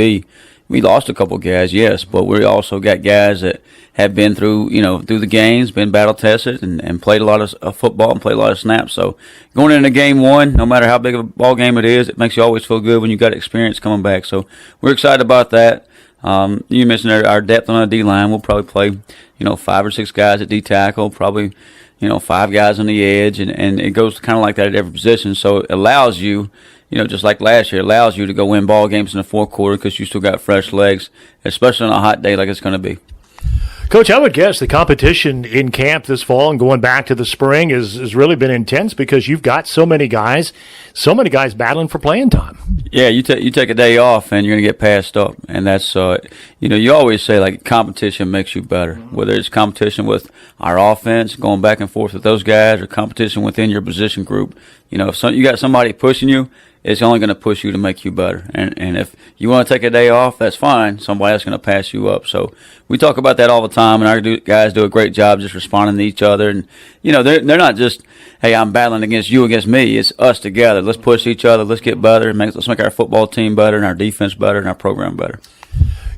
be. We lost a couple guys, yes, but we also got guys that have been through the games, been battle tested, and played a lot of football and played a lot of snaps. So going into game one, no matter how big of a ball game it is, it makes you always feel good when you got experience coming back. So we're excited about that. You mentioned our depth on the D line. We'll probably play 5 or 6 guys at D tackle, probably 5 guys on the edge, and it goes kind of like that at every position. So it allows you. Just like last year, it allows you to go win ball games in the fourth quarter because you still got fresh legs, especially on a hot day like it's going to be. Coach, I would guess the competition in camp this fall and going back to the spring has really been intense because you've got so many guys battling for playing time. Yeah, you take a day off and you're going to get passed up, and that's you always say like competition makes you better. Whether it's competition with our offense, going back and forth with those guys, or competition within your position group. If you got somebody pushing you, it's only going to push you to make you better. And if you want to take a day off, that's fine. Somebody else is going to pass you up. So we talk about that all the time, and our guys do a great job just responding to each other. And, they're not just, hey, I'm battling against you, against me. It's us together. Let's push each other. Let's get better. Let's make our football team better and our defense better and our program better.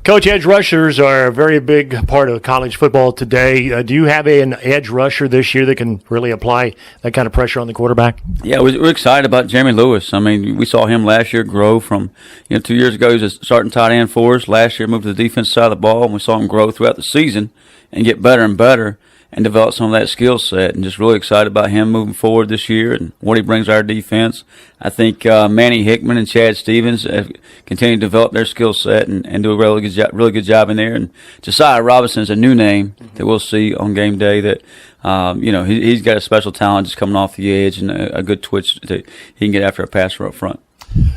Coach, edge rushers are a very big part of college football today. Do you have an edge rusher this year that can really apply that kind of pressure on the quarterback? Yeah, we're excited about Jeremy Lewis. I mean, we saw him last year grow from, 2 years ago he was a starting tight end for us. Last year moved to the defense side of the ball, and we saw him grow throughout the season and get better and better and develop some of that skill set, and just really excited about him moving forward this year and what he brings to our defense. I think Manny Hickman and Chad Stevens have continued to develop their skill set and do a really good job in there. And Josiah Robinson's a new name that we'll see on game day that, he's got a special talent just coming off the edge and a good twitch that he can get after a passer up front.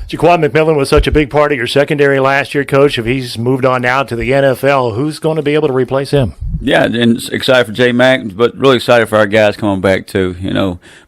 Jaquan McMillan was such a big part of your secondary last year, Coach. If he's moved on now to the NFL, who's going to be able to replace him? Yeah, and excited for J Mack, but really excited for our guys coming back too.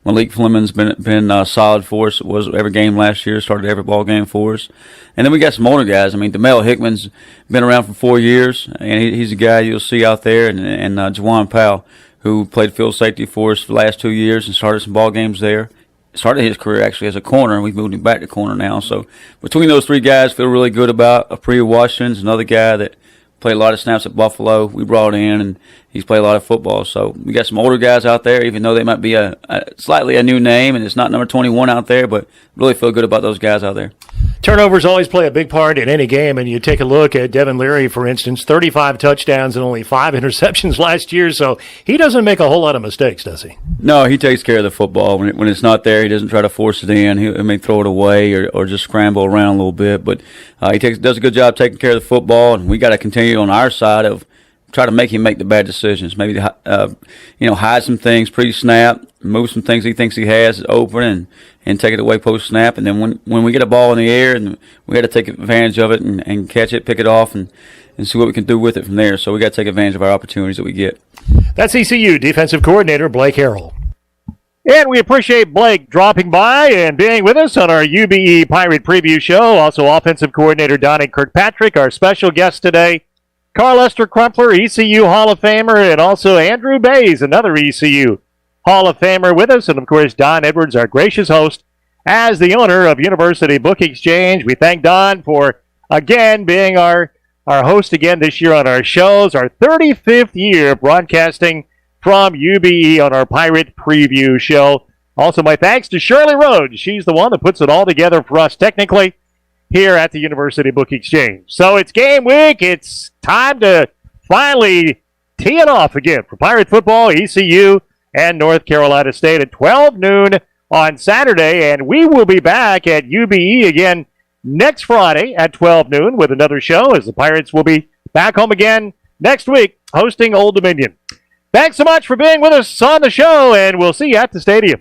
Malik Fleming's been solid for us. Was every game last year, started every ball game for us. And then we got some older guys. I mean, DeMel Hickman's been around for 4 years, and he's a guy you'll see out there. And Juwan Powell, who played field safety for us for the last 2 years and started some ball games there. Started his career actually as a corner, and we've moved him back to corner now. So between those 3 guys, feel really good about. Apriya Washington's another guy that played a lot of snaps at Buffalo. We brought in, and he's played a lot of football. So we got some older guys out there, even though they might be slightly a new name, and it's not number 21 out there, but really feel good about those guys out there. Turnovers always play a big part in any game, and you take a look at Devin Leary, for instance, 35 touchdowns and only 5 interceptions last year, so he doesn't make a whole lot of mistakes, does he? No, he takes care of the football. When it's not there, he doesn't try to force it in. He may throw it away or just scramble around a little bit, but he does a good job taking care of the football, and we got to continue on our side of try to make him make the bad decisions. Maybe hide some things pre-snap, move some things he thinks he has open, and take it away post-snap. And then when we get a ball in the air, and we got to take advantage of it and catch it, pick it off, and see what we can do with it from there. So we got to take advantage of our opportunities that we get. That's ECU defensive coordinator Blake Harrell. And we appreciate Blake dropping by and being with us on our UBE Pirate Preview Show. Also offensive coordinator Donnie Kirkpatrick, our special guest today. Carl Esther Crumpler, ECU Hall of Famer, and also Andrew Bays, another ECU Hall of Famer with us. And, of course, Don Edwards, our gracious host, as the owner of University Book Exchange. We thank Don for, again, being our host again this year on our shows, our 35th year broadcasting from UBE on our Pirate Preview Show. Also, my thanks to Shirley Rhodes. She's the one that puts it all together for us technically here at the University Book Exchange. So it's game week. It's time to finally tee it off again for Pirate football, ECU, and North Carolina State at 12 noon on Saturday. And we will be back at UBE again next Friday at 12 noon with another show, as the Pirates will be back home again next week hosting Old Dominion. Thanks so much for being with us on the show, and we'll see you at the stadium.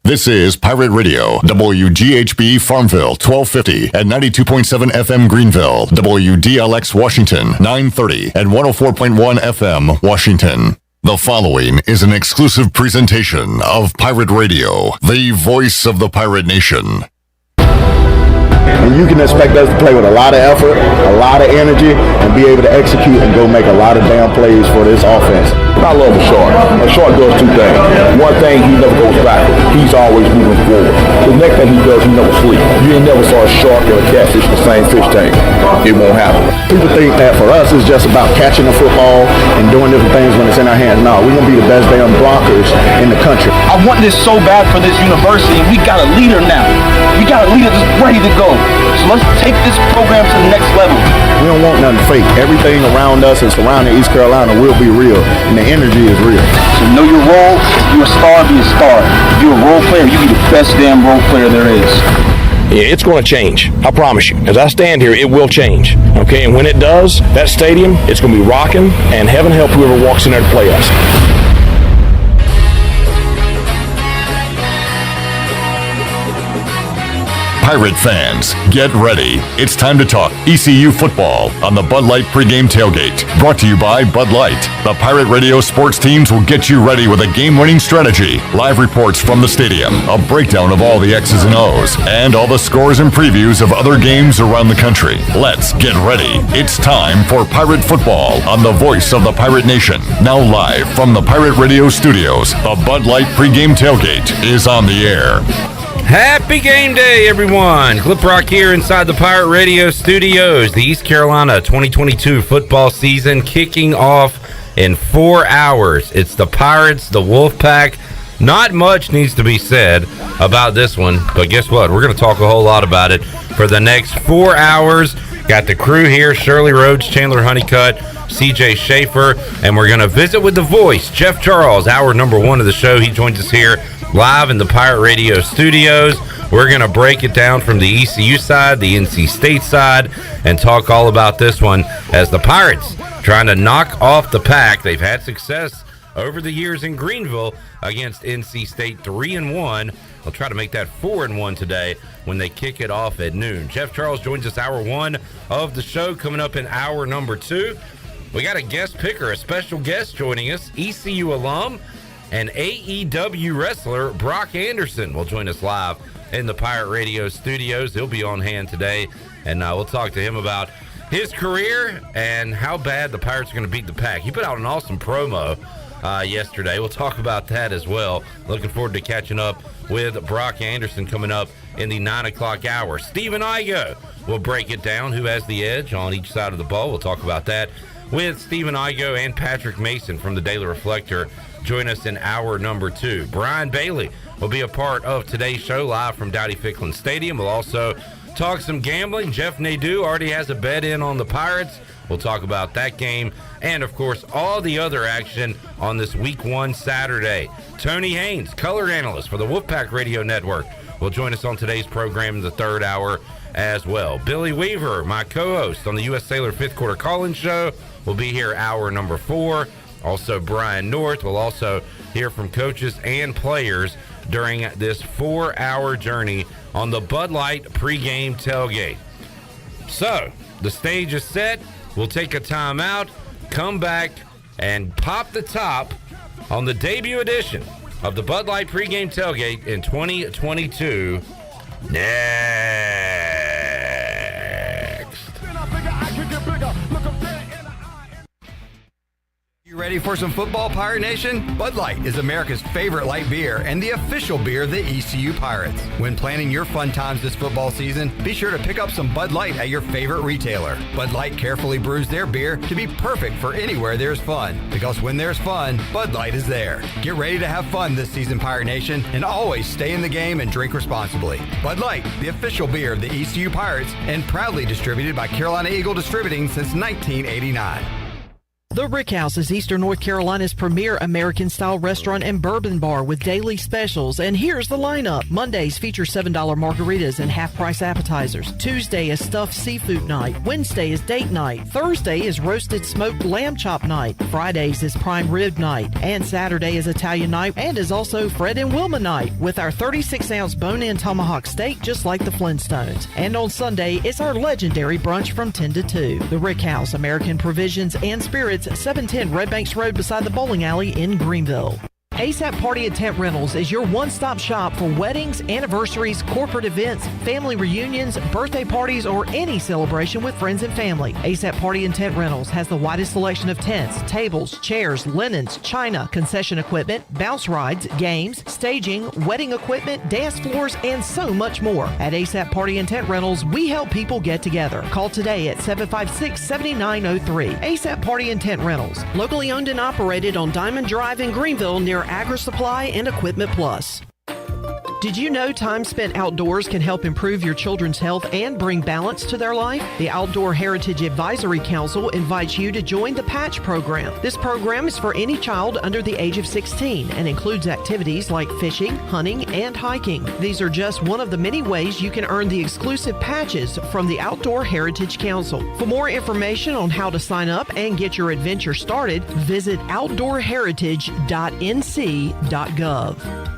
This is Pirate Radio, WGHB Farmville, 1250 and 92.7 FM Greenville, WDLX Washington, 930 and 104.1 FM Washington. The following is an exclusive presentation of Pirate Radio, the voice of the Pirate Nation. And you can expect us to play with a lot of effort, a lot of energy, and be able to execute and go make a lot of damn plays for this offense. I love a Shark. A Shark does two things. One thing, he never goes backwards. He's always moving forward. The next thing he does, he never sleeps. You ain't never saw a shark or a catfish in the same fish tank. It won't happen. People think that for us it's just about catching the football and doing different things when it's in our hands. No, we're going to be the best damn blockers in the country. I want this so bad for this university, and we got a leader now. We got a leader that's ready to go. So let's take this program to the next level. We don't want nothing fake. Everything around us and surrounding East Carolina will be real, and the energy is real. So know your role. If you're a star, be a star. If you're a role player, you be the best damn role player there is. Yeah, it's going to change. I promise you. As I stand here, it will change. Okay, and when it does, that stadium, it's going to be rocking, and heaven help whoever walks in there to play us. Pirate fans, get ready. It's time to talk ECU football on the Bud Light Pregame Tailgate. Brought to you by Bud Light. The Pirate Radio sports teams will get you ready with a game-winning strategy, live reports from the stadium, a breakdown of all the X's and O's, and all the scores and previews of other games around the country. Let's get ready. It's time for Pirate football on the voice of the Pirate Nation. Now live from the Pirate Radio studios, the Bud Light Pregame Tailgate is on the air. Happy game day, everyone. Clip Rock here inside the Pirate Radio studios. The East Carolina 2022 football season kicking off in 4 hours. It's the Pirates, the Wolfpack. Not much needs to be said about this one, but guess what? We're going to talk a whole lot about it for the next 4 hours. Got the crew here, Shirley Rhodes, Chandler Honeycutt, CJ Schaefer, and we're going to visit with the voice, Jeff Charles, hour number 1 of the show. He joins us here live in the Pirate Radio studios. We're going to break it down from the ECU side, the NC State side, and talk all about this one as the Pirates trying to knock off the pack. They've had success over the years in Greenville against NC State 3-1. They'll try to make that 4-1 today when they kick it off at noon. Jeff Charles joins us hour 1 of the show. Coming up in hour number 2, we got a guest picker, a special guest joining us, ECU alum and AEW wrestler Brock Anderson will join us live in the Pirate Radio studios. He'll be on hand today, and we'll talk to him about his career and how bad the Pirates are going to beat the Pack. He put out an awesome promo yesterday. We'll talk about that as well. Looking forward to catching up with Brock Anderson coming up in the 9 o'clock hour. Stephen Igo will break it down, who has the edge on each side of the ball. We'll talk about that with Stephen Igo and Patrick Mason from the Daily Reflector. Join us in hour number 2. Brian Bailey will be a part of today's show live from Dowdy-Ficklin Stadium. We'll also talk some gambling. Jeff Nadeau already has a bet in on the Pirates. We'll talk about that game and, of course, all the other action on this Week 1 Saturday. Tony Haynes, color analyst for the Wolfpack Radio Network, will join us on today's program in the 3rd hour as well. Billy Weaver, my co-host on the U.S. Sailor 5th Quarter Call-In Show, will be here hour number 4. Also, Brian North will also hear from coaches and players during this 4-hour journey on the Bud Light Pregame Tailgate. So, the stage is set. We'll take a timeout, come back, and pop the top on the debut edition of the Bud Light Pregame Tailgate in 2022 next. You ready for some football, Pirate Nation? Bud Light is America's favorite light beer and the official beer of the ECU Pirates. When planning your fun times this football season, be sure to pick up some Bud Light at your favorite retailer. Bud Light carefully brews their beer to be perfect for anywhere there's fun. Because when there's fun, Bud Light is there. Get ready to have fun this season, Pirate Nation, and always stay in the game and drink responsibly. Bud Light, the official beer of the ECU Pirates, and proudly distributed by Carolina Eagle Distributing since 1989. The Rick House is Eastern North Carolina's premier American-style restaurant and bourbon bar with daily specials. And here's the lineup. Mondays feature $7 margaritas and half-price appetizers. Tuesday is stuffed seafood night. Wednesday is date night. Thursday is roasted smoked lamb chop night. Fridays is prime rib night. And Saturday is Italian night and is also Fred and Wilma night with our 36-ounce bone-in tomahawk steak just like the Flintstones. And on Sunday, it's our legendary brunch from 10 to 2. The Rick House, American Provisions and Spirits, 710 Red Banks Road beside the bowling alley in Greenville. ASAP Party and Tent Rentals is your one-stop shop for weddings, anniversaries, corporate events, family reunions, birthday parties, or any celebration with friends and family. ASAP Party and Tent Rentals has the widest selection of tents, tables, chairs, linens, china, concession equipment, bounce rides, games, staging, wedding equipment, dance floors, and so much more. At ASAP Party and Tent Rentals, we help people get together. Call today at 756-7903. ASAP Party and Tent Rentals, locally owned and operated on Diamond Drive in Greenville near Agri Supply and Equipment Plus. Did you know time spent outdoors can help improve your children's health and bring balance to their life? The Outdoor Heritage Advisory Council invites you to join the Patch program. This program is for any child under the age of 16 and includes activities like fishing, hunting, and hiking. These are just one of the many ways you can earn the exclusive patches from the Outdoor Heritage Council. For more information on how to sign up and get your adventure started, visit outdoorheritage.nc.gov.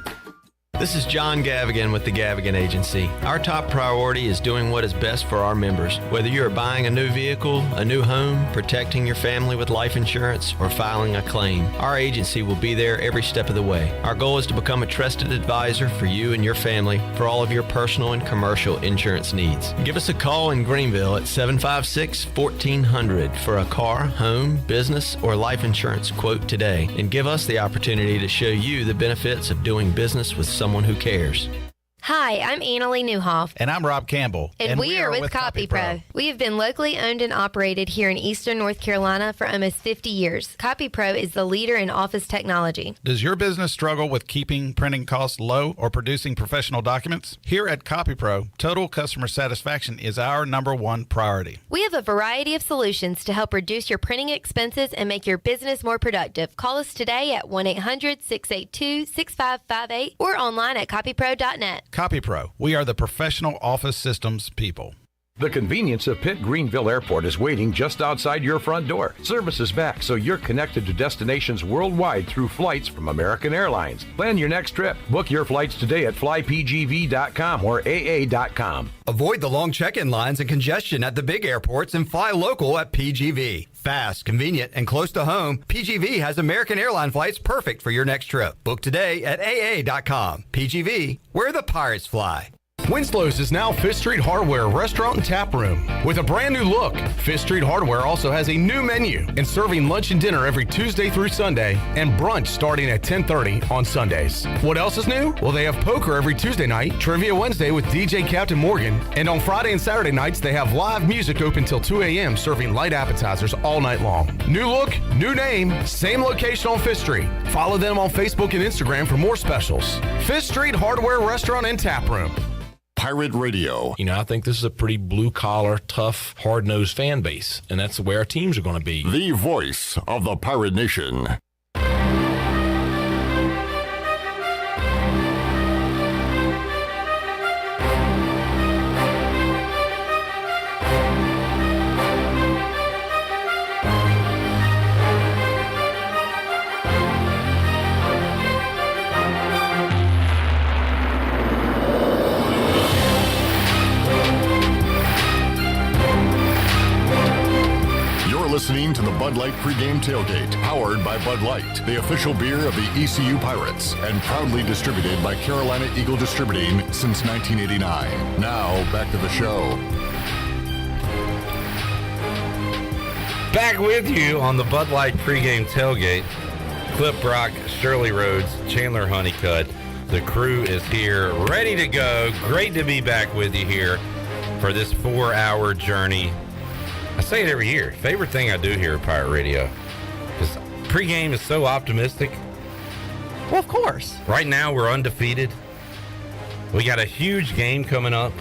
This is John Gavigan with the Gavigan Agency. Our top priority is doing what is best for our members. Whether you are buying a new vehicle, a new home, protecting your family with life insurance, or filing a claim, our agency will be there every step of the way. Our goal is to become a trusted advisor for you and your family for all of your personal and commercial insurance needs. Give us a call in Greenville at 756-1400 for a car, home, business, or life insurance quote today, and give us the opportunity to show you the benefits of doing business with someone who cares. Hi, I'm Annalie Newhoff. And I'm Rob Campbell. And we are with CopyPro. We have been locally owned and operated here in Eastern North Carolina for almost 50 years. CopyPro is the leader in office technology. Does your business struggle with keeping printing costs low or producing professional documents? Here at CopyPro, total customer satisfaction is our #1 priority. We have a variety of solutions to help reduce your printing expenses and make your business more productive. Call us today at 1-800-682-6558 or online at copypro.net. CopyPro, we are the professional office systems people. The convenience of Pitt Greenville Airport is waiting just outside your front door. Service is back, so you're connected to destinations worldwide through flights from American Airlines. Plan your next trip. Book your flights today at flypgv.com or aa.com. Avoid the long check-in lines and congestion at the big airports and fly local at PGV. Fast, convenient, and close to home, PGV has American Airline flights perfect for your next trip. Book today at aa.com. PGV, where the pirates fly. Winslow's is now Fifth Street Hardware Restaurant and Tap Room. With a brand new look, Fifth Street Hardware also has a new menu and serving lunch and dinner every Tuesday through Sunday and brunch starting at 10:30 on Sundays. What else is new? Well, they have poker every Tuesday night, Trivia Wednesday with DJ Captain Morgan, and on Friday and Saturday nights, they have live music open till 2 a.m. serving light appetizers all night long. New look, new name, same location on Fifth Street. Follow them on Facebook and Instagram for more specials. Fifth Street Hardware Restaurant and Tap Room. Pirate Radio. You know, I think this is a pretty blue-collar, tough, hard-nosed fan base, and that's where our teams are going to be. The voice of the Pirate Nation. Listening to the Bud Light Pregame Tailgate, powered by Bud Light, the official beer of the ECU Pirates, and proudly distributed by Carolina Eagle Distributing since 1989. Now, back to the show. Back with you on the Bud Light Pregame Tailgate. Clip Brock, Shirley Rhodes, Chandler Honeycutt. The crew is here, ready to go. Great to be back with you here for this 4-hour journey. I say it every year. Favorite thing I do here at Pirate Radio. Because pregame is so optimistic. Well, of course. Right now, we're undefeated. We got a huge game coming up.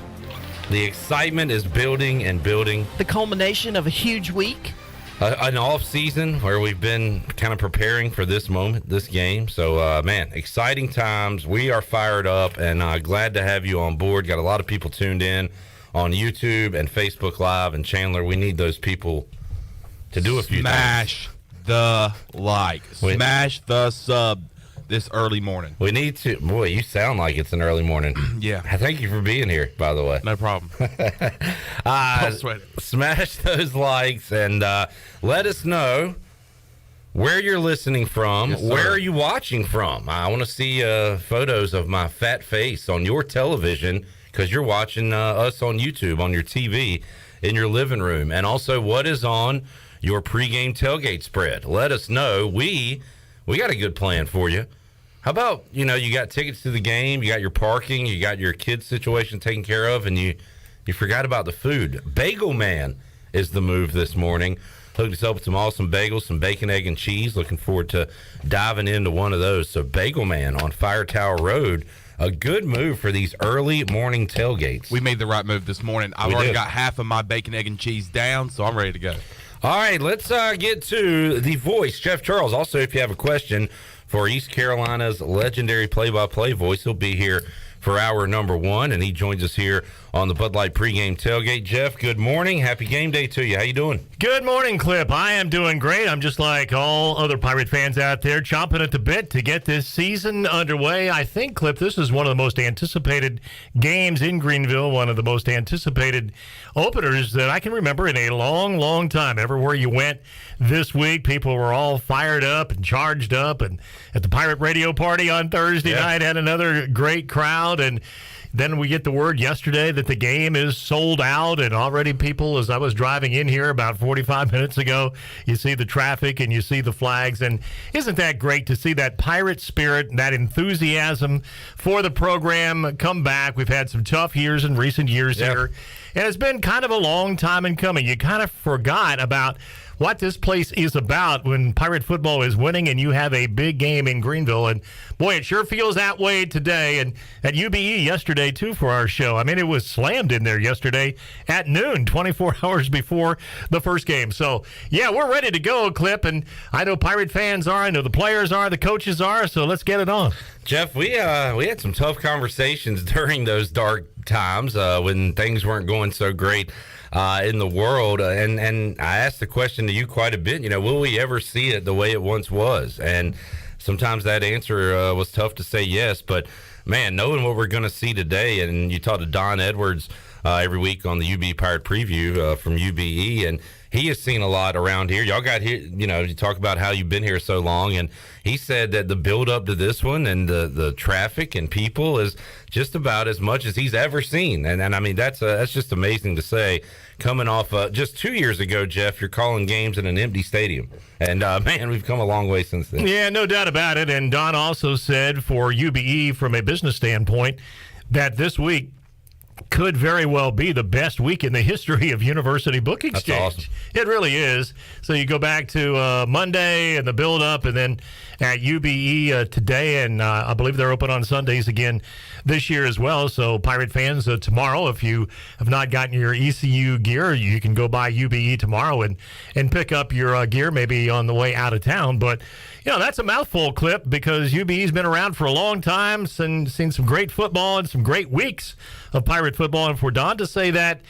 The excitement is building and building. The culmination of a huge week. An off season where we've been kind of preparing for this moment, this game. So, man, exciting times. We are fired up and glad to have you on board. Got a lot of people tuned in on YouTube and Facebook Live. And Chandler, we need those people to do a few things. Smash the like. Smash the sub this early morning. We need to. Boy, you sound like it's an early morning. Yeah. Thank you for being here, by the way. No problem. Smash those likes and let us know where you're listening from, where are you watching from. I want to see photos of my fat face on your television because you're watching us on YouTube, on your TV, in your living room. And also, what is on your pregame tailgate spread? Let us know. We got a good plan for you. How about, you got tickets to the game, you got your parking, you got your kids' situation taken care of, and you forgot about the food. Bagel Man is the move this morning. Hooked us up with some awesome bagels, some bacon, egg, and cheese. Looking forward to diving into one of those. So Bagel Man on Fire Tower Road, a good move for these early morning tailgates. We made the right move this morning. I've already got half of my bacon, egg, and cheese down, so I'm ready to go. All right, let's get to the voice, Jeff Charles. Also, if you have a question for East Carolina's legendary play-by-play voice, he'll be here for hour number 1, and he joins us here on the Bud Light pregame tailgate. Jeff, good morning. Happy game day to you. How you doing? Good morning, Clip. I am doing great. I'm just like all other Pirate fans out there, chomping at the bit to get this season underway. I think, Clip, this is one of the most anticipated games in Greenville, one of the most anticipated openers that I can remember in a long, long time. Everywhere you went this week, people were all fired up and charged up, and at the Pirate Radio Party on Thursday night had another great crowd. And then we get the word yesterday that the game is sold out, and already people, as I was driving in here about 45 minutes ago, you see the traffic and you see the flags. And isn't that great to see that Pirate spirit, that enthusiasm for the program come back? We've had some tough years in recent years here, and it's been kind of a long time in coming. You kind of forgot about what this place is about when Pirate football is winning and you have a big game in Greenville. And boy, it sure feels that way today, and at UBE yesterday too for our show. I mean, it was slammed in there yesterday at noon, 24 hours before the first game. So yeah, we're ready to go, Clip, and I know Pirate fans are, I know the players are, the coaches are, so let's get it on. Jeff, we had some tough conversations during those dark times when things weren't going so great in the world, and I asked the question to you quite a bit, will we ever see it the way it once was? And sometimes that answer was tough to say yes, but man, knowing what we're going to see today, and you talk to Don Edwards every week on the UBE Pirate Preview from UBE, and he has seen a lot around here. Y'all got here, you talk about how you've been here so long, and he said that the build up to this one and the traffic and people is just about as much as he's ever seen. And I mean, that's just amazing to say, coming off just 2 years ago, Jeff, you're calling games in an empty stadium. And man, we've come a long way since then. Yeah, no doubt about it. And Don also said for UBE, from a business standpoint, that this week could very well be the best week in the history of University Book Exchange. That's awesome. It really is. So you go back to Monday and the build-up, and then at UBE today, and I believe they're open on Sundays again this year as well. So Pirate fans, tomorrow, if you have not gotten your ECU gear, you can go by UBE tomorrow and pick up your gear, maybe on the way out of town. But, that's a mouthful, Clip, because UBE's been around for a long time, and seen some great football and some great weeks of Pirate football. And for Don to say that,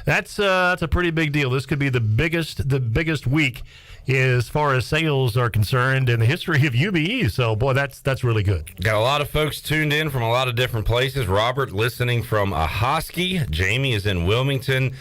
that's a pretty big deal. This could be the biggest week as far as sales are concerned in the history of UBE. So, boy, that's really good. Got a lot of folks tuned in from a lot of different places. Robert listening from Ahoskie. Jamie is in Wilmington.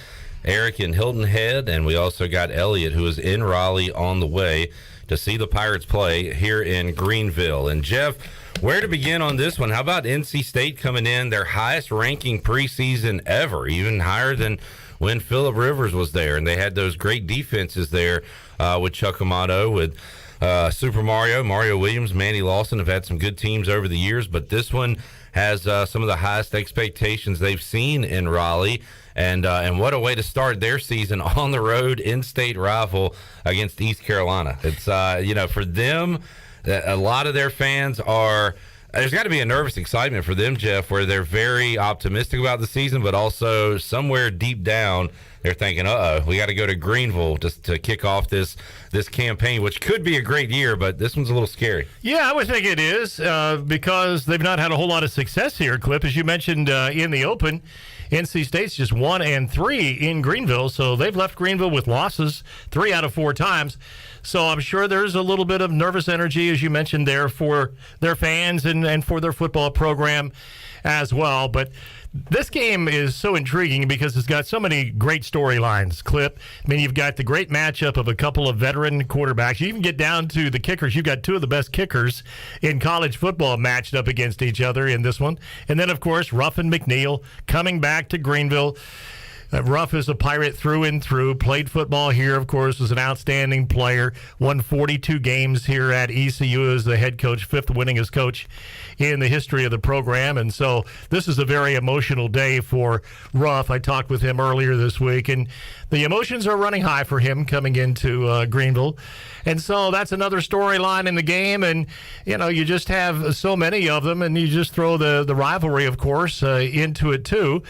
Eric in Hilton Head. And we also got Elliot, who is in Raleigh on the way to see the Pirates play here in Greenville. And, Jeff, where to begin on this one? How about NC State coming in, their highest ranking preseason ever, even higher than when Phillip Rivers was there, and they had those great defenses there with Chuck Amato, with Super Mario Williams, Manny Lawson have had some good teams over the years, but this one has some of the highest expectations they've seen in Raleigh, and what a way to start their season on the road, in-state rival against East Carolina. It's for them, a lot of their fans are. There's got to be a nervous excitement for them, Jeff, where they're very optimistic about the season, but also somewhere deep down they're thinking, we got to go to Greenville just to kick off this campaign, which could be a great year, but this one's a little scary. Yeah, I would think it is because they've not had a whole lot of success here, Clip. As you mentioned in the open, NC State's just 1-3 in Greenville, so they've left Greenville with losses 3 out of 4 times. So I'm sure there's a little bit of nervous energy, as you mentioned there, for their fans and for their football program. as well. But this game is so intriguing because it's got so many great storylines, Clip. I mean, you've got the great matchup of a couple of veteran quarterbacks. You even get down to the kickers. You've got two of the best kickers in college football matched up against each other in this one. And then, of course, Ruff and McNeil coming back to Greenville. Ruff is a Pirate through and through, played football here, of course, was an outstanding player, won 42 games here at ECU as the head coach, fifth winningest coach in the history of the program. And so this is a very emotional day for Ruff. I talked with him earlier this week, and the emotions are running high for him coming into Greenville. And so that's another storyline in the game, and, you just have so many of them, and you just throw the rivalry, of course, into it too.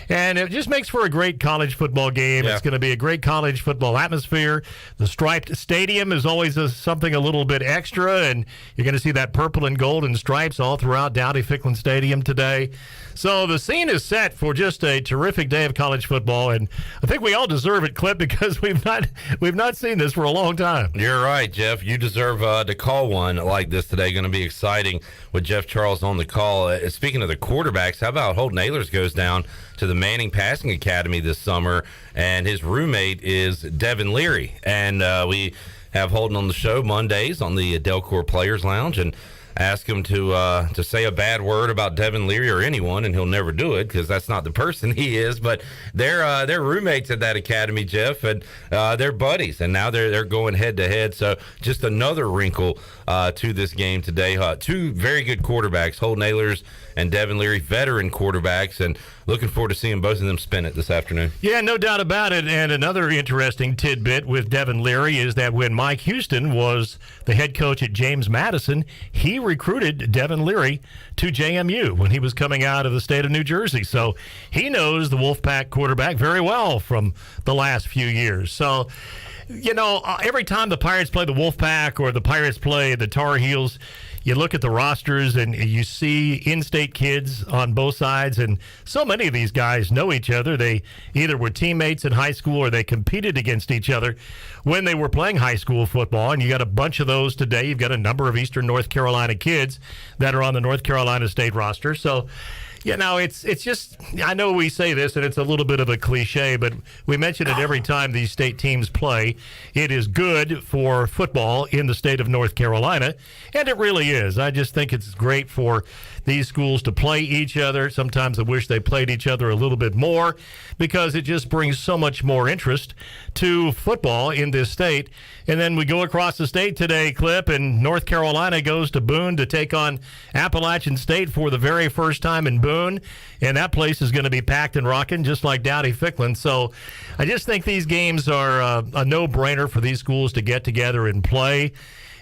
And it just makes for a great college football game. Yeah. It's going to be a great college football atmosphere. The striped stadium is always something a little bit extra, and you're going to see that purple and gold and stripes all throughout Dowdy-Ficklin Stadium today. So the scene is set for just a terrific day of college football, and I think we all deserve it, Clip, because we've not seen this for a long time. You're right, Jeff. You deserve to call one like this today. Going to be exciting with Jeff Charles on the call. Speaking of the quarterbacks, how about Holton Ahlers goes down to the Manning Passing Academy this summer, and his roommate is Devin Leary. And we have Holton on the show Mondays on the Delcor Players Lounge, and ask him to say a bad word about Devin Leary or anyone, and he'll never do it because that's not the person he is. But they're roommates at that academy, Jeff, and they're buddies, and now they're going head to head. So just another wrinkle to this game today. Two very good quarterbacks, Holton Ahlers and Devin Leary, veteran quarterbacks, and looking forward to seeing both of them spin it this afternoon. Yeah, no doubt about it. And another interesting tidbit with Devin Leary is that when Mike Houston was the head coach at James Madison, he recruited Devin Leary to JMU when he was coming out of the state of New Jersey. So he knows the Wolfpack quarterback very well from the last few years. So, every time the Pirates play the Wolfpack or the Pirates play the Tar Heels, you look at the rosters and you see in-state kids on both sides, and so many of these guys know each other. They either were teammates in high school or they competed against each other when they were playing high school football, and you got a bunch of those today. You've got a number of Eastern North Carolina kids that are on the North Carolina State roster. So, it's just, I know we say this and it's a little bit of a cliche, but we mention it every time these state teams play. It is good for football in the state of North Carolina, and it really is. I just think it's great for these schools to play each other. Sometimes I wish they played each other a little bit more because it just brings so much more interest to football in this state. And then we go across the state today, Clip, and North Carolina goes to Boone to take on Appalachian State for the very first time in Boone. And that place is going to be packed and rocking just like Dowdy-Ficklin. So I just think these games are a no-brainer for these schools to get together and play.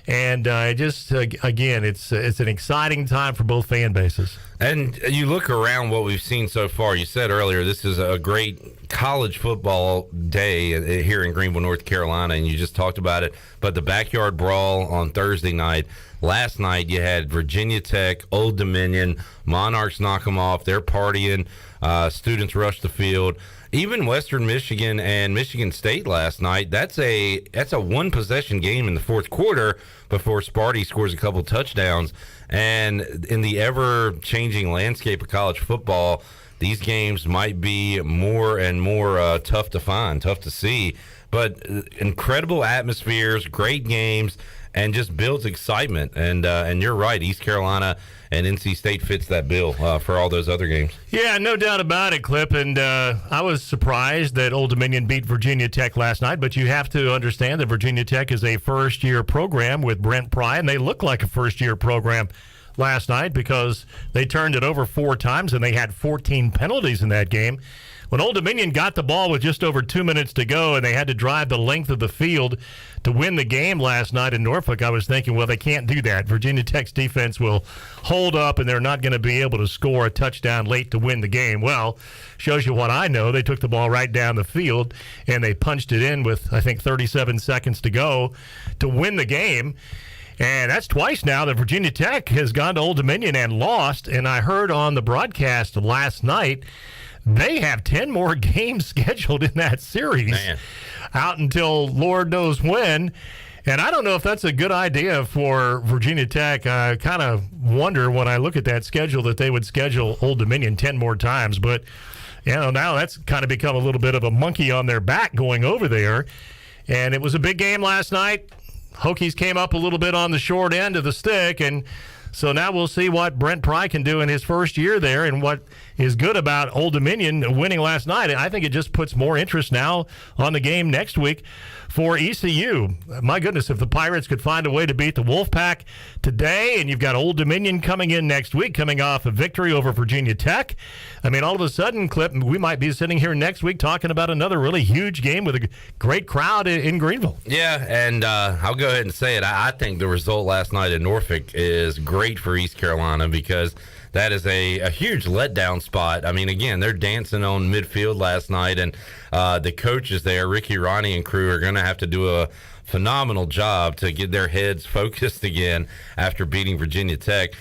And again, it's an exciting time for both fan bases. And you look around what we've seen so far. You said earlier this is a great college football day here in Greenville, North Carolina, and you just talked about it. But the backyard brawl on Thursday night. Last night you had Virginia Tech, Old Dominion, Monarchs knock them off. They're partying. Students rush the field. Even Western Michigan and Michigan State last night, that's a one-possession game in the fourth quarter before Sparty scores a couple touchdowns. And in the ever-changing landscape of college football, these games might be more and more tough to find, tough to see. But incredible atmospheres, great games, and just builds excitement. And you're right, East Carolina and NC State fits that bill for all those other games. Yeah, no doubt about it, Clip. And I was surprised that Old Dominion beat Virginia Tech last night, but you have to understand that Virginia Tech is a first-year program with Brent Pry, and they look like a first-year program last night because they turned it over 4 times and they had 14 penalties in that game. When Old Dominion got the ball with just over 2 minutes to go and they had to drive the length of the field to win the game last night in Norfolk, I was thinking, well, they can't do that. Virginia Tech's defense will hold up and they're not going to be able to score a touchdown late to win the game. Well, shows you what I know. They took the ball right down the field and they punched it in with, I think, 37 seconds to go to win the game. And that's twice now that Virginia Tech has gone to Old Dominion and lost. And I heard on the broadcast last night they have 10 more games scheduled in that series out until Lord knows when. And I don't know if that's a good idea for Virginia Tech. I kind of wonder when I look at that schedule that they would schedule Old Dominion 10 more times. But, now that's kind of become a little bit of a monkey on their back going over there. And it was a big game last night. Hokies came up a little bit on the short end of the stick, and so now we'll see what Brent Pry can do in his first year there, and what is good about Old Dominion winning last night. I think it just puts more interest now on the game next week for ECU. My goodness, if the Pirates could find a way to beat the Wolfpack today, and you've got Old Dominion coming in next week, coming off a victory over Virginia Tech, I mean, all of a sudden, Clip, we might be sitting here next week talking about another really huge game with a great crowd in Greenville. Yeah, and I'll go ahead and say it. I think the result last night in Norfolk is great for East Carolina, because that is a huge letdown spot. I mean, again, they're dancing on midfield last night, and the coaches there, Ricky, Ronnie, and crew, are going to have to do a phenomenal job to get their heads focused again after beating Virginia Tech.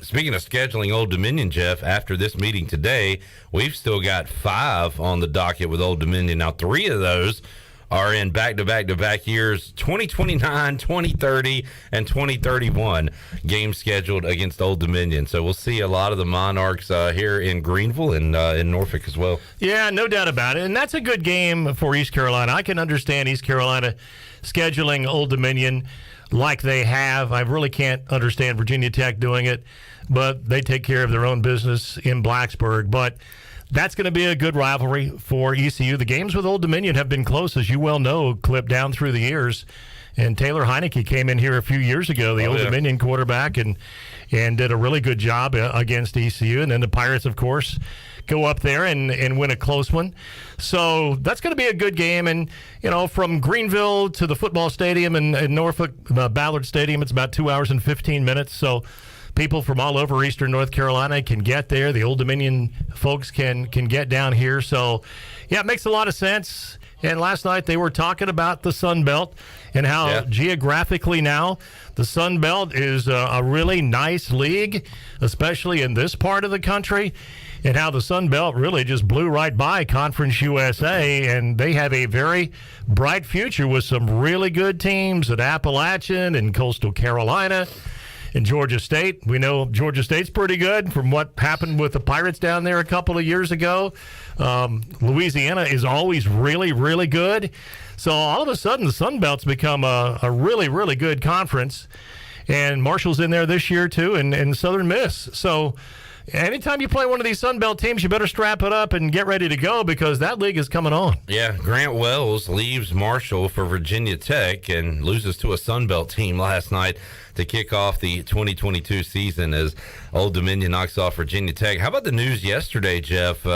Speaking of scheduling Old Dominion, Jeff, after this meeting today, we've still got 5 on the docket with Old Dominion. Now, 3 of those are in back-to-back years, 2029, 2030, and 2031 games scheduled against Old Dominion. So we'll see a lot of the Monarchs here in Greenville and in Norfolk as well. Yeah, no doubt about it. And that's a good game for East Carolina. I can understand East Carolina scheduling Old Dominion like they have. I really can't understand Virginia Tech doing it, but they take care of their own business in Blacksburg. But that's going to be a good rivalry for ECU. The games with Old Dominion have been close, as you well know, Clip, down through the years. And Taylor Heineke came in here a few years ago, the Old Dominion quarterback, and did a really good job against ECU. And then the Pirates, of course, go up there and win a close one. So that's going to be a good game. And, from Greenville to the football stadium in Norfolk, Ballard Stadium, it's about 2 hours and 15 minutes. So people from all over eastern North Carolina can get there. The Old Dominion folks can get down here. So, yeah, it makes a lot of sense. And last night they were talking about the Sun Belt and how geographically now the Sun Belt is a really nice league, especially in this part of the country, and how the Sun Belt really just blew right by Conference USA, and they have a very bright future with some really good teams at Appalachian and Coastal Carolina. In Georgia State, we know Georgia State's pretty good from what happened with the Pirates down there a couple of years ago. Louisiana is always really, really good. So all of a sudden, the Sun Belt's become a really, really good conference. And Marshall's in there this year, too, and Southern Miss. So anytime you play one of these Sun Belt teams, you better strap it up and get ready to go, because that league is coming on. Yeah, Grant Wells leaves Marshall for Virginia Tech and loses to a Sun Belt team last night to kick off the 2022 season as Old Dominion knocks off Virginia Tech. How about the news yesterday, Jeff?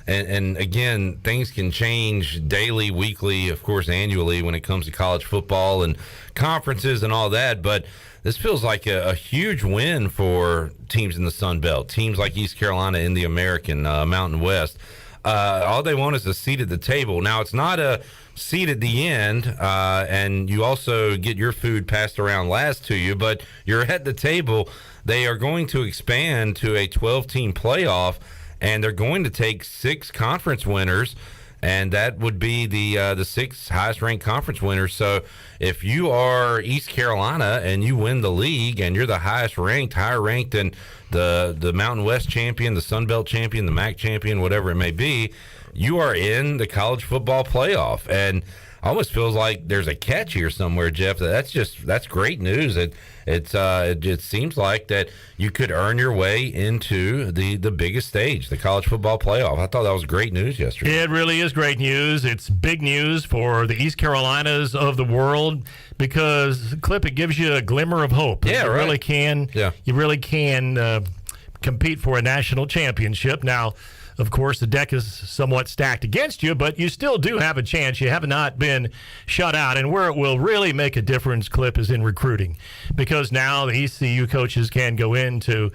And again, things can change daily, weekly, of course, annually when it comes to college football and conferences and all that. But this feels like a huge win for teams in the Sun Belt, teams like East Carolina in the American Mountain West. All they want is a seat at the table. Now, it's not a seat at the end, and you also get your food passed around last to you, but you're at the table. They are going to expand to a 12-team playoff, and they're going to take 6 conference winners, and that would be the 6 highest-ranked conference winners. So if you are East Carolina and you win the league and you're the highest-ranked, higher-ranked than the Mountain West champion, the Sun Belt champion, the MAC champion, whatever it may be, you are in the college football playoff. And almost feels like there's a catch here somewhere, Jeff. That's great news. It seems like that you could earn your way into the biggest stage, the college football playoff. I thought that was great news yesterday. It really is great news. It's big news for the East Carolinas of the world, because, Clip, it gives you a glimmer of hope. Yeah, you right. Really can. Yeah. You really can compete for a national championship. Now, of course, the deck is somewhat stacked against you, but you still do have a chance. You have not been shut out. And where it will really make a difference, Clip, is in recruiting, because now the ECU coaches can go into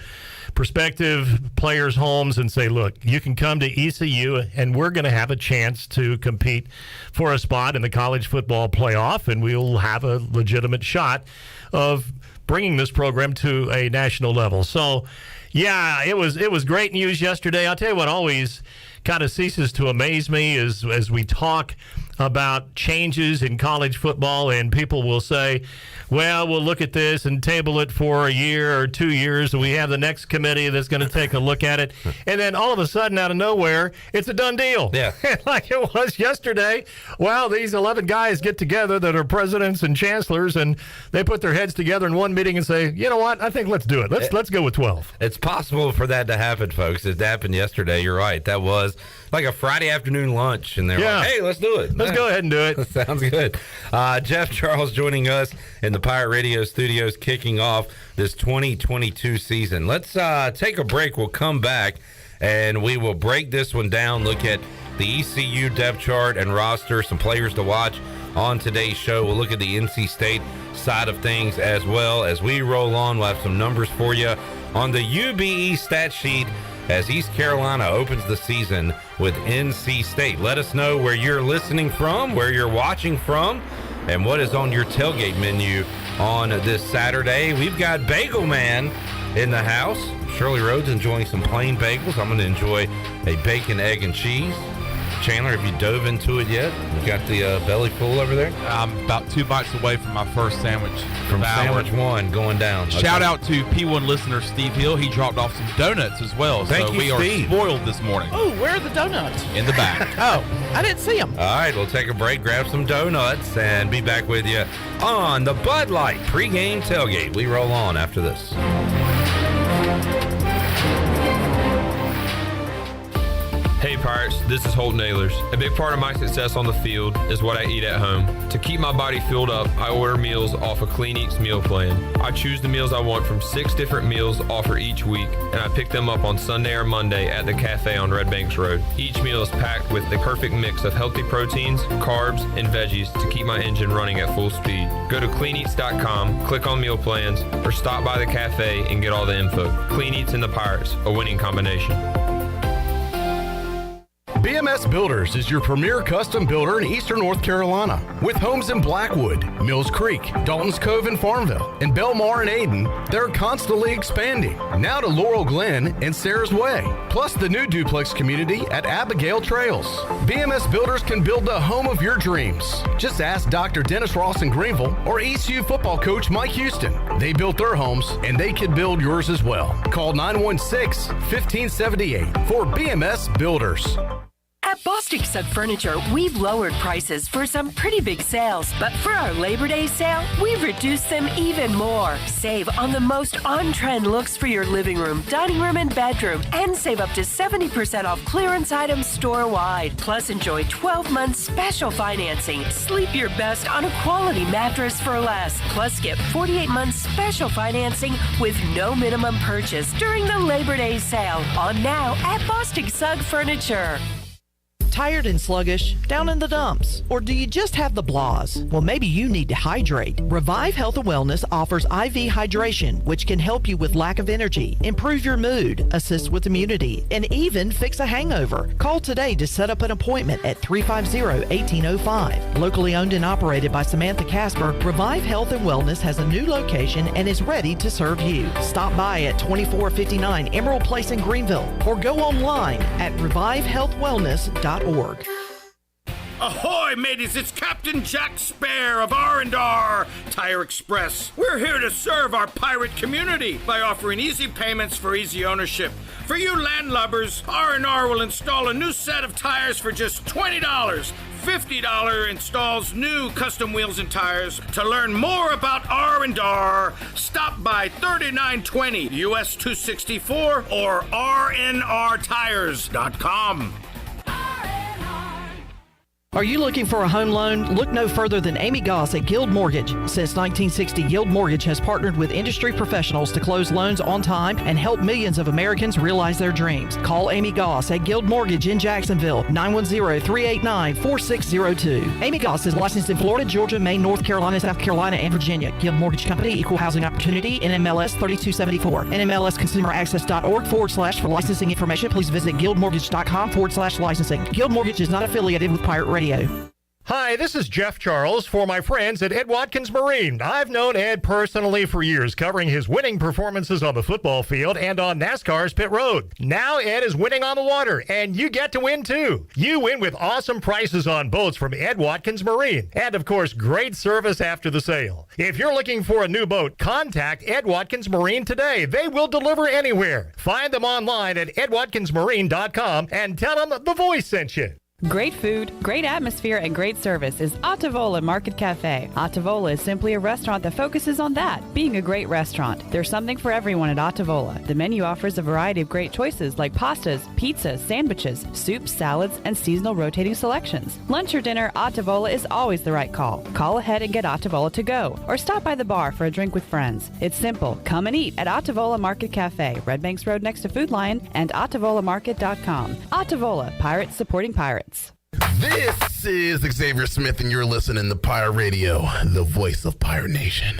prospective players' homes and say, look, you can come to ECU and we're going to have a chance to compete for a spot in the college football playoff, and we'll have a legitimate shot of bringing this program to a national level. So, yeah, it was great news yesterday. I'll tell you what always kind of ceases to amaze me is as we talk about changes in college football, and people will say, well, we'll look at this and table it for a year or 2 years, and we have the next committee that's going to take a look at it. And then all of a sudden, out of nowhere, it's a done deal. Yeah. Like it was yesterday. Well, these 11 guys get together that are presidents and chancellors, and they put their heads together in one meeting and say, you know what, I think let's do it. Let's go with 12. It's possible for that to happen, folks. It happened yesterday. You're right. That was like a Friday afternoon lunch, and they're like, hey, let's do it. Let's go ahead and do it. Sounds good. Jeff Charles joining us in the Pirate Radio studios, kicking off this 2022 season. Let's take a break. We'll come back, and we will break this one down, look at the ECU depth chart and roster, some players to watch on today's show. We'll look at the NC State side of things as well. As we roll on, we'll have some numbers for you on the UBE stat sheet as East Carolina opens the season with NC State. Let us know where you're listening from, where you're watching from, and what is on your tailgate menu on this Saturday. We've got Bagel Man in the house. Shirley Rhodes enjoying some plain bagels. I'm going to enjoy a bacon, egg, and cheese. Chandler, have you dove into it yet? You got the belly full over there? I'm about 2 bites away from my first sandwich. From sandwich one going down. Shout out to P1 listener Steve Hill. He dropped off some donuts as well. Thank you, we Steve. are spoiled this morning. Oh, where are the donuts? In the back. Oh, I didn't see them. All right, we'll take a break, grab some donuts, and be back with you on the Bud Light Pregame Tailgate. We roll on after this. Hey Pirates, this is Holt Nailers. A big part of my success on the field is what I eat at home. To keep my body filled up, I order meals off a Clean Eats meal plan. I choose the meals I want from 6 different meals offered each week, and I pick them up on Sunday or Monday at the cafe on Red Banks Road. Each meal is packed with the perfect mix of healthy proteins, carbs, and veggies to keep my engine running at full speed. Go to cleaneats.com, click on meal plans, or stop by the cafe and get all the info. Clean Eats and the Pirates, a winning combination. BMS Builders is your premier custom builder in Eastern North Carolina. With homes in Blackwood, Mills Creek, Dalton's Cove and Farmville, and Belmar and Ayden, they're constantly expanding. Now to Laurel Glen and Sarah's Way, plus the new duplex community at Abigail Trails. BMS Builders can build the home of your dreams. Just ask Dr. Dennis Ross in Greenville or ECU football coach Mike Houston. They built their homes, and they can build yours as well. Call 916-1578 for BMS Builders. At Bostic Sugg Furniture, we've lowered prices for some pretty big sales, but for our Labor Day sale, we've reduced them even more. Save on the most on-trend looks for your living room, dining room, and bedroom, and save up to 70% off clearance items store-wide. Plus, enjoy 12 months special financing. Sleep your best on a quality mattress for less. Plus, get 48 months special financing with no minimum purchase during the Labor Day sale. On now at Bostic Sugg Furniture. Tired and sluggish? Down in the dumps? Or do you just have the blahs? Well, maybe you need to hydrate. Revive Health and Wellness offers IV hydration, which can help you with lack of energy, improve your mood, assist with immunity, and even fix a hangover. Call today to set up an appointment at 350-1805. Locally owned and operated by Samantha Casper, Revive Health and Wellness has a new location and is ready to serve you. Stop by at 2459 Emerald Place in Greenville or go online at revivehealthwellness.org. Ahoy, mateys! It's Captain Jack Spare of R&R Tire Express. We're here to serve our pirate community by offering easy payments for easy ownership. For you landlubbers, R&R will install a new set of tires for just $20. $50 installs new custom wheels and tires. To learn more about R&R, stop by 3920 US 264 or rnrtires.com. Are you looking for a home loan? Look no further than Amy Goss at Guild Mortgage. Since 1960, Guild Mortgage has partnered with industry professionals to close loans on time and help millions of Americans realize their dreams. Call Amy Goss at Guild Mortgage in Jacksonville, 910-389-4602. Amy Goss is licensed in Florida, Georgia, Maine, North Carolina, South Carolina, and Virginia. Guild Mortgage Company, Equal Housing Opportunity, NMLS 3274. NMLSconsumeraccess.org/for licensing information. Please visit guildmortgage.com/licensing. Guild Mortgage is not affiliated with Pirate Radio. Hi, this is Jeff Charles for my friends at Ed Watkins Marine. I've known Ed personally for years, covering his winning performances on the football field and on NASCAR's pit road. Now Ed is winning on the water, and you get to win too. You win with awesome prices on boats from Ed Watkins Marine, and of course, great service after the sale. If you're looking for a new boat, contact Ed Watkins Marine today. They will deliver anywhere. Find them online at edwatkinsmarine.com and tell them the voice sent you. Great food, great atmosphere, and great service is Ottavola Market Cafe. Ottavola is simply a restaurant that focuses on that, being a great restaurant. There's something for everyone at Ottavola. The menu offers a variety of great choices like pastas, pizzas, sandwiches, soups, salads, and seasonal rotating selections. Lunch or dinner, Ottavola is always the right call. Call ahead and get Ottavola to go, or stop by the bar for a drink with friends. It's simple. Come and eat at Ottavola Market Cafe, Red Banks Road next to Food Lion, and OttavolaMarket.com. Ottavola, pirates supporting pirates. This is Xavier Smith, and you're listening to Pirate Radio, the voice of Pirate Nation.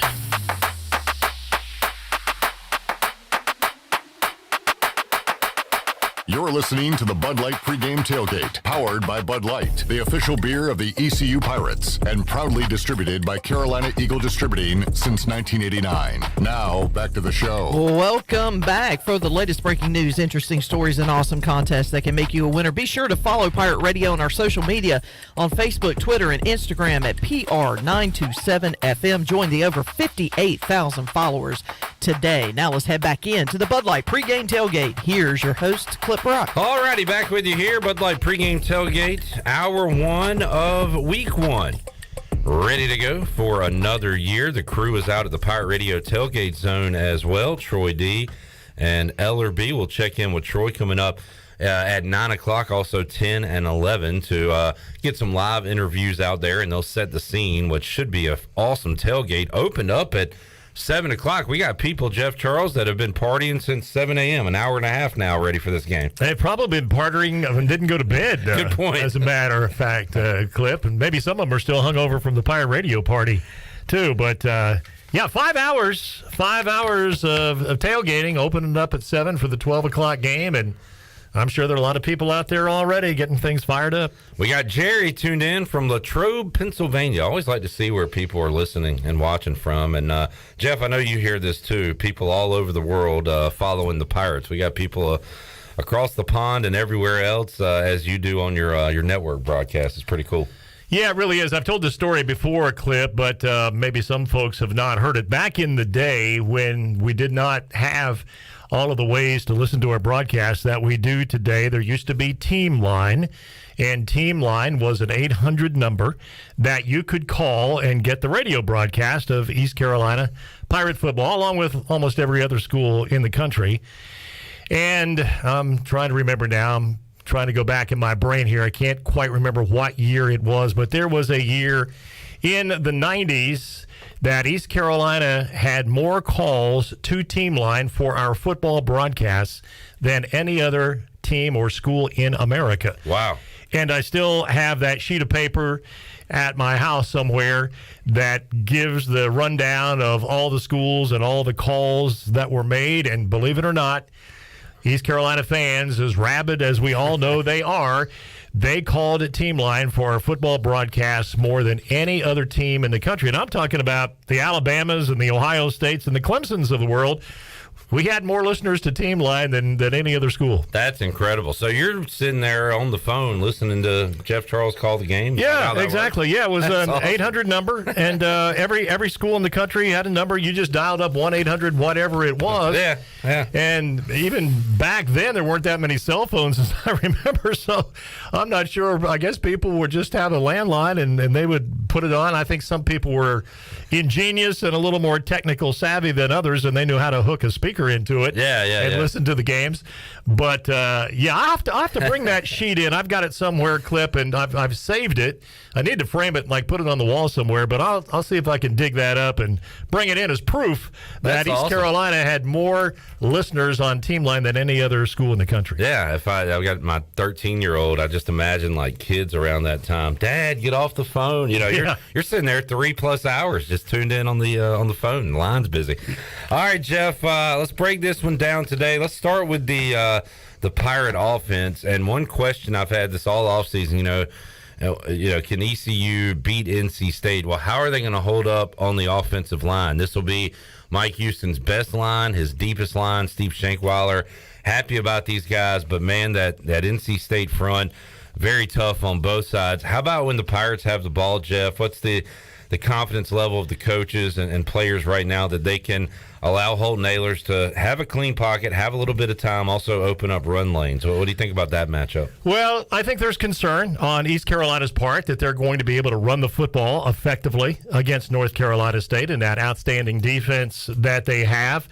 You're listening to the Bud Light Pregame Tailgate, powered by Bud Light, the official beer of the ECU Pirates, and proudly distributed by Carolina Eagle Distributing since 1989. Now, back to the show. Welcome back. For the latest breaking news, interesting stories, and awesome contests that can make you a winner, be sure to follow Pirate Radio on our social media on Facebook, Twitter, and Instagram at PR927FM. Join the over 58,000 followers today. Now let's head back in to the Bud Light Pregame Tailgate. Here's your host, Clip Rock. Alrighty, back with you here, Bud Light Pregame Tailgate, hour one of week one. Ready to go for another year. The crew is out at the Pirate Radio Tailgate Zone as well. Troy D and Ellerby will check in with Troy coming up at 9 o'clock, also 10 and 11 to get some live interviews out there, and they'll set the scene, which should be an awesome tailgate. Opened up at 7 o'clock. We got people, Jeff Charles, that have been partying since 7 a.m., an hour and a half now, ready for this game. They've probably been partying and didn't go to bed. Good point. As a matter of fact, Clip. And maybe some of them are still hungover from the Pirate Radio party, too. But, yeah, 5 hours. 5 hours of tailgating, opening up at 7 for the 12 o'clock game. And I'm sure there are a lot of people out there already getting things fired up. We got Jerry tuned in from Latrobe, Pennsylvania. I always like to see where people are listening and watching from. And, Jeff, I know you hear this too. People all over the world following the Pirates. We got people across the pond and everywhere else, as you do on your network broadcast. It's pretty cool. Yeah, it really is. I've told this story before, Clip, but maybe some folks have not heard it. Back in the day when we did not have all of the ways to listen to our broadcast that we do today, there used to be Team Line, and Team Line was an 800 number that you could call and get the radio broadcast of East Carolina Pirate football, along with almost every other school in the country. And I'm trying to remember now. I'm trying to go back in my brain here. I can't quite remember what year it was, but there was a year in the 90s that East Carolina had more calls to Team Line for our football broadcasts than any other team or school in America. Wow. And I still have that sheet of paper at my house somewhere that gives the rundown of all the schools and all the calls that were made. And believe it or not, East Carolina fans, as rabid as we all know they are, they called it Team Line for our football broadcasts more than any other team in the country. And I'm talking about the Alabamas and the Ohio States and the Clemsons of the world. We had more listeners to Team Line than any other school. That's incredible. So you're sitting there on the phone listening to Jeff Charles call the game? Yeah, exactly. Works? Yeah, it was That's an awesome. 800 number, and every school in the country had a number. You just dialed up 1-800 whatever it was. Yeah. And even back then, there weren't that many cell phones, as I remember. So I'm not sure. I guess people would just have a landline, and they would put it on. I think some people were ingenious and a little more technical savvy than others, and they knew how to hook a speaker into it and listen to the games. But yeah, I have to bring that sheet in. I've got it somewhere, Clip, and I've saved it. I need to frame it and like put it on the wall somewhere, but I'll see if I can dig that up and bring it in as proof that East Carolina had more listeners on Team Line than any other school in the country. Yeah, if I've got my 13-year-old, I just imagine like kids around that time. Dad, get off the phone. You know, you're sitting there 3+ hours just tuned in on the phone. The line's busy. All right, Jeff, let's break this one down today. Let's start with the Pirate offense. And one question I've had this all offseason, you know, can ECU beat NC State? Well, how are they going to hold up on the offensive line? This will be Mike Houston's best line, his deepest line. Steve Shankweiler happy about these guys, but man, that NC State front, very tough on both sides. How about when the Pirates have the ball, Jeff? What's the confidence level of the coaches and players right now that they can allow Holton Ahlers to have a clean pocket, have a little bit of time, also open up run lanes? What do you think about that matchup? Well, I think there's concern on East Carolina's part that they're going to be able to run the football effectively against North Carolina State and that outstanding defense that they have.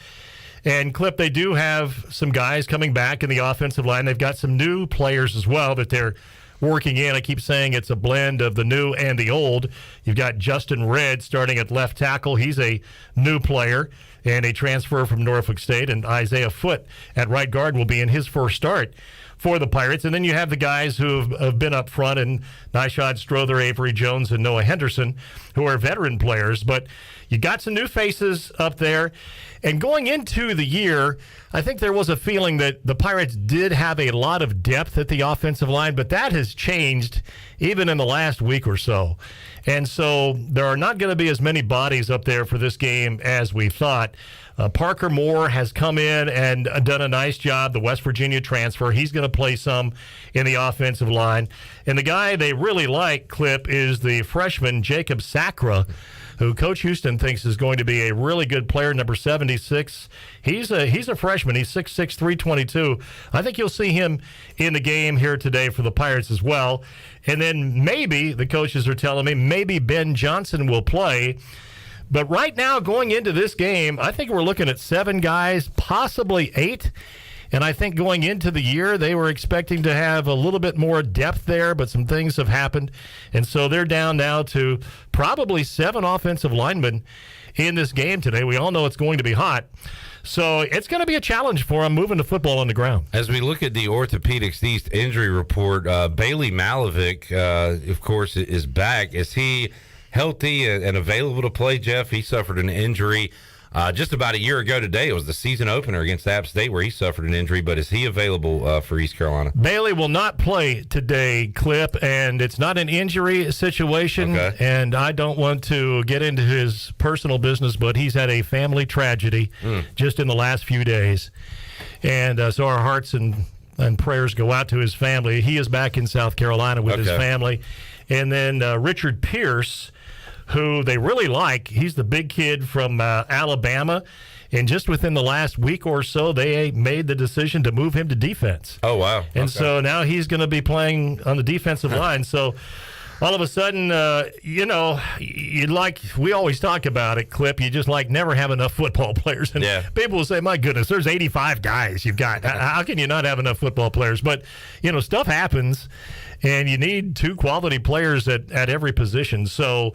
And, Clip, they do have some guys coming back in the offensive line. They've got some new players as well that they're working in. I keep saying it's a blend of the new and the old. You've got Justin Redd starting at left tackle. He's a new player and a transfer from Norfolk State. And Isaiah Foote at right guard will be in his first start for the Pirates. And then you have the guys who have been up front, and Nishad Strother, Avery Jones, and Noah Henderson, who are veteran players. But you got some new faces up there. And going into the year, I think there was a feeling that the Pirates did have a lot of depth at the offensive line, but that has changed even in the last week or so. And so there are not going to be as many bodies up there for this game as we thought. Parker Moore has come in and done a nice job, the West Virginia transfer. He's going to play some in the offensive line. And the guy they really like, Clip, is the freshman Jacob Sacra, who Coach Houston thinks is going to be a really good player, number 76. He's a freshman. He's 6'6", 322. I think you'll see him in the game here today for the Pirates as well. And then maybe, the coaches are telling me, maybe Ben Johnson will play. But right now, going into this game, I think we're looking at 7 guys, possibly 8. And I think going into the year, they were expecting to have a little bit more depth there, but some things have happened. And so they're down now to probably 7 offensive linemen in this game today. We all know it's going to be hot. So it's going to be a challenge for them moving the football on the ground. As we look at the Orthopedics East injury report, Bailey Malovic, of course, is back. Is he healthy and available to play, Jeff? He suffered an injury just about a year ago today. It was the season opener against App State where he suffered an injury, but is he available for East Carolina? Bailey will not play today, Clip, and it's not an injury situation, okay. And I don't want to get into his personal business, but he's had a family tragedy just in the last few days. And so our hearts and prayers go out to his family. He is back in South Carolina with his family. And then Richard Pierce, who they really like. He's the big kid from Alabama. And just within the last week or so, they made the decision to move him to defense. Oh, wow. And so now he's going to be playing on the defensive line. So all of a sudden, you'd like, we always talk about it, Clip, you just like never have enough football players. And people will say, my goodness, there's 85 guys you've got. How can you not have enough football players? But, stuff happens, and you need 2 quality players at every position. So,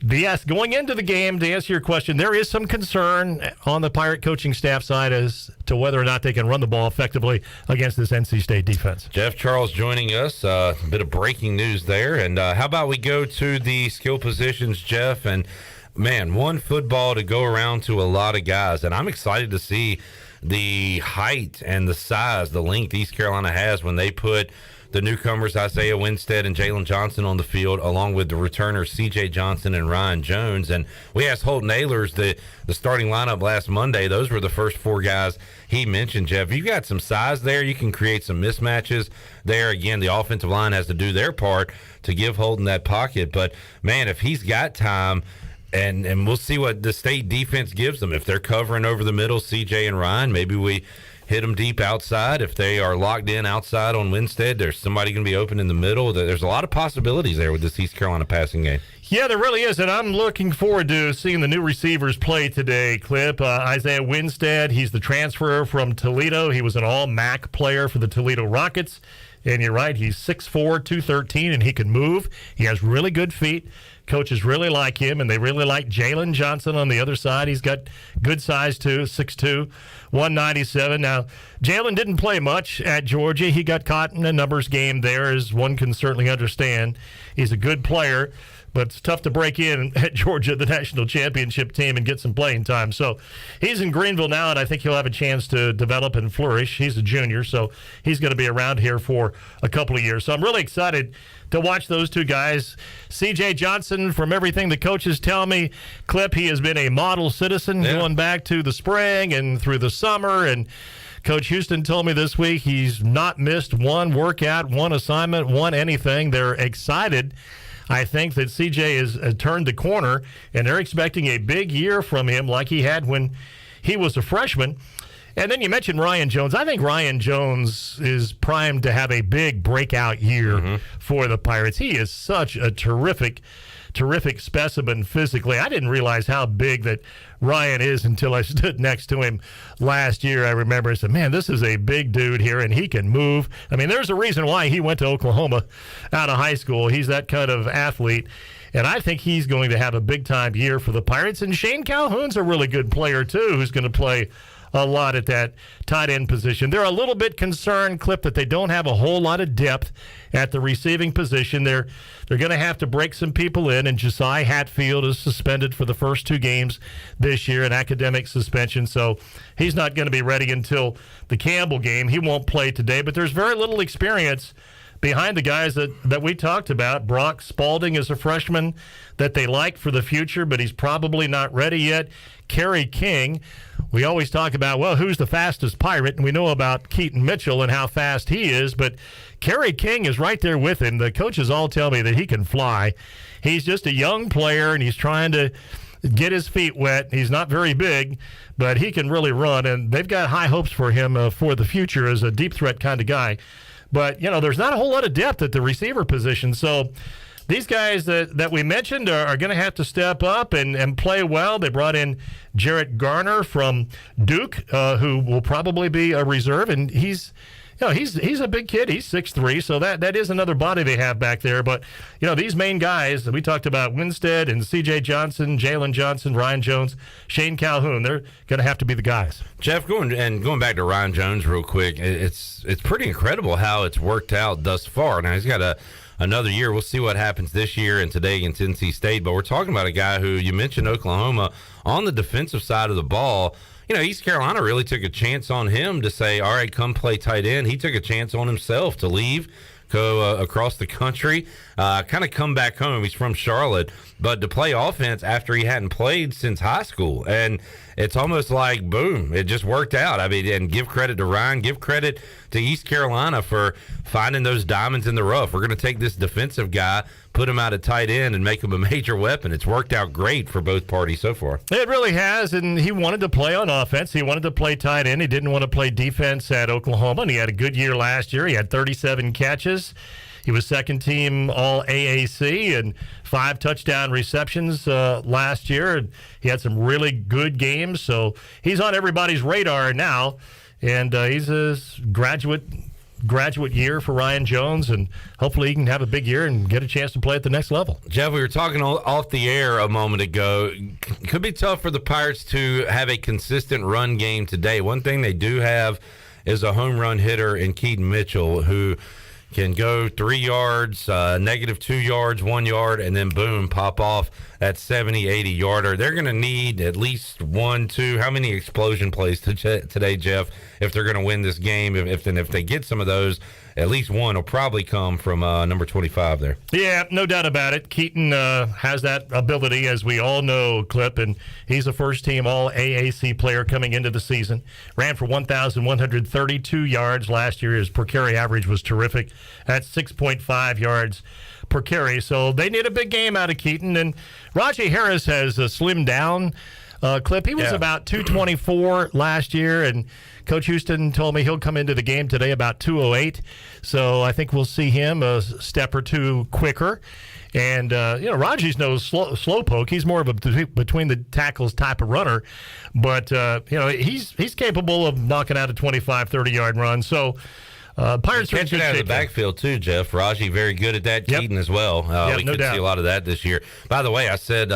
yes, going into the game, to answer your question, there is some concern on the Pirate coaching staff side as to whether or not they can run the ball effectively against this NC State defense. Jeff Charles joining us. A bit of breaking news there. And how about we go to the skill positions, Jeff? And, man, one football to go around to a lot of guys. And I'm excited to see the height and the size, the length East Carolina has when they put the newcomers Isaiah Winstead and Jalen Johnson on the field, along with the returners C.J. Johnson and Ryan Jones. And we asked Holton Ahlers, the starting lineup last Monday. Those were the first 4 guys he mentioned, Jeff. You got some size there. You can create some mismatches there. Again, the offensive line has to do their part to give Holton that pocket. But, man, if he's got time, and we'll see what the state defense gives them. If they're covering over the middle, C.J. and Ryan, maybe we hit them deep outside. If they are locked in outside on Winstead, there's somebody going to be open in the middle. There's a lot of possibilities there with this East Carolina passing game. Yeah, there really is, and I'm looking forward to seeing the new receivers play today, Clip. Isaiah Winstead, he's the transfer from Toledo. He was an all-MAC player for the Toledo Rockets. And you're right, he's 6'4", 213, and he can move. He has really good feet. Coaches really like him, and they really like Jalen Johnson on the other side. He's got good size, too, 6'2", 197. Now, Jalen didn't play much at Georgia. He got caught in a numbers game there, as one can certainly understand. He's a good player. but it's tough to break in at Georgia, the national championship team, and get some playing time. So he's in Greenville now, and I think he'll have a chance to develop and flourish. He's a junior, so he's going to be around here for a couple of years. So I'm really excited to watch those two guys. C.J. Johnson, from everything the coaches tell me, Clip, he has been a model citizen going back to the spring and through the summer, and Coach Houston told me this week he's not missed one workout, one assignment, one anything. They're excited. I think that CJ has turned the corner, and they're expecting a big year from him like he had when he was a freshman. And then you mentioned Ryan Jones. I think Ryan Jones is primed to have a big breakout year for the Pirates. He is such a terrific specimen physically. I didn't realize how big that Ryan is until I stood next to him last year. I remember I said, man, this is a big dude here, and he can move. I mean, there's a reason why he went to Oklahoma out of high school. He's that kind of athlete, and I think he's going to have a big-time year for the Pirates. And Shane Calhoun's a really good player, too, who's going to play a lot at that tight end position. They're a little bit concerned, Clip, that they don't have a whole lot of depth at the receiving position. They're going to have to break some people in, and Josiah Hatfield is suspended for the first 2 games this year, an academic suspension, so he's not going to be ready until the Campbell game. He won't play today, but there's very little experience behind the guys that we talked about. Brock Spalding is a freshman that they like for the future, but he's probably not ready yet. Kerry King, we always talk about, well, who's the fastest Pirate? And we know about Keaton Mitchell and how fast he is, but Kerry King is right there with him. The coaches all tell me that he can fly. He's just a young player, and he's trying to get his feet wet. He's not very big, but he can really run, and they've got high hopes for him for the future as a deep threat kind of guy. But, there's not a whole lot of depth at the receiver position. So these guys that we mentioned are going to have to step up and play well. They brought in Jarrett Garner from Duke, who will probably be a reserve. And he's a big kid. He's 6'3", so that is another body they have back there. But, these main guys that we talked about, Winstead and C.J. Johnson, Jalen Johnson, Ryan Jones, Shane Calhoun, they're going to have to be the guys. Jeff, going back to Ryan Jones real quick, it's pretty incredible how it's worked out thus far. Now, he's got another year. We'll see what happens this year and today against NC State. But we're talking about a guy who, you mentioned Oklahoma, on the defensive side of the ball. East Carolina really took a chance on him to say, all right, come play tight end. He took a chance on himself to leave, go across the country, kind of come back home. He's from Charlotte, but to play offense after he hadn't played since high school. And it's almost like, boom, it just worked out. I mean, and give credit to Ryan, give credit to East Carolina for finding those diamonds in the rough. We're going to take this defensive guy, put him out at tight end, and make him a major weapon. It's worked out great for both parties so far. It really has, and he wanted to play on offense. He wanted to play tight end. He didn't want to play defense at Oklahoma, and he had a good year last year. He had 37 catches. He was second-team All-AAC and 5 touchdown receptions last year. He had some really good games, so he's on everybody's radar now, and he's a graduate year for Ryan Jones, and hopefully he can have a big year and get a chance to play at the next level. Jeff, we were talking off the air a moment ago. Could be tough for the Pirates to have a consistent run game today. One thing they do have is a home run hitter in Keaton Mitchell, who can go 3 yards, -2 yards, 1 yard, and then boom, pop off that 70, 80-yarder. They're going to need at least 1, 2. How many explosion plays today, Jeff, if they're going to win this game? If they get some of those, at least one will probably come from number 25 there. Yeah, no doubt about it. Keaton has that ability, as we all know, Clip, and he's a first-team All-AAC player coming into the season. Ran for 1,132 yards last year. His per-carry average was terrific at 6.5 yards per carry. So they need a big game out of Keaton. And Rajay Harris has slimmed down. Clip, he was about 224 last year, and Coach Houston told me he'll come into the game today about 208. So I think we'll see him a step or two quicker. And, Rajay's no slow poke. He's more of a between the tackles type of runner. But, he's capable of knocking out a 25, 30-yard run. So Pirates are in good shape. Catching out of the backfield, too, Jeff. Rajay very good at that. Keaton as well. We could see a lot of that this year. By the way, I said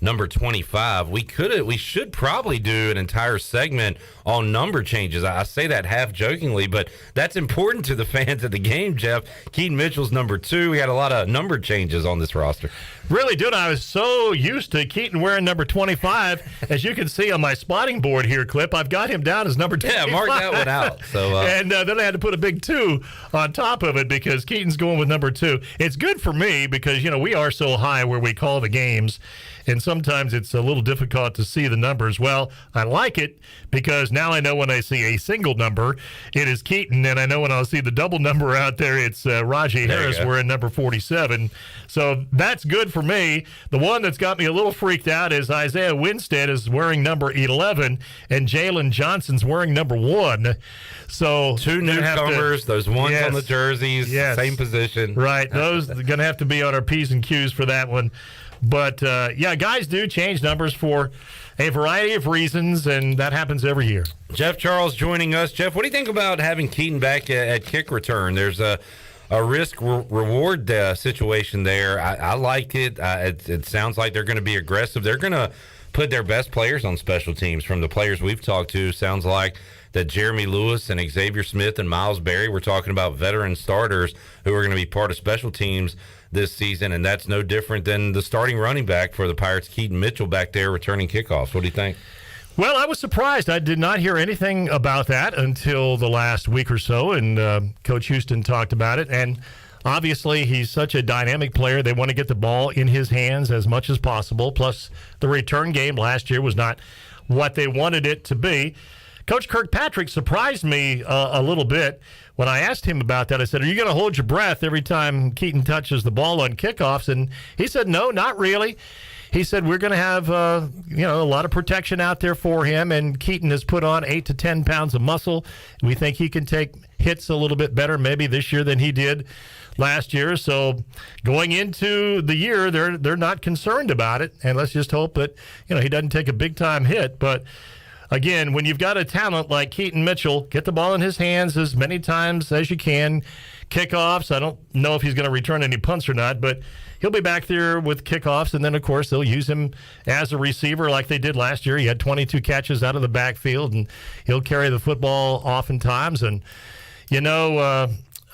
number 25. We should probably do an entire segment on number changes. I say that half jokingly, but that's important to the fans of the game, Jeff. Keaton Mitchell's number 2. We had a lot of number changes on this roster. Really, dude, I was so used to Keaton wearing number 25. As you can see on my spotting board here, Clip, I've got him down as number 25. Yeah, mark that one out. So, and then I had to put a big 2 on top of it because Keaton's going with number 2. It's good for me because, we are so high where we call the games, and sometimes it's a little difficult to see the numbers. Well, I like it because now I know when I see a single number, it is Keaton, and I know when I'll see the double number out there, it's Rajee Harris. We're in number 47. So that's good for me. The one that's got me a little freaked out is Isaiah Winstead is wearing number 11, and Jalen Johnson's wearing number 1. So 2 newcomers, those ones on the jerseys, same position. Right. Those are going to have to be on our P's and Q's for that one. But, guys do change numbers for a variety of reasons, and that happens every year. Jeff Charles joining us. Jeff, what do you think about having Keaton back at kick return? There's a risk-reward situation there. I like it. It sounds like they're going to be aggressive. They're going to put their best players on special teams. From the players we've talked to, sounds like that Jeremy Lewis and Xavier Smith and Miles Berry, we're talking about veteran starters who are going to be part of special teams this season, and that's no different than the starting running back for the Pirates, Keaton Mitchell, back there returning kickoffs. What do you think? Well, I was surprised. I did not hear anything about that until the last week or so, and Coach Houston talked about it. And obviously, he's such a dynamic player. They want to get the ball in his hands as much as possible. Plus, the return game last year was not what they wanted it to be. Coach Kirkpatrick surprised me a little bit when I asked him about that. I said, are you going to hold your breath every time Keaton touches the ball on kickoffs? And he said, no, not really. He said, we're going to have a lot of protection out there for him, and Keaton has put on 8 to 10 pounds of muscle. We think he can take hits a little bit better maybe this year than he did last year. So going into the year, they're not concerned about it, and let's just hope that he doesn't take a big-time hit. But again, when you've got a talent like Keaton Mitchell, get the ball in his hands as many times as you can. Kickoffs, I don't know if he's going to return any punts or not, but he'll be back there with kickoffs, and then, of course, they'll use him as a receiver like they did last year. He had 22 catches out of the backfield, and he'll carry the football oftentimes. And,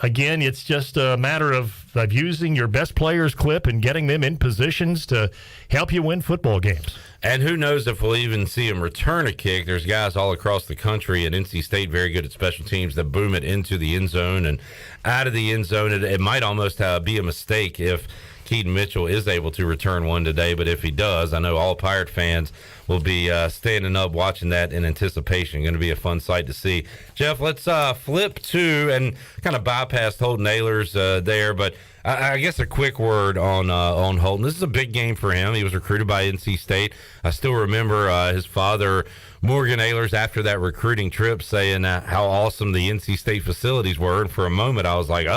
again, it's just a matter of using your best players, Clip, and getting them in positions to help you win football games. And who knows if we'll even see him return a kick. There's guys all across the country, and NC State very good at special teams that boom it into the end zone and out of the end zone. It might almost be a mistake if Keaton Mitchell is able to return one today, but if he does, I know all Pirate fans will be standing up watching that in anticipation. Going to be a fun sight to see. Jeff, let's flip to and kind of bypass Holton Ahlers there, but I guess a quick word on Holton. This is a big game for him. He was recruited by NC State. I still remember his father, Morgan Ahlers, after that recruiting trip saying how awesome the NC State facilities were, and for a moment I was like,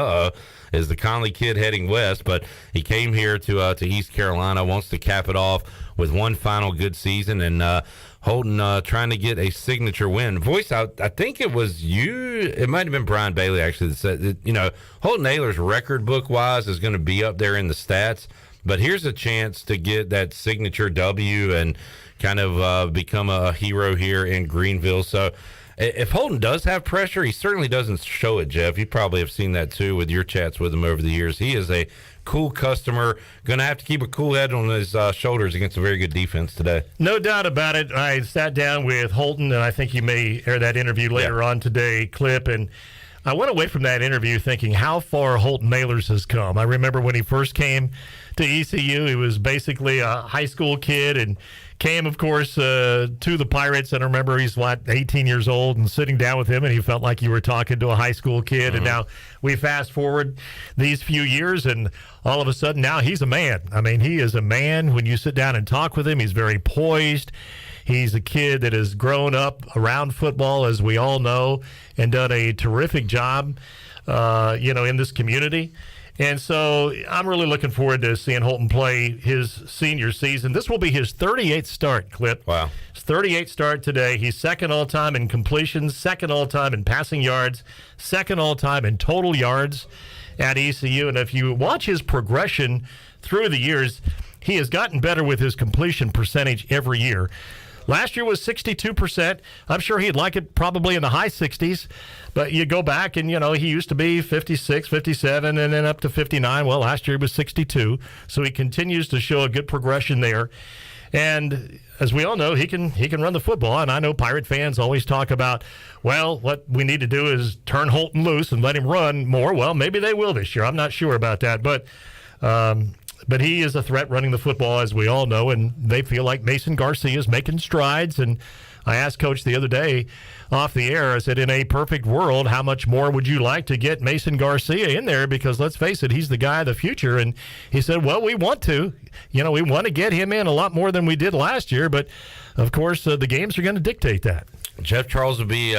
is the Conley kid heading west? But he came here to East Carolina, wants to cap it off with one final good season, and Holton trying to get a signature win. Voice, I think it was you, it might have been Brian Bailey actually that said that, Holton Ahlers record book wise is going to be up there in the stats, but here's a chance to get that signature W and kind of become a hero here in Greenville. So if Holton does have pressure, he certainly doesn't show it, Jeff. You probably have seen that too with your chats with him over the years. He is a cool customer, going to have to keep a cool head on his shoulders against a very good defense today. No doubt about it. I sat down with Holton, and I think you may air that interview later on today, Clip, and I went away from that interview thinking how far Holton Ahlers has come. I remember when he first came to ECU, he was basically a high school kid and came, of course, to the Pirates. And I remember he's, 18 years old, and sitting down with him, and he felt like you were talking to a high school kid. And now we fast forward these few years, and all of a sudden now he's a man. I mean, he is a man. When you sit down and talk with him, he's very poised. He's a kid that has grown up around football, as we all know, and done a terrific job, in this community. And so I'm really looking forward to seeing Holton play his senior season. This will be his 38th start, Clip. Wow. His 38th start today. He's second all-time in completions, second all-time in passing yards, second all-time in total yards at ECU. And if you watch his progression through the years, he has gotten better with his completion percentage every year. Last year was 62%. I'm sure he'd like it probably in the high 60s. But you go back and, he used to be 56, 57, and then up to 59. Well, last year he was 62. So he continues to show a good progression there. And as we all know, he can run the football. And I know Pirate fans always talk about, well, what we need to do is turn Holton loose and let him run more. Well, maybe they will this year. I'm not sure about that. But he is a threat running the football, as we all know, and they feel like Mason Garcia is making strides. And I asked Coach the other day off the air, I said, in a perfect world, how much more would you like to get Mason Garcia in there? Because let's face it, he's the guy of the future. And he said, well, we want to. We want to get him in a lot more than we did last year. But, of course, the games are going to dictate that. Jeff Charles will be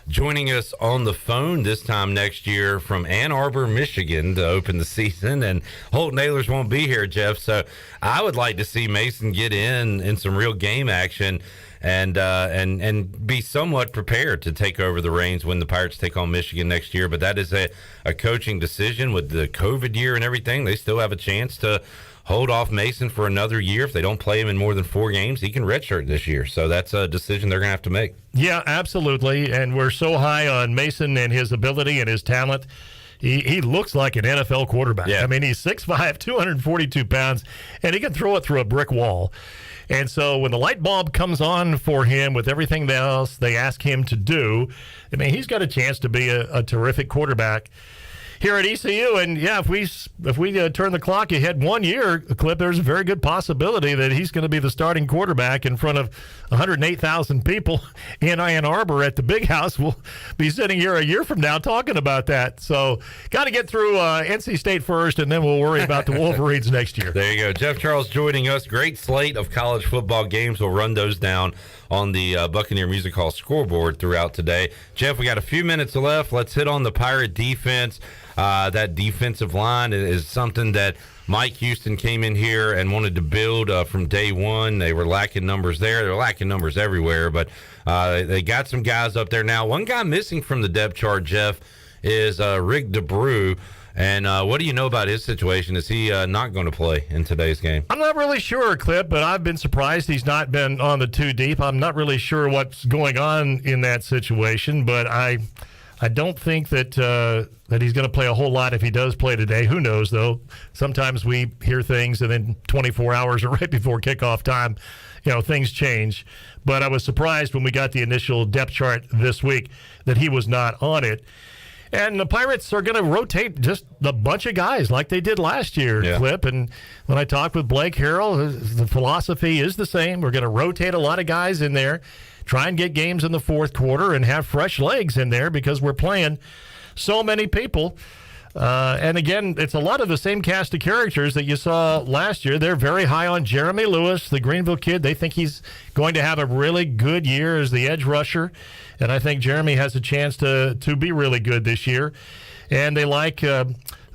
joining us on the phone this time next year from Ann Arbor, Michigan to open the season. And Holton Ahlers won't be here, Jeff. So I would like to see Mason get in some real game action and be somewhat prepared to take over the reins when the Pirates take on Michigan next year. But that is a coaching decision with the COVID year and everything. They still have a chance to hold off Mason for another year. If they don't play him in more than 4 games, he can redshirt this year. So that's a decision they're going to have to make. Yeah, absolutely. And we're so high on Mason and his ability and his talent. He looks like an NFL quarterback. Yeah. I mean, he's 6'5", 242 pounds, and he can throw it through a brick wall. And so when the light bulb comes on for him with everything else they ask him to do, I mean, he's got a chance to be a terrific quarterback here at ECU. And yeah, if we turn the clock ahead 1 year, Clip, there's a very good possibility that he's going to be the starting quarterback in front of 108,000 people in Ann Arbor at the Big House. We'll be sitting here a year from now talking about that. So got to get through NC State first, and then we'll worry about the Wolverines next year. There you go. Jeff Charles joining us. Great slate of college football games. We'll run those down on the Buccaneer Music Hall scoreboard throughout today. Jeff, we got a few minutes left. Let's hit on the Pirate defense. That defensive line is something that Mike Houston came in here and wanted to build from day one. They were lacking numbers there. They're lacking numbers everywhere, but they got some guys up there now. One guy missing from the depth chart, Jeff, is Rick DeBrew. And what do you know about his situation? Is he not going to play in today's game? I'm not really sure, Clip, but I've been surprised he's not been on the 2 deep. I'm not really sure what's going on in that situation, but I don't think that he's going to play a whole lot if he does play today. Who knows, though? Sometimes we hear things, and then 24 hours or right before kickoff time, things change. But I was surprised when we got the initial depth chart this week that he was not on it. And the Pirates are going to rotate just a bunch of guys like they did last year, yeah. Clip. And when I talked with Blake Harrell, the philosophy is the same. We're going to rotate a lot of guys in there, try and get games in the fourth quarter and have fresh legs in there because we're playing so many people. And again, it's a lot of the same cast of characters that you saw last year. They're very high on Jeremy Lewis, the Greenville kid. They think he's going to have a really good year as the edge rusher. And I think Jeremy has a chance to be really good this year. And they like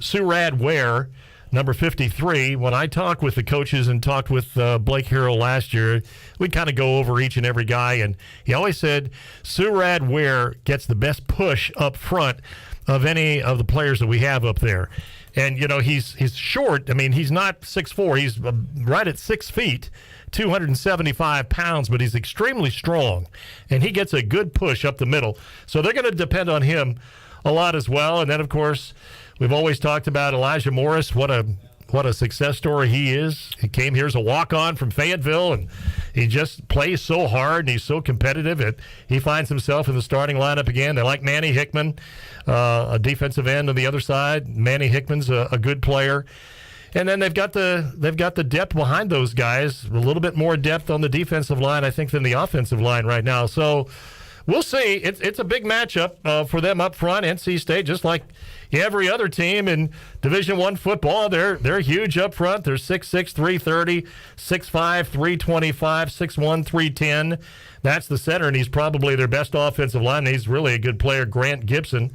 Surad Ware, number 53. When I talked with the coaches and talked with Blake Harrell last year, we'd kind of go over each and every guy. And he always said Surad Ware gets the best push up front of any of the players that we have up there. And, he's short. I mean, he's not 6'4". He's right at 6 feet, 275 pounds, but he's extremely strong. And he gets a good push up the middle. So they're going to depend on him a lot as well. And then, of course, we've always talked about Elijah Morris. What a success story he is. He came here as a walk-on from Fayetteville, and he just plays so hard, and he's so competitive. He finds himself in the starting lineup again. They like Manny Hickman, a defensive end on the other side. Manny Hickman's a good player. And then they've got the depth behind those guys, a little bit more depth on the defensive line, I think, than the offensive line right now. So we'll see. It's a big matchup for them up front. NC State, just like every other team in Division I football, they're huge up front. They're 6'6", 330, 6'5", 325, 6'1", 310. That's the center, and he's probably their best offensive line. He's really a good player, Grant Gibson.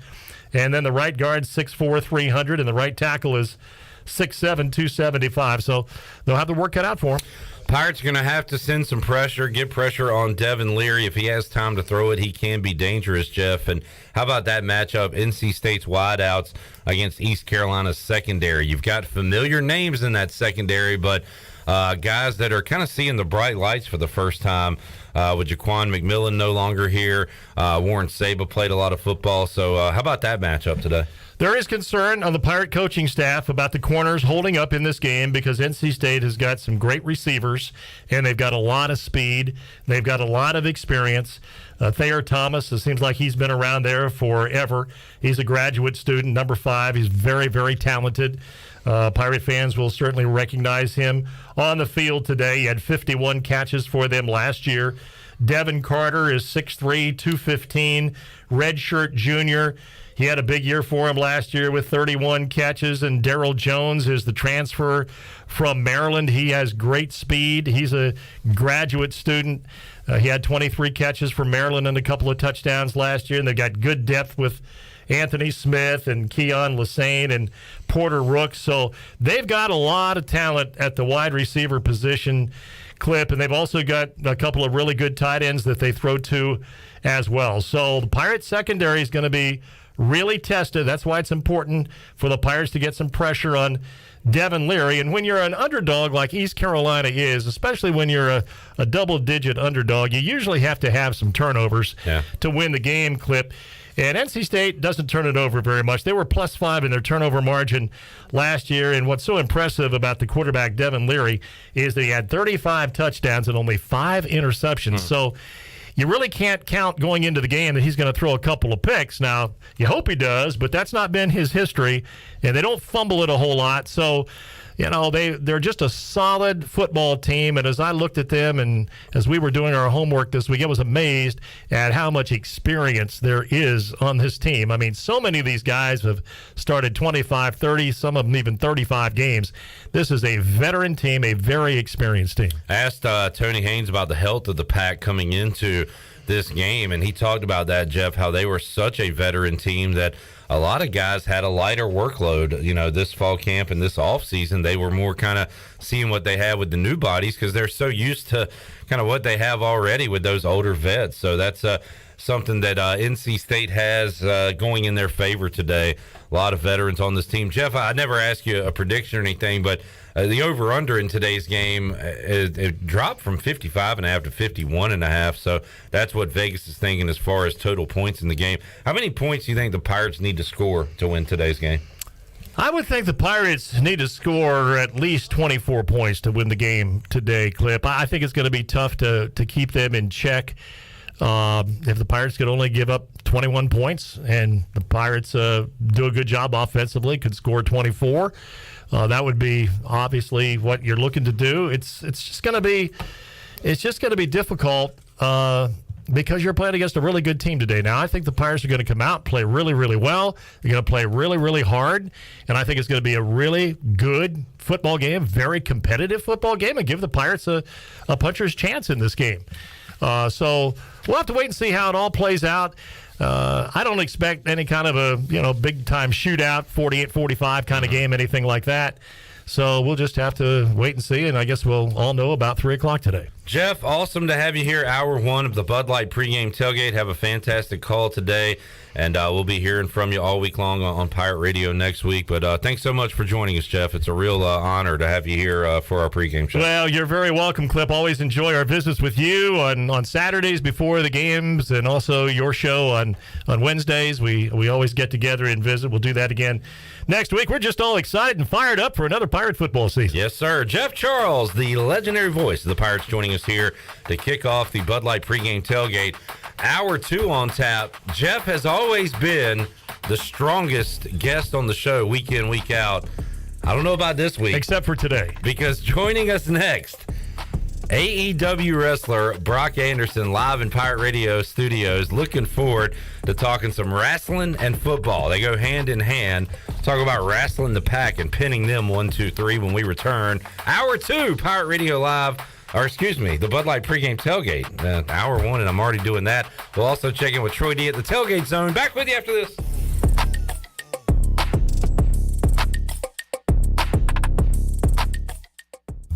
And then the right guard, 6'4", 300, and the right tackle is 6'7", 275. So they'll have to work it out for him. Pirates are going to have to send some pressure, get pressure on Devin Leary. If he has time to throw it, he can be dangerous, Jeff. And how about that matchup, NC State's wideouts against East Carolina's secondary? You've got familiar names in that secondary, but guys that are kind of seeing the bright lights for the first time. With Jaquan McMillan no longer here, Warren Saba played a lot of football. So how about that matchup today? There is concern on the Pirate coaching staff about the corners holding up in this game because NC State has got some great receivers, and they've got a lot of speed. They've got a lot of experience. Thayer Thomas, it seems like he's been around there forever. He's a graduate student, number 5. He's very, very talented. Pirate fans will certainly recognize him on the field today. He had 51 catches for them last year. Devin Carter is 6'3", 215, redshirt junior. He had a big year for him last year with 31 catches. And Darrell Jones is the transfer from Maryland. He has great speed. He's a graduate student. He had 23 catches for Maryland and a couple of touchdowns last year. And they've got good depth with Anthony Smith and Keon Lassane and Porter Rooks. So they've got a lot of talent at the wide receiver position, Clip, and they've also got a couple of really good tight ends that they throw to as well. So the Pirates secondary is going to be really tested. That's why it's important for the Pirates to get some pressure on Devin Leary. And when you're an underdog like East Carolina is, especially when you're a double-digit underdog, you usually have to have some turnovers to win the game, Clip. And NC State doesn't turn it over very much. They were +5 in their turnover margin last year. And what's so impressive about the quarterback, Devin Leary, is that he had 35 touchdowns and only 5 interceptions. So you really can't count going into the game that he's going to throw a couple of picks. Now, you hope he does, but that's not been his history. And they don't fumble it a whole lot. So, you know, they're just a solid football team. And as I looked at them and as we were doing our homework this week, I was amazed at how much experience there is on this team. I mean, so many of these guys have started 25, 30, some of them even 35 games. This is a veteran team, a very experienced team. I asked Tony Haynes about the health of the pack coming into this game, and he talked about that, Jeff, how they were such a veteran team that a lot of guys had a lighter workload, you know, this fall camp and this off season. They were more kind of seeing what they had with the new bodies because they're so used to kind of what they have already with those older vets. So that's something that NC State has going in their favor today. A lot of veterans on this team. Jeff, I never asked you a prediction or anything, but the over-under in today's game, it dropped from 55.5 to 51.5. So that's what Vegas is thinking as far as total points in the game. How many points do you think the Pirates need to score to win today's game? I would think the Pirates need to score at least 24 points to win the game today, Clip. I think it's going to be tough to keep them in check. If the Pirates could only give up 21 points and the Pirates do a good job offensively, could score 24, that would be obviously what you're looking to do. It's just going to be difficult because you're playing against a really good team today. Now, I think the Pirates are going to come out, play really, really well. They're going to play really, really hard, and I think it's going to be a really good football game, very competitive football game, and give the Pirates a puncher's chance in this game. So we'll have to wait and see how it all plays out. I don't expect any kind of a big-time shootout, 48-45 kind of game, anything like that. So we'll just have to wait and see, and I guess we'll all know about 3 o'clock today. Jeff, awesome to have you here. Hour 1 of the Bud Light pregame tailgate. Have a fantastic call today, and we'll be hearing from you all week long on Pirate Radio next week. But thanks so much for joining us, Jeff. It's a real honor to have you here for our pregame show. Well, you're very welcome, Clip. Always enjoy our visits with you on Saturdays before the games, and also your show on Wednesdays. We always get together and visit. We'll do that again next week. We're just all excited and fired up for another Pirate football season. Yes, sir. Jeff Charles, the legendary voice of the Pirates, joining us here to kick off the Bud Light pregame tailgate. Hour 2 on tap. Jeff has always been the strongest guest on the show week in, week out. I don't know about this week. Except for today. Because joining us next, AEW wrestler Brock Anderson, live in Pirate Radio Studios. Looking forward to talking some wrestling and football. They go hand in hand. Talk about wrestling the pack and pinning them 1, 2, 3 when we return. Hour 2, Pirate Radio Live. Or excuse me, the Bud Light pregame tailgate. Hour 1, and I'm already doing that. We'll also check in with Troy D at the Tailgate Zone. Back with you after this.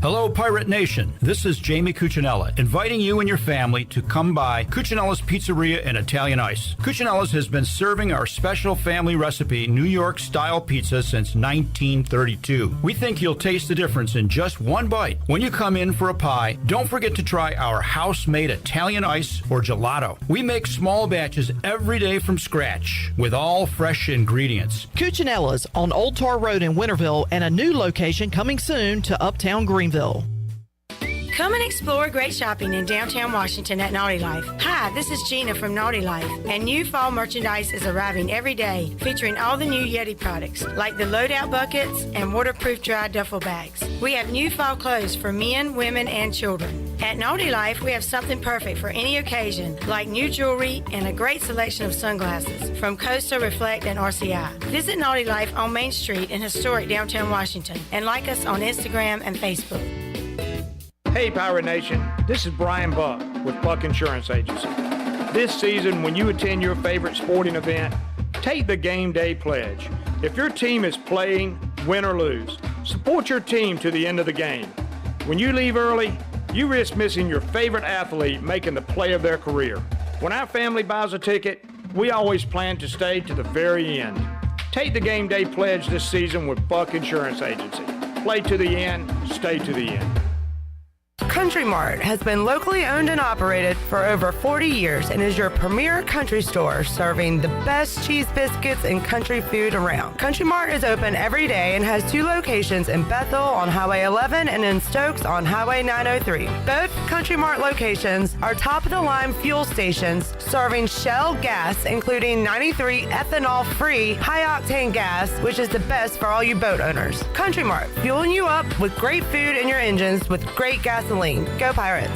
Hello, Pirate Nation. This is Jamie Cuccinella, inviting you and your family to come by Cuccinella's Pizzeria and Italian Ice. Cuccinella's has been serving our special family recipe New York-style pizza since 1932. We think you'll taste the difference in just one bite. When you come in for a pie, don't forget to try our house-made Italian ice or gelato. We make small batches every day from scratch with all fresh ingredients. Cuccinella's on Old Tar Road in Winterville and a new location coming soon to Uptown Greenville. Come and explore great shopping in downtown Washington at Naughty Life. Hi, this is Gina from Naughty Life, and new fall merchandise is arriving every day, featuring all the new Yeti products, like the loadout buckets and waterproof dry duffel bags. We have new fall clothes for men, women, and children. At Naughty Life, we have something perfect for any occasion, like new jewelry and a great selection of sunglasses from Costa, Reflect, and RCI. Visit Naughty Life on Main Street in historic downtown Washington, and like us on Instagram and Facebook. Hey Pirate Nation, this is Brian Buck with Buck Insurance Agency. This season, when you attend your favorite sporting event, take the game day pledge. If your team is playing, win or lose, support your team to the end of the game. When you leave early, you risk missing your favorite athlete making the play of their career. When our family buys a ticket, we always plan to stay to the very end. Take the game day pledge this season with Buck Insurance Agency. Play to the end, stay to the end. Country Mart has been locally owned and operated for over 40 years and is your premier country store serving the best cheese biscuits and country food around. Country Mart is open every day and has 2 locations in Bethel on Highway 11 and in Stokes on Highway 903. Both Country Mart locations are top-of-the-line fuel stations serving Shell gas, including 93 ethanol-free high-octane gas, which is the best for all you boat owners. Country Mart, fueling you up with great food in your engines with great gasoline. Go Pirates!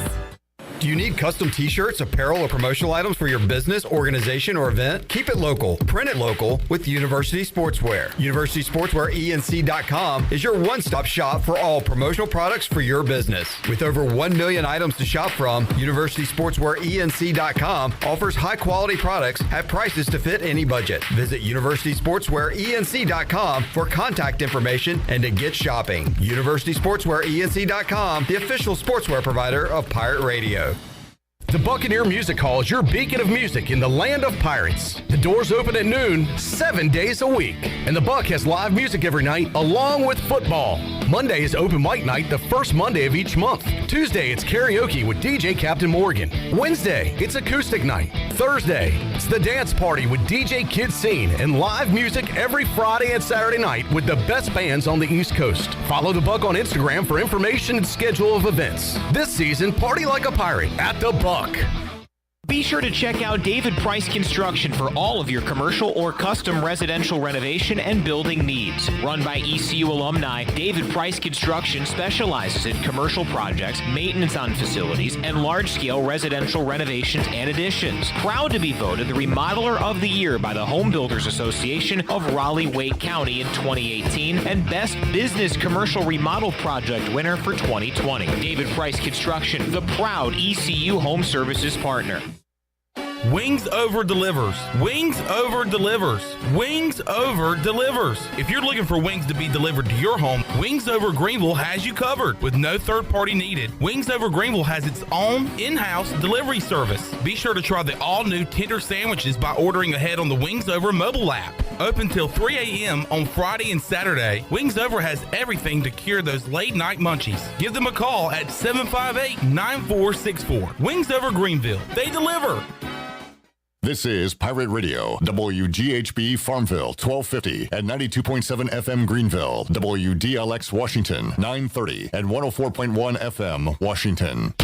Do you need custom t-shirts, apparel, or promotional items for your business, organization, or event? Keep it local. Print it local with University Sportswear. UniversitySportswearENC.com is your one-stop shop for all promotional products for your business. With over 1 million items to shop from, UniversitySportswearENC.com offers high-quality products at prices to fit any budget. Visit UniversitySportswearENC.com for contact information and to get shopping. UniversitySportswearENC.com, the official sportswear provider of Pirate Radio. The Buccaneer Music Hall is your beacon of music in the land of pirates. The doors open at noon, 7 days a week. And the Buck has live music every night, along with football. Monday is open mic night, the first Monday of each month. Tuesday, it's karaoke with DJ Captain Morgan. Wednesday, it's acoustic night. Thursday, it's the dance party with DJ Kid Scene and live music every Friday and Saturday night with the best bands on the East Coast. Follow the Buck on Instagram for information and schedule of events. This season, party like a pirate at the Buck. Be sure to check out David Price Construction for all of your commercial or custom residential renovation and building needs. Run by ECU alumni, David Price Construction specializes in commercial projects, maintenance on facilities, and large-scale residential renovations and additions. Proud to be voted the Remodeler of the Year by the Home Builders Association of Raleigh-Wake County in 2018 and Best Business Commercial Remodel Project winner for 2020. David Price Construction, the proud ECU Home Services partner. Wings Over delivers. Wings Over delivers. Wings Over delivers. If you're looking for wings to be delivered to your home, Wings Over Greenville has you covered with no third party needed. Wings Over Greenville has its own in-house delivery service. Be sure to try the all-new tender sandwiches by ordering ahead on the Wings Over mobile app. Open till 3 a.m. on Friday and Saturday, Wings Over has everything to cure those late night munchies. Give them a call at 758-9464. Wings Over Greenville. They deliver. This is Pirate Radio, WGHB Farmville, 1250 and 92.7 FM Greenville, WDLX Washington, 930 and 104.1 FM Washington.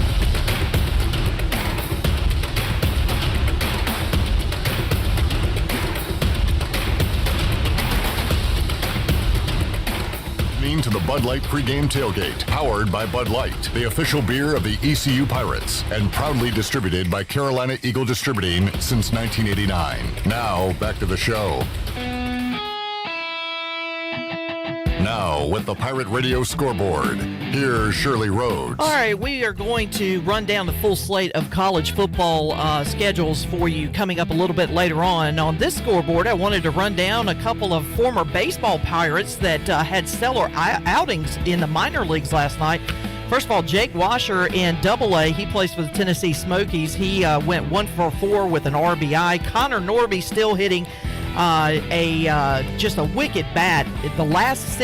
To the Bud Light Pregame Tailgate, powered by Bud Light, the official beer of the ECU Pirates, and proudly distributed by Carolina Eagle Distributing since 1989. Now, back to the show. Now, with the Pirate Radio Scoreboard, here's Shirley Rhodes. All right, we are going to run down the full slate of college football schedules for you coming up a little bit later on. On this scoreboard, I wanted to run down a couple of former baseball Pirates that had stellar outings in the minor leagues last night. First of all, Jake Washer in AA, he plays for the Tennessee Smokies. He went 1 for 4 with an RBI. Connor Norby still hitting just a wicked bat. The last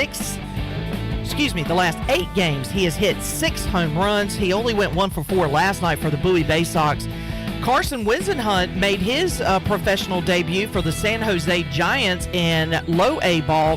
8 games, he has hit 6 home runs. He only went 1 for 4 last night for the Bowie Bay Sox. Carson Wisenhunt made his professional debut for the San Jose Giants in low A ball.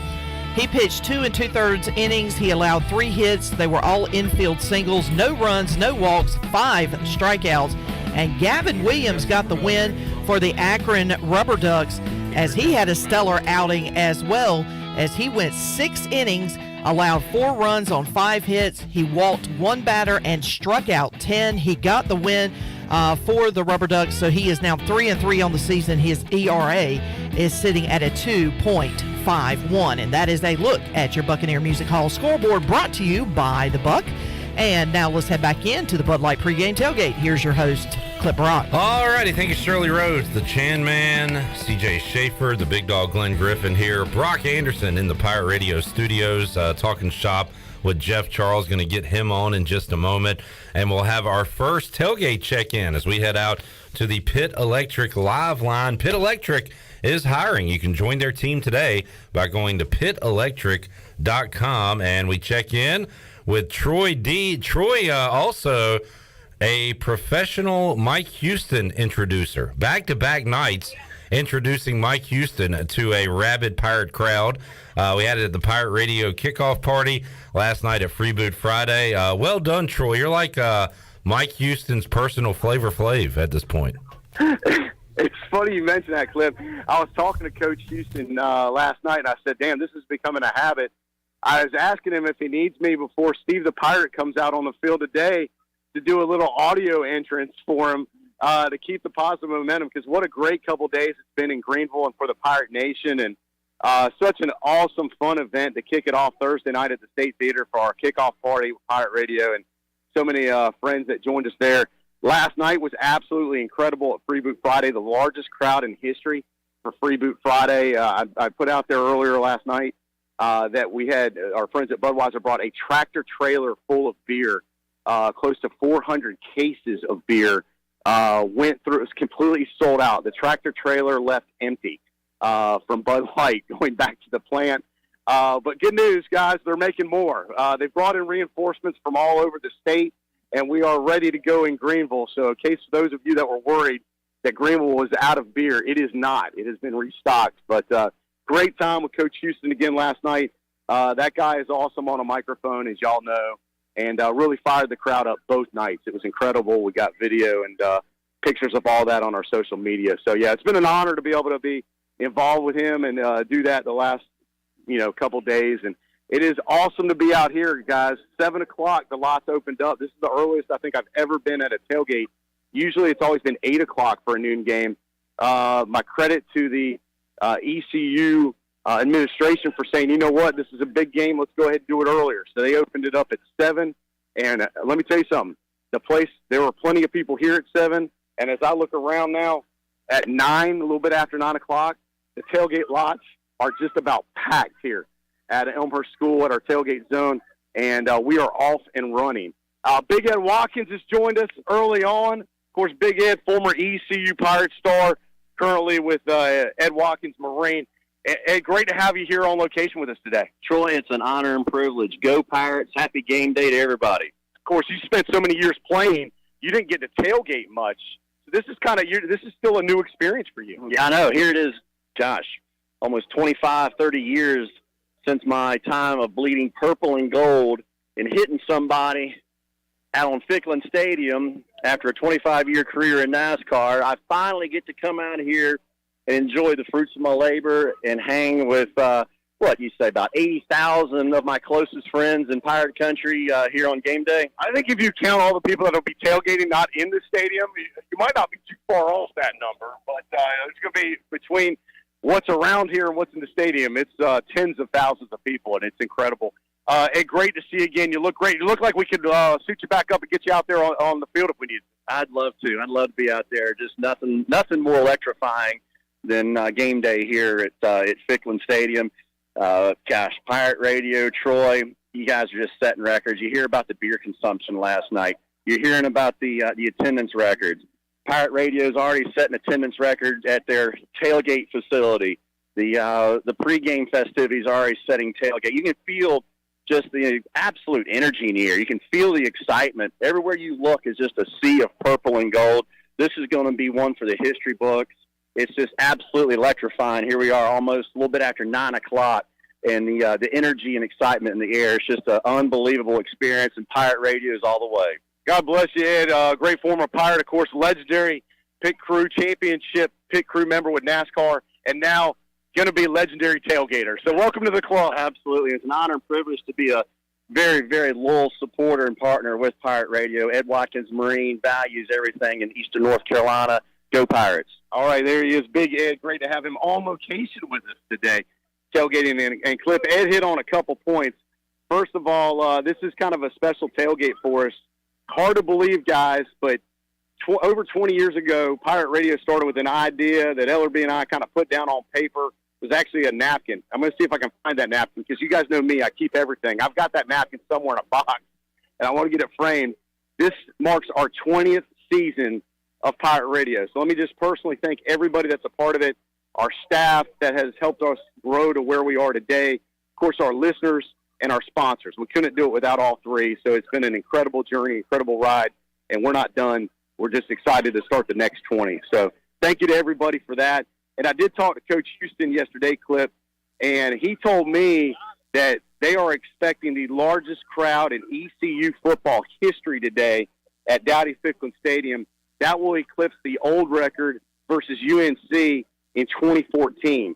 He pitched 2 2/3 innings. He allowed 3 hits. They were all infield singles, no runs, no walks, 5 strikeouts. And Gavin Williams got the win for the Akron Rubber Ducks as he had a stellar outing as well, as he went 6 innings, allowed 4 runs on 5 hits. He walked 1 batter and struck out 10. He got the win for the Rubber Ducks, so he is now 3-3 on the season. His ERA is sitting at a 2.51, and that is a look at your Buccaneer Music Hall scoreboard, brought to you by the Buck. And now let's head back into the Bud Light pregame tailgate. Here's your host, Clip Rock. All righty, thank you, Shirley Rhodes, the Chan Man, CJ Schaefer, the big dog Glenn Griffin here, Brock Anderson in the Pirate Radio studios, talking shop with Jeff Charles. Going to get him on in just a moment, and we'll have our first tailgate check-in as we head out to the Pitt Electric live line. Pitt Electric is hiring. You can join their team today by going to pittelectric.com, and we check in with Troy D. Troy, also a professional Mike Houston introducer. Back-to-back nights introducing Mike Houston to a rabid Pirate crowd. We had it at the Pirate Radio kickoff party last night at Freeboot Friday. Well done, Troy. You're like Mike Houston's personal Flavor Flav at this point. It's funny you mentioned that, Clip. I was talking to Coach Houston last night, and I said, damn, this is becoming a habit. I was asking him if he needs me before Steve the Pirate comes out on the field today to do a little audio entrance for him to keep the positive momentum, because what a great couple days it's been in Greenville and for the Pirate Nation, and such an awesome, fun event to kick it off Thursday night at the State Theater for our kickoff party with Pirate Radio, and so many friends that joined us there. Last night was absolutely incredible at Freeboot Friday, the largest crowd in history for Freeboot Friday. I put out there earlier last night that we had our friends at Budweiser brought a tractor trailer full of beer, close to 400 cases of beer. Went through, it was completely sold out. The tractor trailer left empty from Bud Light going back to the plant. But good news, guys, they're making more. They brought in reinforcements from all over the state, and we are ready to go in Greenville. So in case for those of you that were worried that Greenville was out of beer, it is not. It has been restocked. But great time with Coach Houston again last night. That guy is awesome on a microphone, as y'all know, and really fired the crowd up both nights. It was incredible. We got video and pictures of all that on our social media. So, yeah, it's been an honor to be able to be involved with him and do that the last, couple days. And it is awesome to be out here, guys. 7 o'clock, the lots opened up. This is the earliest I think I've ever been at a tailgate. Usually it's always been 8 o'clock for a noon game. My credit to the ECU administration for saying, you know what, this is a big game. Let's go ahead and do it earlier. So they opened it up at 7. And let me tell you something. The place, there were plenty of people here at 7. And as I look around now at 9, a little bit after 9 o'clock, the tailgate lots are just about packed here at Elmhurst School at our tailgate zone. And we are off and running. Big Ed Watkins has joined us early on. Of course, Big Ed, former ECU Pirate star, currently with Ed Watkins Marine. Ed, great to have you here on location with us today. Troy, it's an honor and privilege. Go Pirates. Happy game day to everybody. Of course, you spent so many years playing, you didn't get to tailgate much. So this is this is still a new experience for you. Yeah, I know. Here it is, gosh, almost 25, 30 years since my time of bleeding purple and gold and hitting somebody out on Ficklin Stadium after a 25-year career in NASCAR. I finally get to come out here and enjoy the fruits of my labor and hang with, about 80,000 of my closest friends in Pirate Country here on game day. I think if you count all the people that will be tailgating not in the stadium, you might not be too far off that number. But it's going to be between what's around here and what's in the stadium. It's tens of thousands of people, and it's incredible. And great to see you again. You look great. You look like we could suit you back up and get you out there on the field if we need. I'd love to. I'd love to be out there. Just nothing more electrifying than game day here at Ficklin Stadium. Pirate Radio, Troy, you guys are just setting records. You hear about the beer consumption last night. You're hearing about the attendance records. Pirate Radio's already set an attendance record at their tailgate facility. The pregame festivities are already setting tailgate. You can feel just the absolute energy in the air. You can feel the excitement. Everywhere you look is just a sea of purple and gold. This is going to be one for the history books. It's just absolutely electrifying. Here we are almost a little bit after 9 o'clock, and the energy and excitement in the air. It's just an unbelievable experience, and Pirate Radio is all the way. God bless you, Ed. Great former Pirate, of course, legendary pit crew championship pit crew member with NASCAR, and now going to be a legendary tailgater. So welcome to the club. Absolutely. It's an honor and privilege to be a very, very loyal supporter and partner with Pirate Radio. Ed Watkins Marine values everything in Eastern North Carolina. Go Pirates. All right, there he is, Big Ed. Great to have him on location with us today, tailgating and Clip. Ed hit on a couple points. First of all, this is kind of a special tailgate for us. Hard to believe, guys, but over 20 years ago, Pirate Radio started with an idea that Ellerby and I kind of put down on paper. It was actually a napkin. I'm going to see if I can find that napkin, because you guys know me. I keep everything. I've got that napkin somewhere in a box, and I want to get it framed. This marks our 20th season of Pirate Radio. So let me just personally thank everybody that's a part of it, our staff that has helped us grow to where we are today, of course, our listeners, and our sponsors. We couldn't do it without all three, so it's been an incredible journey, incredible ride, and we're not done. We're just excited to start the next 20. So thank you to everybody for that. And I did talk to Coach Houston yesterday, Clip, and he told me that they are expecting the largest crowd in ECU football history today at Dowdy-Ficklin Stadium. That will eclipse the old record versus UNC in 2014.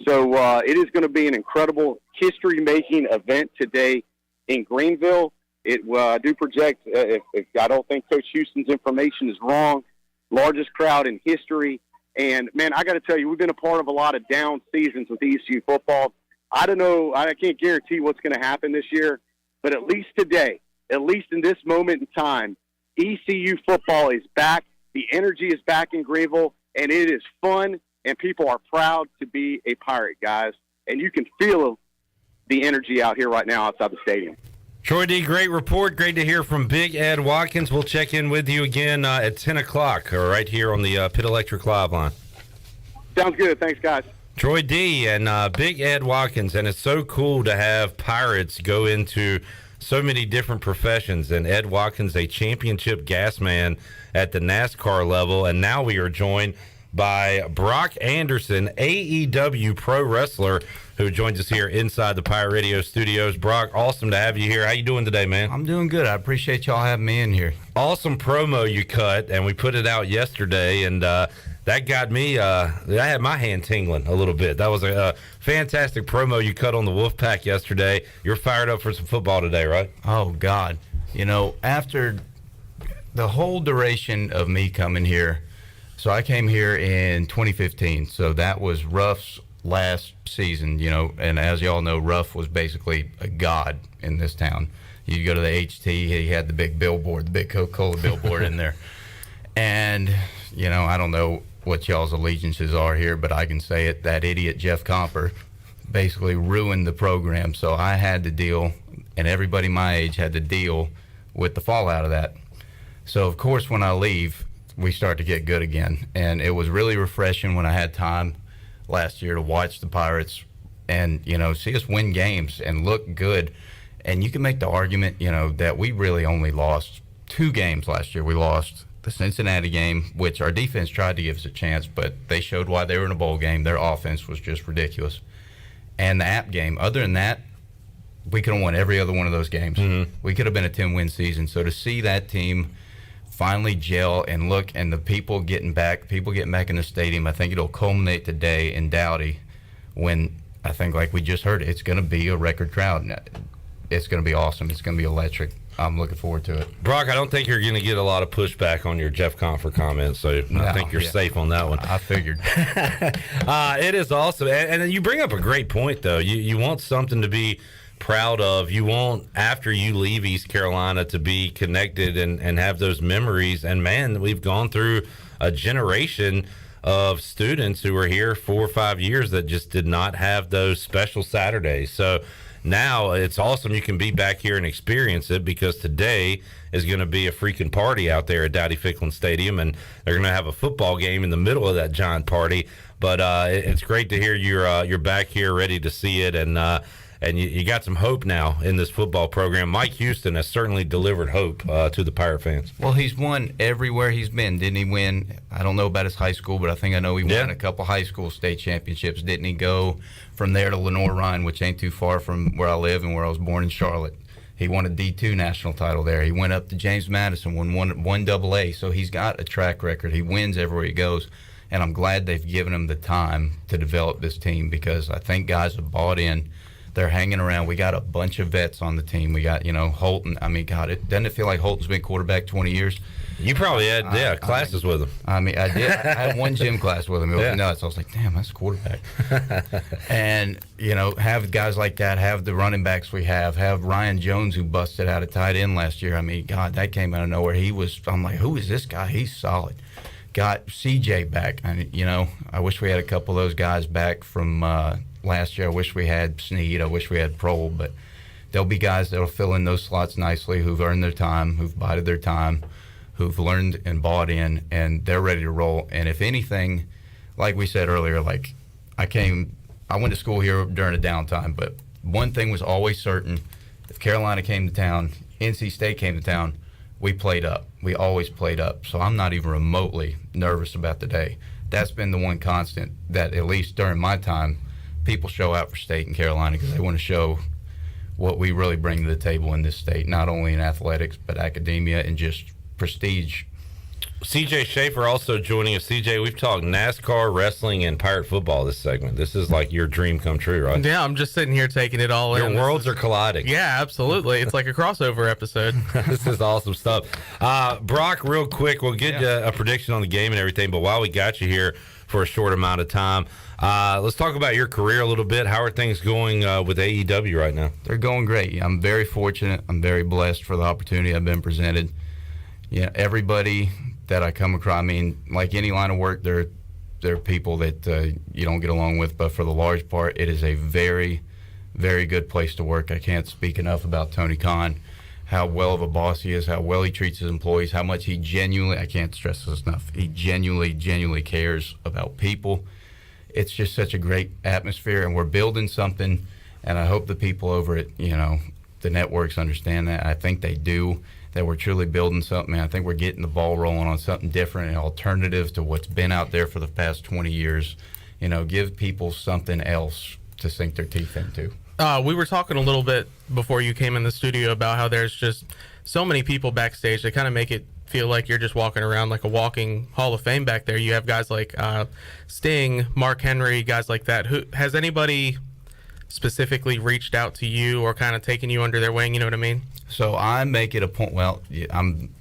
So it is going to be an incredible history-making event today in Greenville. It do project, if I don't think Coach Houston's information is wrong, largest crowd in history. And, man, I got to tell you, we've been a part of a lot of down seasons with ECU football. I don't know, I can't guarantee what's going to happen this year, but at least today, at least in this moment in time, ECU football is back. The energy is back in Greenville, and it is fun, and people are proud to be a Pirate, guys. And you can feel the energy out here right now outside the stadium. Troy D., great report. Great to hear from Big Ed Watkins. We'll check in with you again at 10 o'clock right here on the Pit Electric Live line. Sounds good. Thanks, guys. Troy D. and Big Ed Watkins, and it's so cool to have Pirates go into so many different professions. And Ed Watkins, a championship gas man at the NASCAR level, and now we are joined by Brock Anderson, AEW pro wrestler, who joins us here inside the Pirate Radio studios. Brock, awesome to have you here. How you doing today, man? I'm doing good. I appreciate y'all having me in here. Awesome promo you cut, and we put it out yesterday, and that got me, I had my hand tingling a little bit. That was a fantastic promo you cut on the Wolfpack yesterday. You're fired up for some football today, right? Oh, God. You know, after the whole duration of me coming here, so I came here in 2015, so that was Ruff's last season, you know, and as y'all know, Ruff was basically a god in this town. You go to the HT, he had the big billboard, the big Coca-Cola billboard in there. And, you know, I don't know what y'all's allegiances are here, but I can say it, that idiot Jeff Comper basically ruined the program, so I had to deal, and everybody my age had to deal with the fallout of that. So, of course, when I leave, we start to get good again, and it was really refreshing when I had time last year to watch the Pirates and, you know, see us win games and look good. And you can make the argument, you know, that we really only lost 2 games last year. We lost the Cincinnati game, which our defense tried to give us a chance, but they showed why they were in a bowl game. Their offense was just ridiculous. And the App game, other than that, we could have won every other one of those games. Mm-hmm. We could have been a 10-win season. So to see that team finally gel and look, and the people getting back in the stadium, I think it'll culminate today in Dowdy when I think, like we just heard, it's going to be a record crowd. It's going to be awesome. It's going to be electric. I'm looking forward to it. Brock, I don't think you're going to get a lot of pushback on your Jeff Comfer comments, so I think you're safe on that one. I figured. It is awesome. And you bring up a great point, though. You want something to be proud of. You want, after you leave East Carolina, to be connected and have those memories. And, man, we've gone through a generation of students who were here 4 or 5 years that just did not have those special Saturdays. So now it's awesome you can be back here and experience it, because today is going to be a freaking party out there at Dowdy-Ficklen Stadium, and they're going to have a football game in the middle of that giant party. But it's great to hear you're back here ready to see it, and you got some hope now in this football program. Mike Houston has certainly delivered hope to the Pirate fans. Well, he's won everywhere he's been. Didn't he win? I don't know about his high school, but I know he won a couple high school state championships. Didn't he go from there to Lenore-Rhine, which ain't too far from where I live and where I was born in Charlotte? He won a D2 national title there. He went up to James Madison, won one AA. So he's got a track record. He wins everywhere he goes. And I'm glad they've given him the time to develop this team, because I think guys have bought in. They're hanging around. We got a bunch of vets on the team. We got, Holton. I mean, God, doesn't it feel like Holton's been quarterback 20 years? You probably had, classes with him. I mean, I did. I had one gym class with him. It was nuts. I was like, damn, that's a quarterback. And, have guys like that, have the running backs we have Ryan Jones, who busted out a tight end last year. I mean, God, that came out of nowhere. I'm like, who is this guy? He's solid. Got CJ back. And, I wish we had a couple of those guys back from last year. I wish we had Snead. I wish we had Prohl. But there'll be guys that'll fill in those slots nicely, who've earned their time, who've bided their time, who've learned and bought in, and they're ready to roll. And if anything, like we said earlier, like I went to school here during a downtime, but one thing was always certain: if Carolina came to town, NC State came to town, we played up. We always played up. So I'm not even remotely nervous about the day. That's been the one constant that, at least during my time, people show out for State and Carolina, because they want to show what we really bring to the table in this state, not only in athletics, but academia and just prestige. CJ Schaefer also joining us. CJ, we've talked NASCAR, wrestling, and Pirate football this segment. This is like your dream come true, right? Yeah, I'm just sitting here taking it all in. Your worlds are colliding. Yeah, absolutely. It's like a crossover episode. This is awesome stuff. Brock, real quick, we'll get a prediction on the game and everything, but while we got you here for a short amount of time, let's talk about your career a little bit. How are things going with AEW right now? They're going great. I'm very fortunate. I'm very blessed for the opportunity I've been presented. Everybody that I come across, I mean, like any line of work, there are people that you don't get along with, but for the large part, it is a very, very good place to work. I can't speak enough about Tony Khan, how well of a boss he is, how well he treats his employees, how much he genuinely, I can't stress this enough, he genuinely cares about people. It's just such a great atmosphere, and we're building something, and I hope the people over it, the networks understand that. I think they do, that we're truly building something. And I think we're getting the ball rolling on something different, an alternative to what's been out there for the past 20 years. Give people something else to sink their teeth into. We were talking a little bit before you came in the studio about how there's just so many people backstage that kind of make it feel like you're just walking around like a walking Hall of Fame back there. You have guys like Sting, Mark Henry, guys like that. Who has anybody specifically reached out to you or kind of taken you under their wing? You know what I mean? So I make it a point. Well, I'm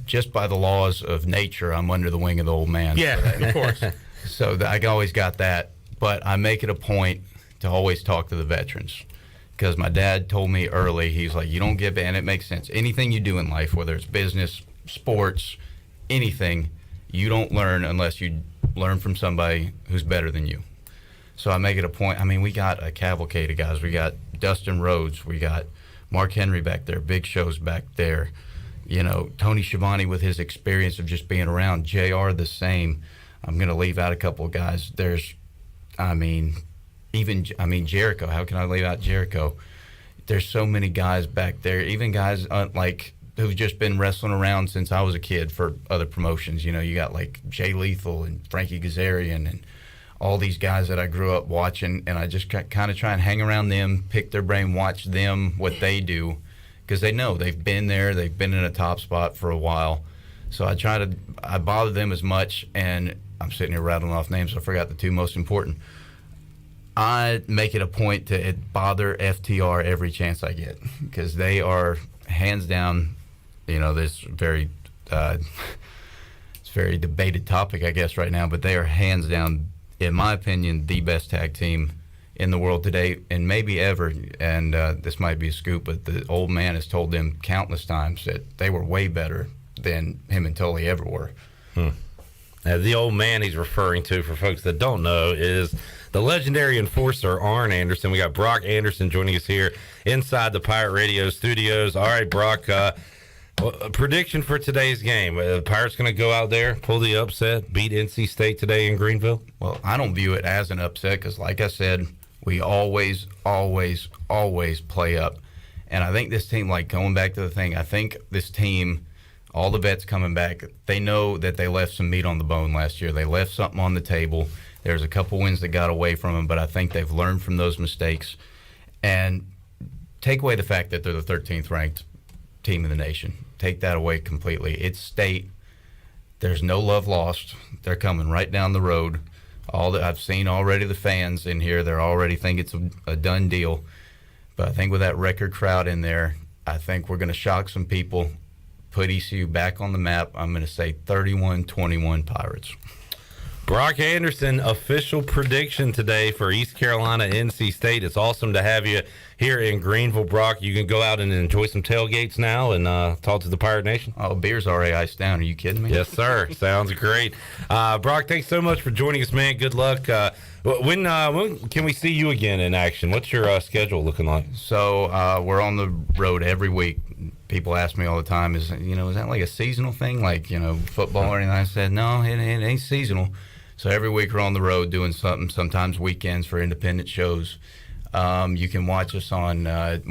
just by the laws of nature, I'm under the wing of the old man. Yeah, of course. So I always got that, but I make it a point to always talk to the veterans, because my dad told me early, he's like, you don't give, and it makes sense. Anything you do in life, whether it's business, sports, anything, you don't learn unless you learn from somebody who's better than you. So I make it a point. I mean, we got a cavalcade of guys. We got Dustin Rhodes. We got Mark Henry back there. Big Show's back there. Tony Schiavone with his experience of just being around. JR the same. I'm going to leave out a couple of guys. There's, Jericho. How can I leave out Jericho? There's so many guys back there. Even guys who've just been wrestling around since I was a kid for other promotions. You got like Jay Lethal and Frankie Kazarian and all these guys that I grew up watching, and I just kind of try and hang around them, pick their brain, watch them, what they do, because they know they've been there, they've been in a top spot for a while. So I bother them as much, and I'm sitting here rattling off names, so I forgot the two most important. I make it a point to bother FTR every chance I get, because they are hands down, this very, it's a very debated topic, I guess, right now, but they are hands down, in my opinion, the best tag team in the world today, and maybe ever. And this might be a scoop, but the old man has told them countless times that they were way better than him and Tully ever were. The old man he's referring to, for folks that don't know, is the legendary enforcer, Arn Anderson. We got Brock Anderson joining us here inside the Pirate Radio studios. All right, Brock, a prediction for today's game. The Pirates going to go out there, pull the upset, beat NC State today in Greenville? Well, I don't view it as an upset because, like I said, we always play up. And I think this team, like going back to the thing, I think this team, all the vets coming back, they know that they left some meat on the bone last year. They left something on the table. There's a couple wins that got away from them, but I think they've learned from those mistakes. And take away the fact that they're the 13th ranked team in the nation. Take that away completely. It's state. There's no love lost. They're coming right down the road. All that I've seen already, the fans in here, they're already think it's a done deal. But I think with that record crowd in there, I think we're going to shock some people, put ECU back on the map. I'm going to say 31-21 Pirates. Brock Anderson, official prediction today for East Carolina, NC State. It's awesome to have you here in Greenville, Brock. You can go out and enjoy some tailgates now and talk to the Pirate Nation. Oh, beer's already iced down. Are you kidding me? Yes, sir. Sounds great. Brock, thanks so much for joining us, man. Good luck. When can we see you again in action? What's your schedule looking like? So we're on the road every week. People ask me all the time, is that like a seasonal thing, like, football or anything? I said, no, it ain't seasonal. So every week we're on the road doing something, sometimes weekends for independent shows. You can watch us on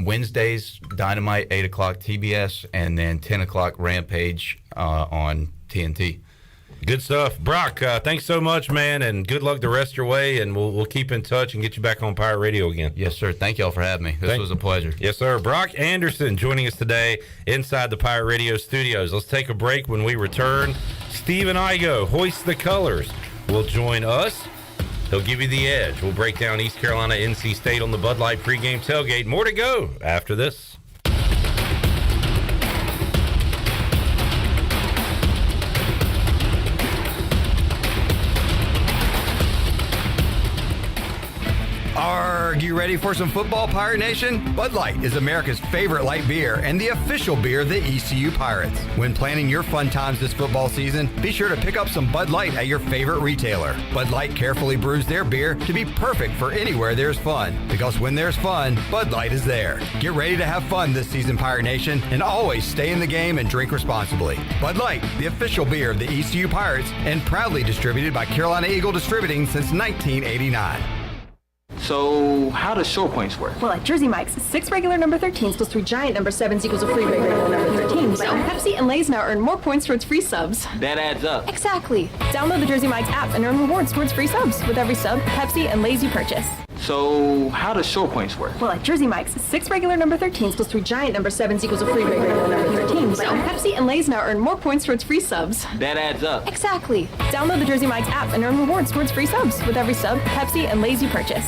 Wednesdays, Dynamite, 8 o'clock TBS, and then 10 o'clock Rampage on TNT. Good stuff. Brock, thanks so much, man, and good luck the rest of your way, and we'll keep in touch and get you back on Pirate Radio again. Yes, sir. Thank y'all for having me. This was a pleasure. Yes, sir. Brock Anderson joining us today inside the Pirate Radio studios. Let's take a break. When we return, Steven Igo, Hoist the Colors, will join us. He'll give you the edge. We'll break down East Carolina, NC State on the Bud Light pregame tailgate. More to go after this. Are you ready for some football, Pirate Nation? Bud Light is America's favorite light beer and the official beer of the ECU Pirates. When planning your fun times this football season, be sure to pick up some Bud Light at your favorite retailer. Bud Light carefully brews their beer to be perfect for anywhere there's fun. Because when there's fun, Bud Light is there. Get ready to have fun this season, Pirate Nation, and always stay in the game and drink responsibly. Bud Light, the official beer of the ECU Pirates, and proudly distributed by Carolina Eagle Distributing since 1989. So, how does short points work? Well, at Jersey Mike's, 6 regular number 13s plus 3 giant number 7s equals a free regular number 13. So, Pepsi and Lay's now earn more points towards free subs. That adds up. Exactly. Download the Jersey Mike's app and earn rewards towards free subs with every sub, Pepsi, and Lay's you purchase. So, how does short points work? Well, at Jersey Mike's, 6 regular number 13s plus 3 giant number 7s equals a free regular number 13. So, Pepsi and Lay's now earn more points towards free subs. That adds up. Exactly. Download the Jersey Mike's app and earn rewards towards free subs with every sub, Pepsi, and Lay's you purchase.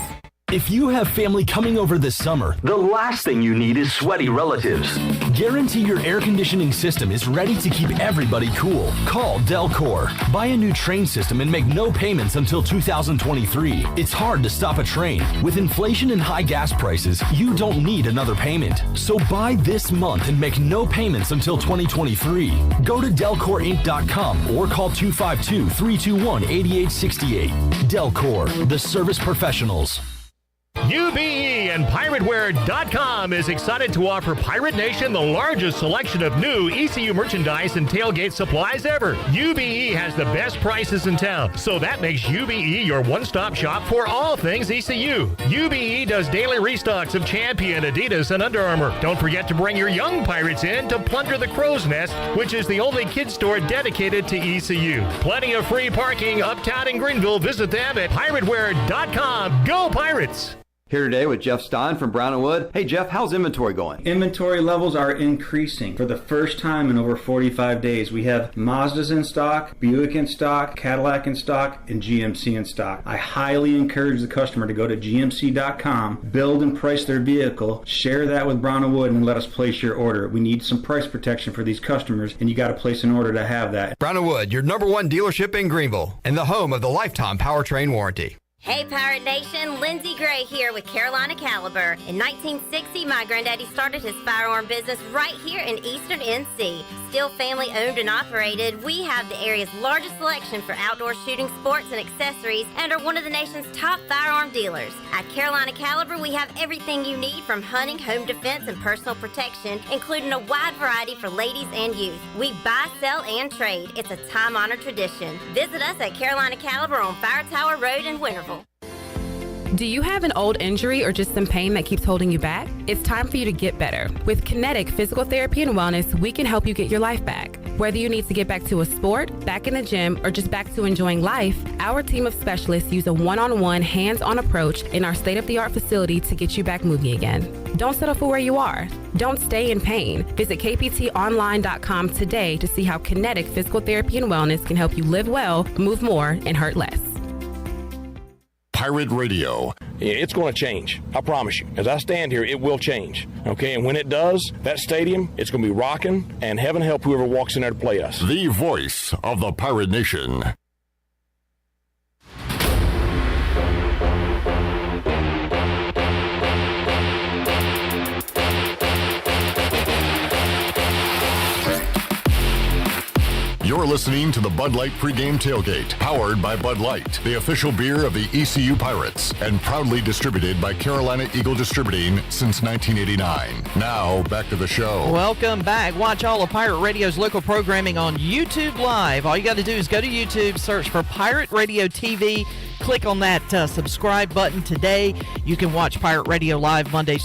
If you have family coming over this summer, the last thing you need is sweaty relatives. Guarantee your air conditioning system is ready to keep everybody cool. Call Delcor. Buy a new train system and make no payments until 2023. It's hard to stop a train. With inflation and high gas prices, you don't need another payment. So buy this month and make no payments until 2023. Go to DelcorInc.com or call 252-321-8868. Delcor, the service professionals. UBE and PirateWear.com is excited to offer Pirate Nation the largest selection of new ECU merchandise and tailgate supplies ever. UBE has the best prices in town, so that makes UBE your one-stop shop for all things ECU. UBE does daily restocks of Champion, Adidas, and Under Armour. Don't forget to bring your young Pirates in to plunder the Crow's Nest, which is the only kids store dedicated to ECU. Plenty of free parking uptown in Greenville. Visit them at PirateWear.com. Go Pirates! Here today with Jeff Stein from Brown & Wood. Hey Jeff, how's inventory going? Inventory levels are increasing. For the first time in over 45 days, we have Mazdas in stock, Buick in stock, Cadillac in stock, and GMC in stock. I highly encourage the customer to go to GMC.com, build and price their vehicle, share that with Brown & Wood, and let us place your order. We need some price protection for these customers, and you got to place an order to have that. Brown & Wood, your #1 dealership in Greenville, and the home of the lifetime powertrain warranty. Hey Pirate Nation, Lindsey Gray here with Carolina Caliber. In 1960, my granddaddy started his firearm business right here in Eastern NC. Still family owned and operated, we have the area's largest selection for outdoor shooting sports and accessories and are one of the nation's top firearm dealers. At Carolina Caliber, we have everything you need from hunting, home defense, and personal protection, including a wide variety for ladies and youth. We buy, sell, and trade. It's a time-honored tradition. Visit us at Carolina Caliber on Fire Tower Road in Winterville. Do you have an old injury or just some pain that keeps holding you back? It's time for you to get better. With Kinetic Physical Therapy and Wellness, we can help you get your life back. Whether you need to get back to a sport, back in the gym, or just back to enjoying life, our team of specialists use a one-on-one, hands-on approach in our state-of-the-art facility to get you back moving again. Don't settle for where you are. Don't stay in pain. Visit kptonline.com today to see how Kinetic Physical Therapy and Wellness can help you live well, move more, and hurt less. Pirate Radio. It's going to change. I promise you. As I stand here, it will change. Okay, and when it does, that stadium, it's going to be rocking, and heaven help whoever walks in there to play us. The voice of the Pirate Nation. You're listening to the Bud Light Pregame Tailgate, powered by Bud Light, the official beer of the ECU Pirates, and proudly distributed by Carolina Eagle Distributing since 1989. Now, back to the show. Welcome back. Watch all of Pirate Radio's local programming on YouTube Live. All you got to do is go to YouTube, search for Pirate Radio TV, click on that subscribe button today. You can watch Pirate Radio Live Monday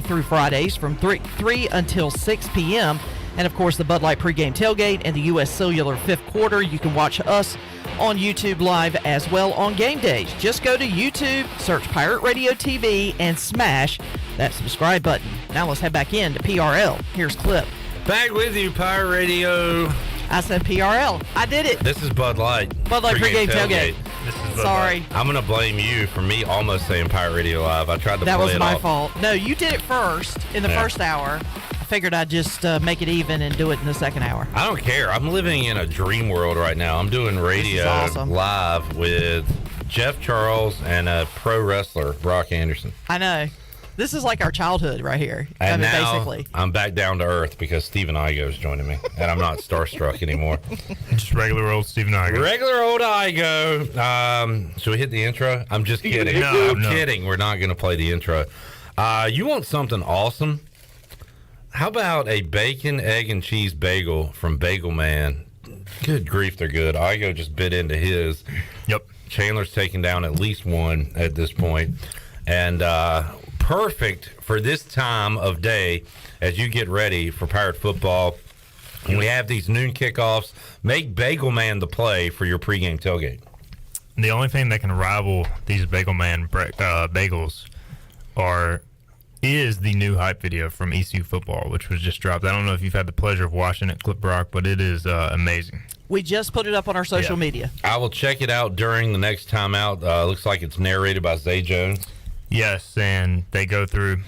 through Fridays from 3 until 6 p.m., and, of course, the Bud Light Pregame Tailgate and the U.S. Cellular Fifth Quarter. You can watch us on YouTube Live as well on game days. Just go to YouTube, search Pirate Radio TV, and smash that subscribe button. Now let's head back in to PRL. Here's Clip. Back with you, Pirate Radio. I said PRL. I did it. This is Bud Light. Bud Light Pregame Tailgate. This is Bud Sorry. Light. I'm going to blame you for me almost saying Pirate Radio Live. I tried to That play was it my off. fault. No, you did it first in the first hour. I figured I'd just make it even and do it in the second hour. I don't care. I'm living in a dream world right now. I'm doing radio awesome. live with Jeff Charles and a pro wrestler, Brock Anderson. I know. This is like our childhood right here. And now basically. I'm back down to earth because Steven Igo is joining me, and I'm not starstruck anymore. Just regular old Steven Igo. Regular old Igo. Should we hit the intro? I'm just kidding. I'm kidding. We're not going to play the intro. You want something awesome? How about a bacon, egg, and cheese bagel from Bagel Man? Good grief, they're good. Igo just bit into his. Yep. Chandler's taking down at least one at this point. And perfect for this time of day as you get ready for Pirate football. And we have these noon kickoffs. Make Bagel Man the play for your pregame tailgate. The only thing that can rival these Bagel Man bagels is the new hype video from ECU football, which was just dropped. I don't know if you've had the pleasure of watching it, Clip Rock, but it is amazing. We just put it up on our social media. I will check it out during the next time out. Looks like it's narrated by Zay Jones. Yes, and they go through,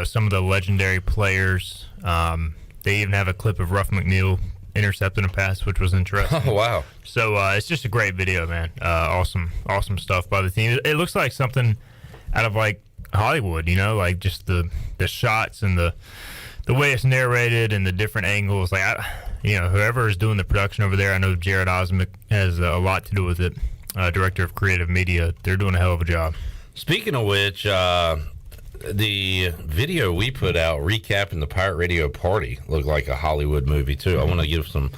some of the legendary players. They even have a clip of Ruff McNeil intercepting a pass, which was interesting. Oh, wow. So it's just a great video, man. Awesome stuff by the team. It looks like something out of, like, Hollywood, like just the shots and the way it's narrated and the different angles. Like, whoever is doing the production over there, I know Jared Osmick has a lot to do with it. Director of Creative Media, they're doing a hell of a job. Speaking of which, the video we put out recapping the Pirate Radio party looked like a Hollywood movie too. I want to give some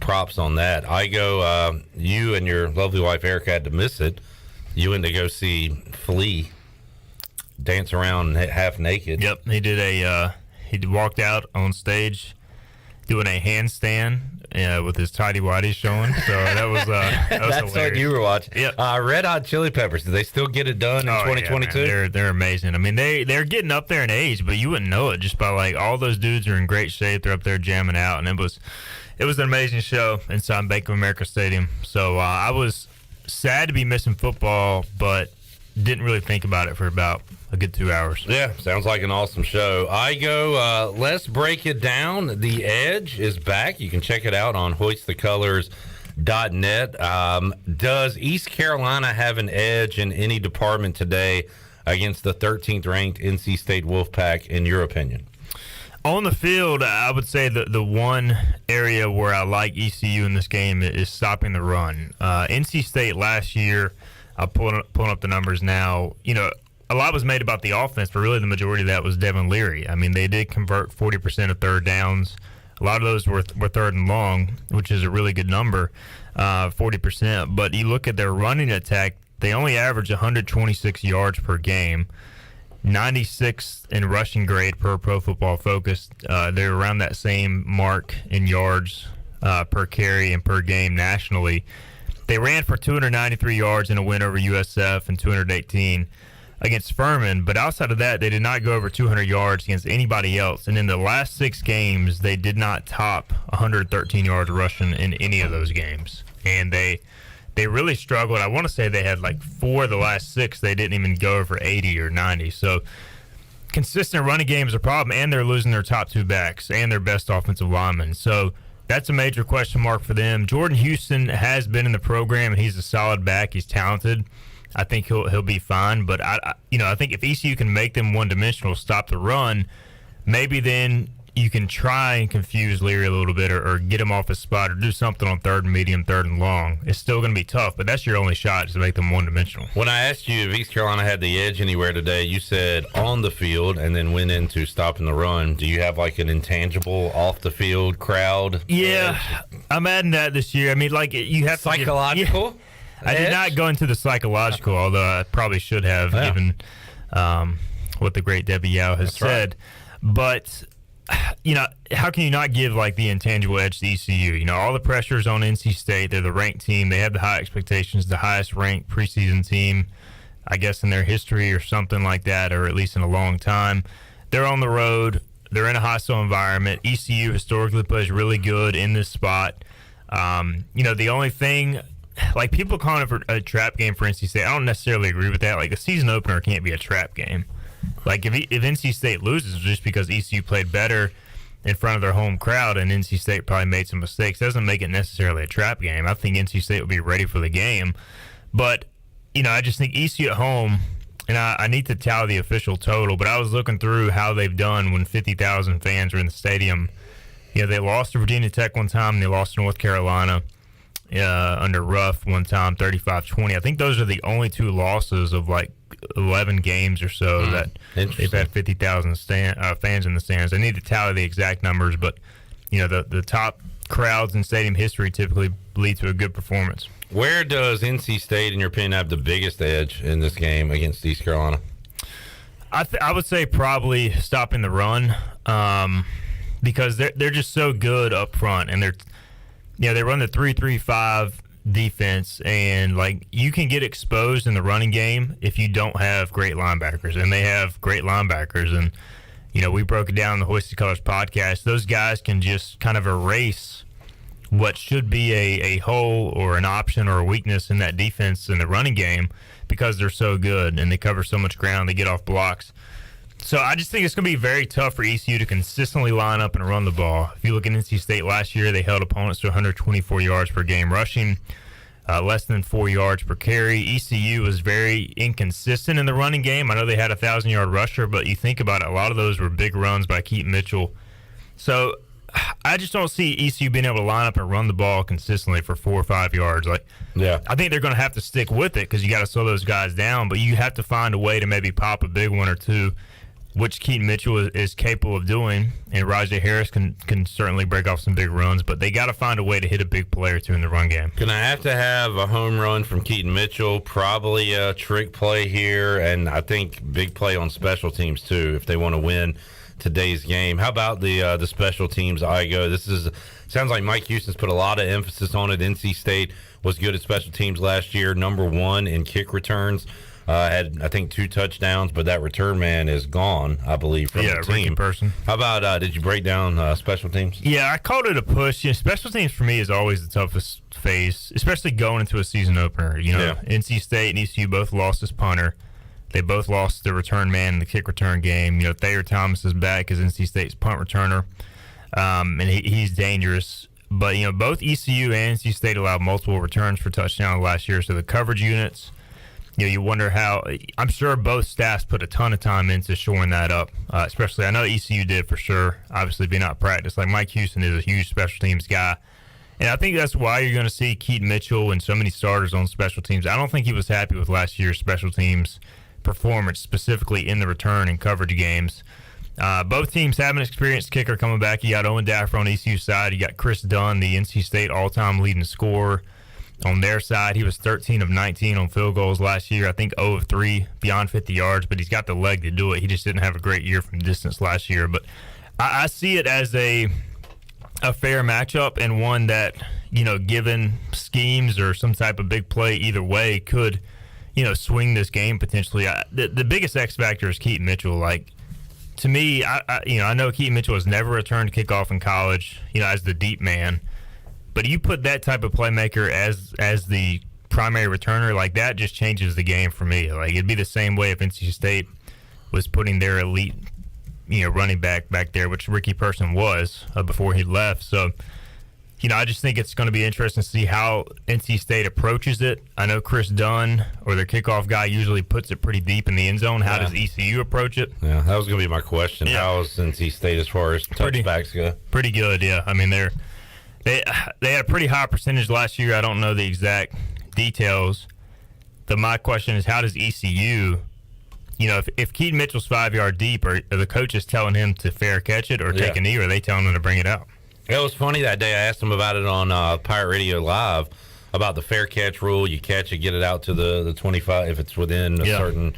props on that. You and your lovely wife Erica had to miss it. You went to go see Flea dance around half naked. Yep, he walked out on stage doing a handstand with his tidy whities showing. So that was that's hilarious. what you were watching. Yep. Red Hot Chili Peppers. Did they still get it done in 2022? Yeah, they're amazing. I mean, they're getting up there in age, but you wouldn't know it just by like all those dudes are in great shape. They're up there jamming out, and it was an amazing show inside Bank of America Stadium. So I was sad to be missing football, but didn't really think about it for about a good 2 hours. Yeah, sounds like an awesome show. Let's break it down. The Edge is back. You can check it out on Hoist the Colors Does East Carolina have an edge in any department today against the 13th ranked NC State Wolfpack, in your opinion? On the field, I would say that the one area where I like ECU in this game is stopping the run. NC State last year, I'm pulling up the numbers now, a lot was made about the offense, but really the majority of that was Devin Leary. I mean, they did convert 40% of third downs. A lot of those were third and long, which is a really good number, 40%. But you look at their running attack, they only average 126 yards per game. 96th in rushing grade per Pro Football Focus. They're around that same mark in yards per carry and per game nationally. They ran for 293 yards in a win over USF and 218 against Furman, but outside of that, they did not go over 200 yards against anybody else. And in the last 6 games, they did not top 113 yards rushing in any of those games. And they really struggled. I want to say they had like 4 of the last 6. They didn't even go over 80 or 90. So consistent running game is a problem, and they're losing their top 2 backs and their best offensive lineman. So that's a major question mark for them. Jordan Houston has been in the program, and he's a solid back. He's talented. I think he'll be fine. But I think if ECU can make them one-dimensional, stop the run, maybe then you can try and confuse Leary a little bit or get him off his spot or do something on third and medium, third and long. It's still going to be tough, but that's your only shot, is to make them one-dimensional. When I asked you if East Carolina had the edge anywhere today, you said on the field and then went into stopping the run. Do you have like an intangible off-the-field crowd? Yeah, I'm adding that this year. I mean, like, you have psychological? To I did not go into the psychological, although I probably should have, given what the great Debbie Yao has said. Right. But how can you not give like the intangible edge to ECU? All the pressure is on NC State. They're the ranked team. They have the high expectations, the highest ranked preseason team, I guess, in their history or something like that, or at least in a long time. They're on the road. They're in a hostile environment. ECU historically plays really good in this spot. The only thing, like, people calling it for a trap game for NC State, I don't necessarily agree with that. Like, a season opener can't be a trap game. Like, if NC State loses just because ECU played better in front of their home crowd and NC State probably made some mistakes, doesn't make it necessarily a trap game. I think NC State will be ready for the game. But, I just think ECU at home, and I need to tally the official total, but I was looking through how they've done when 50,000 fans are in the stadium. They lost to Virginia Tech one time, and they lost to North Carolina under Ruff one time, 35-20. I think those are the only 2 losses of like 11 games or so that they've had 50,000 fans in the stands. I need to tally the exact numbers, but the top crowds in stadium history typically lead to a good performance. Where does NC State, in your opinion, have the biggest edge in this game against East Carolina? I would say probably stopping the run, because they're just so good up front, and they run the 3-3-5 defense, and like, you can get exposed in the running game if you don't have great linebackers, and they have great linebackers. And we broke it down in the Hoisted Colors podcast. Those guys can just kind of erase what should be a hole or an option or a weakness in that defense in the running game, because they're so good and they cover so much ground, they get off blocks. So I just think it's going to be very tough for ECU to consistently line up and run the ball. If you look at NC State last year, they held opponents to 124 yards per game rushing, less than 4 yards per carry. ECU was very inconsistent in the running game. I know they had a 1,000-yard rusher, but you think about it, a lot of those were big runs by Keaton Mitchell. So I just don't see ECU being able to line up and run the ball consistently for 4 or 5 yards. I think they're going to have to stick with it, because you got to slow those guys down, but you have to find a way to maybe pop a big one or two, which Keaton Mitchell is capable of doing, and Rajay Harris can certainly break off some big runs, but they got to find a way to hit a big play or two in the run game. Going to have a home run from Keaton Mitchell, probably a trick play here, and I think big play on special teams too if they want to win today's game. How about the special teams, Igo? Sounds like Mike Houston's put a lot of emphasis on it. NC State was good at special teams last year, number 1 in kick returns. Had, I think, 2 touchdowns, but that return man is gone, I believe, from the team. Ricky Person. How about, did you break down special teams? Yeah, I called it a push. Special teams for me is always the toughest phase, especially going into a season opener. NC State and ECU both lost his punter. They both lost the return man in the kick return game. Thayer Thomas is back as NC State's punt returner, and he's dangerous. But, both ECU and NC State allowed multiple returns for touchdowns last year. So the coverage units, you wonder how – I'm sure both staffs put a ton of time into shoring that up, especially I know ECU did for sure, obviously being out of practice. Like Mike Houston is a huge special teams guy. And I think that's why you're going to see Keaton Mitchell and so many starters on special teams. I don't think he was happy with last year's special teams performance, specifically in the return and coverage games. Both teams have an experienced kicker coming back. You got Owen Daffer on ECU side. You got Chris Dunn, the NC State all-time leading scorer on their side. He was 13 of 19 on field goals last year. I think 0 of 3 beyond 50 yards, but he's got the leg to do it. He just didn't have a great year from distance last year. But I see it as a fair matchup and one that, given schemes or some type of big play either way could, swing this game potentially. The biggest X factor is Keaton Mitchell. Like, to me, I know Keaton Mitchell has never returned kickoff in college, as the deep man. But you put that type of playmaker as the primary returner, like that just changes the game for me. Like, it'd be the same way if NC State was putting their elite, running back there, which Ricky Person was before he left. So, I just think it's going to be interesting to see how NC State approaches it. I know Chris Dunn, or their kickoff guy, usually puts it pretty deep in the end zone. How does ECU approach it? Yeah, that was going to be my question. Yeah. How is NC State as far as touchbacks go? Pretty good, yeah. I mean, they had a pretty high percentage last year. I don't know the exact details. My question is, how does ECU, if Keaton Mitchell's 5 yard deep, are the coaches telling him to fair catch it or take a knee, or are they telling him to bring it out? It was funny that day. I asked him about it on Pirate Radio Live about the fair catch rule. You catch it, get it out to the 25 if it's within a certain.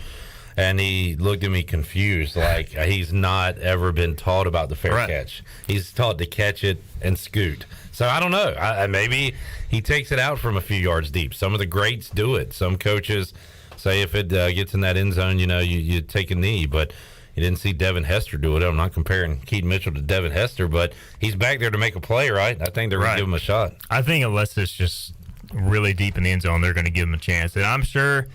And he looked at me confused, like he's not ever been taught about the fair catch. He's taught to catch it and scoot. So I don't know. Maybe he takes it out from a few yards deep. Some of the greats do it. Some coaches say if it gets in that end zone, you take a knee. But you didn't see Devin Hester do it. I'm not comparing Keaton Mitchell to Devin Hester, but he's back there to make a play, right? I think they're going to give him a shot. I think unless it's just really deep in the end zone, they're going to give him a chance. And I'm sure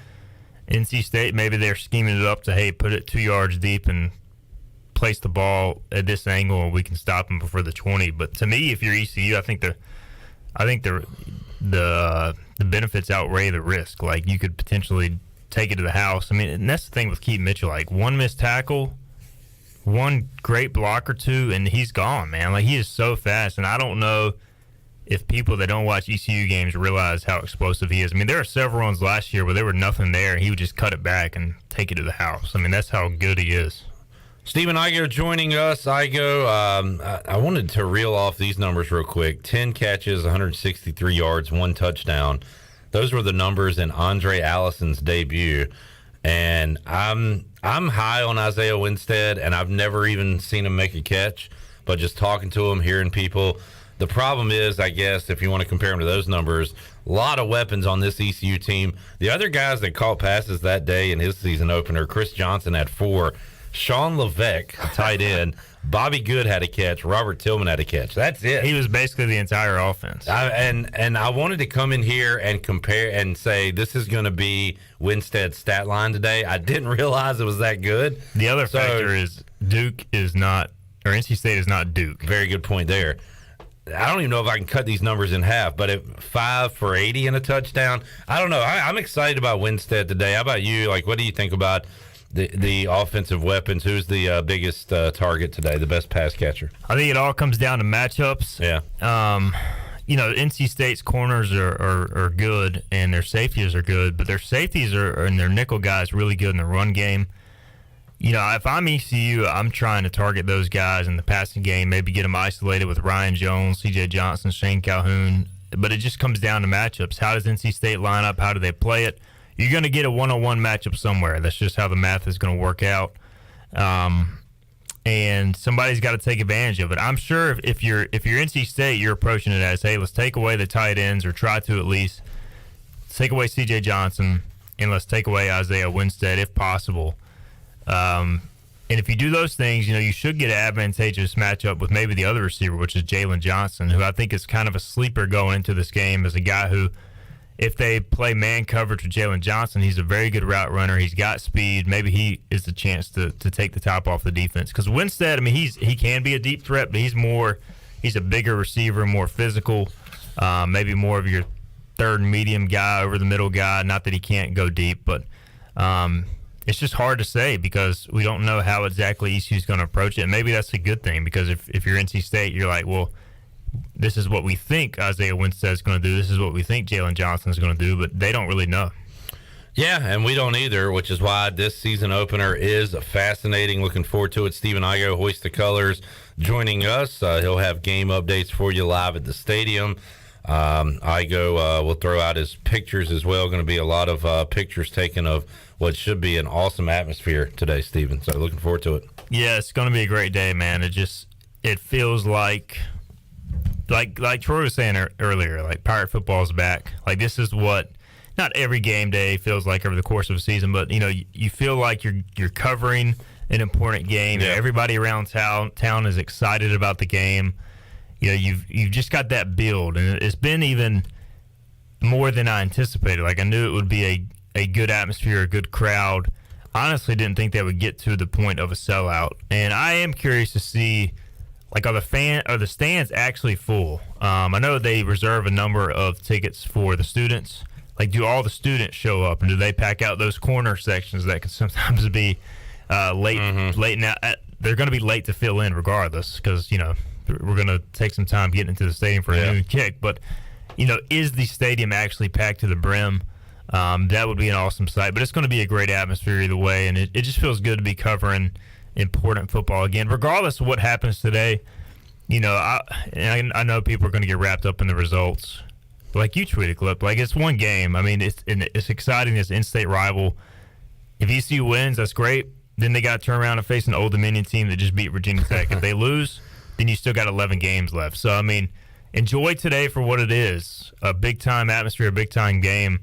NC State, maybe they're scheming it up to, hey, put it 2 yards deep and place the ball at this angle and we can stop them before the 20. But to me, if you're ECU, I think the benefits outweigh the risk. Like, you could potentially take it to the house. I mean, and that's the thing with Keaton Mitchell. Like, one missed tackle, one great block or two, and he's gone, man. Like, he is so fast, and I don't know if people that don't watch ECU games realize how explosive he is. I mean, there are several runs last year where there were nothing there, and he would just cut it back and take it to the house. I mean, that's how good he is. Stephen Igo joining us. Igo, I wanted to reel off these numbers real quick. 10 catches, 163 yards, 1 touchdown. Those were the numbers in Andre Allison's debut. And I'm high on Isaiah Winstead, and I've never even seen him make a catch. But just talking to him, hearing people, the problem is, I guess, if you want to compare him to those numbers, a lot of weapons on this ECU team. The other guys that caught passes that day in his season opener, Chris Johnson had 4. Sean Levesque, tight end. Bobby Good had a catch. Robert Tillman had a catch. That's it. He was basically the entire offense. And I wanted to come in here and compare and say this is going to be Winstead's stat line today. I didn't realize it was that good. The other factor is Duke is not, or NC State is not Duke. Very good point there. I don't even know if I can cut these numbers in half, but at 5 for 80 and a touchdown, I don't know. I'm excited about Winstead today. How about you? Like, what do you think about the offensive weapons? Who's the biggest target today, the best pass catcher? I think it all comes down to matchups. Yeah. NC State's corners are good and their safeties are good, but their safeties and their nickel guys really good in the run game. If I'm ECU, I'm trying to target those guys in the passing game, maybe get them isolated with Ryan Jones, C.J. Johnson, Shane Calhoun. But it just comes down to matchups. How does NC State line up? How do they play it? You're going to get a one-on-one matchup somewhere. That's just how the math is going to work out. And somebody's got to take advantage of it. I'm sure if you're NC State, you're approaching it as, hey, let's take away the tight ends, or try to at least take away C.J. Johnson, and let's take away Isaiah Winstead if possible. And if you do those things, you should get an advantageous matchup with maybe the other receiver, which is Jalen Johnson, who I think is kind of a sleeper going into this game as a guy who, if they play man coverage with Jalen Johnson, he's a very good route runner. He's got speed. Maybe he is the chance to take the top off the defense. Because Winstead, I mean, he can be a deep threat, but he's more He's a bigger receiver, more physical, maybe more of your third medium guy over the middle guy. Not that he can't go deep, but it's just hard to say because we don't know how exactly ECU is going to approach it. And maybe that's a good thing because if you're NC State, you're like, well, this is what we think Isaiah Winstead is going to do. This is what we think Jalen Johnson is going to do, but they don't really know. Yeah, and we don't either, which is why this season opener is fascinating. Looking forward to it. Stephen Igo, Hoist the Colors, joining us. He'll have game updates for you live at the stadium. Igo will throw out his pictures as well. Going to be a lot of pictures taken of what should be an awesome atmosphere today, Stephen. So looking forward to it. Yeah, it's going to be a great day, man. It feels like Troy was saying earlier, like Pirate football is back. Like this is what not every game day feels like over the course of a season, but you feel like you're covering an important game. Yeah. Everybody around town is excited about the game. You've just got that build, and it's been even more than I anticipated. Like I knew it would be a good atmosphere, a good crowd. Honestly, didn't think they would get to the point of a sellout, and I am curious to see. Like, are the stands actually full? I know they reserve a number of tickets for the students. Like, do all the students show up, and do they pack out those corner sections that can sometimes be late? Now they're going to be late to fill in regardless, because we're going to take some time getting into the stadium for a noon kick. But is the stadium actually packed to the brim? That would be an awesome sight. But it's going to be a great atmosphere either way, and it just feels good to be covering important football again, regardless of what happens today. I know people are going to get wrapped up in the results. Like you tweeted, Clip, like it's one game. I mean, it's exciting. This in-state rival. If ECU wins, that's great. Then they got to turn around and face an Old Dominion team that just beat Virginia Tech. If they lose, then you still got 11 games left. So I mean, enjoy today for what it is. A big-time atmosphere, a big-time game.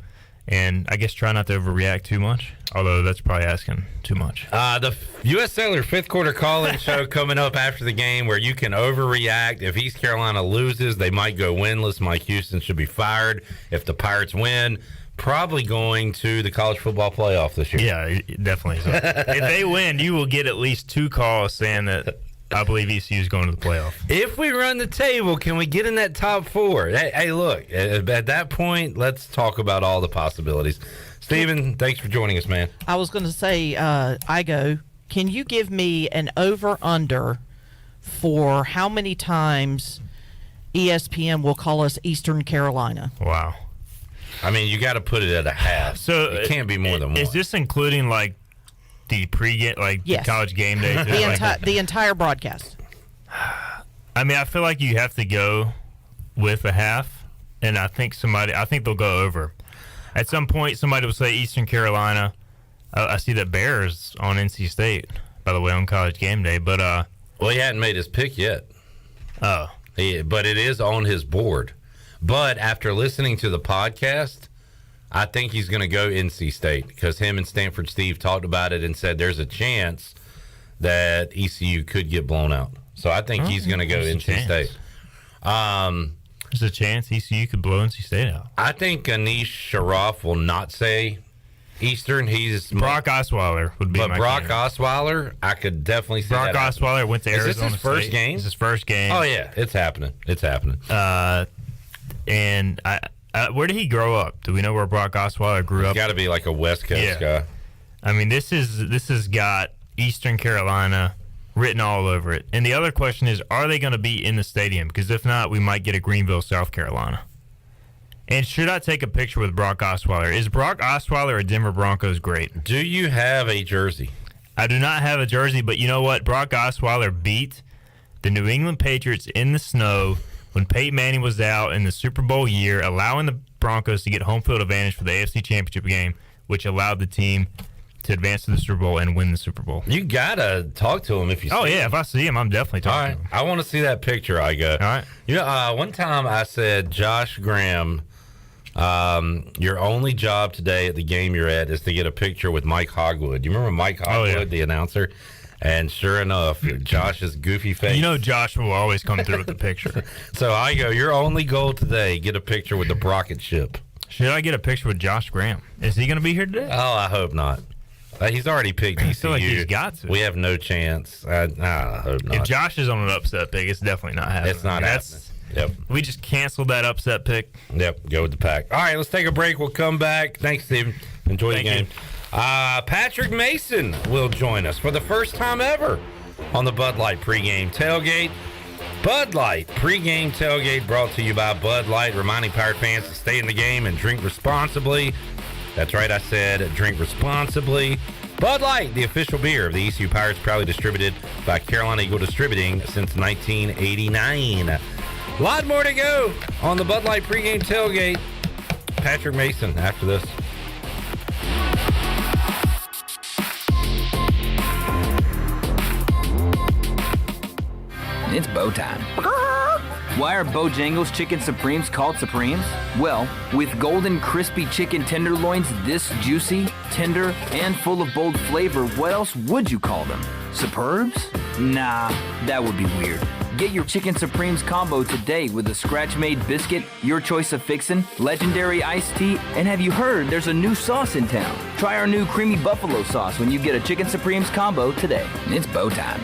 And I guess try not to overreact too much, although that's probably asking too much. The U.S. Sailor fifth quarter call-in show coming up after the game where you can overreact. If East Carolina loses, they might go winless. Mike Houston should be fired. If the Pirates win, probably going to the college football playoff this year. Yeah, definitely. So. If they win, you will get at least 2 calls saying that I believe ECU is going to the playoff. If we run the table, can we get in that top 4? Hey, look, at that point, let's talk about all the possibilities. Stephen, thanks for joining us, man. I was going to say, Igo, can you give me an over-under for how many times ESPN will call us Eastern Carolina? Wow. I mean, you got to put it at a half. So it can't be more than one. Is this including, like, the pregame, like yes. the college game day? The entire broadcast. I mean, I feel like you have to go with a half, and I think they'll go over. At some point, somebody will say Eastern Carolina. I see that Bears on NC State, by the way, on college game day. But well, he hadn't made his pick yet. Oh, but it is on his board. But after listening to the podcast, I think he's going to go NC State because him and Stanford Steve talked about it and said there's a chance that ECU could get blown out. So I think he's going to go NC State. There's a chance ECU could blow NC State out. I think Anish Sharaff will not say Eastern. He's Brock Osweiler would be. But my Brock candidate. Osweiler, I could definitely see Brock that Osweiler went to Arizona Is this his first State. game? It's his first game. Oh yeah, it's happening. It's happening. And where did he grow up? Do we know where Brock Osweiler grew up? Got to be like a West Coast guy. I mean, this has got Eastern Carolina written all over it. And the other question is, are they going to be in the stadium? Because if not, we might get a Greenville, South Carolina. And should I take a picture with Brock Osweiler? Is Brock Osweiler a Denver Broncos great? Do you have a jersey? I do not have a jersey, but you know what? Brock Osweiler beat the New England Patriots in the snow when Peyton Manning was out in the Super Bowl year, allowing the Broncos to get home field advantage for the AFC Championship game, which allowed the team to advance to the Super Bowl and win the Super Bowl. You got to talk to him if you see him. If I see him, I'm definitely talking to him. I want to see that picture, Igo. All right. You know, one time I said, Josh Graham, your only job today at the game you're at is to get a picture with Mike Hogwood. You remember Mike Hogwood, the announcer? And sure enough, Josh's goofy face. You know Josh will always come through with the picture. So Igo, your only goal today, get a picture with the Brocket ship. Should I get a picture with Josh Graham? Is he going to be here today? Oh, I hope not. He's already picked ECU. I feel like he's got to. We have no chance. I hope not. If Josh is on an upset pick, it's definitely not happening. It's not happening. Yep. We just canceled that upset pick. Yep. Go with the Pack. All right, let's take a break. We'll come back. Thanks, Steve. Enjoy the game. Patrick Mason will join us for the first time ever on the Bud Light Pregame Tailgate. Bud Light Pregame Tailgate brought to you by Bud Light, reminding Pirate fans to stay in the game and drink responsibly. That's right, I said drink responsibly. Bud Light, the official beer of the ECU Pirates, proudly distributed by Carolina Eagle Distributing since 1989. A lot more to go on the Bud Light Pregame Tailgate. Patrick Mason after this. It's bow time. Why are Bojangles Chicken Supremes called Supremes? Well, with golden crispy chicken tenderloins this juicy, tender, and full of bold flavor, what else would you call them? Superbs? Nah, that would be weird. Get your Chicken Supremes combo today with a scratch-made biscuit, your choice of fixin', legendary iced tea, and have you heard there's a new sauce in town? Try our new creamy buffalo sauce when you get a Chicken Supremes combo today. It's bow time.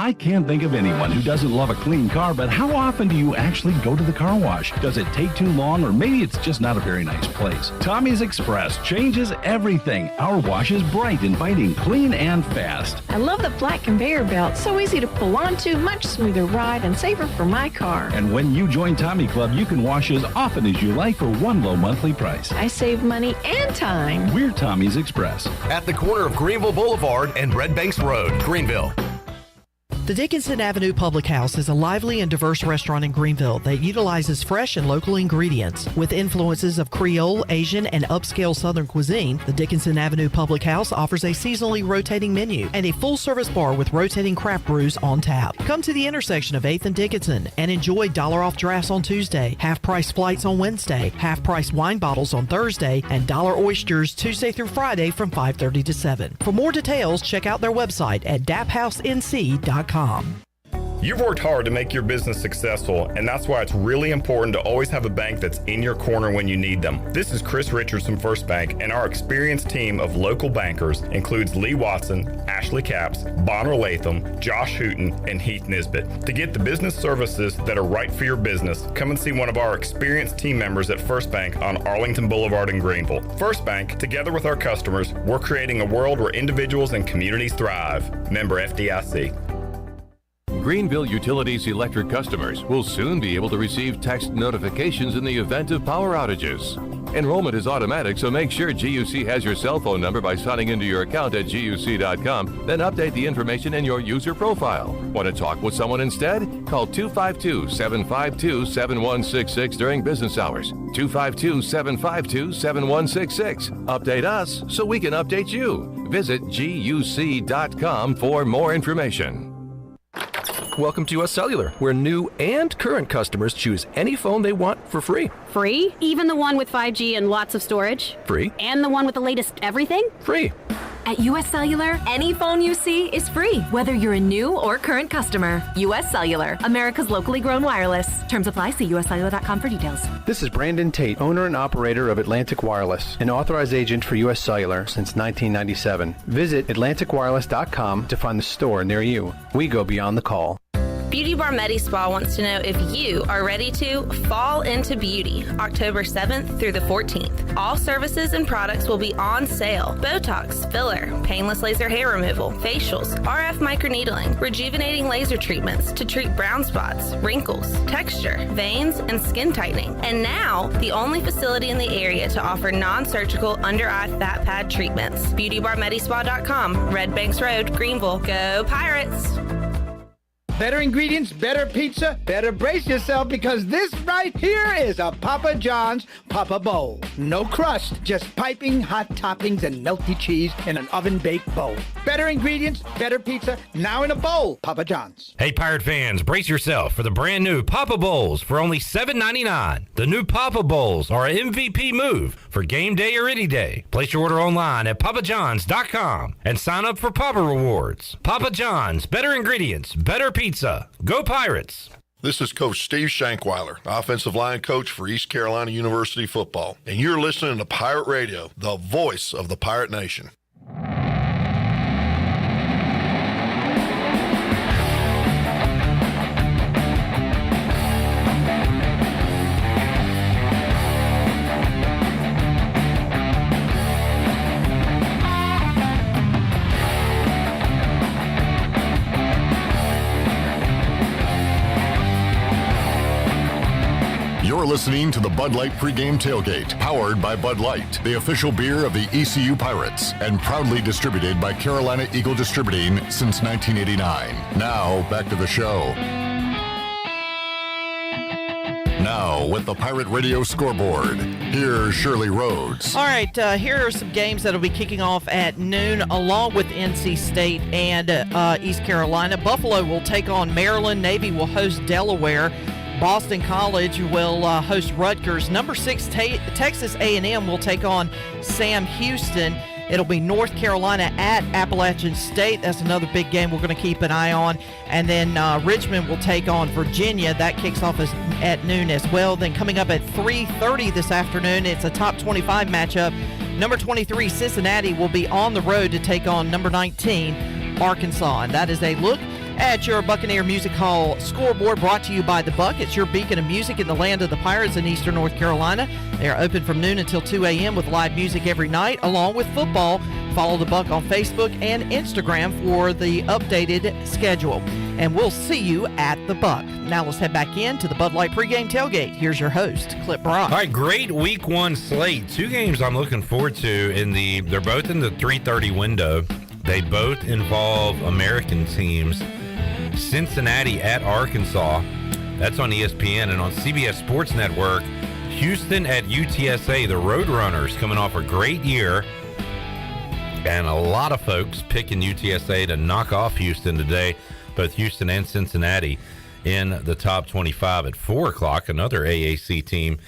I can't think of anyone who doesn't love a clean car, but how often do you actually go to the car wash? Does it take too long, or maybe it's just not a very nice place? Tommy's Express changes everything. Our wash is bright, inviting, clean, and fast. I love the flat conveyor belt. So easy to pull onto, much smoother ride, and safer for my car. And when you join Tommy Club, you can wash as often as you like for one low monthly price. I save money and time. We're Tommy's Express. At the corner of Greenville Boulevard and Red Banks Road, Greenville. The Dickinson Avenue Public House is a lively and diverse restaurant in Greenville that utilizes fresh and local ingredients. With influences of Creole, Asian, and upscale Southern cuisine, the Dickinson Avenue Public House offers a seasonally rotating menu and a full-service bar with rotating craft brews on tap. Come to the intersection of 8th and Dickinson and enjoy $1 off drafts on Tuesday, half-price flights on Wednesday, half-price wine bottles on Thursday, and $1 oysters Tuesday through Friday from 5:30 to 7. For more details, check out their website at daphouse.nc.com. You've worked hard to make your business successful, and that's why it's really important to always have a bank that's in your corner when you need them. This is Chris Richards from First Bank, and our experienced team of local bankers includes Lee Watson, Ashley Capps, Bonner Latham, Josh Hooten, and Heath Nisbet. To get the business services that are right for your business, come and see one of our experienced team members at First Bank on Arlington Boulevard in Greenville. First Bank, together with our customers, we're creating a world where individuals and communities thrive. Member FDIC. Greenville Utilities electric customers will soon be able to receive text notifications in the event of power outages. Enrollment is automatic, so make sure GUC has your cell phone number by signing into your account at GUC.com, then update the information in your user profile. Want to talk with someone instead? Call 252-752-7166 during business hours. 252-752-7166. Update us so we can update you. Visit GUC.com for more information. Welcome to US Cellular, where new and current customers choose any phone they want for free. Free? Even the one with 5G and lots of storage? Free. And the one with the latest everything? Free. At US Cellular, any phone you see is free, whether you're a new or current customer. US Cellular, America's locally grown wireless. Terms apply. See uscellular.com for details. This is Brandon Tate, owner and operator of Atlantic Wireless, an authorized agent for US Cellular since 1997. Visit atlanticwireless.com to find the store near you. We go beyond the call. Beauty Bar Medi Spa wants to know if you are ready to fall into beauty October 7th through the 14th. All services and products will be on sale. Botox, filler, painless laser hair removal, facials, RF microneedling, rejuvenating laser treatments to treat brown spots, wrinkles, texture, veins, and skin tightening. And now, the only facility in the area to offer non-surgical under-eye fat pad treatments. BeautyBarMedispa.com, Red Banks Road, Greenville. Go Pirates! Better ingredients, better pizza, better brace yourself because this right here is a Papa John's Papa Bowl. No crust, just piping hot toppings and melty cheese in an oven-baked bowl. Better ingredients, better pizza, now in a bowl. Papa John's. Hey, Pirate fans, brace yourself for the brand new Papa Bowls for only $7.99. The new Papa Bowls are an MVP move for game day or any day. Place your order online at papajohns.com and sign up for Papa Rewards. Papa John's, better ingredients, better pizza. Go Pirates! This is Coach Steve Shankweiler, offensive line coach for East Carolina University football, and you're listening to Pirate Radio, the voice of the Pirate Nation. You're listening to the Bud Light Pregame Tailgate, powered by Bud Light, the official beer of the ECU Pirates, and proudly distributed by Carolina Eagle Distributing since 1989. Now, back to the show. Now, with the Pirate Radio Scoreboard, here's Shirley Rhodes. All right, here are some games that will be kicking off at noon, along with NC State and East Carolina. Buffalo will take on Maryland. Navy will host Delaware. Boston College will host Rutgers. Number 6, Texas A&M will take on Sam Houston. It'll be North Carolina at Appalachian State. That's another big game we're going to keep an eye on. And then Richmond will take on Virginia. That kicks off at noon as well. Then coming up at 3:30 this afternoon, it's a top 25 matchup. Number 23, Cincinnati, will be on the road to take on number 19, Arkansas. And that is a look at your Buccaneer Music Hall scoreboard, brought to you by The Buck. It's your beacon of music in the land of the Pirates in eastern North Carolina. They are open from noon until 2 a.m. with live music every night, along with football. Follow The Buck on Facebook and Instagram for the updated schedule. And we'll see you at The Buck. Now let's head back in to the Bud Light pregame tailgate. Here's your host, Clip Brock. All right, great week one slate. Two games I'm looking forward to. They're both in the 3:30 window. They both involve American teams. Cincinnati at Arkansas. That's on ESPN. And on CBS Sports Network, Houston at UTSA. The Roadrunners coming off a great year. And a lot of folks picking UTSA to knock off Houston today. Both Houston and Cincinnati in the top 25 at 4 o'clock. Another AAC team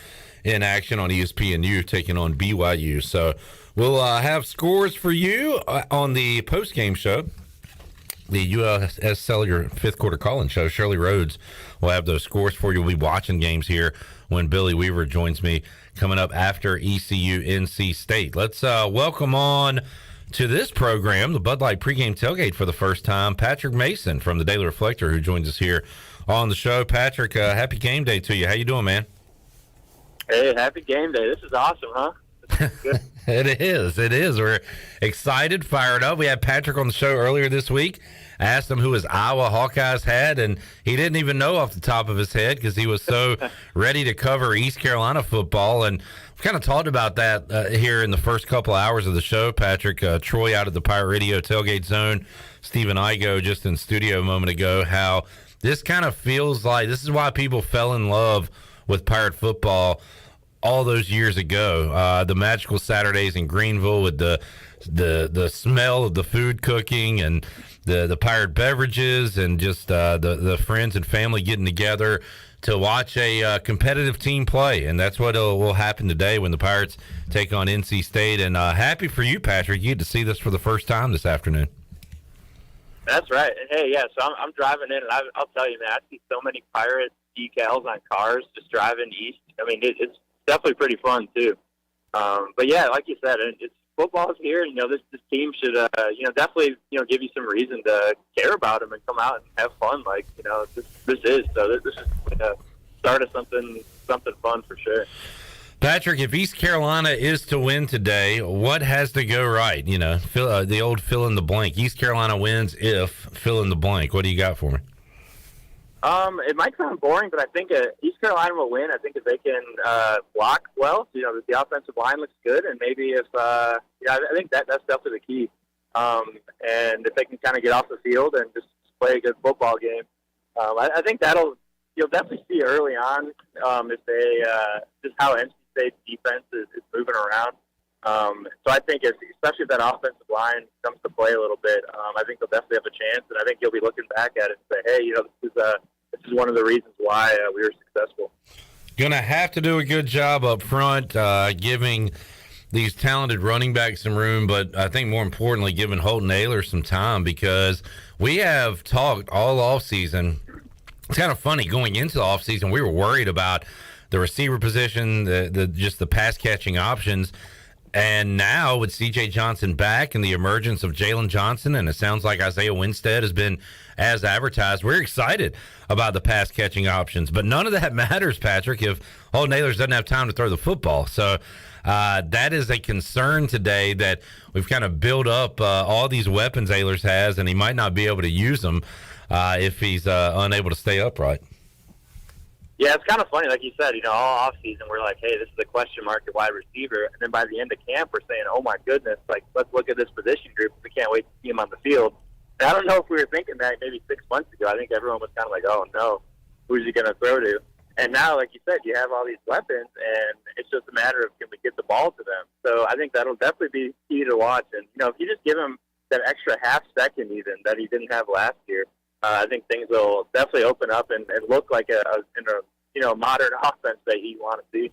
in action on ESPNU taking on BYU. So we'll have scores for you on the post-game show. The USS Cellular fifth quarter call-in show. Shirley Rhodes will have those scores for you. We'll be watching games here when Billy Weaver joins me coming up after ECU NC State. Let's welcome on to this program, the Bud Light pregame tailgate for the first time, Patrick Mason from the Daily Reflector, who joins us here on the show. Patrick, happy game day to you. How you doing, man? Hey, happy game day. This is awesome, huh? Good. It is. We're excited, fired up. We had Patrick on the show earlier this week. I asked him who his Iowa Hawkeyes had, and he didn't even know off the top of his head because he was so ready to cover East Carolina football. And we kind of talked about that here in the first couple hours of the show, Patrick. Troy out of the Pirate Radio Tailgate Zone, Stephen Igo just in studio a moment ago, how this kind of feels like this is why people fell in love with Pirate football all those years ago. The magical Saturdays in Greenville with the smell of the food cooking and the Pirate beverages and just the friends and family getting together to watch a competitive team play. And that's what will happen today when the Pirates take on NC State. And happy for you, Patrick. You get to see this for the first time this afternoon. That's right. And hey, yeah, so I'm driving in, and I'll tell you, man, I see so many Pirate decals on cars just driving east. I mean, it's definitely pretty fun, too. But, yeah, like you said, it's football's here. You know, this team should, definitely, give you some reason to care about them and come out and have fun. Like, this is. So this is the start of something fun for sure. Patrick, if East Carolina is to win today, what has to go right? The old fill in the blank. East Carolina wins if fill in the blank. What do you got for me? It might sound boring, but I think East Carolina will win. I think if they can block well, if the offensive line looks good, and maybe if I think that's definitely the key. And if they can kind of get off the field and just play a good football game, I think you'll definitely see early on if they just how NC State's defense is moving around. So I think especially if that offensive line comes to play a little bit, I think they'll definitely have a chance, and I think you'll be looking back at it and say, hey, this is one of the reasons why we were successful. Going to have to do a good job up front, giving these talented running backs some room, but I think more importantly, giving Holton Aylor some time, because we have talked all offseason It's kind of funny going into the offseason. We were worried about the receiver position, just the pass catching options. And now with C.J. Johnson back and the emergence of Jalen Johnson, and it sounds like Isaiah Winstead has been as advertised, we're excited about the pass catching options. But none of that matters, Patrick, if Holton Ahlers doesn't have time to throw the football. So that is a concern today, that we've kind of built up all these weapons Ahlers has, and he might not be able to use them if he's unable to stay upright. Yeah, it's kind of funny. Like you said, all offseason we're like, hey, this is a question mark at wide receiver. And then by the end of camp, we're saying, oh, my goodness, like, let's look at this position group. We can't wait to see him on the field. And I don't know if we were thinking that maybe 6 months ago. I think everyone was kind of like, oh, no, who's he going to throw to? And now, like you said, you have all these weapons, and it's just a matter of can we get the ball to them. So I think that'll definitely be key to watch. And, if you just give him that extra half second even that he didn't have last year, I think things will definitely open up and look like a modern offense that you want to see.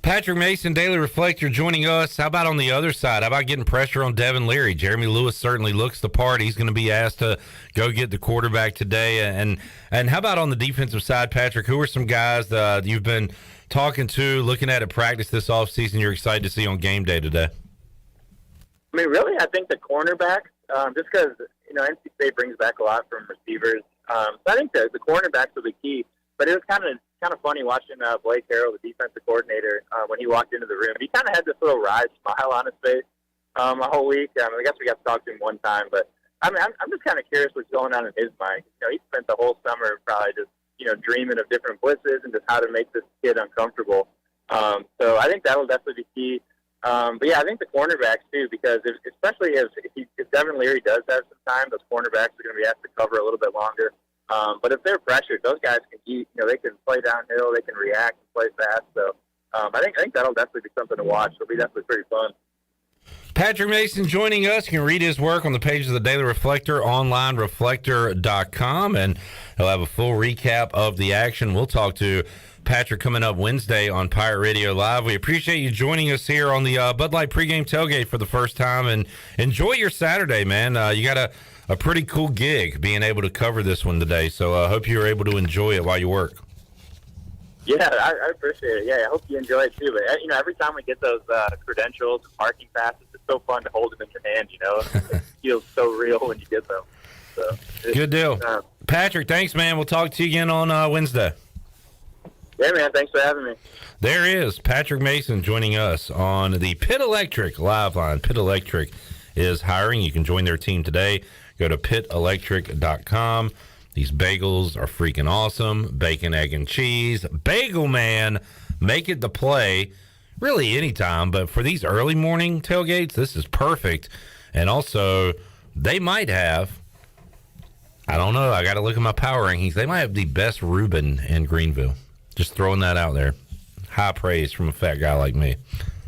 Patrick Mason, Daily Reflector, joining us. How about on the other side? How about getting pressure on Devin Leary? Jeremy Lewis certainly looks the part. He's going to be asked to go get the quarterback today. And how about on the defensive side, Patrick? Who are some guys that you've been talking to, looking at practice this offseason, you're excited to see on game day today? I mean, really, I think the cornerbacks, just because, NC State brings back a lot from receivers. So I think the cornerbacks will be key. But it was kind of funny watching Blake Harrell, the defensive coordinator, when he walked into the room. He kind of had this little wry smile on his face a whole week. I guess we got to talk to him one time. But, I'm just kind of curious what's going on in his mind. He spent the whole summer probably just, dreaming of different blitzes and just how to make this kid uncomfortable. So I think that will definitely be key. But, yeah, I think the cornerbacks, too, because especially if Devin Leary does have some time, those cornerbacks are going to be asked to cover a little bit longer. But if they're pressured, those guys can eat. They can play downhill, they can react and play fast. So I think that'll definitely be something to watch. It'll be definitely pretty fun. Patrick Mason joining us. You can read his work on the pages of the Daily Reflector, online, reflector.com, and he'll have a full recap of the action. We'll talk to Patrick coming up Wednesday on Pirate Radio Live. We appreciate you joining us here on the Bud Light Pregame Tailgate for the first time, and enjoy your Saturday, man. You got a pretty cool gig being able to cover this one today, so I hope you're able to enjoy it while you work. Yeah, I appreciate it. Yeah, I hope you enjoy it too. But every time we get those credentials and parking passes, it's so fun to hold them in your hand. It feels so real when you get them. So good deal, Patrick. Thanks, man. We'll talk to you again on Wednesday. Yeah, man. Thanks for having me. There is Patrick Mason joining us on the Pit Electric live line. Pit Electric is hiring. You can join their team today. Go to pitelectric.com. These bagels are freaking awesome. Bacon, egg, and cheese. Bagel Man, make it the play. Really anytime, but for these early morning tailgates, this is perfect. And also, they might have, I don't know, I got to look at my power rankings. They might have the best Reuben in Greenville. Just throwing that out there. High praise from a fat guy like me.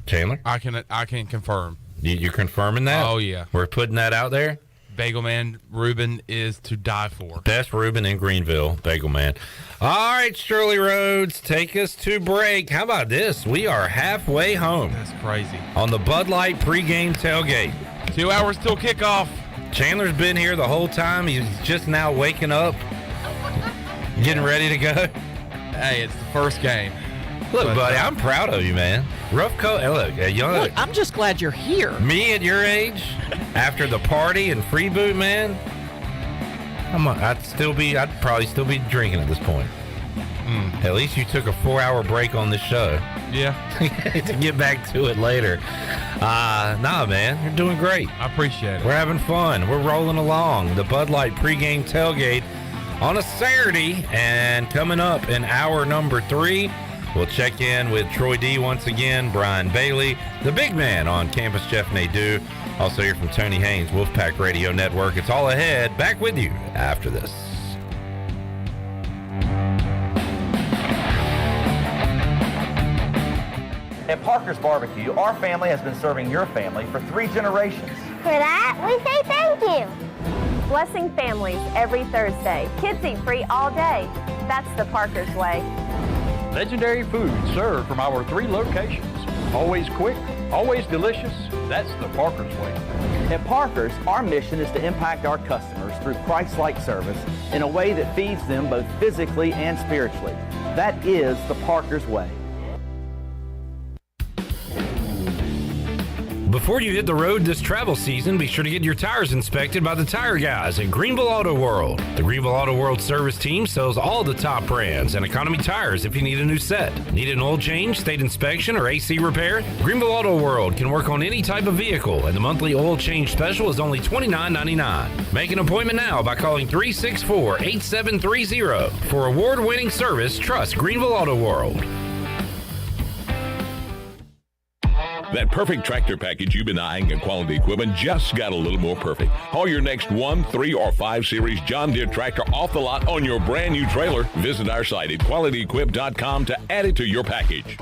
Chandler? I can confirm. You're confirming that? Oh, yeah. We're putting that out there? Bagel Man Reuben is to die for. Best Reuben in Greenville, Bagel Man. All right, Shirley Rhodes, take us to break. How about this? We are halfway home. That's crazy. On the Bud Light pregame tailgate. 2 hours till kickoff. Chandler's been here the whole time. He's just now waking up, getting ready to go. Hey, it's the first game. Look, buddy, I'm proud of you, man. Rough coat. Look, I'm just glad you're here. Me at your age, after the party and freeboot, man, I'd probably still be drinking at this point. At least you took a 4-hour break on this show. Yeah. To get back to it later. Nah, man, you're doing great. I appreciate it. We're having fun. We're rolling along. The Bud Light pregame tailgate on a Saturday, and coming up in hour number 3, we'll check in with Troy D once again, Brian Bailey, the big man on campus, Jeff Nadeau. Also hear from Tony Haynes, Wolfpack Radio Network. It's all ahead. Back with you after this. At Parker's Barbecue, our family has been serving your family for 3 generations. For that, we say thank you. Blessing families every Thursday. Kids eat free all day. That's the Parker's way. Legendary food served from our 3 locations. Always quick, always delicious. That's the Parker's way. At Parker's, our mission is to impact our customers through Christ-like service in a way that feeds them both physically and spiritually. That is the Parker's way. Before you hit the road this travel season, be sure to get your tires inspected by the tire guys at Greenville Auto World. The Greenville Auto World service team sells all the top brands and economy tires if you need a new set. Need an oil change, state inspection, or AC repair? Greenville Auto World can work on any type of vehicle, and the monthly oil change special is only $29.99. Make an appointment now by calling 364-8730. For award-winning service, trust Greenville Auto World. That perfect tractor package you've been eyeing at Quality Equipment just got a little more perfect. Haul your next 1, 3, or 5 Series John Deere tractor off the lot on your brand new trailer. Visit our site at QualityEquip.com to add it to your package.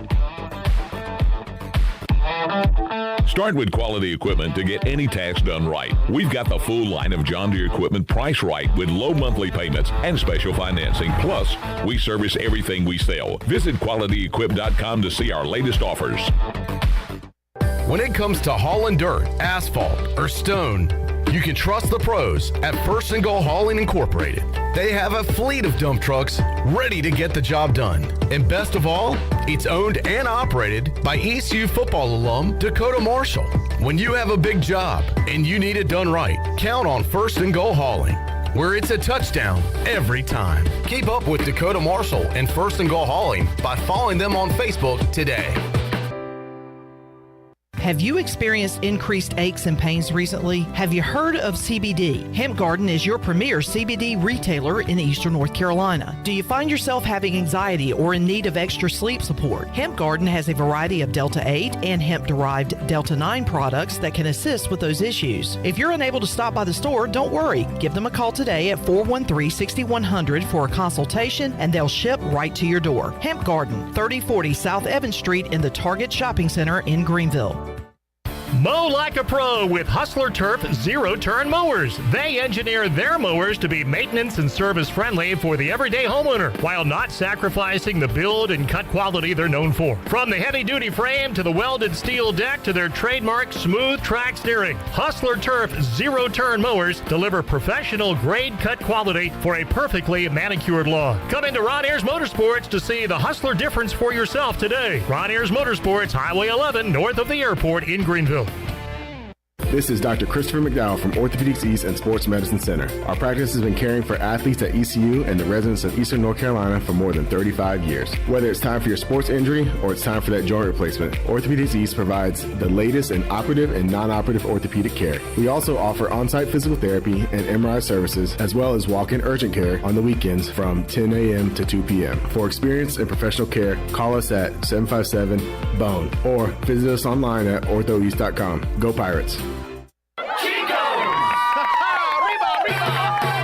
Start with Quality Equipment to get any task done right. We've got the full line of John Deere equipment priced right with low monthly payments and special financing. Plus, we service everything we sell. Visit QualityEquip.com to see our latest offers. When it comes to hauling dirt, asphalt, or stone, you can trust the pros at First and Goal Hauling Incorporated. They have a fleet of dump trucks ready to get the job done. And best of all, it's owned and operated by ECU football alum Dakota Marshall. When you have a big job and you need it done right, count on First and Goal Hauling, where it's a touchdown every time. Keep up with Dakota Marshall and First and Goal Hauling by following them on Facebook today. Have you experienced increased aches and pains recently? Have you heard of CBD? Hemp Garden is your premier CBD retailer in Eastern North Carolina. Do you find yourself having anxiety or in need of extra sleep support? Hemp Garden has a variety of Delta 8 and hemp-derived Delta 9 products that can assist with those issues. If you're unable to stop by the store, don't worry. Give them a call today at 413-6100 for a consultation, and they'll ship right to your door. Hemp Garden, 3040 South Evans Street in the Target Shopping Center in Greenville. Mow like a pro with Hustler Turf zero-turn mowers. They engineer their mowers to be maintenance and service friendly for the everyday homeowner while not sacrificing the build and cut quality they're known for. From the heavy-duty frame to the welded steel deck to their trademark smooth track steering, Hustler Turf zero-turn mowers deliver professional grade cut quality for a perfectly manicured lawn. Come into Ron Ayers Motorsports to see the Hustler difference for yourself today. Ron Ayers Motorsports, Highway 11, north of the airport in Greenville. This is Dr. Christopher McDowell from Orthopedics East and Sports Medicine Center. Our practice has been caring for athletes at ECU and the residents of Eastern North Carolina for more than 35 years. Whether it's time for your sports injury or it's time for that joint replacement, Orthopedics East provides the latest in operative and non-operative orthopedic care. We also offer on-site physical therapy and MRI services, as well as walk-in urgent care on the weekends from 10 a.m. to 2 p.m. For experience and professional care, call us at 757-BONE or visit us online at orthoeast.com. Go Pirates!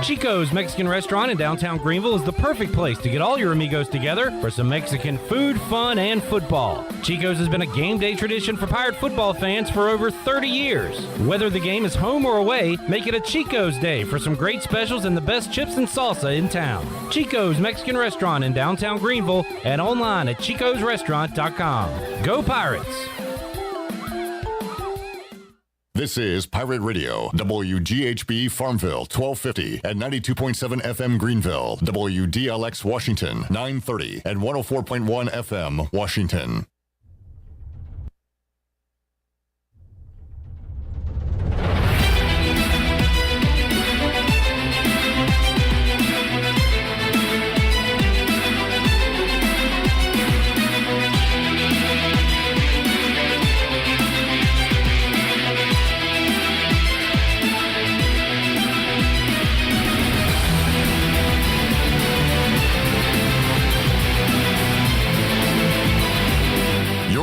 Chico's Mexican Restaurant in downtown Greenville is the perfect place to get all your amigos together for some Mexican food, fun, and football. Chico's has been a game day tradition for Pirate football fans for over 30 years. Whether the game is home or away, make it a Chico's Day for some great specials and the best chips and salsa in town. Chico's Mexican Restaurant in downtown Greenville and online at chicosrestaurant.com. Go Pirates! This is Pirate Radio, WGHB Farmville, 1250 and 92.7 FM Greenville, WDLX Washington, 930 and 104.1 FM Washington.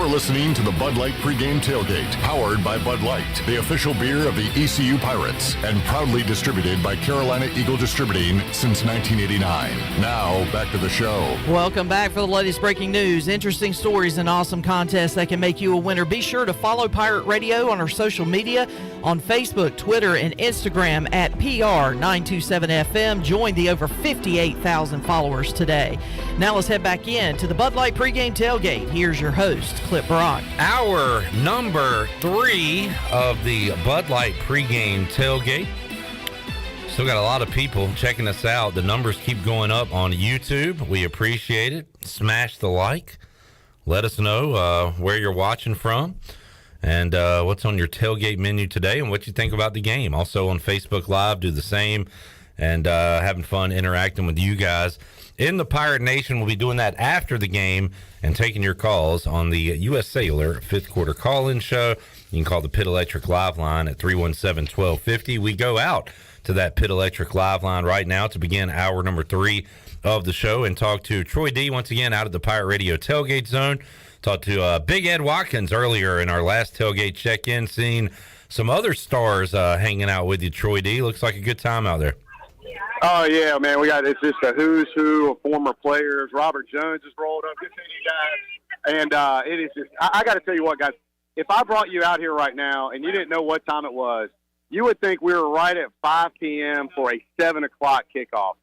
Listening to the Bud Light Pregame Tailgate, powered by Bud Light, the official beer of the ECU Pirates, and proudly distributed by Carolina Eagle Distributing since 1989. Now, back to the show. Welcome back for the latest breaking news, interesting stories, and awesome contests that can make you a winner. Be sure to follow Pirate Radio on our social media on Facebook, Twitter, and Instagram at PR927FM. Join the over 58,000 followers today. Now let's head back in to the Bud Light Pregame Tailgate. Here's your host, Clip Brock. Hour number 3 of the Bud Light Pregame Tailgate. Still got a lot of people checking us out. The numbers keep going up on YouTube. We appreciate it. Smash the like. Let us know where you're watching from and what's on your tailgate menu today and what you think about the game. Also on Facebook Live, do the same, and having fun interacting with you guys. In the Pirate Nation, we'll be doing that after the game and taking your calls on the U.S. Cellular fifth quarter call-in show. You can call the Pit Electric Live line at 317-1250. We go out to that Pit Electric Live line right now to begin hour number 3 of the show and talk to Troy D once again out of the Pirate Radio tailgate zone. Talked to Big Ed Watkins earlier in our last tailgate check-in, seeing some other stars hanging out with you, Troy D. Looks like a good time out there. Oh, yeah, man. It's just a who's who of former players. Robert Jones has rolled up. Good seeing you guys. And it is just, I got to tell you what, guys. If I brought you out here right now and you didn't know what time it was, you would think we were right at 5 p.m. for a 7 o'clock kickoff.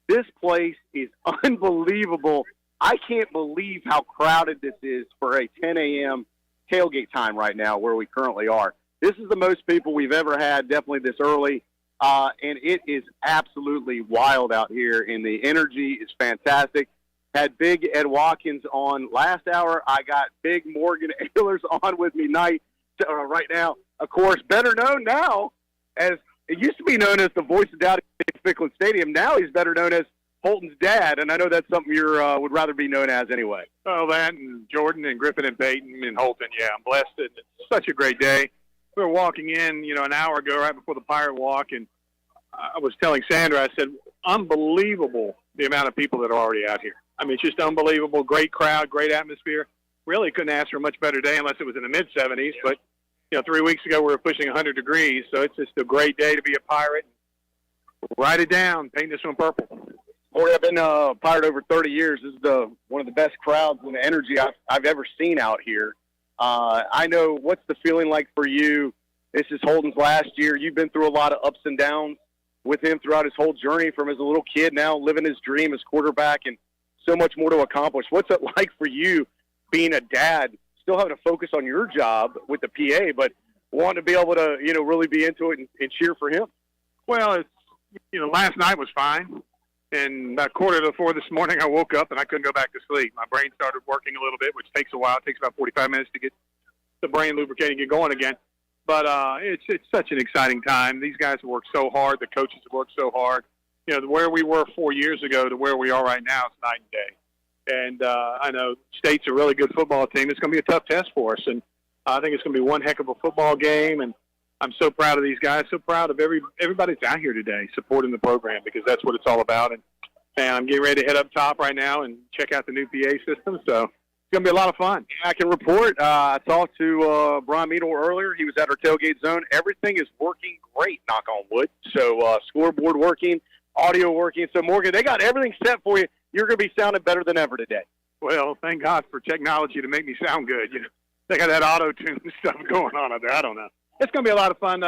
This place is unbelievable. I can't believe how crowded this is for a 10 a.m. tailgate time right now where we currently are. This is the most people we've ever had, definitely this early. And it is absolutely wild out here, and the energy is fantastic. Had Big Ed Watkins on last hour. I got Big Morgan Ehlers on with me right now. Of course, better known now as it used to be known as the voice of Dowdy Ficklin Stadium. Now he's better known as Holton's dad, and I know that's something you would rather be known as anyway. Oh, that and Jordan and Griffin and Peyton and Holton. Yeah, I'm blessed, and it's such a great day. We were walking in, an hour ago, right before the Pirate Walk, and I was telling Sandra, I said, unbelievable the amount of people that are already out here. I mean, it's just unbelievable. Great crowd, great atmosphere. Really couldn't ask for a much better day unless it was in the mid-70s. But, 3 weeks ago we were pushing 100 degrees, so it's just a great day to be a Pirate. Write it down. Paint this one purple. I've been a Pirate over 30 years. This is one of the best crowds and the energy I've ever seen out here. I know what's the feeling like for you. This is Holton's last year. You've been through a lot of ups and downs with him throughout his whole journey from as a little kid, now living his dream as quarterback and so much more to accomplish. What's it like for you being a dad, still having to focus on your job with the PA, but wanting to be able to, really be into it and cheer for him? Well, last night was fine. And about 3:45 this morning, I woke up and I couldn't go back to sleep. My brain started working a little bit, which takes a while. It takes about 45 minutes to get the brain lubricated and get going again. But it's such an exciting time. These guys have worked so hard. The coaches have worked so hard. Where we were 4 years ago to where we are right now, it's night and day. And I know State's a really good football team. It's going to be a tough test for us. And I think it's going to be one heck of a football game. And I'm so proud of these guys, so proud of everybody that's out here today supporting the program, because that's what it's all about. And I'm getting ready to head up top right now and check out the new PA system. So it's going to be a lot of fun. I can report. I talked to Brian Meadle earlier. He was at our tailgate zone. Everything is working great, knock on wood. So scoreboard working, audio working. So, Morgan, they got everything set for you. You're going to be sounding better than ever today. Well, thank God for technology to make me sound good. They got that auto-tune stuff going on out there. I don't know. It's going to be a lot of fun,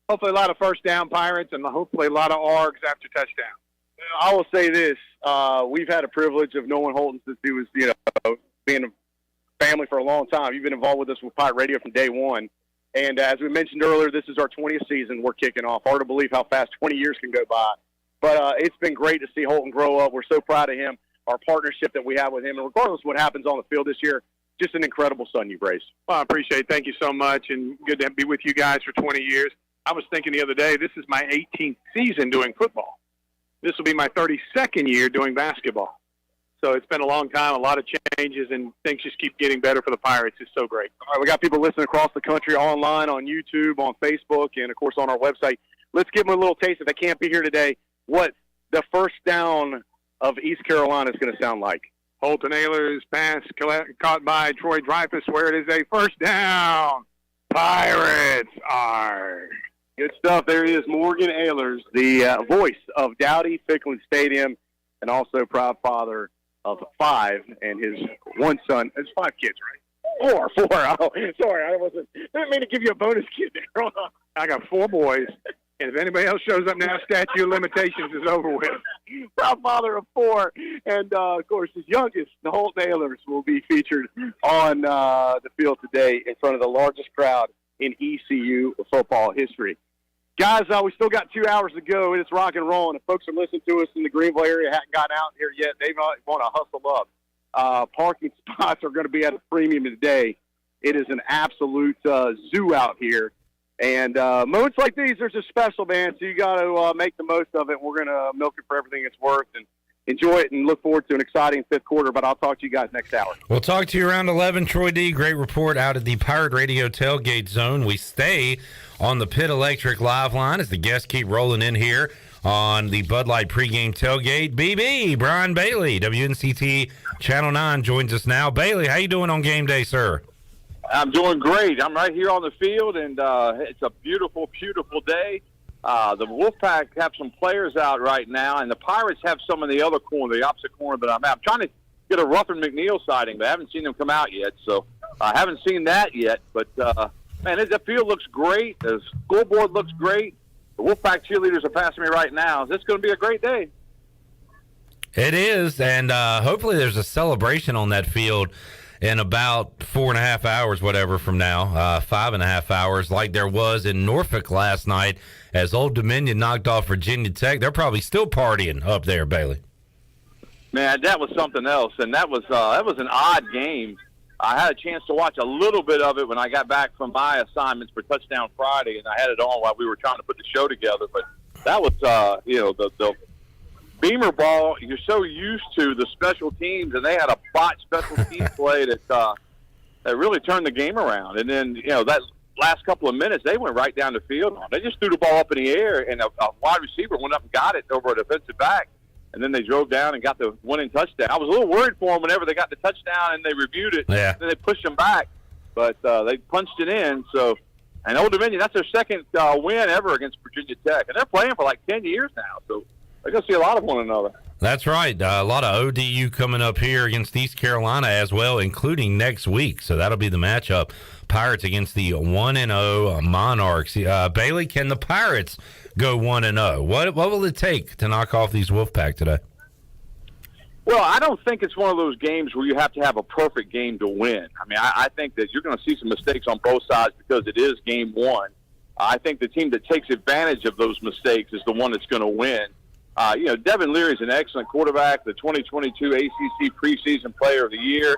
hopefully a lot of first down Pirates, and hopefully a lot of ARGs after touchdown. I will say this. We've had a privilege of knowing Holton since he was, being a family for a long time. You've been involved with us with Pirate Radio from day one. And as we mentioned earlier, this is our 20th season we're kicking off. Hard to believe how fast 20 years can go by. But it's been great to see Holton grow up. We're so proud of him, our partnership that we have with him. And regardless of what happens on the field this year, just an incredible son you've raised. Well, I appreciate it. Thank you so much, and good to be with you guys for 20 years. I was thinking the other day, this is my 18th season doing football. This will be my 32nd year doing basketball. So it's been a long time, a lot of changes, and things just keep getting better for the Pirates. It's so great. All right, we got people listening across the country online, on YouTube, on Facebook, and, of course, on our website. Let's give them a little taste, if they can't be here today, what the first down of East Carolina is going to sound like. Holton Ehlers pass caught by Troy Dreyfus, where it is a first down. Pirates are. Good stuff. There he is, Morgan Ehlers, the voice of Dowdy Ficklin Stadium, and also proud father of 5 and his one son. It's 5 kids, right? 4. Oh, sorry, I didn't mean to give you a bonus kid there. I got 4 boys. And if anybody else shows up now, statute of limitations is over with. Proud father of 4. And, of course, his youngest, the Holton Ehlers, will be featured on the field today in front of the largest crowd in ECU football history. Guys, we still got 2 hours to go, and it's rock and roll. And if folks are listening to us in the Greenville area haven't gotten out here yet, they want to hustle up. Parking spots are going to be at a premium today. It is an absolute zoo out here. And moments like these are just special, man, so you got to make the most of it. We're going to milk it for everything it's worth and enjoy it and look forward to an exciting fifth quarter, but I'll talk to you guys next hour. We'll talk to you around 11. Troy D., great report out of the Pirate Radio Tailgate Zone. We stay on the Pit Electric live line as the guests keep rolling in here on the Bud Light pregame tailgate. BB, Brian Bailey, WNCT Channel 9 joins us now. Bailey, how you doing on game day, sir? I'm doing great. I'm right here on the field, and it's a beautiful, beautiful day. The Wolfpack have some players out right now, and the Pirates have some in the other corner, the opposite corner that I'm at. I'm trying to get a Ruffin McNeil sighting, but I haven't seen them come out yet, so I haven't seen that yet. But, man, the field looks great. The scoreboard looks great. The Wolfpack cheerleaders are passing me right now. It's going to be a great day. It is, and hopefully there's a celebration on that field in about 4.5 hours, whatever, from now, 5.5 hours, like there was in Norfolk last night as Old Dominion knocked off Virginia Tech. They're probably still partying up there, Bailey. Man, that was something else, and that was an odd game. I had a chance to watch a little bit of it when I got back from my assignments for Touchdown Friday, and I had it on while we were trying to put the show together. But that was, the Beamer ball, you're so used to the special teams, and they had a botched special team play that really turned the game around. And then, that last couple of minutes, they went right down the field. They just threw the ball up in the air, and a wide receiver went up and got it over a defensive back. And then they drove down and got the winning touchdown. I was a little worried for them whenever they got the touchdown and they reviewed it. Yeah. Then they pushed them back, but they punched it in. So, and Old Dominion, that's their second win ever against Virginia Tech. And they're playing for like 10 years now. So they're going to see a lot of one another. That's right. A lot of ODU coming up here against East Carolina as well, including next week. So that'll be the matchup. Pirates against the 1-0 Monarchs. Bailey, can the Pirates go 1-0? What will it take to knock off these Wolfpack today? Well, I don't think it's one of those games where you have to have a perfect game to win. I mean, I think that you're going to see some mistakes on both sides because it is game one. I think the team that takes advantage of those mistakes is the one that's going to win. Devin Leary is an excellent quarterback, the 2022 ACC preseason player of the year.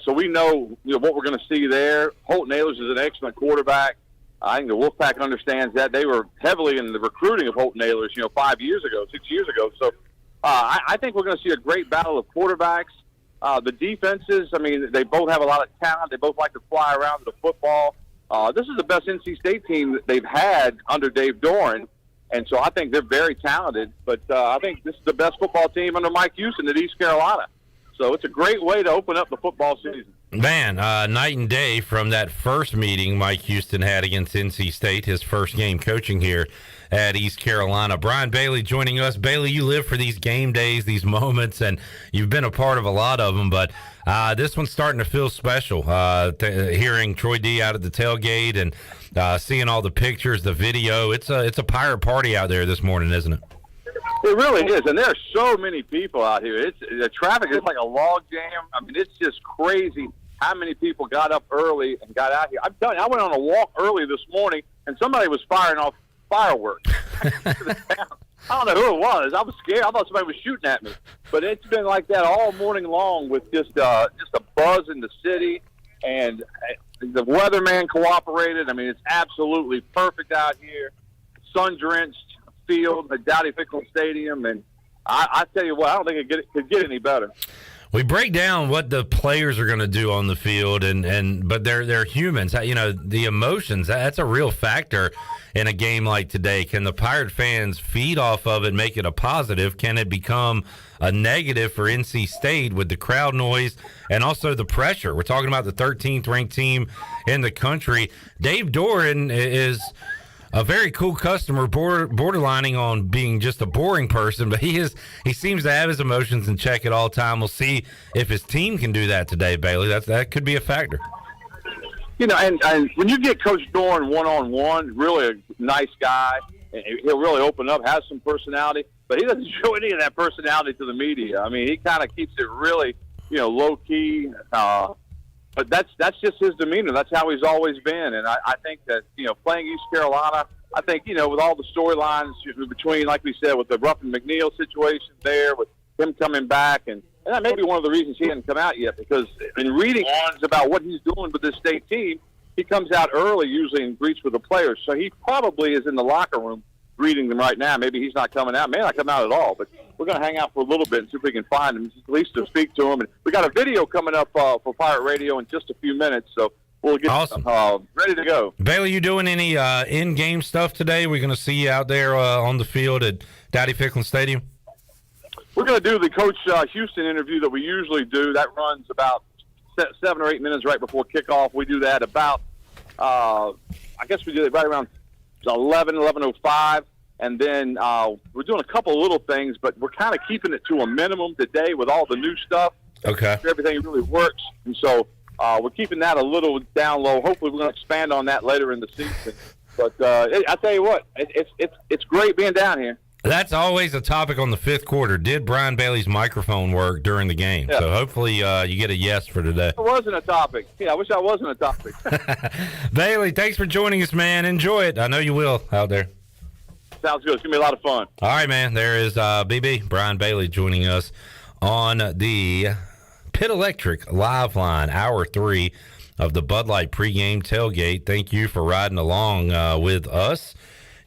So we know, what we're going to see there. Holton Ahlers is an excellent quarterback. I think the Wolfpack understands that. They were heavily in the recruiting of Holton Ahlers, 6 years ago. So I think we're going to see a great battle of quarterbacks. The defenses, they both have a lot of talent. They both like to fly around with the football. This is the best NC State team that they've had under Dave Doran. And so I think they're very talented. But I think this is the best football team under Mike Houston at East Carolina. So it's a great way to open up the football season. Man, night and day from that first meeting Mike Houston had against NC State, his first game coaching here at East Carolina. Brian Bailey joining us. Bailey, you live for these game days, these moments, and you've been a part of a lot of them, but this one's starting to feel special. Hearing Troy D out at the tailgate and seeing all the pictures, the video, it's a pirate party out there this morning, isn't it? It really is, and there are so many people out here. The traffic is like a log jam. It's just crazy how many people got up early and got out here. I'm telling you, I went on a walk early this morning, and somebody was firing off fireworks. I don't know who it was. I was scared. I thought somebody was shooting at me. But it's been like that all morning long with just a buzz in the city, and the weatherman cooperated. It's absolutely perfect out here. Sun-drenched field at Dowdy-Ficklen Stadium, and I tell you what, I don't think it could get any better. We break down what the players are going to do on the field, but they're humans. The emotions, that's a real factor in a game like today. Can the Pirate fans feed off of it, make it a positive? Can it become a negative for NC State with the crowd noise and also the pressure? We're talking about the 13th ranked team in the country. Dave Doran is a very cool customer, borderlining on being just a boring person, but he seems to have his emotions in check at all time. We'll see if his team can do that today, Bailey. That could be a factor. And when you get Coach Doran one-on-one, really a nice guy, he'll really open up, has some personality, but he doesn't show any of that personality to the media. He kind of keeps it really, low-key, but that's just his demeanor. That's how he's always been. And I think that, playing East Carolina, I think, with all the storylines between, like we said, with the Ruffin McNeil situation there, with him coming back, and that may be one of the reasons he hasn't come out yet, because in reading about what he's doing with this state team, he comes out early usually and greets with the players. So he probably is in the locker room greeting them right now. Maybe he's not coming out. May not come out at all, but we're going to hang out for a little bit and see if we can find him, at least to speak to him. And we got a video coming up for Pirate Radio in just a few minutes, so we'll get ready to go. Bailey, you doing any in-game stuff today? We're going to see you out there on the field at Dowdy Ficklin Stadium? We're going to do the Coach Houston interview that we usually do. That runs about 7 or 8 minutes right before kickoff. We do that about, I guess we do it right around 11:05, and then we're doing a couple of little things, but we're kind of keeping it to a minimum today with all the new stuff. Okay. Everything really works, and so we're keeping that a little down low. Hopefully we're going to expand on that later in the season. But I tell you what, it's great being down here. That's always a topic on the fifth quarter. Did Brian Bailey's microphone work during the game? Yeah. So hopefully you get a yes for today. It wasn't a topic. Yeah, I wish I wasn't a topic. Bailey, thanks for joining us, man. Enjoy it. I know you will out there. Sounds good. It's going to be a lot of fun. All right, man. There is BB, Brian Bailey, joining us on the Pit Electric live line, hour 3 of the Bud Light pregame tailgate. Thank you for riding along with us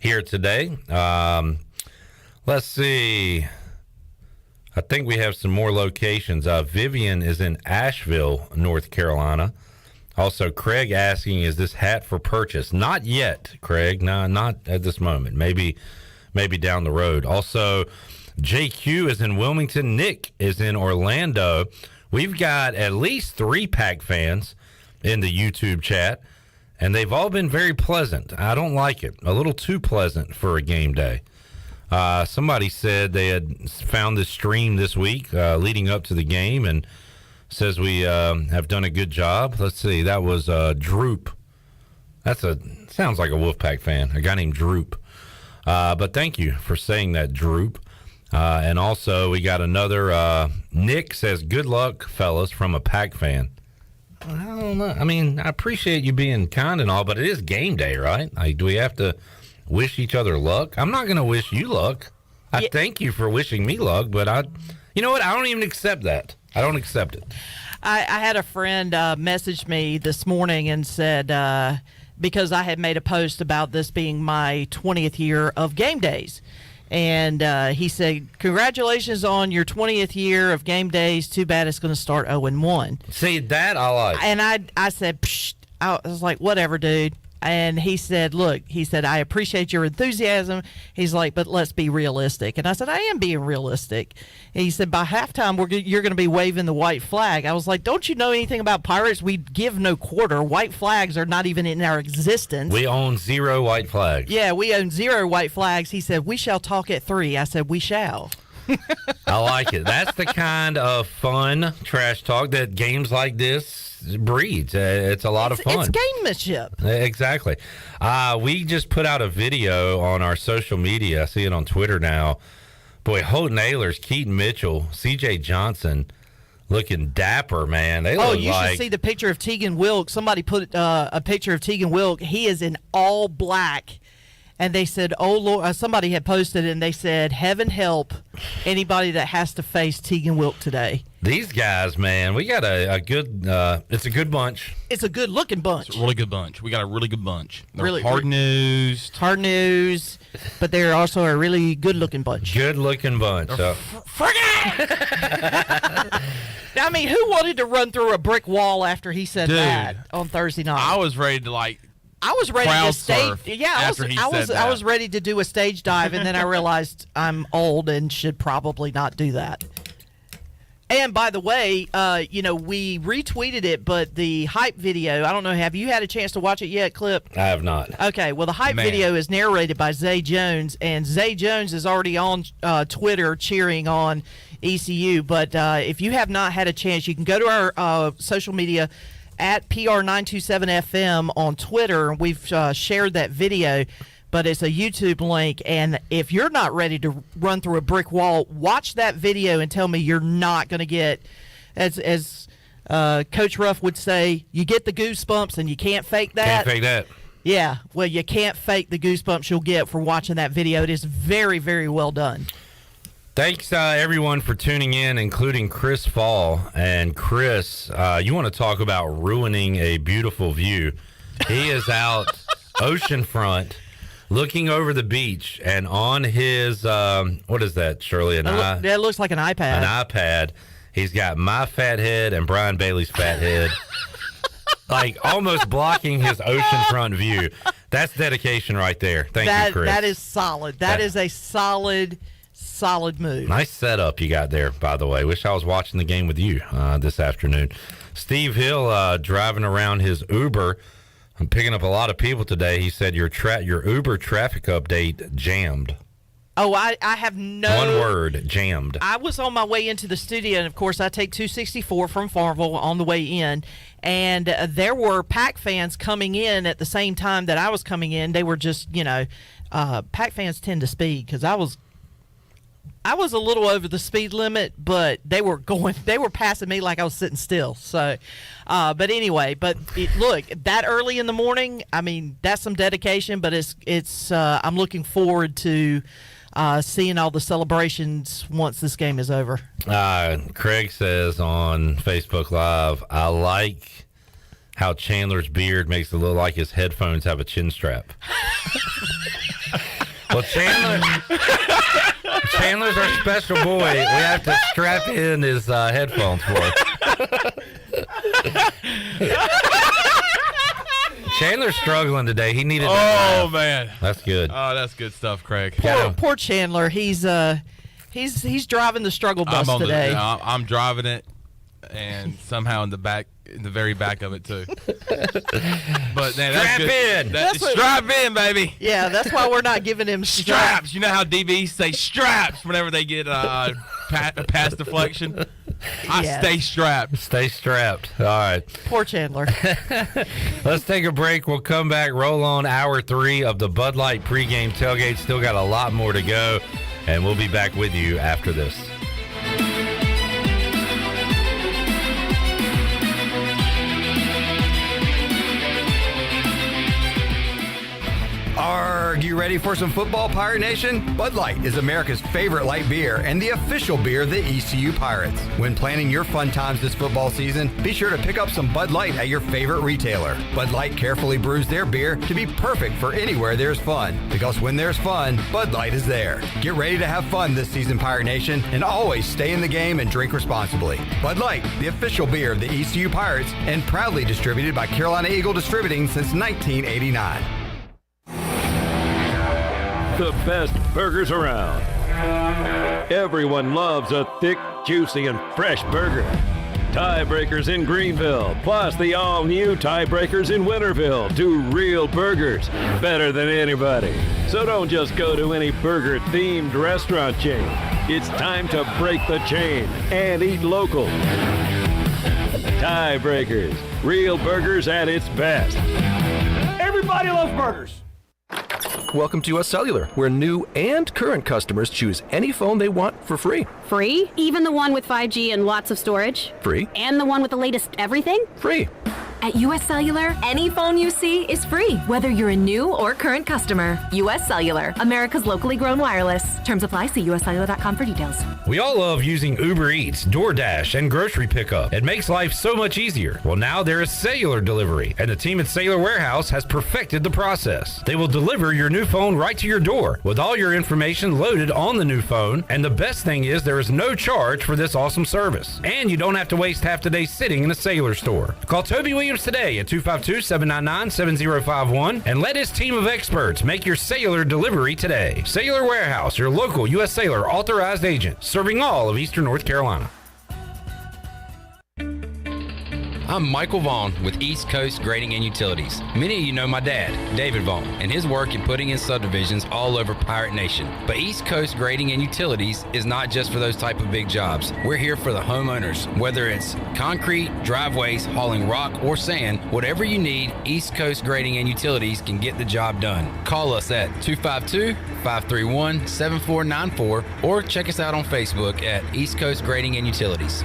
here today. Let's see. I think we have some more locations. Vivian is in Asheville, North Carolina. Also, Craig asking, is this hat for purchase? Not yet, Craig. No, not at this moment. Maybe down the road. Also, JQ is in Wilmington. Nick is in Orlando. We've got at least 3 Pack fans in the YouTube chat, and they've all been very pleasant. I don't like it. A little too pleasant for a game day. Somebody said they had found this stream this week leading up to the game and says we have done a good job. Let's see. That was Droop. Sounds like a Wolfpack fan, a guy named Droop. But thank you for saying that, Droop. And also we got another, Nick says, good luck, fellas, from a Pack fan. I don't know. I mean, I appreciate you being kind and all, but it is game day, right? Do we have to wish each other luck? I'm not going to wish you luck. I thank you for wishing me luck, but you know what? I don't even accept that. I don't accept it. I had a friend message me this morning and said, because I had made a post about this being my 20th year of game days. And he said, congratulations on your 20th year of game days. Too bad it's going to start 0-1. See, that I like. And I said, psh. I was like, whatever, dude. And he said, look, I appreciate your enthusiasm. He's like, but let's be realistic. And I said, I am being realistic. And he said, by halftime, you're going to be waving the white flag. I was like, don't you know anything about Pirates? We give no quarter. White flags are not even in our existence. We own 0 white flags. Yeah, we own 0 white flags. He said, we shall talk at 3. I said, we shall. I like it. That's the kind of fun trash talk that games like this breeds. It's a lot of fun. It's gamemanship. Exactly. We just put out a video on our social media. I see it on Twitter now. Boy, Holton Ahlers, Keaton Mitchell, C.J. Johnson, looking dapper, man. They look you should see the picture of Tegan Wilk. Somebody put a picture of Tegan Wilk. He is in all black. And they said, oh, Lord, somebody had posted and they said, heaven help anybody that has to face Tegan Wilk today. These guys, man, we got a good, it's a good bunch. It's a good looking bunch. It's a really good bunch. We got a really good bunch. They're really hard-nosed. Hard-nosed, but they're also a really good-looking bunch. Good-looking bunch. I mean, who wanted to run through a brick wall after he said that on Thursday night? I was ready to, I was ready crowd to stage. surf Yeah, I was ready to do a stage dive, and then I realized I'm old and should probably not do that. And by the way, we retweeted it, but the hype video, I don't know, have you had a chance to watch it yet, Clip? I have not. Okay, well, the hype video is narrated by Zay Jones, and Zay Jones is already on Twitter cheering on ECU. But if you have not had a chance, you can go to our social media at PR927FM on Twitter. We've shared that video, but it's a YouTube link. And if you're not ready to run through a brick wall, watch that video and tell me you're not going to get, as Coach Ruff would say, you get the goosebumps and you can't fake that. Can't fake that. Yeah, well, you can't fake the goosebumps you'll get for watching that video. It is very, very well done. Thanks, everyone, for tuning in, including Chris Fall. And Chris, you want to talk about ruining a beautiful view. He is out oceanfront looking over the beach, and on his, what is that, Shirley? That looks like an iPad. An iPad. He's got my fat head and Brian Bailey's fat head. Like almost blocking his oceanfront view. That's dedication right there. Thank you, Chris. That is solid. That is a solid move. Nice setup you got there, by the way. Wish I was watching the game with you this afternoon. Steve Hill driving around his Uber. I'm picking up a lot of people today. He said your Uber traffic update jammed. Oh, I have no... One word, jammed. I was on my way into the studio, and, of course, I take 264 from Farmville on the way in, and there were Pack fans coming in at the same time that I was coming in. They were just, Pack fans tend to speed because I was a little over the speed limit, but they were passing me like I was sitting still. So, but anyway, look, that early in the morning, I mean, that's some dedication, but it's I'm looking forward to seeing all the celebrations once this game is over. Craig says on Facebook Live, I like how Chandler's beard makes it look like his headphones have a chin strap. Well, Chandler's our special boy. We have to strap in his headphones for him. Chandler's struggling today. He needed. Oh man, that's good. Oh, that's good stuff, Craig. Poor Chandler. He's driving the struggle bus today. I'm driving it, and somehow in the very back of it too. But man, strap in. Strap in, baby. Yeah, that's why we're not giving him straps. You know how DBs say straps whenever they get pass deflection. I stay strapped. Stay strapped. All right. Poor Chandler. Let's take a break. We'll come back, roll on hour 3 of the Bud Light pregame tailgate. Still got a lot more to go, and we'll be back with you after this. Are you ready for some football, Pirate Nation? Bud Light is America's favorite light beer and the official beer of the ECU Pirates. When planning your fun times this football season, be sure to pick up some Bud Light at your favorite retailer. Bud Light carefully brews their beer to be perfect for anywhere there's fun. Because when there's fun, Bud Light is there. Get ready to have fun this season, Pirate Nation, and always stay in the game and drink responsibly. Bud Light, the official beer of the ECU Pirates, and proudly distributed by Carolina Eagle Distributing since 1989. The best burgers around. Everyone loves a thick, juicy, and fresh burger. Tiebreakers in Greenville, plus the all-new Tiebreakers in Winterville, do real burgers better than anybody. So don't just go to any burger-themed restaurant chain. It's time to break the chain and eat local. Tiebreakers, real burgers at its best. Everybody loves burgers. Welcome to US Cellular, where new and current customers choose any phone they want for free. Free? Even the one with 5G and lots of storage? Free. And the one with the latest everything? Free. At US Cellular, any phone you see is free, whether you're a new or current customer. US Cellular, America's locally grown wireless. Terms apply. See uscellular.com for details. We all love using Uber Eats, DoorDash, and grocery pickup. It makes life so much easier. Well, now there is cellular delivery, and the team at Cellular Warehouse has perfected the process. They will deliver your new phone right to your door with all your information loaded on the new phone, and the best thing is there is no charge for this awesome service. And you don't have to waste half the day sitting in a Cellular store. Call Toby Williams today at 252-799-7051 and let his team of experts make your cellular delivery today. Cellular Warehouse, your local U.S. Cellular authorized agent, serving all of Eastern North Carolina. I'm Michael Vaughn with East Coast Grading and Utilities. Many of you know my dad, David Vaughn, and his work in putting in subdivisions all over Pirate Nation. But East Coast Grading and Utilities is not just for those type of big jobs. We're here for the homeowners. Whether it's concrete, driveways, hauling rock, or sand, whatever you need, East Coast Grading and Utilities can get the job done. Call us at 252-531-7494 or check us out on Facebook at East Coast Grading and Utilities.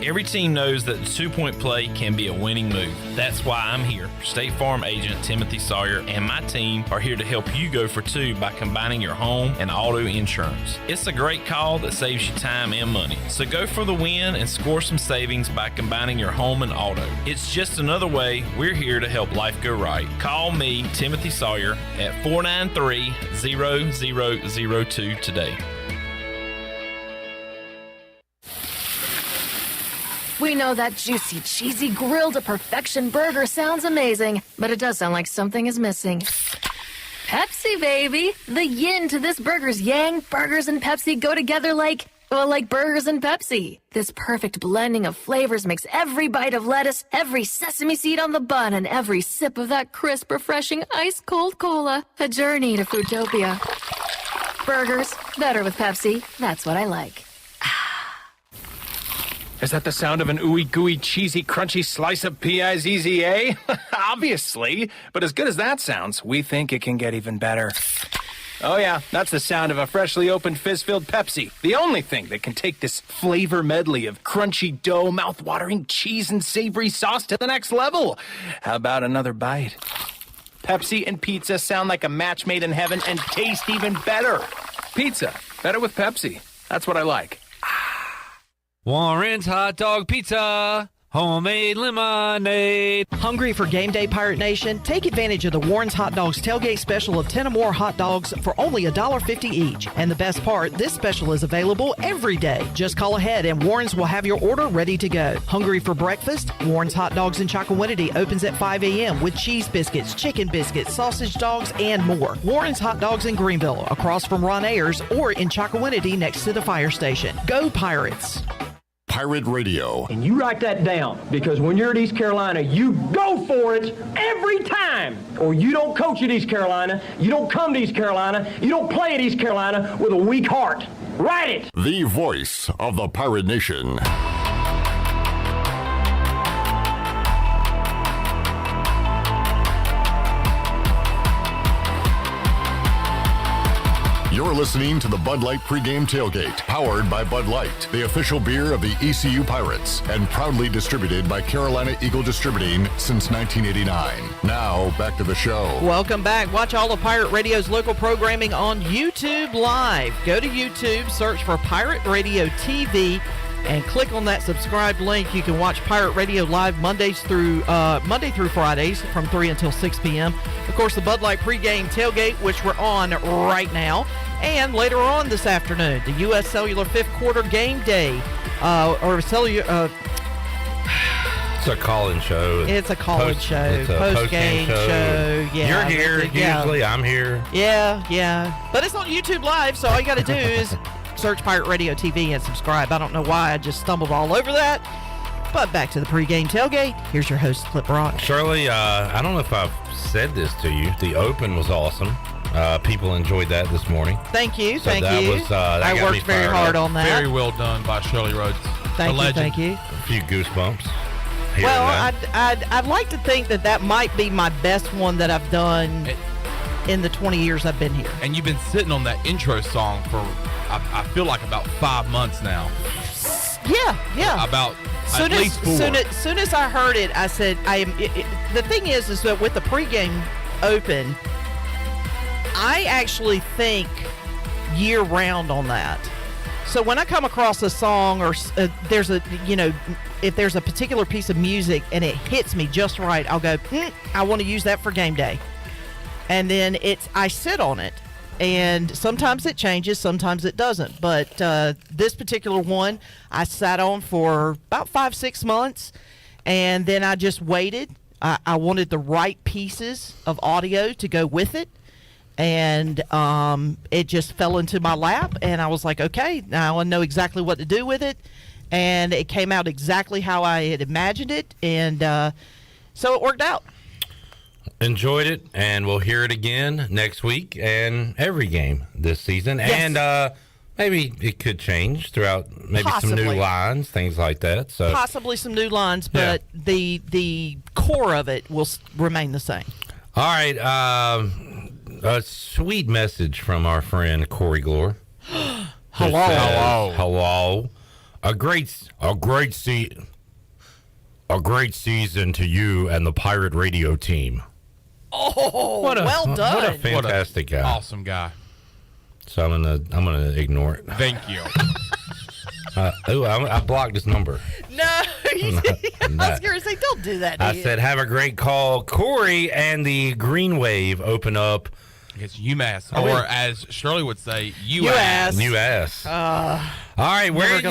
Every team knows that the 2-point play can be a winning move. That's why I'm here. State Farm agent Timothy Sawyer and my team are here to help you go for 2 by combining your home and auto insurance. It's a great call that saves you time and money. So go for the win and score some savings by combining your home and auto. It's just another way we're here to help life go right. Call me, Timothy Sawyer, at 493-0002 today. We know that juicy, cheesy, grilled to perfection burger sounds amazing, but it does sound like something is missing. Pepsi, baby! The yin to this burger's yang. Burgers and Pepsi go together like burgers and Pepsi. This perfect blending of flavors makes every bite of lettuce, every sesame seed on the bun, and every sip of that crisp, refreshing, ice-cold cola a journey to Foodtopia. Burgers, better with Pepsi. That's what I like. Is that the sound of an ooey gooey cheesy crunchy slice of P-I-Z-Z-A? Obviously, but as good as that sounds, we think it can get even better. Oh yeah, that's the sound of a freshly opened fizz-filled Pepsi. The only thing that can take this flavor medley of crunchy dough, mouth-watering cheese, and savory sauce to the next level. How about another bite? Pepsi and pizza sound like a match made in heaven and taste even better. Pizza, better with Pepsi. That's what I like. Warren's Hot Dog Pizza, homemade lemonade. Hungry for game day, Pirate Nation? Take advantage of the Warren's Hot Dogs tailgate special of 10 or more hot dogs for only $1.50 each. And the best part, this special is available every day. Just call ahead and Warren's will have your order ready to go. Hungry for breakfast? Warren's Hot Dogs in Chocowinity opens at 5 a.m. with cheese biscuits, chicken biscuits, sausage dogs, and more. Warren's Hot Dogs in Greenville, across from Ron Ayers, or in Chocowinity next to the fire station. Go Pirates! Pirate Radio. And you write that down, because when you're at East Carolina, you go for it every time. Or you don't coach at East Carolina, you don't come to East Carolina, you don't play at East Carolina with a weak heart. Write it! The voice of the Pirate Nation. You're listening to the Bud Light Pregame Tailgate, powered by Bud Light, the official beer of the ECU Pirates, and proudly distributed by Carolina Eagle Distributing since 1989. Now, back to the show. Welcome back. Watch all of Pirate Radio's local programming on YouTube Live. Go to YouTube, search for Pirate Radio TV, and click on that subscribe link. You can watch Pirate Radio Live Monday through Fridays from 3 until 6 p.m. Of course, the Bud Light Pregame Tailgate, which we're on right now. And later on this afternoon, the U.S. Cellular fifth quarter game day. It's a call-in show. It's a call-in show. It's a post-game show. Yeah, you're here usually. I'm here. Yeah. But it's on YouTube Live, so all you got to do is search Pirate Radio TV and subscribe. I don't know why I just stumbled all over that. But back to the pregame tailgate. Here's your host, Flip Rock. Shirley, I don't know if I've said this to you. The open was awesome. People enjoyed that this morning. Thank you. So I worked very hard on that. Very well done by Shirley Rhodes. Thank you. A few goosebumps. Well, I'd like to think that might be my best one that I've done in the 20 years I've been here. And you've been sitting on that intro song for, I feel like, about 5 months now. Yeah. About at least 4. Soon as I heard it, I said, the thing is that with the pregame open, I actually think year round on that. So when I come across a song or if there's a particular piece of music and it hits me just right, I'll go, I want to use that for game day. And then I sit on it. And sometimes it changes, sometimes it doesn't. But this particular one, I sat on for about 5-6 months. And then I just waited. I wanted the right pieces of audio to go with it. And it just fell into my lap, and I was like, okay, now I know exactly what to do with it. And it came out exactly how I had imagined it, and so it worked out. Enjoyed it, and we'll hear it again next week and every game this season. Yes. And maybe it could change throughout, maybe some new lines, things like that. So possibly some new lines, but the core of it will remain the same. All right, a sweet message from our friend Corey Glore. Hello. Hello. A great season to you and the Pirate Radio team. Oh, What a done. fantastic guy. Awesome guy. So I'm gonna ignore it. Thank you. I blocked his number. No, I was going to say, don't do that. I said, have a great call. Corey and the Green Wave open up. It's UMass, or as Shirley would say, UAss. UAss. All right, where are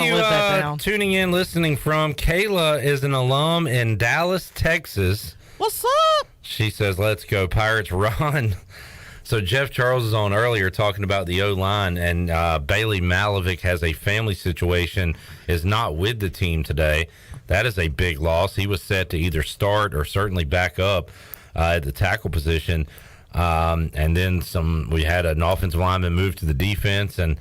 you tuning in, listening from? Kayla is an alum in Dallas, Texas. What's up? She says, let's go Pirates run. So Jeff Charles is on earlier talking about the O-line, and Bailey Malovic has a family situation, is not with the team today. That is a big loss. He was set to either start or certainly back up at the tackle position. And then we had an offensive lineman move to the defense, and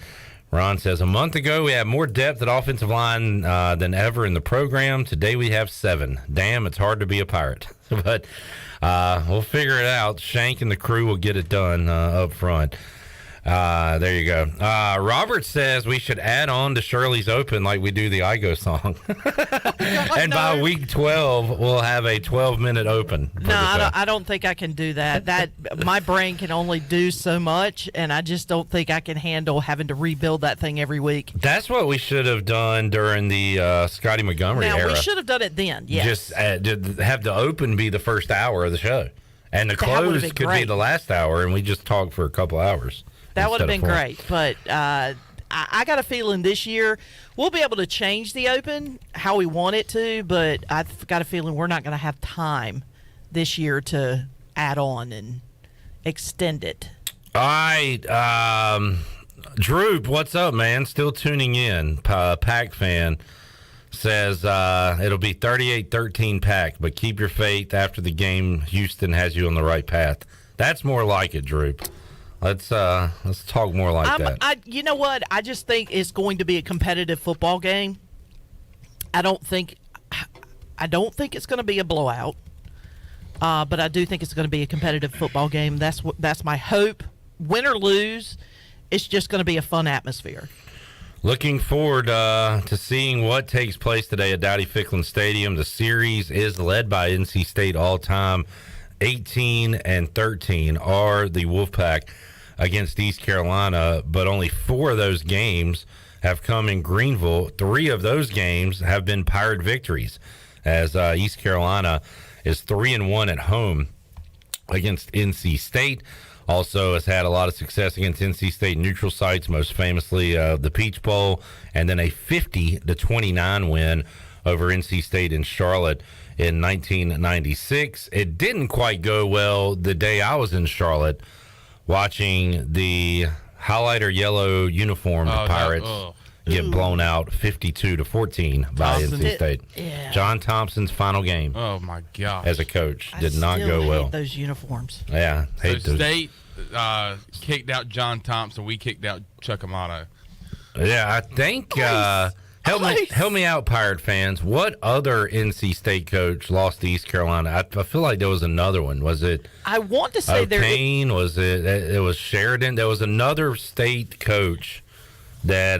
Ron says, a month ago we had more depth at offensive line than ever in the program. Today we have 7. Damn, it's hard to be a Pirate. But we'll figure it out. Shank and the crew will get it done up front. There you go. Robert says we should add on to Shirley's Open like we do the IGO song. And by week 12, we'll have a 12-minute Open. No, I don't think I can do that. My brain can only do so much, and I just don't think I can handle having to rebuild that thing every week. That's what we should have done during the Scotty Montgomery era. We should have done it then, yes. Just have the Open be the first hour of the show. And the close could be the last hour, and we just talk for a couple hours. That would have been great, but I got a feeling this year we'll be able to change the Open how we want it to, but I've got a feeling we're not going to have time this year to add on and extend it. All right. Droop, what's up, man? Still tuning in. Pack fan says it'll be 38-13 Pack, but keep your faith. After the game, Houston has you on the right path. That's more like it, Droop. Let's talk more like that. You know what? I just think it's going to be a competitive football game. I don't think it's going to be a blowout, but I do think it's going to be a competitive football game. That's my hope. Win or lose, it's just going to be a fun atmosphere. Looking forward to seeing what takes place today at Dowdy-Ficklin Stadium. The series is led by NC State all-time. 18-13 are the Wolfpack against East Carolina, but only 4 of those games have come in Greenville. 3 of those games have been Pirate victories, as East Carolina is 3-1 at home against NC State. Also has had a lot of success against NC State neutral sites, most famously the Peach Bowl, and then a 50-29 win over NC State in Charlotte in 1996. It didn't quite go well the day I was in Charlotte watching the highlighter yellow uniformed Pirates get blown out 52-14 by NC State. Yeah. John Thompson's final game. Oh my gosh! As a coach, did not go well. Hate those uniforms. Yeah, hate those. State kicked out John Thompson. We kicked out Chuck Amato. Yeah, I think. Help me out, Pirate fans. What other NC State coach lost to East Carolina? I feel like there was another one. Was it? I want to say Payne? Was it? It was Sheridan. There was another state coach that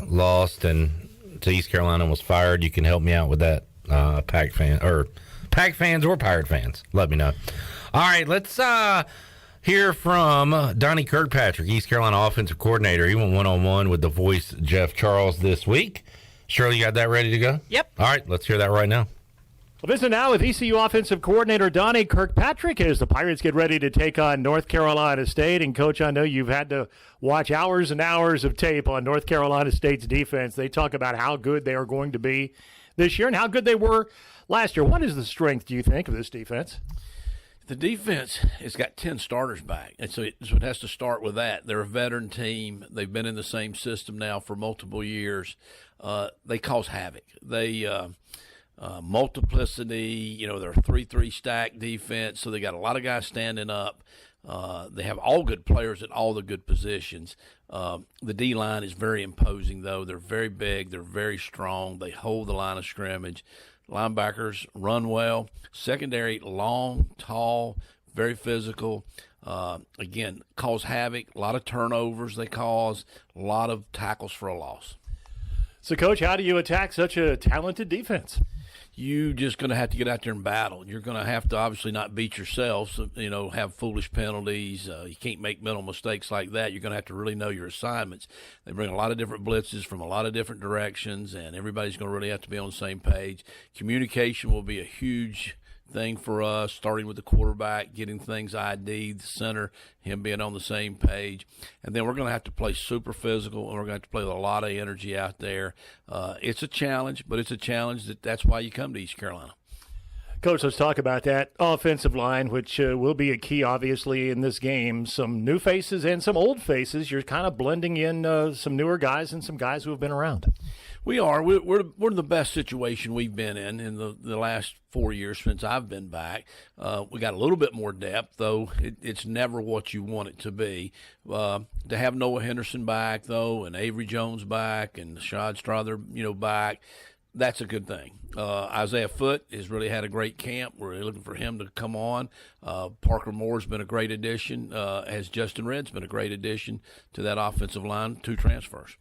lost and to East Carolina and was fired. You can help me out with that, Pack fans or Pirate fans. Let me know. All right, let's hear from Donnie Kirkpatrick, East Carolina offensive coordinator. He went one-on-one with the voice Jeff Charles this week. Shirley, you got that ready to go? Yep. All right, let's hear that right now. Well, visit now with ECU offensive coordinator Donnie Kirkpatrick as the Pirates get ready to take on North Carolina State. And, Coach, I know you've had to watch hours and hours of tape on North Carolina State's defense. They talk about how good they are going to be this year and how good they were last year. What is the strength, do you think, of this defense? The defense has got 10 starters back, and so it has to start with that. They're a veteran team. They've been in the same system now for multiple years. They cause havoc. They multiplicity, they're a 3-3 stack defense, so they got a lot of guys standing up. They have all good players at all the good positions. The D-line is very imposing, though. They're very big. They're very strong. They hold the line of scrimmage. Linebackers run well. Secondary, long, tall, very physical. Again, cause havoc. A lot of turnovers they cause. A lot of tackles for a loss. So, Coach, how do you attack such a talented defense? You just going to have to get out there and battle. You're going to have to obviously not beat yourself, have foolish penalties. You can't make mental mistakes like that. You're going to have to really know your assignments. They bring a lot of different blitzes from a lot of different directions, and everybody's going to really have to be on the same page. Communication will be a huge thing for us, starting with the quarterback, getting things ID, the center, him being on the same page. And then we're going to have to play super physical, and we're going to have to play with a lot of energy out there. It's a challenge, but it's a challenge that's why you come to East Carolina. Coach, let's talk about that offensive line, which will be a key, obviously, in this game. Some new faces and some old faces. You're kind of blending in some newer guys and some guys who have been around. We are. We're in the best situation we've been in the last 4 years since I've been back. We got a little bit more depth, though it's never what you want it to be. To have Noah Henderson back, though, and Avery Jones back, and Shad Strother, back, that's a good thing. Isaiah Foote has really had a great camp. We're looking for him to come on. Parker Moore's been a great addition, as Justin Redd's been a great addition to that offensive line, 2 transfers.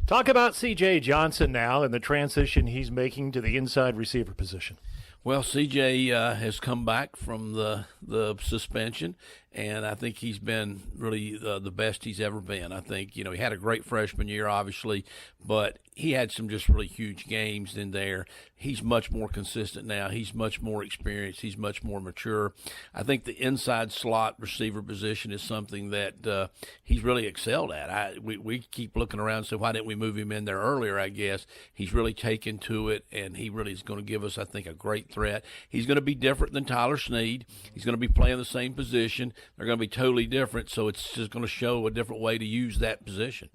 Talk about C.J. Johnson now and the transition he's making to the inside receiver position. Well, C.J. has come back from the suspension, and I think he's been really the best he's ever been. I think, he had a great freshman year, obviously, but he had some just really huge games in there. He's much more consistent now. He's much more experienced. He's much more mature. I think the inside slot receiver position is something that he's really excelled at. We keep looking around and say, why didn't we move him in there earlier, I guess. He's really taken to it, and he really is going to give us, I think, a great threat. He's going to be different than Tyler Snead. He's going to be playing the same position. They're going to be totally different, so it's just going to show a different way to use that position.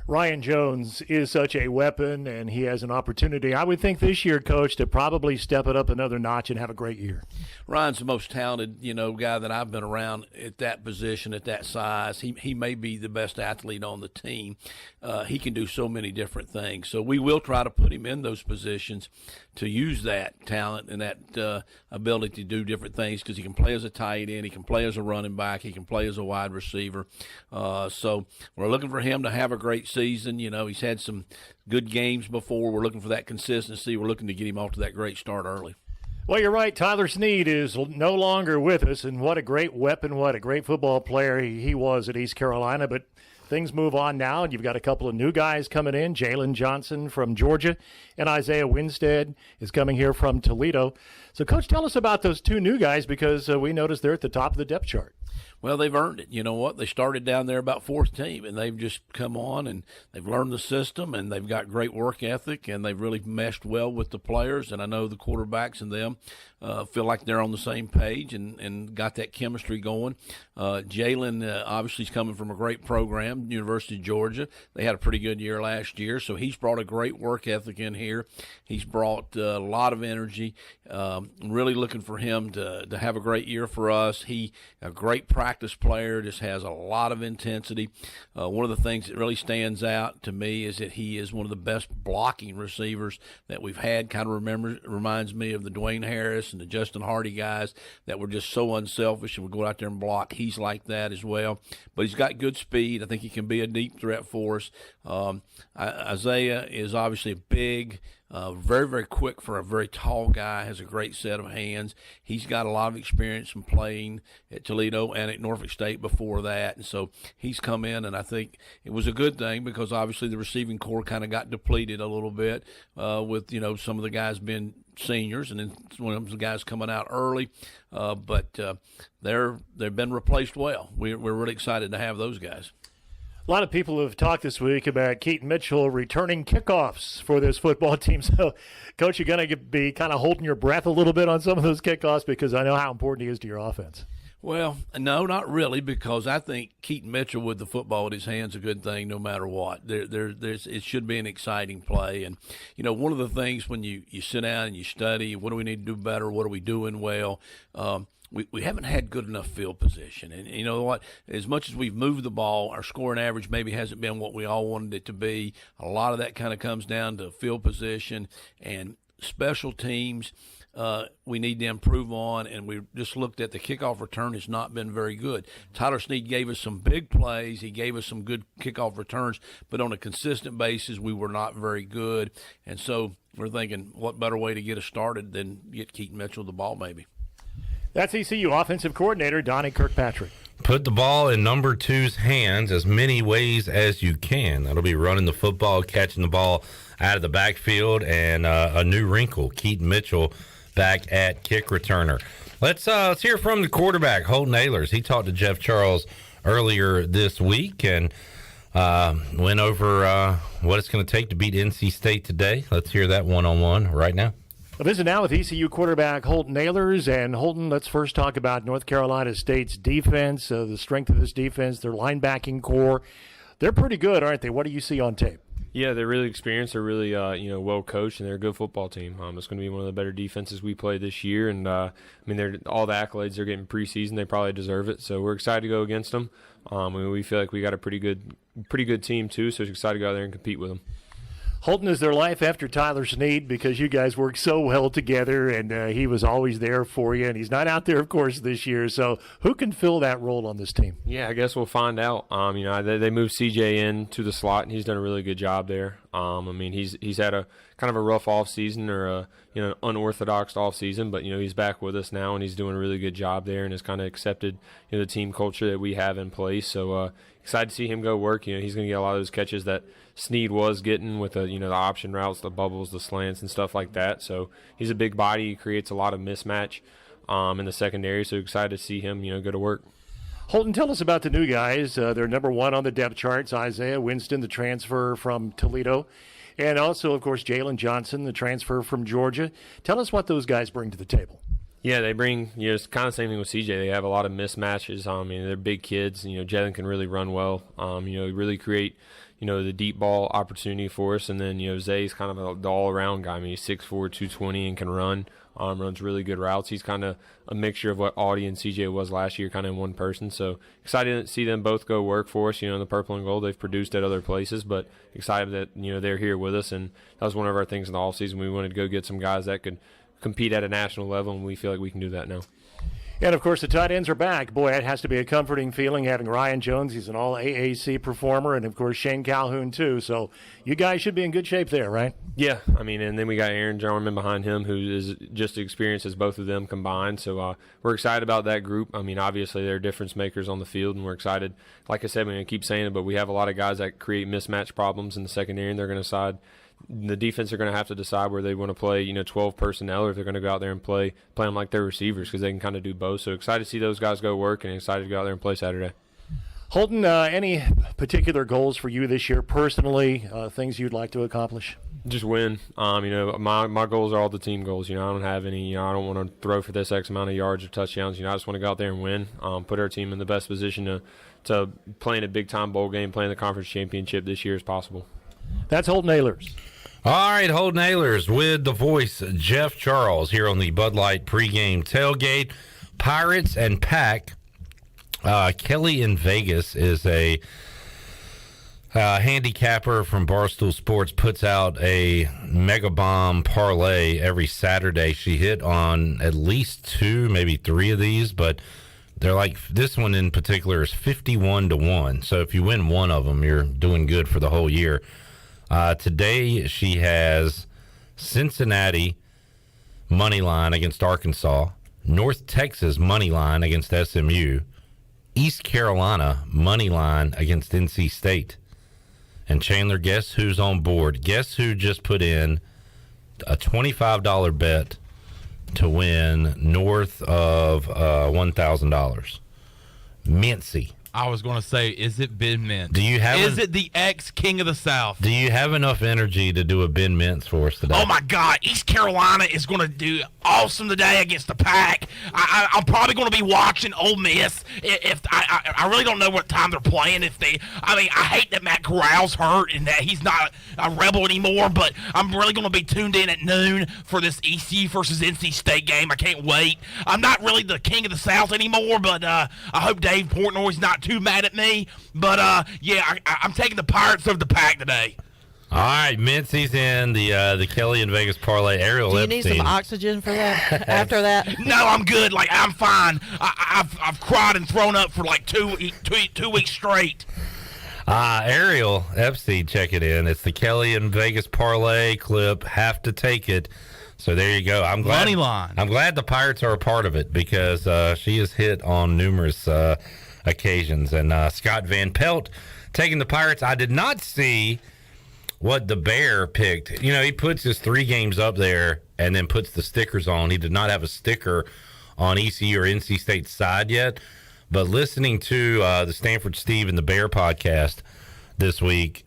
Ryan Jones is such a weapon, and he has an opportunity, I would think, this year, Coach, to probably step it up another notch and have a great year. Ryan's the most talented, guy that I've been around at that position, at that size. He may be the best athlete on the team. He can do so many different things. So we will try to put him in those positions to use that talent and that ability to do different things, because he can play as a tight end, he can play as a running back, he can play as a wide receiver. So we're looking for him to have a great season. He's had some good games before. We're looking for that consistency. We're looking to get him off to that great start early. Well, you're right. Tyler Snead is no longer with us, and what a great weapon, what a great football player he was at East Carolina. But things move on now, and you've got a couple of new guys coming in. Jalen Johnson from Georgia, and Isaiah Winstead is coming here from Toledo. So, Coach, tell us about those 2 new guys, because we noticed they're at the top of the depth chart. Well, they've earned it. You know what? They started down there about 4th team, and they've just come on, and they've learned the system, and they've got great work ethic, and they've really meshed well with the players. And I know the quarterbacks and them feel like they're on the same page and got that chemistry going. Jalen obviously is coming from a great program, University of Georgia. They had a pretty good year last year, so he's brought a great work ethic in here. He's brought a lot of energy. Really looking for him to have a great year for us. He a great practice player, just has a lot of intensity. One of the things that really stands out to me is that he is one of the best blocking receivers that we've had. Kind of reminds me of the Dwayne Harris and the Justin Hardy guys that were just so unselfish and would go out there and block. He's like that as well. But he's got good speed. I think he can be a deep threat for us. Isaiah is obviously big, very, very quick for a very tall guy, has a great set of hands. He's got a lot of experience from playing at Toledo and at Norfolk State before that, and so he's come in, and I think it was a good thing because obviously the receiving corps kind of got depleted a little bit with, some of the guys being seniors and then one of the guys coming out early, but they've been replaced well. We're really excited to have those guys. A lot of people have talked this week about Keaton Mitchell returning kickoffs for this football team. So, Coach, you're going to be kind of holding your breath a little bit on some of those kickoffs because I know how important he is to your offense. Well, no, not really, because I think Keaton Mitchell with the football in his hands is a good thing no matter what. It should be an exciting play. And, one of the things when you sit down and you study, what do we need to do better, what are we doing well, we haven't had good enough field position. And you know what? As much as we've moved the ball, our scoring average maybe hasn't been what we all wanted it to be. A lot of that kind of comes down to field position and special teams. we need to improve on, and we just looked at the kickoff return has not been very good. Tyler Snead gave us some big plays. He gave us some good kickoff returns, but on a consistent basis, we were not very good. And so we're thinking, what better way to get us started than get Keaton Mitchell the ball maybe. That's ECU offensive coordinator Donnie Kirkpatrick. Put the ball in number 2's hands as many ways as you can. That'll be running the football, catching the ball out of the backfield, and a new wrinkle, Keaton Mitchell back at kick returner. Let's hear from the quarterback, Holton Ahlers. He talked to Jeff Charles earlier this week and went over what it's going to take to beat NC State today. Let's hear that one-on-one right now. Well, visit now with ECU quarterback Holton Ahlers. And Holton, let's first talk about North Carolina State's defense, the strength of this defense, their linebacking core. They're pretty good, aren't they? What do you see on tape? Yeah, they're really experienced. They're really, well coached, and they're a good football team. It's going to be one of the better defenses we play this year. And they're all the accolades they're getting preseason. They probably deserve it. So we're excited to go against them. We feel like we got a pretty good team too. So we're excited to go out there and compete with them. Holton, is their life after Tyler Snead, because you guys work so well together, and he was always there for you, and he's not out there, of course, this year. So who can fill that role on this team? Yeah, I guess we'll find out. They moved CJ in to the slot, and he's done a really good job there. He's had a kind of a rough off season, or unorthodox off season, but he's back with us now, and he's doing a really good job there, and has kind of accepted the team culture that we have in place. So excited to see him go work. He's going to get a lot of those catches that Snead was getting with the option routes, the bubbles, the slants, and stuff like that. So he's a big body. He creates a lot of mismatch in the secondary. So excited to see him go to work. Holton, tell us about the new guys. They're number 1 on the depth charts. Isaiah Winston, the transfer from Toledo, and also, of course, Jalen Johnson, the transfer from Georgia. Tell us what those guys bring to the table. Yeah, they bring, it's kind of the same thing with CJ. They have a lot of mismatches. They're big kids. Jalen can really run well. Really create, the deep ball opportunity for us. And then, Zay's kind of the all-around guy. He's 6'4", 220 and can run. Runs really good routes. He's kind of a mixture of what Audie and CJ was last year, kind of in one person. So excited to see them both go work for us. In the purple and gold, they've produced at other places, but excited that they're here with us. And that was one of our things in the offseason. We wanted to go get some guys that could compete at a national level, and we feel like we can do that now. And, of course, the tight ends are back. Boy, it has to be a comforting feeling having Ryan Jones. He's an all-AAC performer, and, of course, Shane Calhoun, too. So you guys should be in good shape there, right? Yeah, and then we got Aaron Jarman behind him, who is just as experienced as both of them combined. So we're excited about that group. Obviously, they're difference makers on the field, and we're excited. Like I said, we're going to keep saying it, but we have a lot of guys that create mismatch problems in the secondary, and they're going to decide. The defense are going to have to decide where they want to play, 12 personnel, or if they're going to go out there and play them like they're receivers, because they can kind of do both. So excited to see those guys go work, and excited to go out there and play Saturday. Holton, any particular goals for you this year personally, things you'd like to accomplish? Just win. My goals are all the team goals. I don't have any, I don't want to throw for this X amount of yards or touchdowns. I just want to go out there and win, put our team in the best position to play in a big-time bowl game, play in the conference championship this year as possible. That's Holton Ahlers. All right, Holton Ahlers with the voice, Jeff Charles, here on the Bud Light pregame tailgate. Pirates and Pack. Kelly in Vegas is a handicapper from Barstool Sports, puts out a Mega Bomb parlay every Saturday. She hit on at least 2, maybe 3 of these, but they're like, this one in particular is 51-1. So if you win one of them, you're doing good for the whole year. Today she has Cincinnati money line against Arkansas, North Texas money line against SMU, East Carolina money line against NC State. And Chandler, guess who's on board? Guess who just put in a $25 bet to win north of $1,000? Mincy. I was going to say, is it Ben Mintz? Is it the ex-King of the South? Do you have enough energy to do a Ben Mintz for us today? Oh, my God. East Carolina is going to do awesome today against the Pack. I'm probably going to be watching Ole Miss. If I really don't know what time they're playing. I hate that Matt Corral's hurt and that he's not a Rebel anymore, but I'm really going to be tuned in at noon for this ECU versus NC State game. I can't wait. I'm not really the King of the South anymore, but I hope Dave Portnoy's not too mad at me. But, I'm taking the Pirates over the Pack today. All right, Mincy's in the Kelly and Vegas parlay. Ariel Do you Epstein. need some oxygen for that after that? No, I'm good. Like, I'm fine. I've cried and thrown up for like two weeks straight. Ariel Epstein, check it in. It's the Kelly and Vegas parlay clip. Have to take it. So there you go. I'm glad. Money line. I'm glad the Pirates are a part of it because she has hit on numerous occasions. And Scott Van Pelt taking the Pirates. I did not see what the Bear picked. You know, he puts his 3 games up there and then puts the stickers on. He did not have a sticker on ECU or NC State's side yet. But listening to the Stanford Steve and the Bear podcast this week,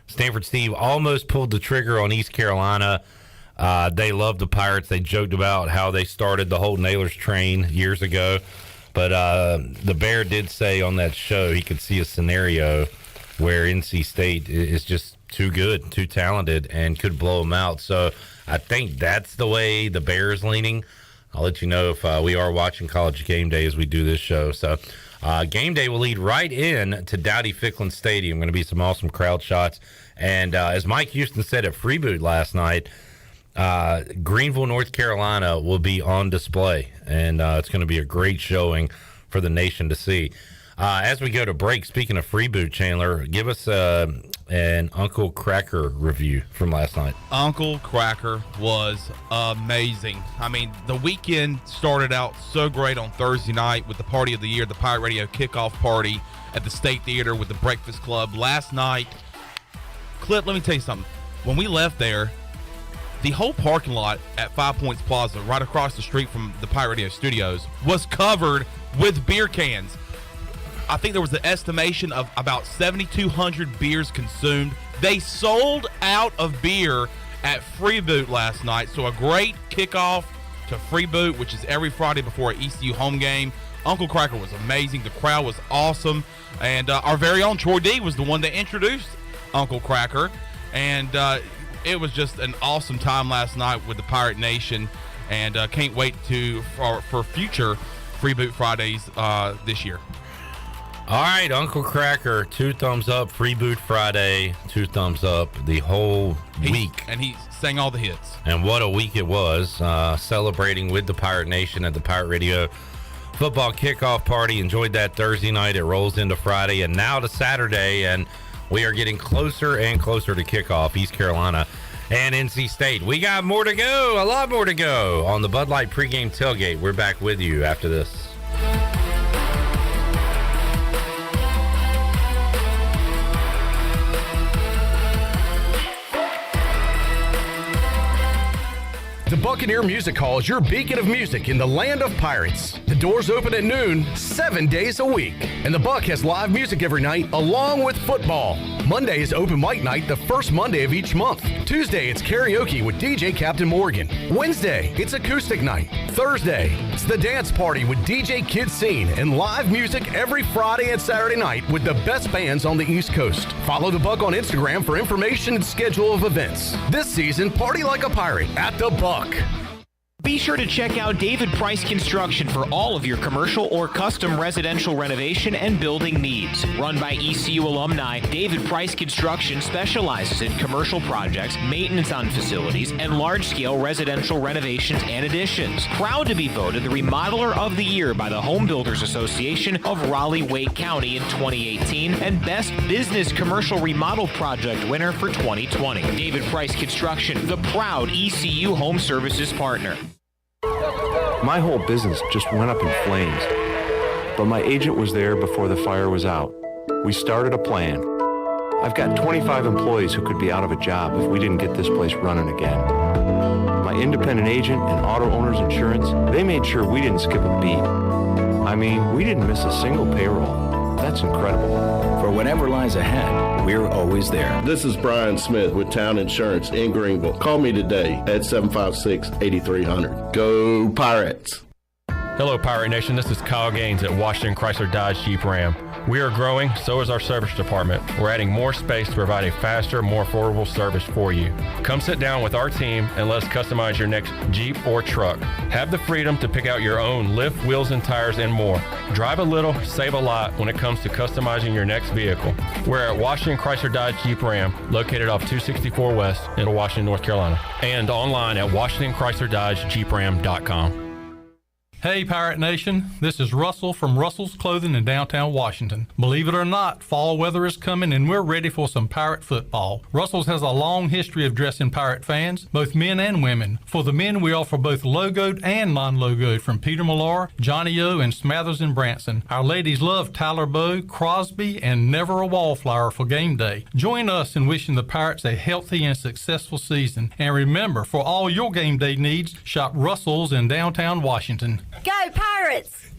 Stanford Steve almost pulled the trigger on East Carolina. They love the Pirates. They joked about how they started the whole Nailers train years ago. But the Bear did say on that show he could see a scenario where NC State is just too good, too talented, and could blow them out. So I think that's the way the Bear is leaning. I'll let you know if we are watching College Game Day as we do this show. So Game Day will lead right in to Dowdy-Ficklin Stadium. Going to be some awesome crowd shots. And as Mike Houston said at Freeboot last night, Greenville, North Carolina will be on display. And it's going to be a great showing for the nation to see. As we go to break, speaking of Freeboot, Chandler, give us an Uncle Cracker review from last night. Uncle Cracker was amazing. I mean, the weekend started out so great on Thursday night with the party of the year, the Pirate Radio kickoff party at the State Theater with the Breakfast Club. Last night, Clip, let me tell you something. When we left there, the whole parking lot at 5 Points Plaza, right across the street from the Pirate Radio studios, was covered with beer cans. I think there was an estimation of about 7,200 beers consumed. They sold out of beer at Freeboot last night. So a great kickoff to Freeboot, which is every Friday before an ECU home game. Uncle Cracker was amazing. The crowd was awesome. And our very own Troy D was the one that introduced Uncle Cracker. And it was just an awesome time last night with the Pirate Nation. And can't wait for future Freeboot Fridays this year. All right, Uncle Cracker, 2 thumbs up. Freeboot Friday, 2 thumbs up the whole week. And he sang all the hits. And what a week it was, celebrating with the Pirate Nation at the Pirate Radio football kickoff party. Enjoyed that Thursday night. It rolls into Friday and now to Saturday, and we are getting closer and closer to kickoff, East Carolina and NC State. We got more to go, a lot more to go on the Bud Light pregame tailgate. We're back with you after this. The Buccaneer Music Hall is your beacon of music in the land of pirates. The doors open at noon, 7 days a week. And the Buck has live music every night along with football. Monday is open mic night the first Monday of each month. Tuesday, it's karaoke with DJ Captain Morgan. Wednesday, it's acoustic night. Thursday, it's the dance party with DJ Kid Scene and live music every Friday and Saturday night with the best bands on the East Coast. Follow the Buck on Instagram for information and schedule of events. This season, party like a pirate at the Buck. Be sure to check out David Price Construction for all of your commercial or custom residential renovation and building needs. Run by ECU alumni, David Price Construction specializes in commercial projects, maintenance on facilities, and large-scale residential renovations and additions. Proud to be voted the Remodeler of the Year by the Home Builders Association of Raleigh-Wake County in 2018 and Best Business Commercial Remodel Project winner for 2020. David Price Construction, the proud ECU Home Services partner. My whole business just went up in flames, but my agent was there before the fire was out. We started a plan. I've got 25 employees who could be out of a job if we didn't get this place running again. My independent agent and auto owner's insurance, they made sure we didn't skip a beat. I mean, we didn't miss a single payroll. That's incredible. For whatever lies ahead, we're always there. This is Brian Smith with Town Insurance in Greenville. Call me today at 756-8300. Go Pirates! Hello, Pirate Nation. This is Kyle Gaines at Washington Chrysler Dodge Jeep Ram. We are growing, so is our service department. We're adding more space to provide a faster, more affordable service for you. Come sit down with our team and let's customize your next Jeep or truck. Have the freedom to pick out your own lift, wheels, and tires and more. Drive a little, save a lot when it comes to customizing your next vehicle. We're at Washington Chrysler Dodge Jeep Ram, located off 264 West in Washington, North Carolina, and online at WashingtonChryslerDodgeJeepRam.com. Hey Pirate Nation, this is Russell from Russell's Clothing in downtown Washington. Believe it or not, fall weather is coming and we're ready for some Pirate football. Russell's has a long history of dressing Pirate fans, both men and women. For the men, we offer both logoed and non-logoed from Peter Millar, Johnny O, and Smathers and Branson. Our ladies love Tyler Bowe, Crosby, and Never a Wallflower for game day. Join us in wishing the Pirates a healthy and successful season. And remember, for all your game day needs, shop Russell's in downtown Washington. Go Pirates!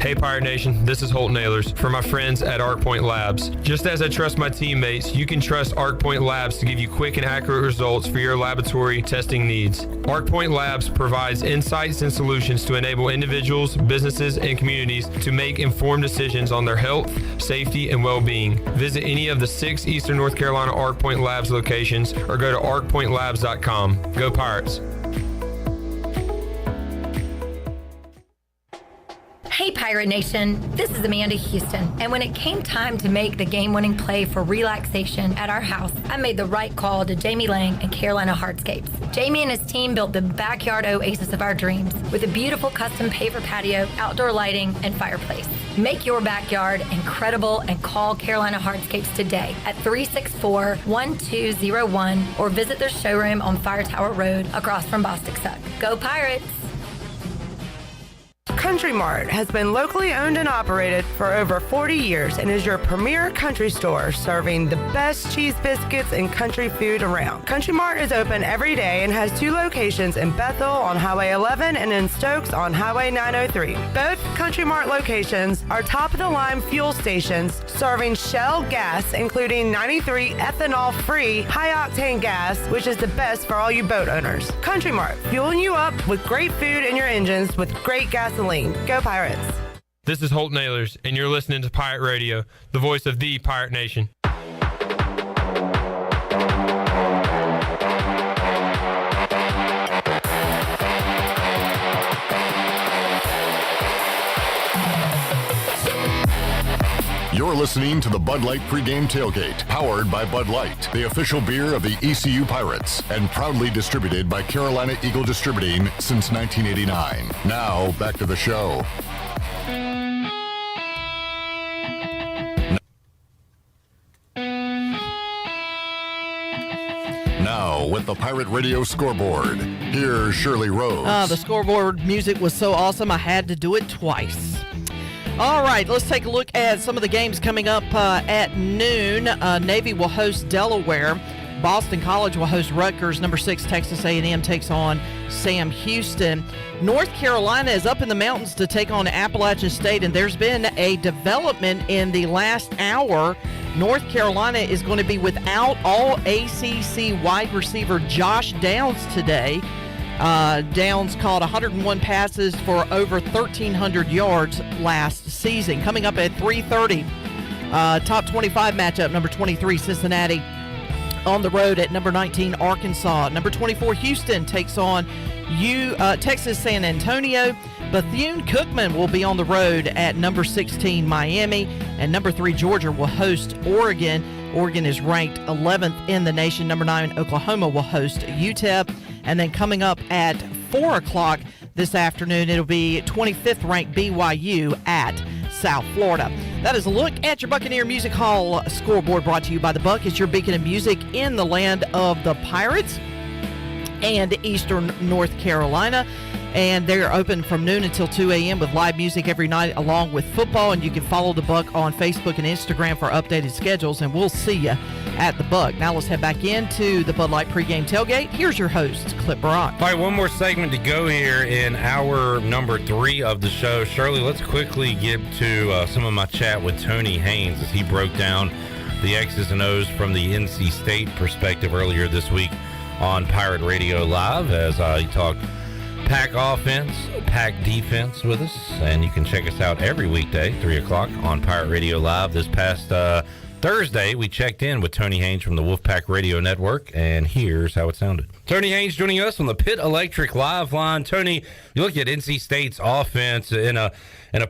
Hey Pirate Nation, this is Holt Nailers for my friends at Arc Point Labs. Just as I trust my teammates, you can trust Arc Point Labs to give you quick and accurate results for your laboratory testing needs. Arc Point Labs provides insights and solutions to enable individuals, businesses, and communities to make informed decisions on their health, safety, and well-being. Visit any of the 6 Eastern North Carolina Arc Point Labs locations or go to arcpointlabs.com. Go Pirates! Hey Pirate Nation, this is Amanda Houston, and when it came time to make the game-winning play for relaxation at our house, I made the right call to Jamie Lang and Carolina Hardscapes. Jamie and his team built the backyard oasis of our dreams with a beautiful custom paver patio, outdoor lighting, and fireplace. Make your backyard incredible and call Carolina Hardscapes today at 364-1201 or visit their showroom on Fire Tower Road across from Bostic Suck. Go Pirates! Country Mart has been locally owned and operated for over 40 years and is your premier country store serving the best cheese biscuits and country food around. Country Mart is open every day and has 2 locations in Bethel on Highway 11 and in Stokes on Highway 903. Both Country Mart locations are top-of-the-line fuel stations serving Shell gas, including 93 ethanol-free high-octane gas, which is the best for all you boat owners. Country Mart, fueling you up with great food in your engines with great gasoline. Go Pirates! This is Holt Nailers, and you're listening to Pirate Radio, the voice of the Pirate Nation. You're listening to the Bud Light Pregame Tailgate, powered by Bud Light, the official beer of the ECU Pirates, and proudly distributed by Carolina Eagle Distributing since 1989. Now, back to the show. Now, with the Pirate Radio Scoreboard, here's Shirley Rose. The scoreboard music was so awesome, I had to do it twice. All right, let's take a look at some of the games coming up at noon. Navy will host Delaware. Boston College will host Rutgers. Number 6, Texas A&M takes on Sam Houston. North Carolina is up in the mountains to take on Appalachian State, and there's been a development in the last hour. North Carolina is going to be without all ACC wide receiver Josh Downs today. Downs caught 101 passes for over 1,300 yards last season. Coming up at 3:30, top 25 matchup, number 23, Cincinnati on the road at number 19, Arkansas. Number 24, Houston takes on Texas San Antonio. Bethune-Cookman will be on the road at number 16, Miami. And number 3, Georgia will host Oregon. Oregon is ranked 11th in the nation. Number 9, Oklahoma will host UTEP. And then coming up at 4 o'clock this afternoon, it'll be 25th ranked BYU at South Florida. That is a look at your Buccaneer Music Hall scoreboard, brought to you by The Buck. It's your beacon of music in the land of the Pirates and Eastern North Carolina. And they're open from noon until 2 a.m. with live music every night along with football. And you can follow The Buck on Facebook and Instagram for updated schedules. And we'll see you at The Buck. Now let's head back into the Bud Light pregame tailgate. Here's your host, Clip Brock. All right, one more segment to go here in hour number 3 of the show. Shirley, let's quickly get to some of my chat with Tony Haynes as he broke down the X's and O's from the NC State perspective earlier this week on Pirate Radio Live, as he talked Pack offense, Pack defense with us, and you can check us out every weekday, 3 o'clock on Pirate Radio Live. This past Thursday, we checked in with Tony Haynes from the Wolfpack Radio Network, and here's how it sounded. Tony Haynes joining us on the Pit Electric Live line. Tony, you look at NC State's offense in a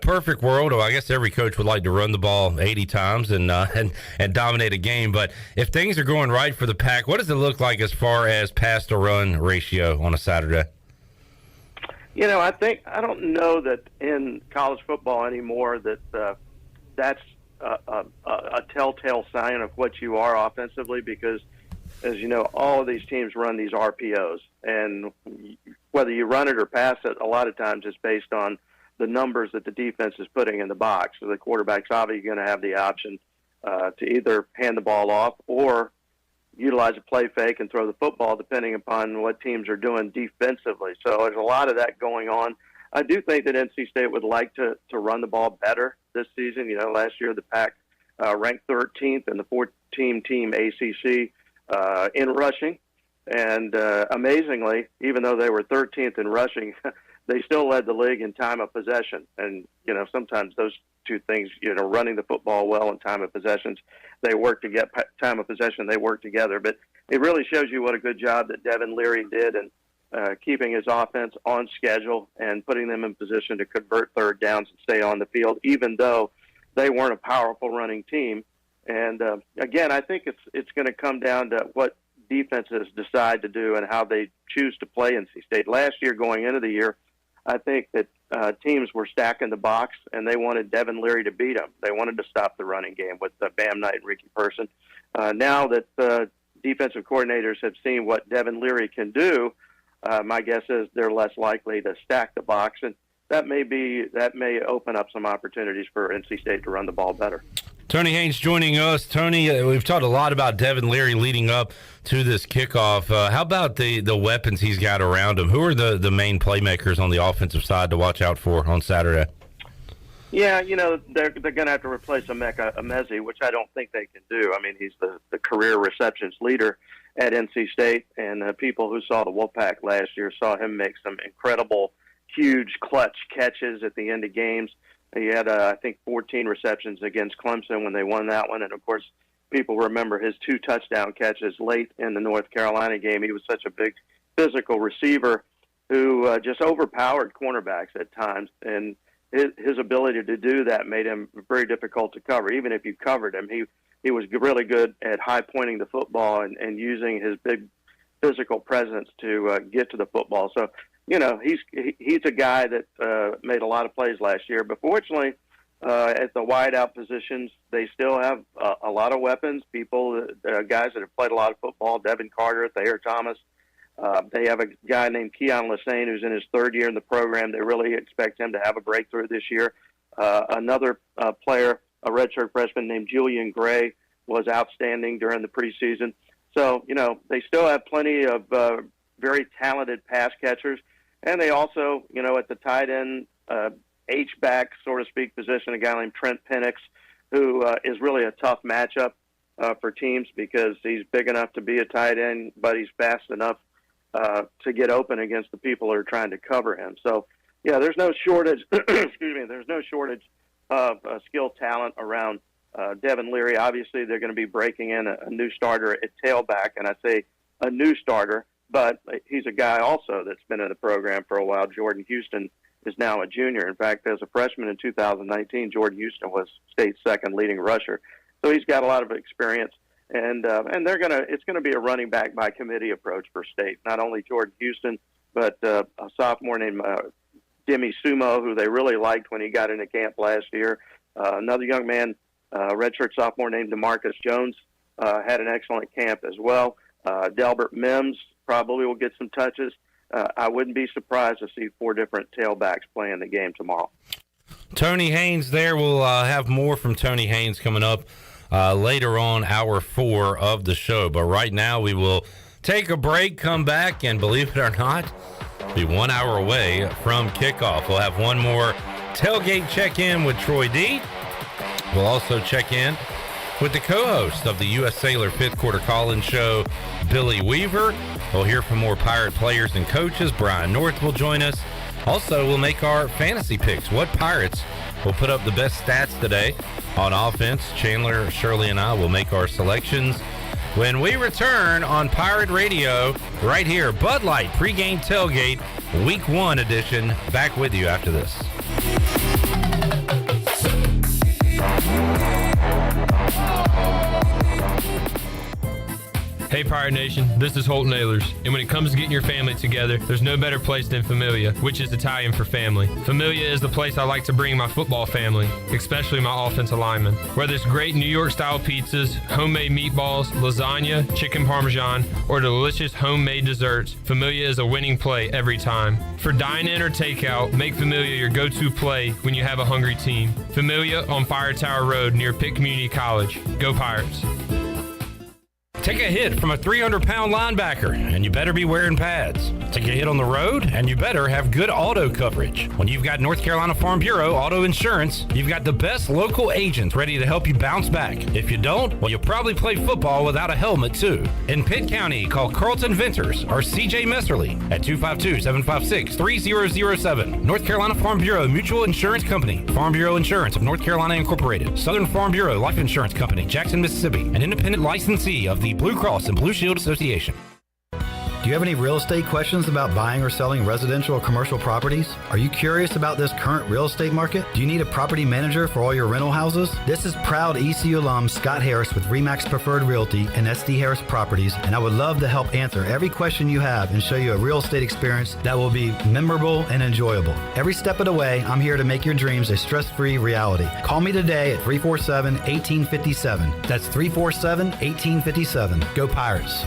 perfect world. Well, I guess every coach would like to run the ball 80 times and dominate a game. But if things are going right for the Pack, what does it look like as far as pass to run ratio on a Saturday? You know, I don't know that in college football anymore that that's a telltale sign of what you are offensively, because, as you know, all of these teams run these RPOs, and whether you run it or pass it, a lot of times it's based on the numbers that the defense is putting in the box. So the quarterback's obviously going to have the option to either hand the ball off or utilize a play fake and throw the football, depending upon what teams are doing defensively. So there's a lot of that going on. I do think that NC State would like to run the ball better this season. You know, last year the Pack ranked 13th in the 14-team ACC in rushing. And amazingly, even though they were 13th in rushing, they still led the league in time of possession. And, you know, sometimes those two things, you know, running the football well and time of possessions, they work to get time of possession, they work together. But it really shows you what a good job that Devin Leary did in keeping his offense on schedule and putting them in position to convert third downs and stay on the field, even though they weren't a powerful running team. And again, I think it's going to come down to what defenses decide to do and how they choose to play NC State. Last year, going into the year, I think that teams were stacking the box, and they wanted Devin Leary to beat them. They wanted to stop the running game with Bam Knight and Ricky Person. Now that defensive coordinators have seen what Devin Leary can do, my guess is they're less likely to stack the box, and that may open up some opportunities for NC State to run the ball better. Tony Haynes joining us. Tony, we've talked a lot about Devin Leary leading up to this kickoff. How about the weapons he's got around him? Who are the main playmakers on the offensive side to watch out for on Saturday? Yeah, you know, they're going to have to replace Emeka Emezi, which I don't think they can do. I mean, he's the career receptions leader at NC State, and people who saw the Wolfpack last year saw him make some incredible, huge clutch catches at the end of games. He had, I think, 14 receptions against Clemson when they won that one. And, of course, people remember his 2 touchdown catches late in the North Carolina game. He was such a big physical receiver who just overpowered cornerbacks at times. And his ability to do that made him very difficult to cover. Even if you covered him, he was really good at high-pointing the football and using his big physical presence to get to the football. So, you know, he's a guy that made a lot of plays last year. But fortunately, at the wideout positions, they still have a lot of weapons. Guys that have played a lot of football. Devin Carter, Thayer Thomas. They have a guy named Keon Lassane who's in his 3rd year in the program. They really expect him to have a breakthrough this year. Another player, a redshirt freshman named Julian Gray, was outstanding during the preseason. So, you know, they still have plenty of very talented pass catchers. And they also, you know, at the tight end, H-back, so to speak, position, a guy named Trent Penix, who is really a tough matchup for teams because he's big enough to be a tight end, but he's fast enough to get open against the people who are trying to cover him. So, yeah, there's no shortage. There's no shortage of skilled talent around Devin Leary. Obviously, they're going to be breaking in a new starter at tailback, and I say a new starter, but he's a guy also that's been in the program for a while. Jordan Houston is now a junior. In fact, as a freshman in 2019, Jordan Houston was State's 2nd leading rusher. So he's got a lot of experience, and it's gonna be a running back by committee approach for State. Not only Jordan Houston, but a sophomore named Demi Sumo, who they really liked when he got into camp last year. Another young man, redshirt sophomore named DeMarcus Jones, had an excellent camp as well. Delbert Mims probably will get some touches. I wouldn't be surprised to see 4 different tailbacks playing the game tomorrow. Tony Haynes there. We'll have more from Tony Haynes coming up later on hour 4 of the show. But right now we will take a break, come back, and believe it or not, be 1 hour away from kickoff. We'll have one more tailgate check-in with Troy D. We'll also check in with the co-host of the U.S. Sailor Fifth Quarter Call-In Show, Billy Weaver. We'll hear from more Pirate players and coaches. Brian North will join us. Also, we'll make our fantasy picks. What Pirates will put up the best stats today on offense? Chandler, Shirley, and I will make our selections when we return on Pirate Radio right here. Bud Light Pregame Tailgate, Week 1 edition. Back with you after this. Hey Pirate Nation, this is Holt Nailers, and when it comes to getting your family together, there's no better place than Familia, which is Italian for family. Familia is the place I like to bring my football family, especially my offensive linemen. Whether it's great New York style pizzas, homemade meatballs, lasagna, chicken parmesan, or delicious homemade desserts, Familia is a winning play every time. For dine-in or takeout, make Familia your go-to play when you have a hungry team. Familia on Fire Tower Road near Pitt Community College. Go Pirates. Take a hit from a 300-pound linebacker, and you better be wearing pads. Take a hit on the road, and you better have good auto coverage. When you've got North Carolina Farm Bureau Auto Insurance, you've got the best local agents ready to help you bounce back. If you don't, well, you'll probably play football without a helmet, too. In Pitt County, call Carlton Venters or C.J. Messerly at 252-756-3007. North Carolina Farm Bureau Mutual Insurance Company, Farm Bureau Insurance of North Carolina Incorporated, Southern Farm Bureau Life Insurance Company, Jackson, Mississippi, an independent licensee of the Blue Cross and Blue Shield Association. Do you have any real estate questions about buying or selling residential or commercial properties? Are you curious about this current real estate market? Do you need a property manager for all your rental houses? This is proud ECU alum Scott Harris with RE/MAX Preferred Realty and SD Harris Properties, and I would love to help answer every question you have and show you a real estate experience that will be memorable and enjoyable. Every step of the way, I'm here to make your dreams a stress-free reality. Call me today at 347-1857. That's 347-1857. Go Pirates.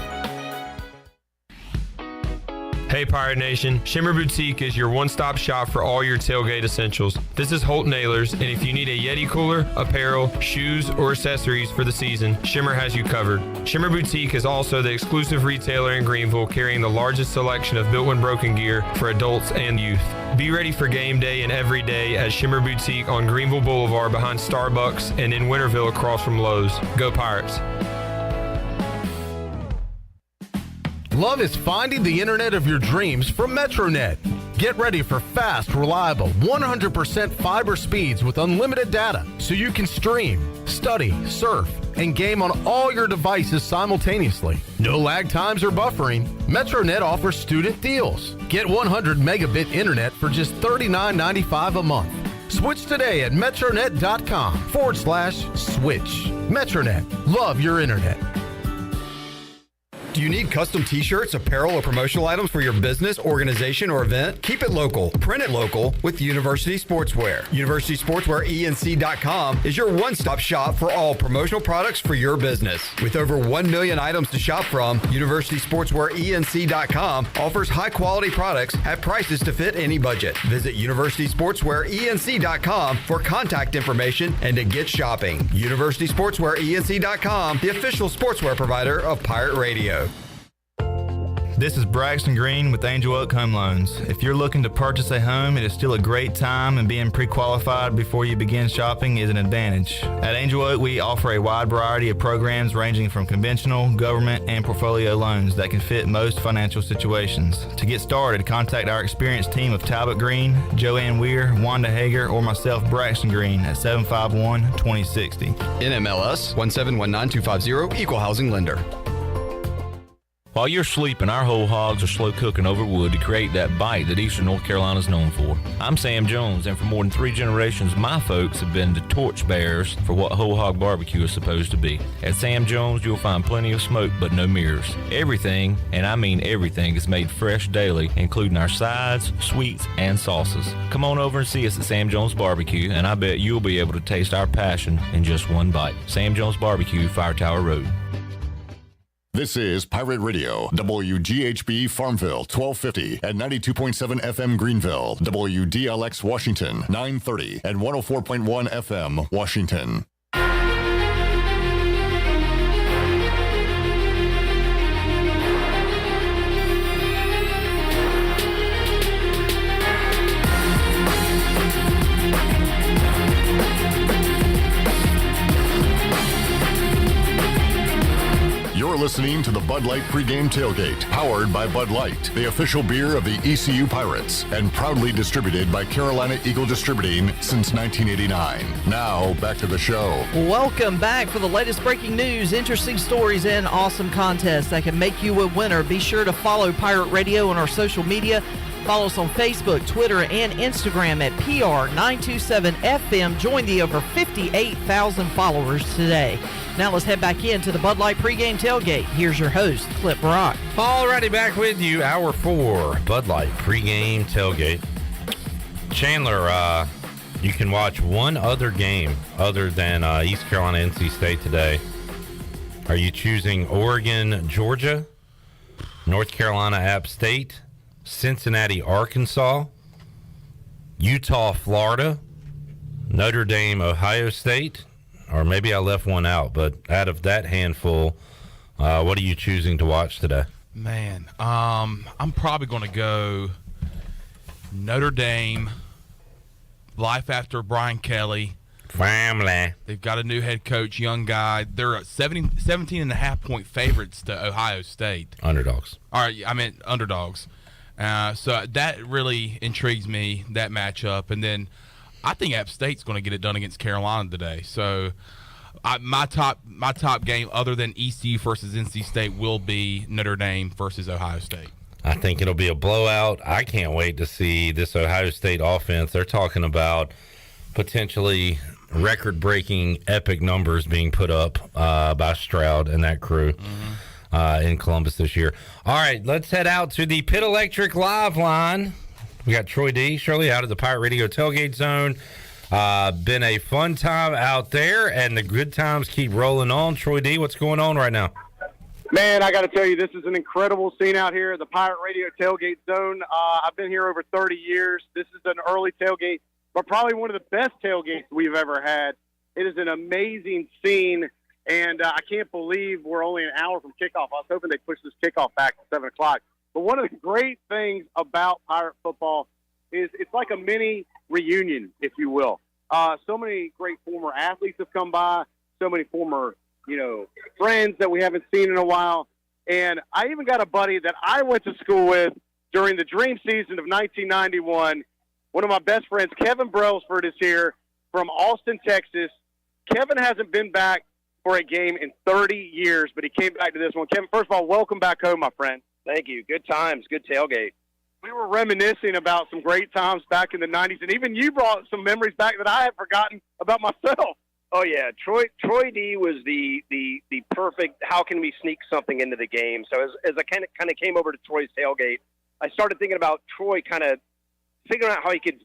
Hey Pirate Nation, Shimmer Boutique is your one-stop shop for all your tailgate essentials. This is Holt Nailers, and if you need a Yeti cooler, apparel, shoes, or accessories for the season, Shimmer has you covered. Shimmer Boutique is also the exclusive retailer in Greenville carrying the largest selection of built when broken gear for adults and youth. Be ready for game day and every day at Shimmer Boutique on Greenville Boulevard behind Starbucks and in Winterville across from Lowe's. Go Pirates. Love is finding the internet of your dreams from MetroNet. Get ready for fast, reliable, 100% fiber speeds with unlimited data so you can stream, study, surf, and game on all your devices simultaneously. No lag times or buffering. MetroNet offers student deals. Get 100 megabit internet for just $39.95 a month. Switch today at metronet.com/switch. MetroNet. Love your internet. Do you need custom t-shirts, apparel, or promotional items for your business, organization, or event? Keep it local. Print it local with University Sportswear. University Sportswear ENC.com is your one-stop shop for all promotional products for your business. With over 1 million items to shop from, University Sportswear ENC.com offers high-quality products at prices to fit any budget. Visit University Sportswear ENC.com for contact information and to get shopping. University Sportswear ENC.com, the official sportswear provider of Pirate Radio. This is Braxton Green with Angel Oak Home Loans. If you're looking to purchase a home, it is still a great time, and being pre-qualified before you begin shopping is an advantage. At Angel Oak, we offer a wide variety of programs ranging from conventional, government, and portfolio loans that can fit most financial situations. To get started, contact our experienced team of Talbot Green, Joanne Weir, Wanda Hager, or myself, Braxton Green, at 751-2060. NMLS 1719250, Equal Housing Lender. While you're sleeping, our whole hogs are slow cooking over wood to create that bite that Eastern North Carolina is known for. I'm Sam Jones, and for more than 3 generations, my folks have been the torchbearers for what whole hog barbecue is supposed to be. At Sam Jones, you'll find plenty of smoke, but no mirrors. Everything, and I mean everything, is made fresh daily, including our sides, sweets, and sauces. Come on over and see us at Sam Jones Barbecue, and I bet you'll be able to taste our passion in just one bite. Sam Jones Barbecue, Fire Tower Road. This is Pirate Radio, WGHB Farmville, 1250 and 92.7 FM Greenville, WDLX Washington, 930 and 104.1 FM Washington. to the Bud Light Pregame Tailgate, powered by Bud Light, the official beer of the ECU Pirates, and proudly distributed by Carolina Eagle Distributing since 1989. Now, back to the show. Welcome back. For the latest breaking news, interesting stories, and awesome contests that can make you a winner, be sure to follow Pirate Radio on our social media. Follow us on Facebook, Twitter, and Instagram at PR927FM. Join the over 58,000 followers today. Now let's head back into the Bud Light Pregame Tailgate. Here's your host, Clip Brock. Alrighty, back with you. Hour 4, Bud Light Pregame Tailgate. Chandler, you can watch one other game other than East Carolina, NC State today. Are you choosing Oregon, Georgia, North Carolina, App State, Cincinnati, Arkansas, Utah, Florida, Notre Dame, Ohio State, or maybe I left one out, but out of that handful, what are you choosing to watch today? Man, I'm probably going to go Notre Dame, life after Brian Kelly. Family. They've got a new head coach, young guy. They're 17.5-point favorites to Ohio State. Underdogs. All right, I meant underdogs. So that really intrigues me, that matchup. And then I think App State's going to get it done against Carolina today. So my top game, other than ECU versus NC State, will be Notre Dame versus Ohio State. I think it'll be a blowout. I can't wait to see this Ohio State offense. They're talking about potentially record-breaking epic numbers being put up by Stroud and that crew. In Columbus this year. All right, let's head out to the Pit Electric Live line. We got Troy D. Shirley out of the Pirate Radio Tailgate Zone. Been a fun time out there, and the good times keep rolling on. Troy D., what's going on right now? Man, I got to tell you, this is an incredible scene out here at the Pirate Radio Tailgate Zone. I've been here over 30 years. This is an early tailgate, but probably one of the best tailgates we've ever had. It is an amazing scene. And I can't believe we're only an hour from kickoff. I was hoping they'd push this kickoff back to 7 o'clock. But one of the great things about Pirate football is it's like a mini reunion, if you will. So many great former athletes have come by, so many former, friends that we haven't seen in a while. And I even got a buddy that I went to school with during the dream season of 1991. One of my best friends, Kevin Brailsford, is here from Austin, Texas. Kevin hasn't been back for a game in 30 years, but he came back to this one. Kevin, first of all, welcome back home, my friend. Thank you. Good times, good tailgate. We were reminiscing about some great times back in the 90s, and even you brought some memories back that I had forgotten about myself. Oh, yeah. Troy D was the perfect, how can we sneak something into the game? So as I kind of came over to Troy's tailgate, I started thinking about Troy kind of figuring out how he could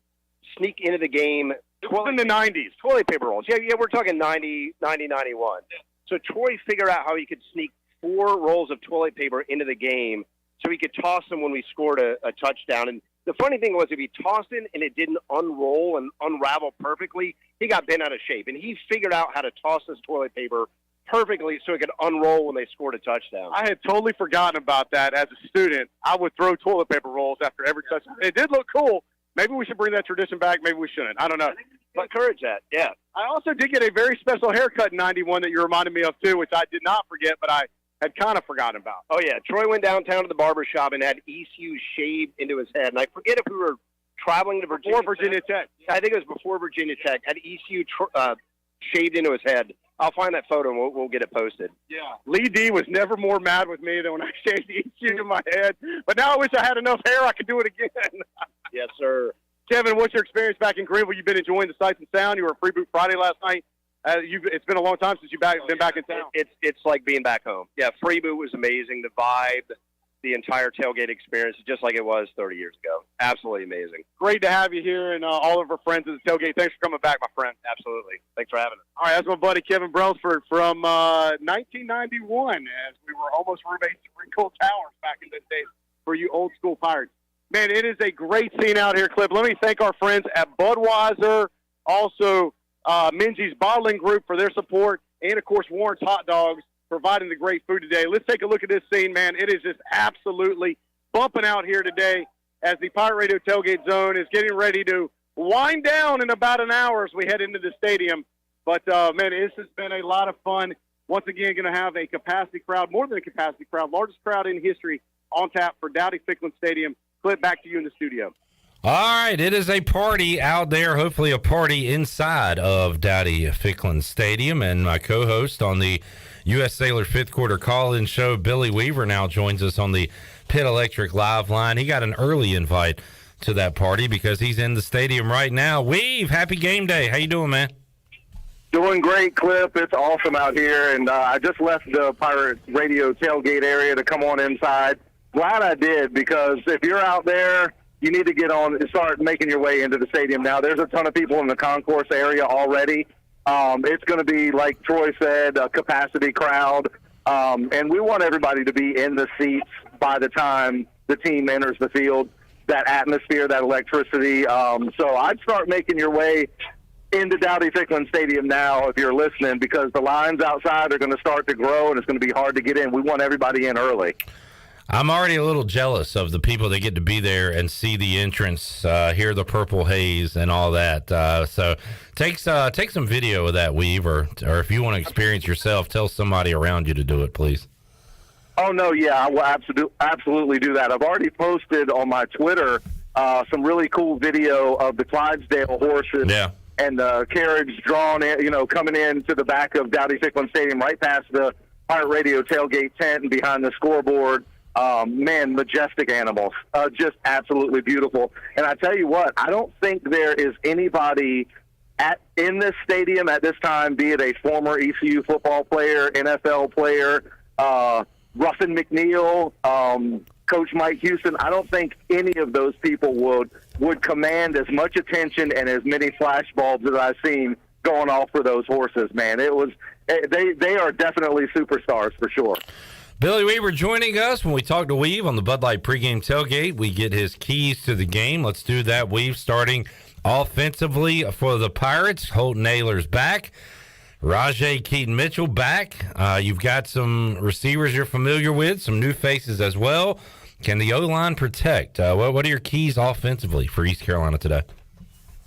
sneak into the game. It was in the 90s. Toilet paper rolls. Yeah, we're talking 90, 91. Yeah. So Troy figured out how he could sneak 4 rolls of toilet paper into the game so he could toss them when we scored a touchdown. And the funny thing was, if he tossed it and it didn't unroll and unravel perfectly, he got bent out of shape. And he figured out how to toss this toilet paper perfectly so it could unroll when they scored a touchdown. I had totally forgotten about that. As a student, I would throw toilet paper rolls after every touchdown. It did look cool. Maybe we should bring that tradition back. Maybe we shouldn't. I don't know. But encourage that, yeah. I also did get a very special haircut in 91 that you reminded me of, too, which I did not forget, but I had kind of forgotten about. Oh, yeah. Troy went downtown to the barber shop and had ECU shaved into his head. And I forget if we were traveling to Virginia Before Virginia Tech. I think it was before Virginia Tech. Had ECU shaved into his head. I'll find that photo and we'll get it posted. Yeah. Lee D was never more mad with me than when I shaved ECU to my head. But now I wish I had enough hair I could do it again. Yes, sir. Kevin, what's your experience back in Greenville? You've been enjoying the sights and sound. You were at Free Boot Friday last night. It's been a long time since you've been back in town. It's like being back home. Yeah, Free Boot was amazing. The vibe, the entire tailgate experience, just like it was 30 years ago. Absolutely amazing. Great to have you here and all of our friends at the tailgate. Thanks for coming back, my friend. Absolutely. Thanks for having us. All right, that's my buddy Kevin Brailsford from 1991, as we were almost roommates at Rincon Towers back in those days for you old school Pirates. Man, it is a great scene out here, Clip. Let me thank our friends at Budweiser, also Minji's Bottling Group for their support, and, of course, Warren's Hot Dogs providing the great food today. Let's take a look at this scene, man. It is just absolutely bumping out here today as the Pirate Radio Tailgate Zone is getting ready to wind down in about an hour as we head into the stadium. But, man, this has been a lot of fun. once again, going to have a capacity crowd, more than a capacity crowd, largest crowd in history on tap for Dowdy-Ficklen Stadium. Clip, back to you in the studio. All right, it is a party out there, hopefully a party inside of Dowdy-Ficklen Stadium. And my co-host on the U.S. Sailor fifth quarter call-in show, Billy Weaver, now joins us on the Pit Electric Live line. He got an early invite to that party because he's in the stadium right now. Weave, happy game day. How you doing, man? Doing great, Clip. It's awesome out here, and I just left the Pirate Radio tailgate area to come on inside. Glad I did, because if you're out there, you need to get on and start making your way into the stadium now. There's a ton of people in the concourse area already. It's going to be, like Troy said, a capacity crowd, and we want everybody to be in the seats by the time the team enters the field. That atmosphere, that electricity. So I'd start making your way into Dowdy-Ficklen Stadium now if you're listening, because the lines outside are going to start to grow, and it's going to be hard to get in. We want everybody in early. I'm already a little jealous of the people that get to be there and see the entrance, hear the purple haze and all that. So take some video of that, Weave, or if you want to experience yourself, tell somebody around you to do it, please. Oh, no, yeah, I will absolutely do that. I've already posted on my Twitter some really cool video of the Clydesdale horses and the carriage drawn in, coming into the back of Dowdy-Ficklen Stadium right past the Pirate Radio tailgate tent and behind the scoreboard. Man, majestic animals, just absolutely beautiful. And I tell you what, I don't think there is anybody in this stadium at this time, be it a former ECU football player, NFL player, Ruffin McNeil, Coach Mike Houston. I don't think any of those people would command as much attention and as many flashbulbs as I've seen going off for those horses, man. They are definitely superstars for sure. Billy Weaver joining us. When we talk to Weave on the Bud Light pregame tailgate, we get his keys to the game. Let's do that. Weave starting offensively for the Pirates. Holton Ahlers back. Rajay Keaton-Mitchell back. You've got some receivers you're familiar with, some new faces as well. Can the O-line protect? What are your keys offensively for East Carolina today?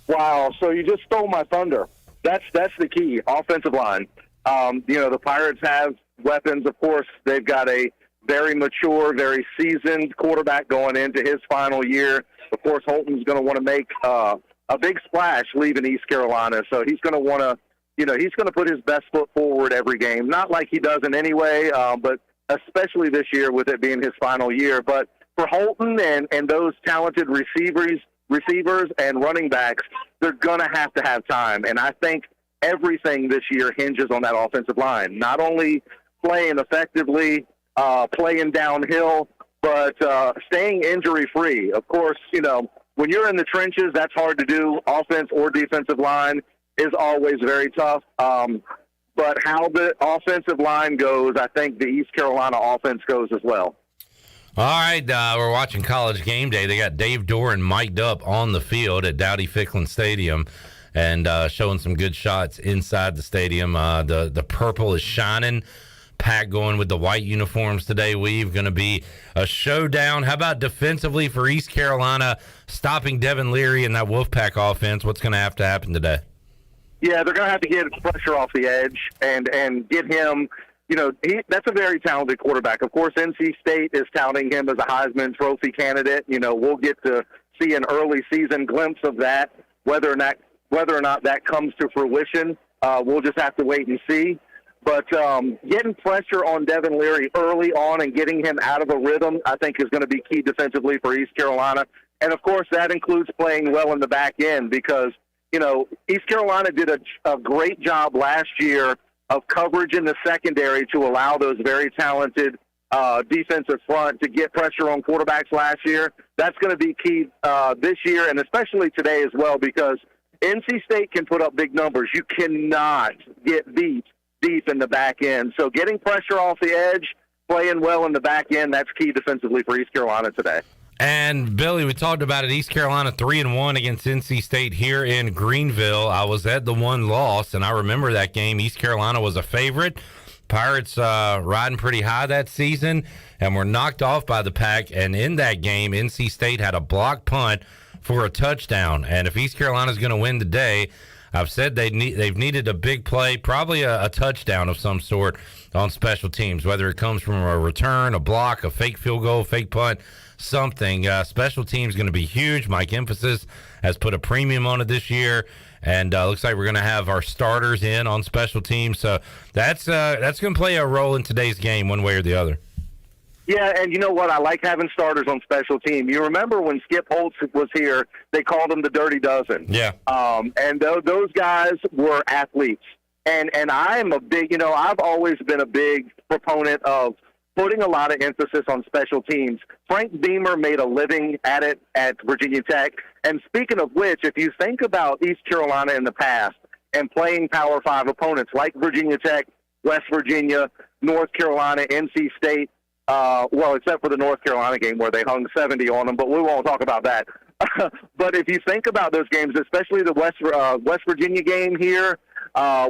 Wow, so you just stole my thunder. That's the key, offensive line. The Pirates have weapons. Of course, they've got a very mature, very seasoned quarterback going into his final year. Of course, Holton's going to want to make a big splash leaving East Carolina, so he's going to want to, he's going to put his best foot forward every game. Not like he does in any way, but especially this year with it being his final year. But for Holton and those talented receivers and running backs, they're going to have time. And I think everything this year hinges on that offensive line. Not only playing effectively, playing downhill, but staying injury-free. Of course, when you're in the trenches, that's hard to do. Offense or defensive line is always very tough. But how the offensive line goes, I think the East Carolina offense goes as well. All right, we're watching College Game Day. They got Dave Doran mic'd up on the field at Dowdy-Ficklen Stadium and showing some good shots inside the stadium. The purple is shining. Pack going with the white uniforms today. We've going to be a showdown. How about defensively for East Carolina, stopping Devin Leary in that Wolfpack offense? What's going to happen today? Yeah, they're going to have to get pressure off the edge and get him. That's a very talented quarterback. Of course, NC State is touting him as a Heisman Trophy candidate. We'll get to see an early season glimpse of that. Whether or not that comes to fruition, we'll just have to wait and see. But getting pressure on Devin Leary early on and getting him out of a rhythm, I think, is going to be key defensively for East Carolina. And, of course, that includes playing well in the back end because, East Carolina did a great job last year of coverage in the secondary to allow those very talented defensive front to get pressure on quarterbacks last year. That's going to be key this year and especially today as well because NC State can put up big numbers. You cannot get beat deep in the back end. So getting pressure off the edge, playing well in the back end, that's key defensively for East Carolina today. And, Billy, we talked about it. East Carolina 3-1 against NC State here in Greenville. I was at the one loss, and I remember that game. East Carolina was a favorite. Pirates riding pretty high that season and were knocked off by the Pack. And in that game, NC State had a block punt for a touchdown. And if East Carolina's going to win today, I've said they've needed a big play, probably a touchdown of some sort on special teams, whether it comes from a return, a block, a fake field goal, fake punt, something. Special teams going to be huge. Mike Emphasis has put a premium on it this year, and looks like we're going to have our starters in on special teams. So that's going to play a role in today's game one way or the other. Yeah, and you know what? I like having starters on special team. You remember when Skip Holtz was here, they called him the Dirty Dozen. Yeah. And those guys were athletes. And I'm a big, I've always been a big proponent of putting a lot of emphasis on special teams. Frank Beamer made a living at it at Virginia Tech. And speaking of which, if you think about East Carolina in the past and playing Power 5 opponents like Virginia Tech, West Virginia, North Carolina, NC State, well, except for the North Carolina game where they hung 70 on them, but we won't talk about that. But if you think about those games, especially the West Virginia game here,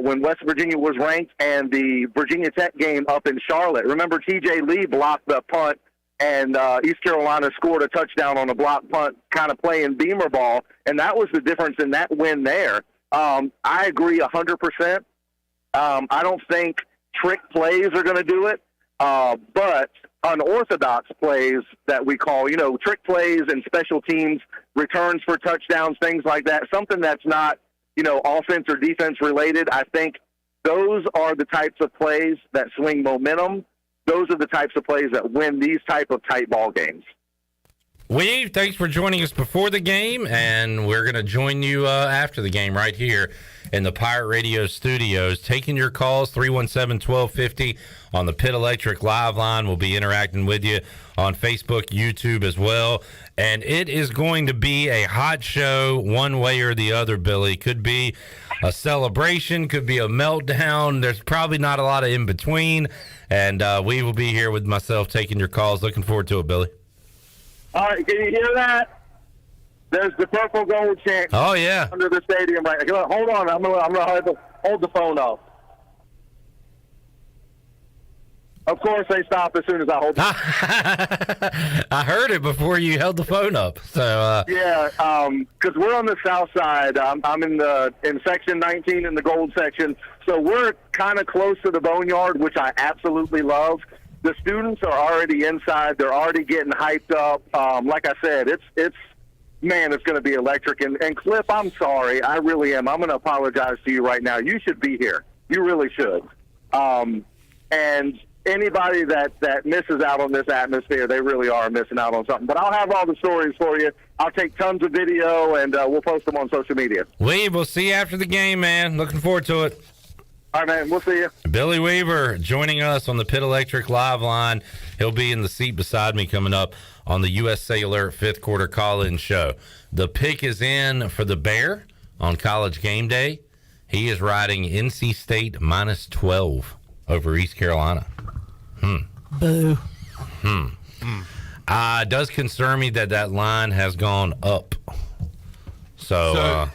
when West Virginia was ranked, and the Virginia Tech game up in Charlotte, remember T.J. Lee blocked the punt, and East Carolina scored a touchdown on a block punt, kind of playing Beamer ball, and that was the difference in that win there. I agree 100%. I don't think trick plays are going to do it. But unorthodox plays that we call, trick plays and special teams, returns for touchdowns, things like that, something that's not, offense or defense related, I think those are the types of plays that swing momentum. Those are the types of plays that win these type of tight ball games. Weave, thanks for joining us before the game, and we're going to join you after the game right here in the Pirate Radio studios. Taking your calls, 317-1250 on the Pit Electric live line. We'll be interacting with you on Facebook, YouTube as well. And it is going to be a hot show one way or the other, Billy. Could be a celebration, could be a meltdown. There's probably not a lot of in between. And we will be here with myself taking your calls. Looking forward to it, Billy. All right, can you hear that? There's the purple gold chant. Oh yeah, under the stadium right now. Hold on, I'm gonna hold the phone off. Of course, they stop as soon as I hold the I heard it before you held the phone up. So yeah, because we're on the south side. I'm in section 19 in the gold section, so we're kind of close to the boneyard, which I absolutely love. The students are already inside. They're already getting hyped up. Like I said, it's man, it's going to be electric. And Cliff, I'm sorry. I really am. I'm going to apologize to you right now. You should be here. You really should. And anybody that misses out on this atmosphere, they really are missing out on something. But I'll have all the stories for you. I'll take tons of video, and we'll post them on social media. We'll see you after the game, man. Looking forward to it. All right, man. We'll see you. Billy Weaver joining us on the Pit Electric live line. He'll be in the seat beside me coming up on the USA Alert 5th Quarter Call-In Show. The pick is in for the Bear on College Game Day. He is riding NC State minus 12 over East Carolina. Boo. It does concern me that line has gone up. So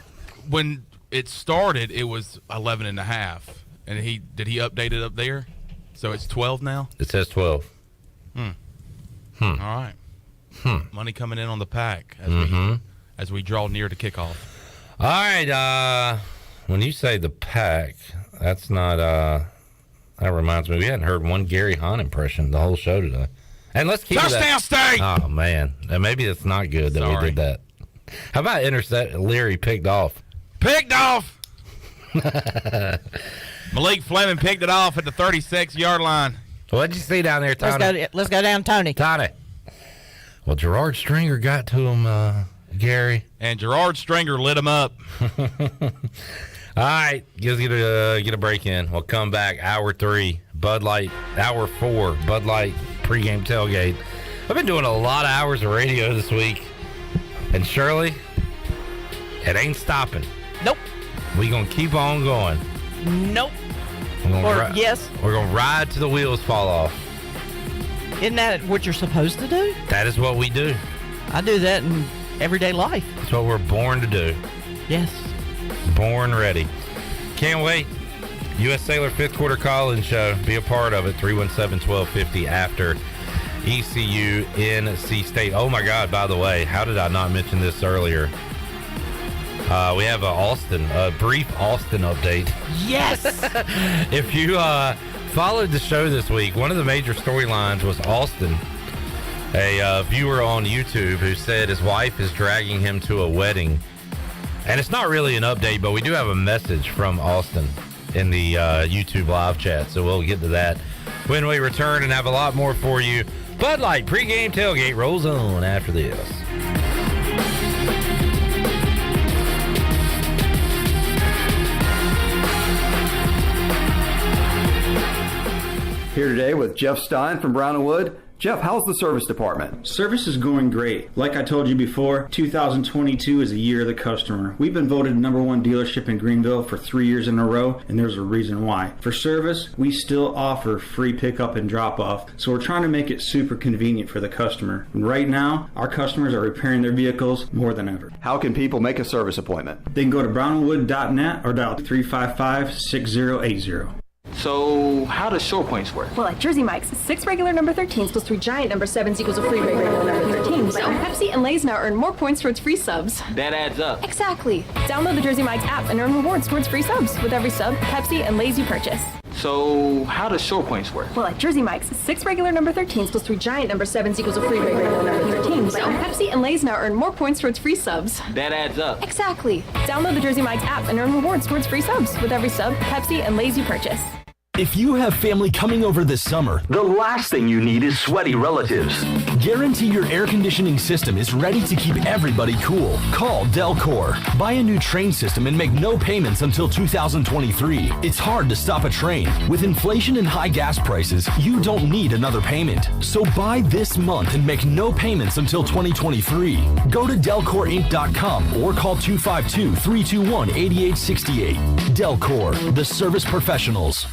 when it started, it was 11.5. And did he update it up there? So it's 12 now? It says 12. All right. Money coming in on the pack as we draw near to kickoff. All right. When you say the pack, that's not that reminds me, we hadn't heard one Gary Hahn impression the whole show today. And let's keep Touchdown State! Oh, man. And maybe it's not good that we did that. How about intercept Leary picked off? Picked off! Malik Fleming picked it off at the 36-yard line. What'd you see down there, Tony? Let's go down, Tony. Well, Gerard Stringer got to him, Gary. And Gerard Stringer lit him up. All right, let's get a break in. We'll come back. Hour 3, Bud Light. Hour 4, Bud Light pregame tailgate. I've been doing a lot of hours of radio this week. And Shirley, it ain't stopping. Nope. We gonna keep on going. Nope. Yes. We're gonna ride till the wheels fall off. Isn't that what you're supposed to do? That is what we do. I do that in everyday life. That's what we're born to do. Yes. Born ready. Can't wait. U.S. Sailor 5th Quarter Call-In Show. Be a part of it. 317-1250 after ECU NC State. Oh, my God, by the way, how did I not mention this earlier? We have a brief Austin update. Yes! If you followed the show this week, one of the major storylines was Austin, a viewer on YouTube who said his wife is dragging him to a wedding. And it's not really an update, but we do have a message from Austin in the YouTube live chat, so we'll get to that when we return and have a lot more for you. Bud Light Pregame Tailgate rolls on after this. Here today with Jeff Stein from Brown & Wood. Jeff, how's the service department? Service is going great. Like I told you before, 2022 is the year of the customer. We've been voted #1 dealership in Greenville for 3 years in a row, and there's a reason why. For service, we still offer free pickup and drop-off, so we're trying to make it super convenient for the customer. And right now, our customers are repairing their vehicles more than ever. How can people make a service appointment? They can go to brownandwood.net or dial 355-6080. So, how does short points work? Well, at Jersey Mike's, 6 regular number 13s plus 3 giant number 7s equals a free regular number 13. So, Pepsi and Lay's now earn more points towards free subs. That adds up. Exactly. Download the Jersey Mike's app and earn rewards towards free subs with every sub, Pepsi, and Lay's you purchase. So, how does short points work? Well, at Jersey Mike's, 6 regular number 13s plus 3 giant number 7s equals a free regular number 13. So, Pepsi and Lay's now earn more points towards free subs. That adds up. Exactly. Download the Jersey Mike's app and earn rewards towards free subs with every sub, Pepsi, and Lay's you purchase. If you have family coming over this summer, the last thing you need is sweaty relatives. Guarantee your air conditioning system is ready to keep everybody cool. Call Delcor. Buy a new train system and make no payments until 2023. It's hard to stop a train. With inflation and high gas prices, you don't need another payment. So buy this month and make no payments until 2023. Go to DelcorInc.com or call 252-321-8868. Delcor, the service professionals.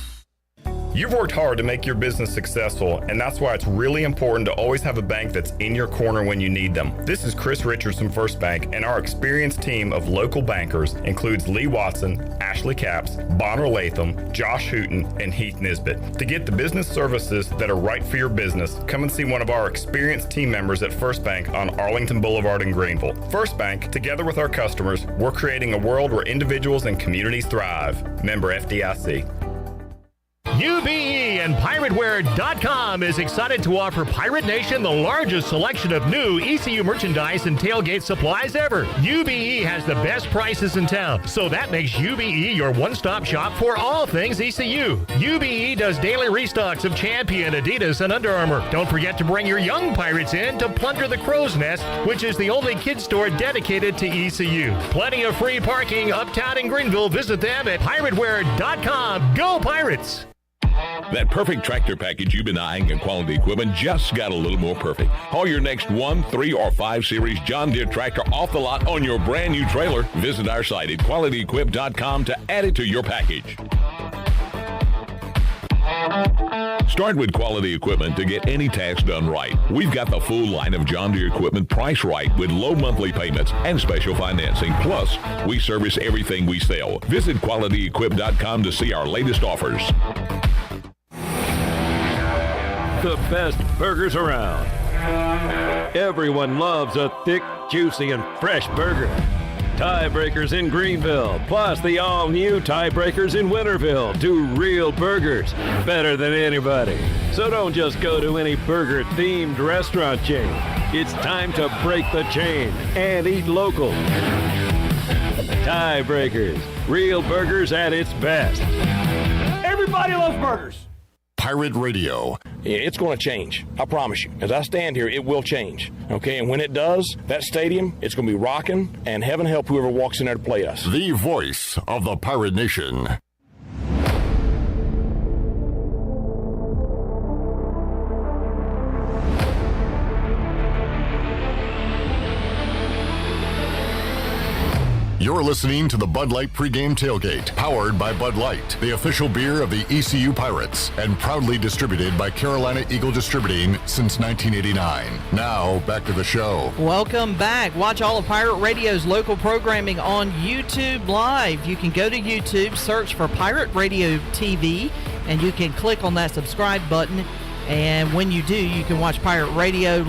You've worked hard to make your business successful, and that's why it's really important to always have a bank that's in your corner when you need them. This is Chris Richardson First Bank, and our experienced team of local bankers includes Lee Watson, Ashley Capps, Bonner Latham, Josh Hooten, and Heath Nisbet. To get the business services that are right for your business, come and see one of our experienced team members at First Bank on Arlington Boulevard in Greenville. First Bank, together with our customers, we're creating a world where individuals and communities thrive. Member FDIC. UBE and PirateWear.com is excited to offer Pirate Nation the largest selection of new ECU merchandise and tailgate supplies ever. UBE has the best prices in town, so that makes UBE your one-stop shop for all things ECU. UBE does daily restocks of Champion, Adidas, and Under Armour. Don't forget to bring your young Pirates in to plunder the Crow's Nest, which is the only kids store dedicated to ECU. Plenty of free parking uptown in Greenville. Visit them at PirateWear.com. Go Pirates! That perfect tractor package you've been eyeing in Quality Equipment just got a little more perfect. Haul your next 1, 3, or 5 Series John Deere tractor off the lot on your brand new trailer. Visit our site at QualityEquip.com to add it to your package. Start with Quality Equipment to get any task done right. We've got the full line of John Deere equipment priced right with low monthly payments and special financing. Plus, we service everything we sell. Visit QualityEquip.com to see our latest offers. The best burgers around. Everyone loves a thick, juicy, and fresh burger. Tiebreakers in Greenville, plus the all-new Tiebreakers in Winterville do real burgers better than anybody. So don't just go to any burger-themed restaurant chain. It's time to break the chain and eat local. Tiebreakers, real burgers at its best. Everybody loves burgers. Pirate Radio. It's going to change. I promise you. As I stand here, it will change. Okay, and when it does, that stadium, it's going to be rocking, and heaven help whoever walks in there to play us. The voice of the Pirate Nation. You're listening to the Bud Light Pregame Tailgate, powered by Bud Light, the official beer of the ECU Pirates, and proudly distributed by Carolina Eagle Distributing since 1989. Now, back to the show. Welcome back. Watch all of Pirate Radio's local programming on YouTube Live. You can go to YouTube, search for Pirate Radio TV, and you can click on that subscribe button And when you do, you can watch Pirate Radio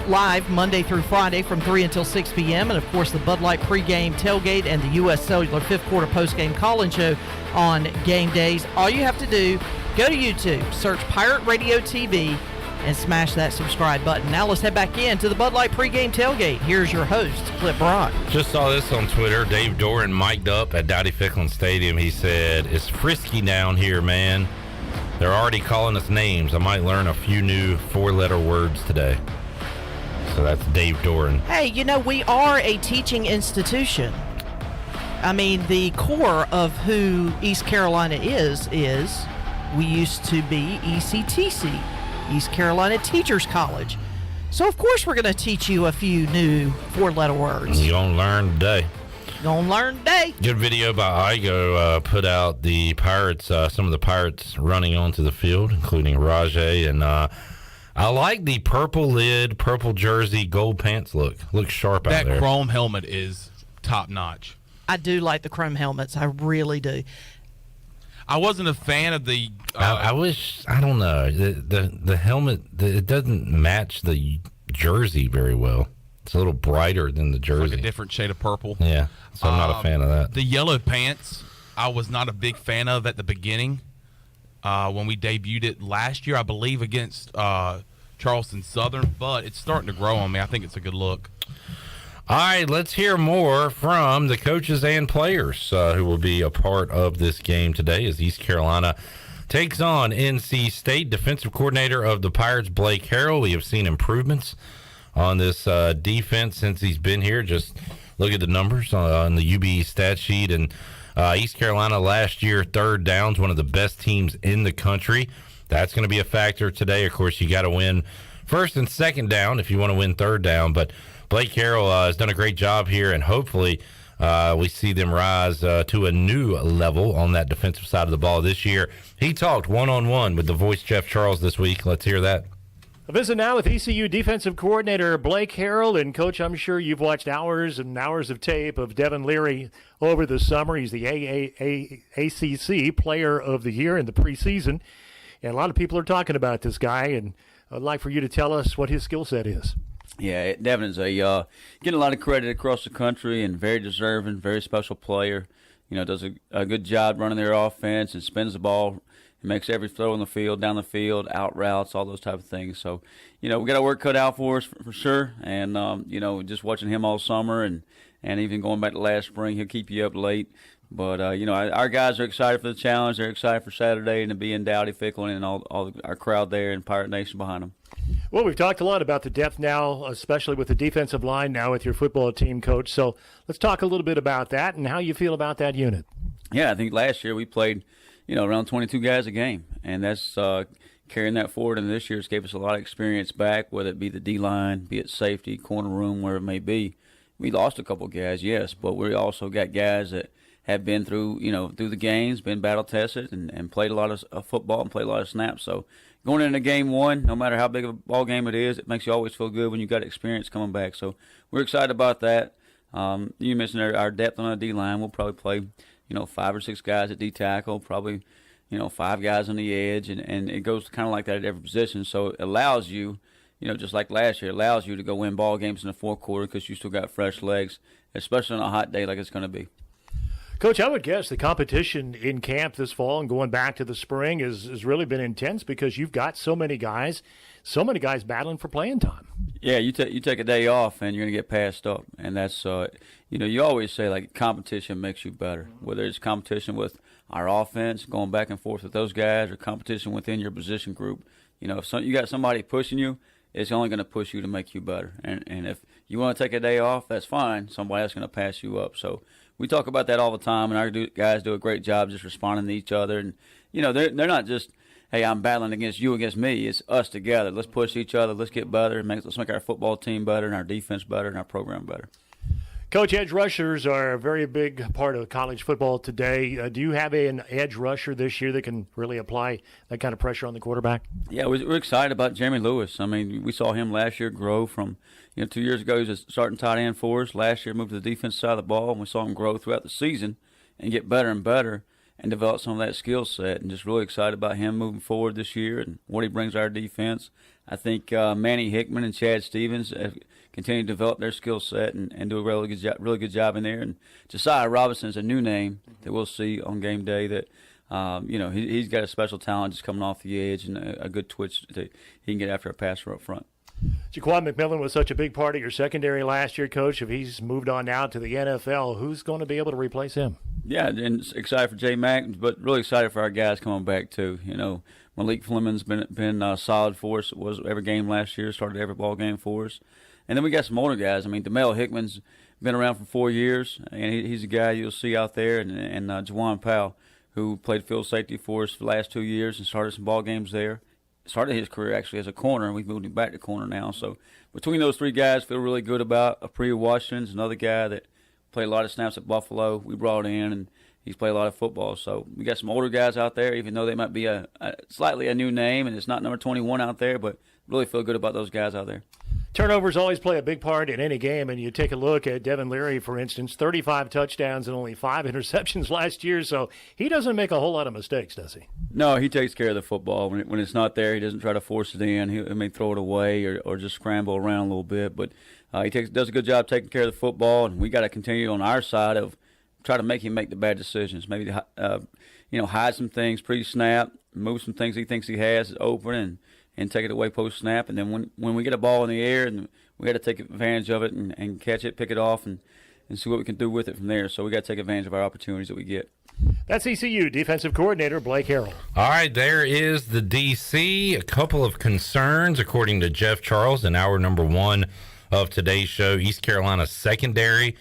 live Monday through Friday from 3 until 6 p.m. And, of course, the Bud Light Pregame Tailgate and the U.S. Cellular fifth quarter postgame call-in show on game days. All you have to do, go to YouTube, search Pirate Radio TV, and smash that subscribe button. Now let's head back into the Bud Light Pregame Tailgate. Here's your host, Clip Brock. Just saw this on Twitter. Dave Doran mic'd up at Dowdy-Ficklin Stadium. He said, "It's frisky down here, man. They're already calling us names. I might learn a few new four-letter words today." So that's Dave Doran. Hey, we are a teaching institution. I mean, the core of who East Carolina is we used to be ECTC, East Carolina Teachers College. So, of course, we're going to teach you a few new four-letter words. You're going to learn today. Gonna learn today. Good video by Igo put out the Pirates, some of the Pirates running onto the field, including Rajay. And I like the purple lid, purple jersey, gold pants look. Looks sharp out there. That chrome helmet is top-notch. I do like the chrome helmets. I really do. I wasn't a fan of the... I don't know. The helmet, it doesn't match the jersey very well. It's a little brighter than the jersey. Like a different shade of purple. Yeah, so I'm not a fan of that. The yellow pants, I was not a big fan of at the beginning. When we debuted it last year, I believe, against Charleston Southern, but it's starting to grow on me. I think it's a good look. All right, let's hear more from the coaches and players who will be a part of this game today as East Carolina takes on NC State. Defensive coordinator of the Pirates, Blake Harrell. We have seen improvements on this defense since he's been here. Just look at the numbers on the UBE stat sheet. And East Carolina last year, third downs, one of the best teams in the country. That's going to be a factor today. Of course, you got to win first and second down if you want to win third down. But Blake Harrell has done a great job here, and hopefully we see them rise to a new level on that defensive side of the ball this year. He talked one-on-one with the voice Jeff Charles this week. Let's hear that. A visit now with ECU defensive coordinator Blake Harrell. And, Coach, I'm sure you've watched hours and hours of tape of Devin Leary over the summer. He's the ACC Player of the Year in the preseason. And a lot of people are talking about this guy, and I'd like for you to tell us what his skill set is. Yeah, Devin is getting a lot of credit across the country and very deserving, very special player. Does a good job running their offense and spins the ball. He makes every throw in the field, down the field, out routes, all those type of things. So, we got our work cut out for us for sure. And, just watching him all summer and even going back to last spring, he'll keep you up late. But, our guys are excited for the challenge. They're excited for Saturday and to be in Dowdy-Ficklin and all our crowd there and Pirate Nation behind them. Well, we've talked a lot about the depth now, especially with the defensive line now with your football team, Coach. So let's talk a little bit about that and how you feel about that unit. Yeah, I think last year we played, around 22 guys a game, and that's carrying that forward. And this year it's gave us a lot of experience back, whether it be the D-line, be it safety, corner room, wherever it may be. We lost a couple guys, yes, but we also got guys that have been through the games, been battle-tested, and played a lot of football and played a lot of snaps. So going into game one, no matter how big of a ball game it is, it makes you always feel good when you got experience coming back. So we're excited about that. You mentioned our depth on the D-line. We'll probably play, 5 or 6 guys at D-tackle, probably, 5 guys on the edge, and it goes kind of like that at every position. So it allows you, just like last year, it allows you to go win ball games in the fourth quarter because you still got fresh legs, especially on a hot day like it's going to be. Coach, I would guess the competition in camp this fall and going back to the spring has really been intense because you've got so many guys battling for playing time. Yeah, you take a day off and you're going to get passed up. And that's, you always say, like, competition makes you better, whether it's competition with our offense, going back and forth with those guys, or competition within your position group. If you got somebody pushing you, it's only going to push you to make you better. And if you want to take a day off, that's fine. Somebody else is going to pass you up. So we talk about that all the time, and our guys do a great job just responding to each other. And, they're not just, hey, I'm battling against you, against me. It's us together. Let's push each other. Let's get better. Let's make our football team better and our defense better and our program better. Coach, edge rushers are a very big part of college football today. Do you have an edge rusher this year that can really apply that kind of pressure on the quarterback? Yeah, we're excited about Jeremy Lewis. I mean, we saw him last year grow from, 2 years ago he was a starting tight end for us. Last year moved to the defense side of the ball, and we saw him grow throughout the season and get better and better. and develop some of that skill set. And just really excited about him moving forward this year and what he brings to our defense. I think Manny Hickman and Chad Stevens have continued to develop their skill set and do a really good job in there. And Josiah Robinson is a new name that we'll see on game day that, he's got a special talent just coming off the edge and a good twitch that he can get after a passer up front. Jaquan McMillan was such a big part of your secondary last year, Coach. If he's moved on now to the NFL, who's going to be able to replace him? Yeah, and excited for J Mac, but really excited for our guys coming back too. Malik Fleming's been solid for us. Was every game last year, started every ball game for us. And then we got some older guys. I mean, DeMel Hickman's been around for 4 years, and he's a guy you'll see out there. And Juwan Powell, who played field safety for us for the last 2 years and started some ball games there. Started his career actually as a corner, and we've moved him back to corner now. So between those three guys, feel really good about Apria Washington's another guy that played a lot of snaps at Buffalo. We brought in, and he's played a lot of football. So we got some older guys out there, even though they might be a slightly a new name, and it's not number 21 out there, but really feel good about those guys out there. Turnovers always play a big part in any game, and you take a look at Devin Leary, for instance, 35 touchdowns and only 5 interceptions last year, so he doesn't make a whole lot of mistakes, does he? No, he takes care of the football. When it's not there, he doesn't try to force it in. He may throw it away or just scramble around a little bit, but he does a good job taking care of the football, and we got to continue on our side of try to make him make the bad decisions. Maybe hide some things pre-snap, move some things he thinks he has open, and take it away post-snap. And then when we get a ball in the air, and we got to take advantage of it and catch it, pick it off, and see what we can do with it from there. So we got to take advantage of our opportunities that we get. That's ECU defensive coordinator Blake Harrell. All right, there is the DC. A couple of concerns, according to Jeff Charles, in hour number 1 of today's show. East Carolina secondary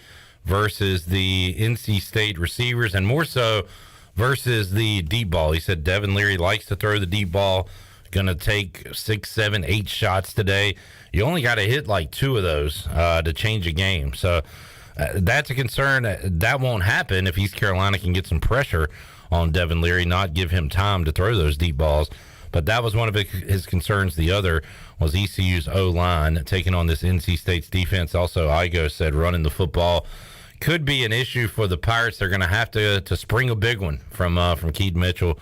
versus the NC State receivers, and more so versus the deep ball. He said Devin Leary likes to throw the deep ball. Going to take 6, 7, 8 shots today. You only got to hit like 2 of those to change a game. So that's a concern. That won't happen if East Carolina can get some pressure on Devin Leary, not give him time to throw those deep balls. But that was one of his concerns. The other was ECU's O-line taking on this NC State's defense. Also, Igo said running the football could be an issue for the Pirates. They're going to have to spring a big one from Keith Mitchell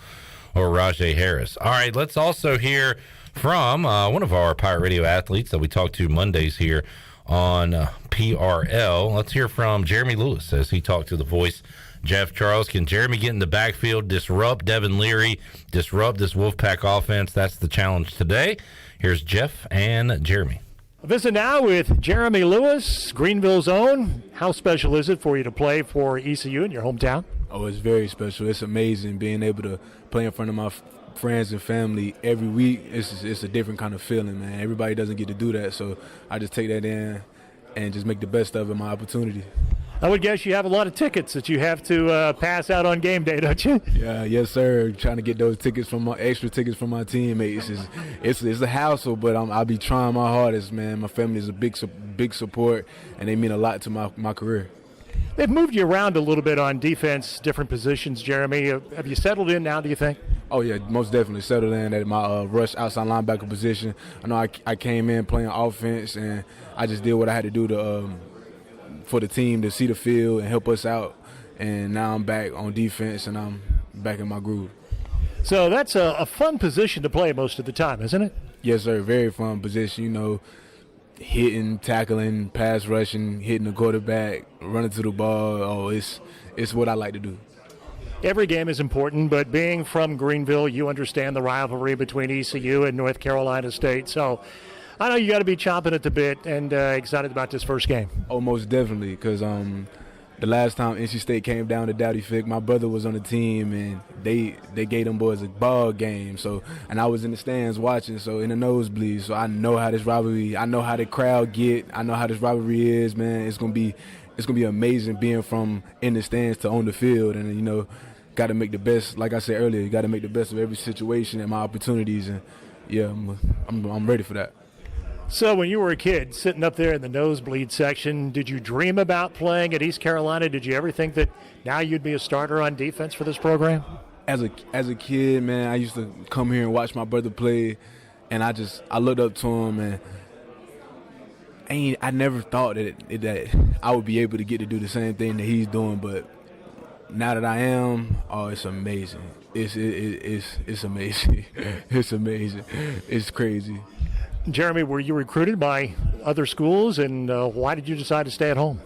or Rajay Harris. All right, let's also hear from one of our Pirate Radio athletes that we talk to Mondays here on PRL. Let's hear from Jeremy Lewis as he talked to the voice, Jeff Charles. Can Jeremy get in the backfield, disrupt Devin Leary, disrupt this Wolfpack offense? That's the challenge today. Here's Jeff and Jeremy. Visit now with Jeremy Lewis, Greenville's own. How special is it for you to play for ECU in your hometown? Oh, it's very special. It's amazing being able to play in front of my friends and family every week. It's a different kind of feeling, man. Everybody doesn't get to do that, so I just take that in and just make the best of it, my opportunity. I would guess you have a lot of tickets that you have to pass out on game day, don't you? Yeah, yes, sir. Trying to get those tickets from extra tickets from my teammates. It's a hassle, but I'll be trying my hardest, man. My family is a big support, and they mean a lot to my career. They've moved you around a little bit on defense, different positions, Jeremy. Have you settled in now, do you think? Oh, yeah, most definitely settled in at my rush outside linebacker position. I know I came in playing offense, and I just did what I had to do to for the team to see the field and help us out. And now I'm back on defense, and I'm back in my groove. So that's a fun position to play most of the time, isn't it? Yes, sir, very fun position, hitting, tackling, pass rushing, hitting the quarterback, running to the ball. Oh, it's what I like to do. Every game is important, but being from Greenville, you understand the rivalry between ECU and North Carolina State. So I know you got to be chomping at the bit and excited about this first game. Oh, most definitely, because the last time NC State came down to Dowdy Fick, my brother was on the team, and they gave them boys a ball game. So, and I was in the stands watching, so in the nosebleeds. So I know how this rivalry, I know how the crowd get, I know how this rivalry is, man. It's gonna be amazing being from in the stands to on the field, and got to make the best. Like I said earlier, you got to make the best of every situation and my opportunities, and yeah, I'm ready for that. So when you were a kid, sitting up there in the nosebleed section, did you dream about playing at East Carolina? Did you ever think that now you'd be a starter on defense for this program? As a kid, man, I used to come here and watch my brother play, and I looked up to him, and I never thought that I would be able to get to do the same thing that he's doing. But now that I am, it's amazing. It's amazing. It's amazing. It's crazy. Jeremy, were you recruited by other schools, and why did you decide to stay at home?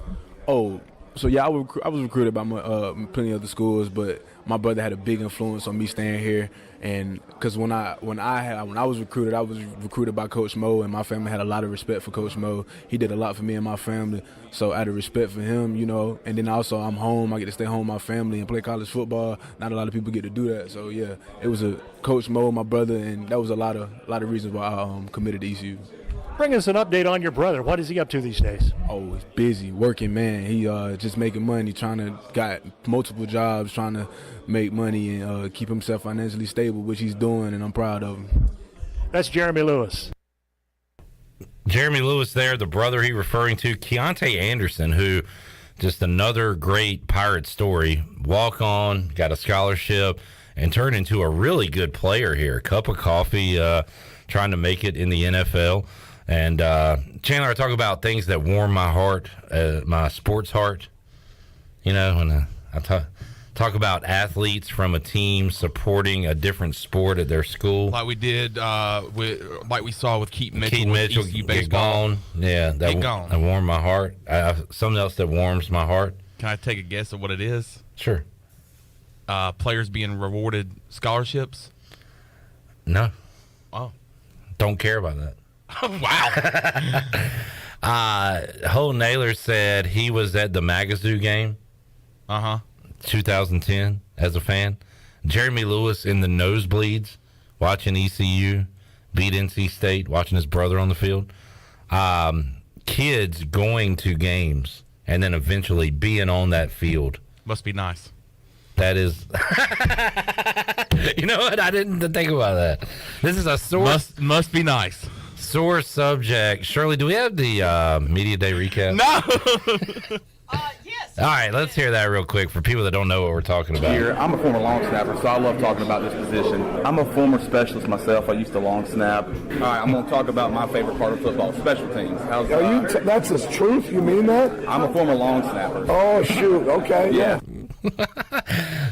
Oh, so yeah, I was recruited by plenty of other schools, but my brother had a big influence on me staying here. And because when I was recruited by Coach Mo, and my family had a lot of respect for Coach Mo. He did a lot for me and my family, so out of respect for him, and then also I'm home. I get to stay home with my family and play college football. Not a lot of people get to do that, so yeah, it was a Coach Mo, my brother, and that was a lot of reasons why I committed to ECU. Bring us an update on your brother. What is he up to these days? Oh, he's busy, working, man. He just making money, got multiple jobs, trying to make money and keep himself financially stable, which he's doing, and I'm proud of him. That's Jeremy Lewis. Jeremy Lewis there, the brother he referring to, Keontae Anderson, who just another great Pirate story. Walk on, got a scholarship, and turned into a really good player here. Cup of coffee, trying to make it in the NFL. And Chandler, I talk about things that warm my heart, my sports heart. When I talk about athletes from a team supporting a different sport at their school, like we did, like we saw with Keaton Mitchell. Keaton Mitchell ECU get baseball. gone. Yeah, that warmed my heart. Something else that warms my heart. Can I take a guess at what it is? Sure. Players being rewarded scholarships. No. Oh. Don't care about that. Wow. Ho Naylor said he was at the Magazoo game. 2010 as a fan. Jeremy Lewis in the nosebleeds watching ECU beat NC State, watching his brother on the field. Kids going to games and then eventually being on that field. Must be nice. That is. You know what? I didn't think about that. This is a sore. Must be nice. Sore subject. Shirley, do we have the media day recap? No. Yes. All right, let's hear that real quick for people that don't know what we're talking about. Here, I'm a former long snapper, so I love talking about this position. I'm a former specialist myself. I used to long snap. All right, I'm going to talk about my favorite part of football, special teams. That's the truth? You mean that? I'm a former long snapper. Oh, shoot. Okay. Yeah.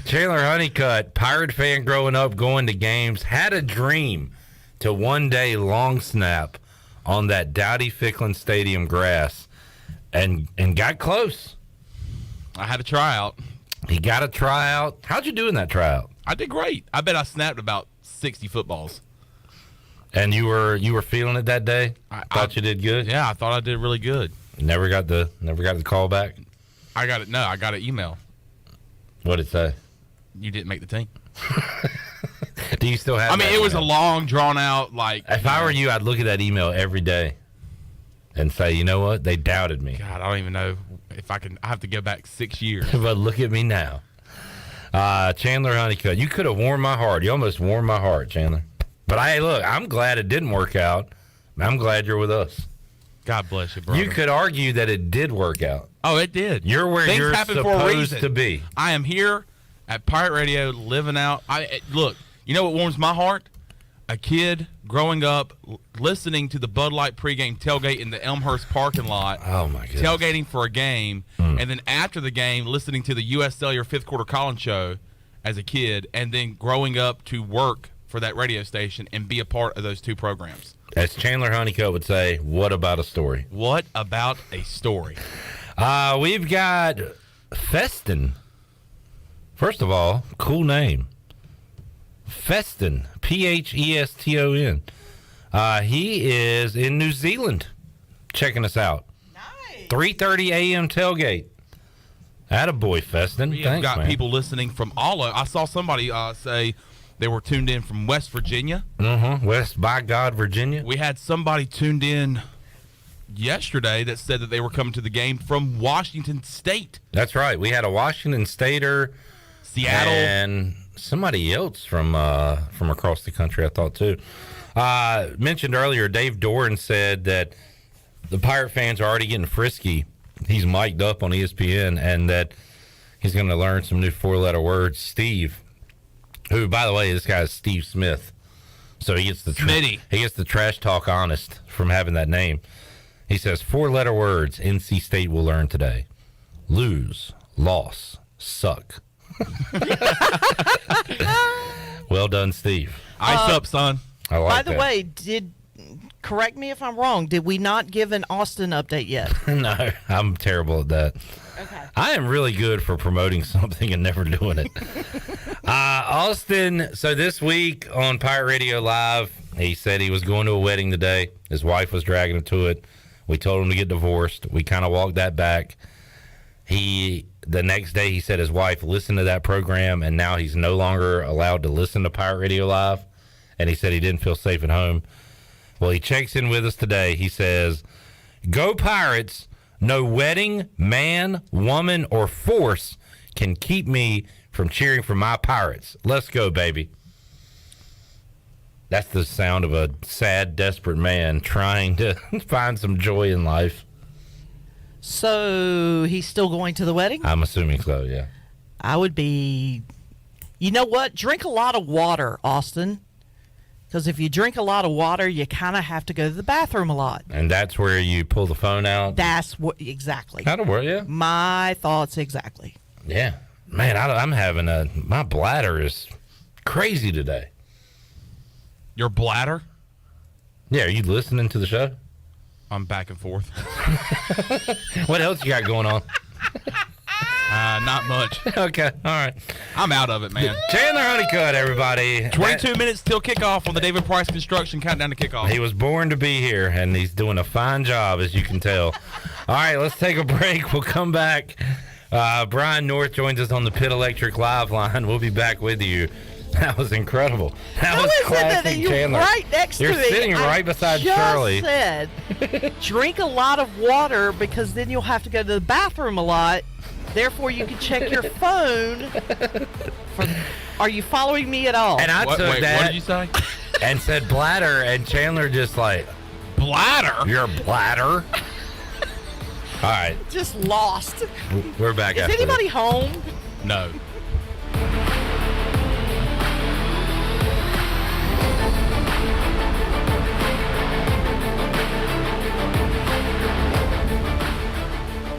Chandler Honeycutt, Pirate fan growing up, going to games, had a dream to one day long snap on that Dowdy Ficklin Stadium grass and got close. I had a tryout. He got a tryout. How'd you do in that tryout? I did great. I bet I snapped about 60 footballs. And you were feeling it that day? Thought you did good? Yeah, I thought I did really good. Never got the call back? I got an email. What'd it say? You didn't make the team. Do you still have it email? Was a long, drawn out, If I were you, I'd look at that email every day and say, you know what? They doubted me. God, I don't even know if I can. I have to go back 6 years. But look at me now. Chandler Honeycutt, you could have warmed my heart. You almost warmed my heart, Chandler. But look, I'm glad it didn't work out. I'm glad you're with us. God bless you, brother. You could argue that it did work out. Oh, it did. You're where Things you're happen for a supposed reason. to be. I am here at Pirate Radio, living out. Look, you know what warms my heart? A kid growing up listening to the Bud Light pregame tailgate in the Elmhurst parking lot. Oh, my goodness. Tailgating for a game. And then after the game, listening to the U.S. Cellular Fifth Quarter Collins show as a kid. And then growing up to work for that radio station and be a part of those two programs. As Chandler Honeycutt would say, what about a story? What about a story? We've got Feston. First of all, cool name. Feston, Pheston. He is in New Zealand checking us out. Nice. 3:30 a.m. tailgate. Attaboy, Feston. We Thanks, got man. people listening from all over. I saw somebody say they were tuned in from West Virginia. West by God, Virginia. We had somebody tuned in yesterday that said that they were coming to the game from Washington State. That's right. We had a Washington Stater, Seattle, and somebody else from across the country, I thought, too. Mentioned earlier, Dave Doran said that the Pirate fans are already getting frisky. He's mic'd up on ESPN, and that he's going to learn some new four-letter words. Steve, who, by the way, this guy is Steve Smith. So he gets the trash talk honest from having that name. He says, 4-letter words NC State will learn today. Lose, loss, suck. Well done, Steve. Ice up, son. I like By the that. way, correct me if I'm wrong, did we not give an Austin update yet? No, I'm terrible at that. Okay. I am really good for promoting something and never doing it. Austin, so this week on Pirate Radio Live, he said he was going to a wedding today. His wife was dragging him to it. We told him to get divorced. We kind of walked that back. The next day, he said his wife listened to that program, and now he's no longer allowed to listen to Pirate Radio Live. And he said he didn't feel safe at home. Well, he checks in with us today. He says, "Go Pirates. No wedding, man, woman, or force can keep me from cheering for my Pirates. Let's go, baby." That's the sound of a sad, desperate man trying to find some joy in life. So he's still going to the wedding? I'm assuming so, yeah. I would be... You know what? Drink a lot of water, Austin. Because if you drink a lot of water, you kind of have to go to the bathroom a lot. And that's where you pull the phone out? That's what... Exactly. That'll work, yeah. My thoughts exactly. Yeah. Man, I'm having my bladder is crazy today. Your bladder? Yeah, are you listening to the show? I'm back and forth. What else you got going on? Not much. Okay, all right. I'm out of it, man. Chandler Honeycutt, everybody. 22 minutes till kickoff on the David Price Construction countdown to kickoff. He was born to be here, and he's doing a fine job, as you can tell. All right, let's take a break. We'll come back. Brian North joins us on the Pit Electric Live line. We'll be back with you. That was incredible. That was classic Chandler. Right next You're to me. sitting right beside Shirley. I just said, drink a lot of water because then you'll have to go to the bathroom a lot. Therefore, you can check your phone. Are you following me at all? And I took that. What did you say? And said bladder, and Chandler just like, bladder? Your bladder? All right. Just lost. We're back Is after anybody this. home? No.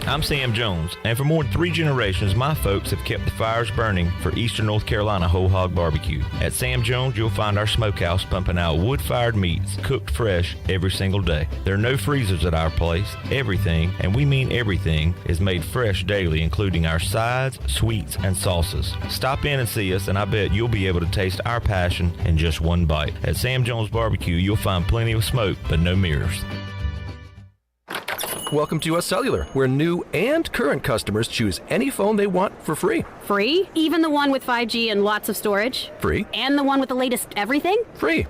I'm Sam Jones, and for more than 3 generations, my folks have kept the fires burning for Eastern North Carolina Whole Hog Barbecue. At Sam Jones, you'll find our smokehouse pumping out wood-fired meats, cooked fresh every single day. There are no freezers at our place. Everything, and we mean everything, is made fresh daily, including our sides, sweets, and sauces. Stop in and see us, and I bet you'll be able to taste our passion in just one bite. At Sam Jones Barbecue, you'll find plenty of smoke, but no mirrors. Welcome to US Cellular, where new and current customers choose any phone they want for free. Free? Even the one with 5G and lots of storage? Free. And the one with the latest everything? Free.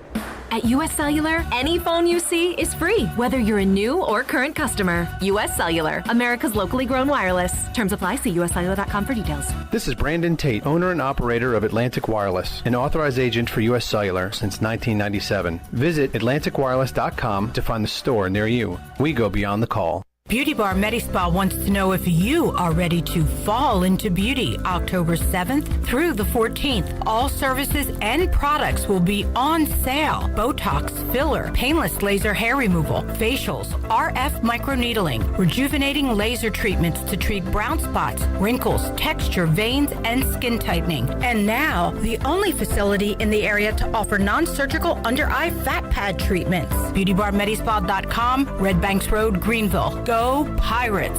At US Cellular, any phone you see is free, whether you're a new or current customer. US Cellular, America's locally grown wireless. Terms apply. See uscellular.com for details. This is Brandon Tate, owner and operator of Atlantic Wireless, an authorized agent for US Cellular since 1997. Visit atlanticwireless.com to find the store near you. We go beyond the call. Beauty Bar MediSpa wants to know if you are ready to fall into beauty. October 7th through the 14th, all services and products will be on sale. Botox, filler, painless laser hair removal, facials, RF microneedling, rejuvenating laser treatments to treat brown spots, wrinkles, texture, veins, and skin tightening. And now, the only facility in the area to offer non-surgical under-eye fat pad treatments. BeautyBarMediSpa.com, Red Banks Road, Greenville. Go Pirates!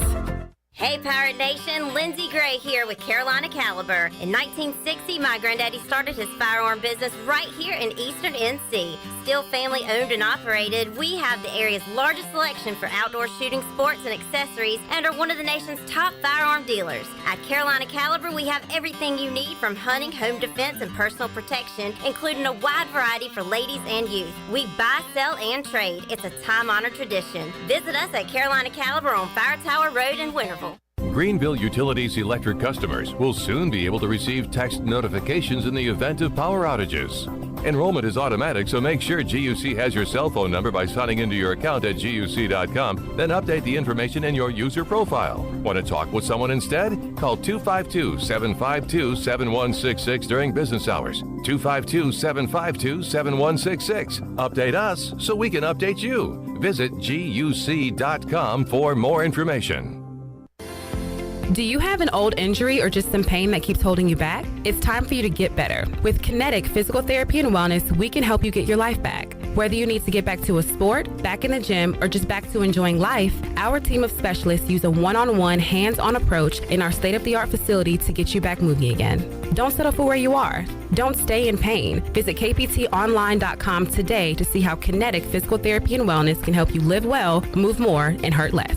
Hey Pirate Nation, Lindsay Gray here with Carolina Caliber. In 1960, my granddaddy started his firearm business right here in Eastern NC. Still family owned and operated, we have the area's largest selection for outdoor shooting sports and accessories and are one of the nation's top firearm dealers. At Carolina Caliber, we have everything you need from hunting, home defense, and personal protection, including a wide variety for ladies and youth. We buy, sell, and trade. It's a time-honored tradition. Visit us at Carolina Caliber on Fire Tower Road in Winterville. Greenville Utilities electric customers will soon be able to receive text notifications in the event of power outages. Enrollment is automatic, so make sure GUC has your cell phone number by signing into your account at GUC.com, then update the information in your user profile. Want to talk with someone instead? Call 252-752-7166 during business hours. 252-752-7166. Update us so we can update you. Visit GUC.com for more information. Do you have an old injury or just some pain that keeps holding you back? It's time for you to get better. With Kinetic Physical Therapy and Wellness, we can help you get your life back. Whether you need to get back to a sport, back in the gym, or just back to enjoying life, our team of specialists use a one-on-one, hands-on approach in our state-of-the-art facility to get you back moving again. Don't settle for where you are. Don't stay in pain. Visit kptonline.com today to see how Kinetic Physical Therapy and Wellness can help you live well, move more, and hurt less.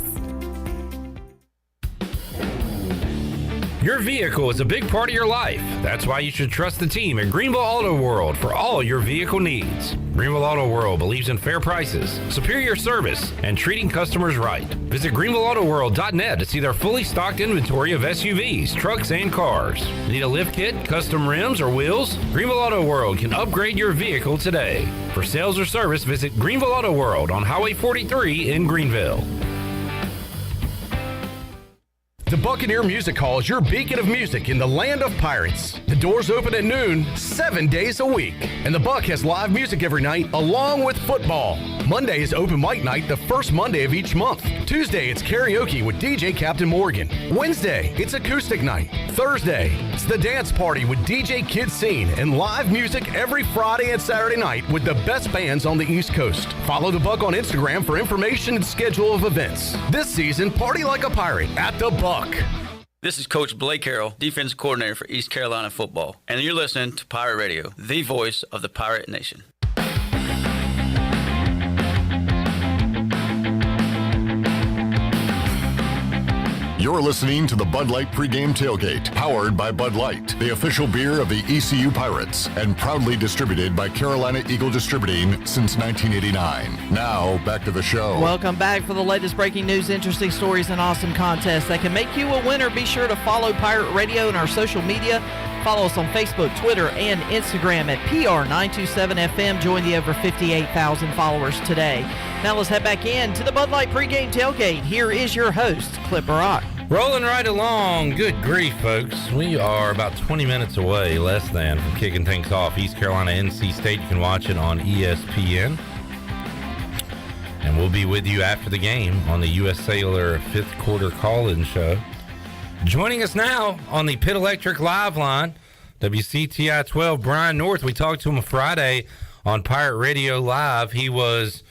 Your vehicle is a big part of your life. That's why you should trust the team at Greenville Auto World for all your vehicle needs. Greenville Auto World believes in fair prices, superior service, and treating customers right. Visit greenvilleautoworld.net to see their fully stocked inventory of SUVs, trucks, and cars. Need a lift kit, custom rims, or wheels? Greenville Auto World can upgrade your vehicle today. For sales or service, visit Greenville Auto World on Highway 43 in Greenville. The Buccaneer Music Hall is your beacon of music in the land of pirates. The doors open at noon, 7 days a week. And the Buck has live music every night, along with football. Monday is open mic night, the first Monday of each month. Tuesday, it's karaoke with DJ Captain Morgan. Wednesday, it's acoustic night. Thursday, it's the dance party with DJ Kid Scene and live music every Friday and Saturday night with the best bands on the East Coast. Follow the Buck on Instagram for information and schedule of events. This season, party like a pirate at the Buck. This is Coach Blake Carroll, defense coordinator for East Carolina football, and you're listening to Pirate Radio, the voice of the Pirate Nation. You're listening to the Bud Light Pregame Tailgate, powered by Bud Light, the official beer of the ECU Pirates, and proudly distributed by Carolina Eagle Distributing since 1989. Now, back to the show. Welcome back for the latest breaking news, interesting stories, and awesome contests that can make you a winner. Be sure to follow Pirate Radio and our social media. Follow us on Facebook, Twitter, and Instagram at PR927FM. Join the over 58,000 followers today. Now let's head back in to the Bud Light Pregame Tailgate. Here is your host, Clipper Rock. Rolling right along. Good grief, folks. We are about 20 minutes away, less than, from kicking things off. East Carolina, NC State. You can watch it on ESPN. And we'll be with you after the game on the U.S. Cellular fifth quarter call-in show. Joining us now on the Pit Electric Live line, WCTI 12, Brian North. We talked to him Friday on Pirate Radio Live. He was,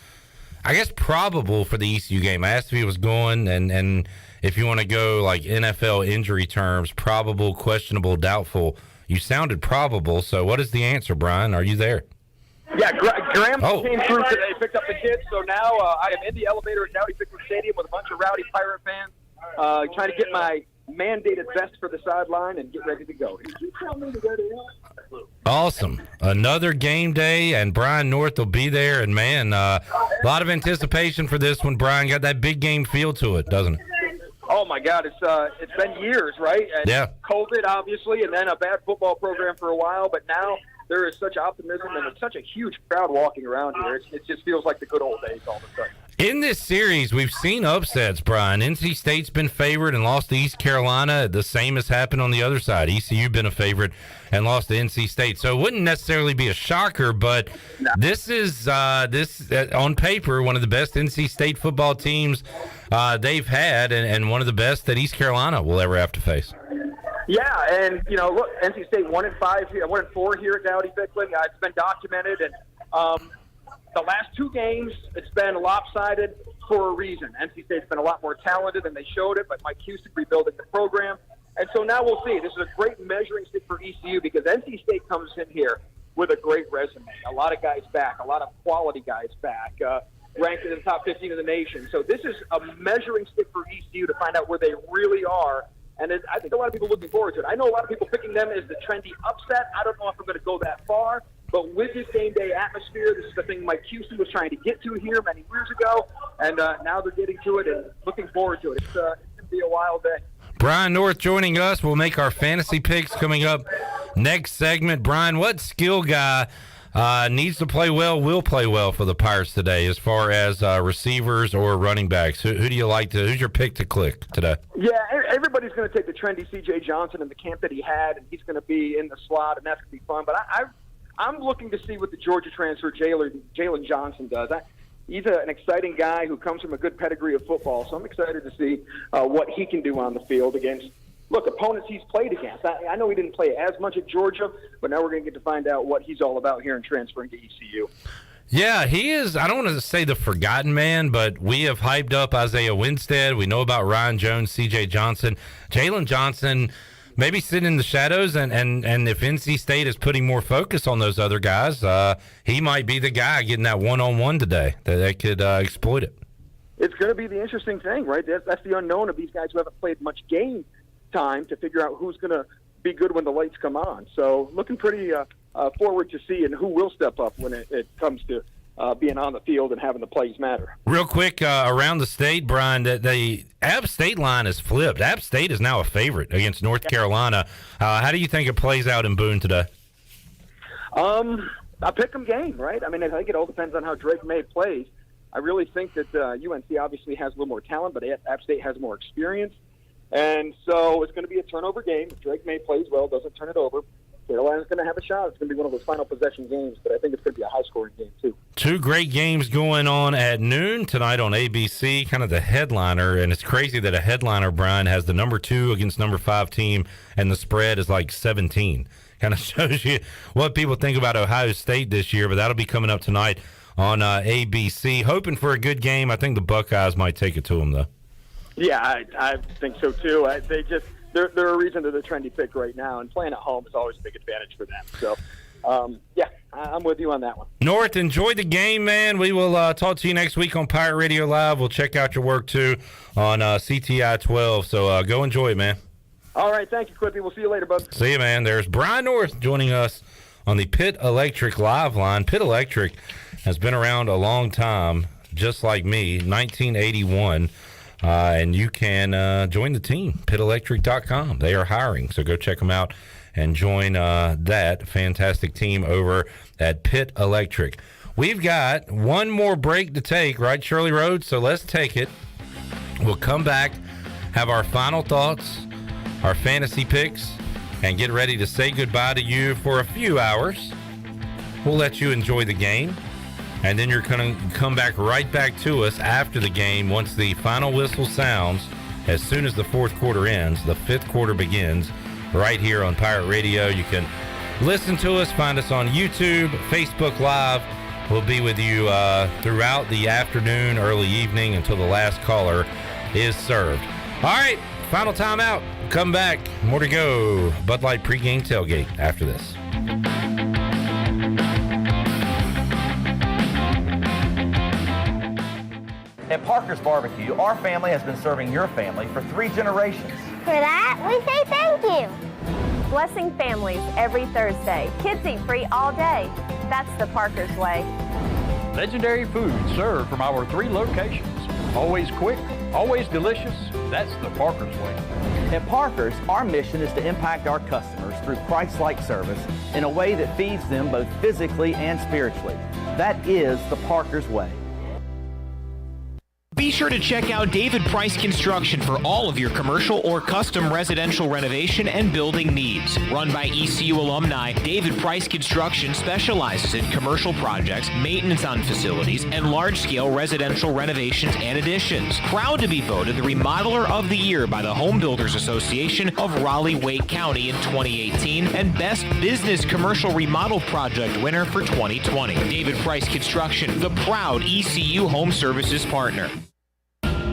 I guess, probable for the ECU game. I asked if he was going, and if you want to go like NFL injury terms, probable, questionable, doubtful. You sounded probable, so what is the answer, Brian? Are you there? Yeah, Graham came through today, picked up the kids, so now I am in the elevator at Dowdy Fickler Stadium with a bunch of rowdy Pirate fans, trying to get my mandated vest for the sideline and get ready to go. Awesome. Another game day, and Brian North will be there, and man, a lot of anticipation for this one. Brian, got that big game feel to it, doesn't it? Oh my God, it's been years, right? And yeah. COVID, obviously, and then a bad football program for a while, but now there is such optimism and it's such a huge crowd walking around here. It just feels like the good old days all of a sudden. In this series, we've seen upsets, Brian. NC State's been favored and lost to East Carolina. The same has happened on the other side. ECU been a favorite and lost to NC State. So it wouldn't necessarily be a shocker, but this is on paper one of the best NC State football teams they've had, and one of the best that East Carolina will ever have to face. Yeah, and look, NC State 1-5 here, 1-4 here at Dowdy Fickler. It's been documented, and the last two games, it's been lopsided for a reason. NC State's been a lot more talented than they showed it, but Mike Houston rebuilding the program. And so now we'll see. This is a great measuring stick for ECU because NC State comes in here with a great resume. A lot of guys back, a lot of quality guys back, ranked in the top 15 of the nation. So this is a measuring stick for ECU to find out where they really are. And I think a lot of people are looking forward to it. I know a lot of people picking them as the trendy upset. I don't know if I'm going to go that far. But with this game day atmosphere, this is the thing Mike Houston was trying to get to here many years ago. And now they're getting to it and looking forward to it. It's going to be a wild day. Brian North joining us. We'll make our fantasy picks coming up next segment. Brian, what skill guy needs to play well, will play well for the Pirates today as far as receivers or running backs? Who do you like to – who's your pick to click today? Yeah, everybody's going to take the trendy C.J. Johnson in the camp that he had, and he's going to be in the slot, and that's going to be fun. But I'm looking to see what the Georgia transfer Jalen Johnson does. he's an exciting guy who comes from a good pedigree of football. So I'm excited to see what he can do on the field against, opponents he's played against. I know he didn't play as much at Georgia, but now we're going to get to find out what he's all about here in transferring to ECU. Yeah, he is. I don't want to say the forgotten man, but we have hyped up Isaiah Winstead. We know about Ryan Jones, C.J. Johnson. Jalen Johnson maybe sitting in the shadows, and if NC State is putting more focus on those other guys, he might be the guy getting that one-on-one today that they could exploit it. It's going to be the interesting thing, right? That's the unknown of these guys who haven't played much game time to figure out who's going to be good when the lights come on. So looking pretty forward to seeing who will step up when it comes to being on the field and having the plays matter. Real quick, around the state, Brian, the App State line is flipped. App State is now a favorite against North Carolina. How do you think it plays out in Boone today? A pick 'em game, right? I mean, I think it all depends on how Drake May plays. I really think that UNC obviously has a little more talent, but App State has more experience. And so it's going to be a turnover game. If Drake May plays well, doesn't turn it over, Carolina's going to have a shot. It's going to be one of those final possession games, but I think it's going to be a high-scoring game, too. Two great games going on at noon tonight on ABC, kind of the headliner. And it's crazy that a headliner, Brian, has the number 2 against number 5 team, and the spread is like 17. Kind of shows you what people think about Ohio State this year, but that'll be coming up tonight on ABC. Hoping for a good game. I think the Buckeyes might take it to them, though. Yeah, I think so, too. They're a reason they're the trendy pick right now, and playing at home is always a big advantage for them. So, I'm with you on that one. North, enjoy the game, man. We will talk to you next week on Pirate Radio Live. We'll check out your work, too, on CTI 12. So go enjoy it, man. All right, thank you, Clippy. We'll see you later, bud. See you, man. There's Brian North joining us on the Pitt Electric Live line. Pitt Electric has been around a long time, just like me, 1981. And you can join the team, pittelectric.com. They are hiring, so go check them out and join that fantastic team over at Pitt Electric. We've got one more break to take, right, Shirley Rhodes? So let's take it. We'll come back, have our final thoughts, our fantasy picks, and get ready to say goodbye to you for a few hours. We'll let you enjoy the game. And then you're going to come right back to us after the game once the final whistle sounds. As soon as the fourth quarter ends, the fifth quarter begins right here on Pirate Radio. You can listen to us, find us on YouTube, Facebook Live. We'll be with you throughout the afternoon, early evening until the last caller is served. All right, final timeout. Come back. More to go. Bud Light Pregame Tailgate after this. At Parker's Barbecue, our family has been serving your family for 3 generations. For that, we say thank you. Blessing families every Thursday. Kids eat free all day. That's the Parker's way. Legendary food served from our 3 locations. Always quick, always delicious. That's the Parker's way. At Parker's, our mission is to impact our customers through Christ-like service in a way that feeds them both physically and spiritually. That is the Parker's way. Be sure to check out David Price Construction for all of your commercial or custom residential renovation and building needs. Run by ECU alumni, David Price Construction specializes in commercial projects, maintenance on facilities, and large-scale residential renovations and additions. Proud to be voted the Remodeler of the Year by the Home Builders Association of Raleigh-Wake County in 2018 and Best Business Commercial Remodel Project winner for 2020. David Price Construction, the proud ECU Home Services partner.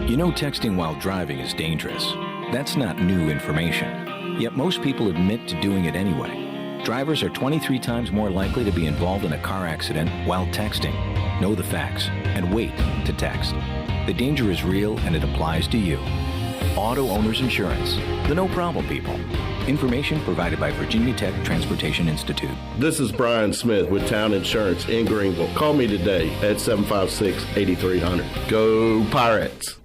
You know texting while driving is dangerous. That's not new information. Yet most people admit to doing it anyway. Drivers are 23 times more likely to be involved in a car accident while texting. Know the facts and wait to text. The danger is real and it applies to you. Auto Owners Insurance, the no problem people. Information provided by Virginia Tech Transportation Institute. This is Brian Smith with Town Insurance in Greenville. Call me today at 756-8300. Go Pirates!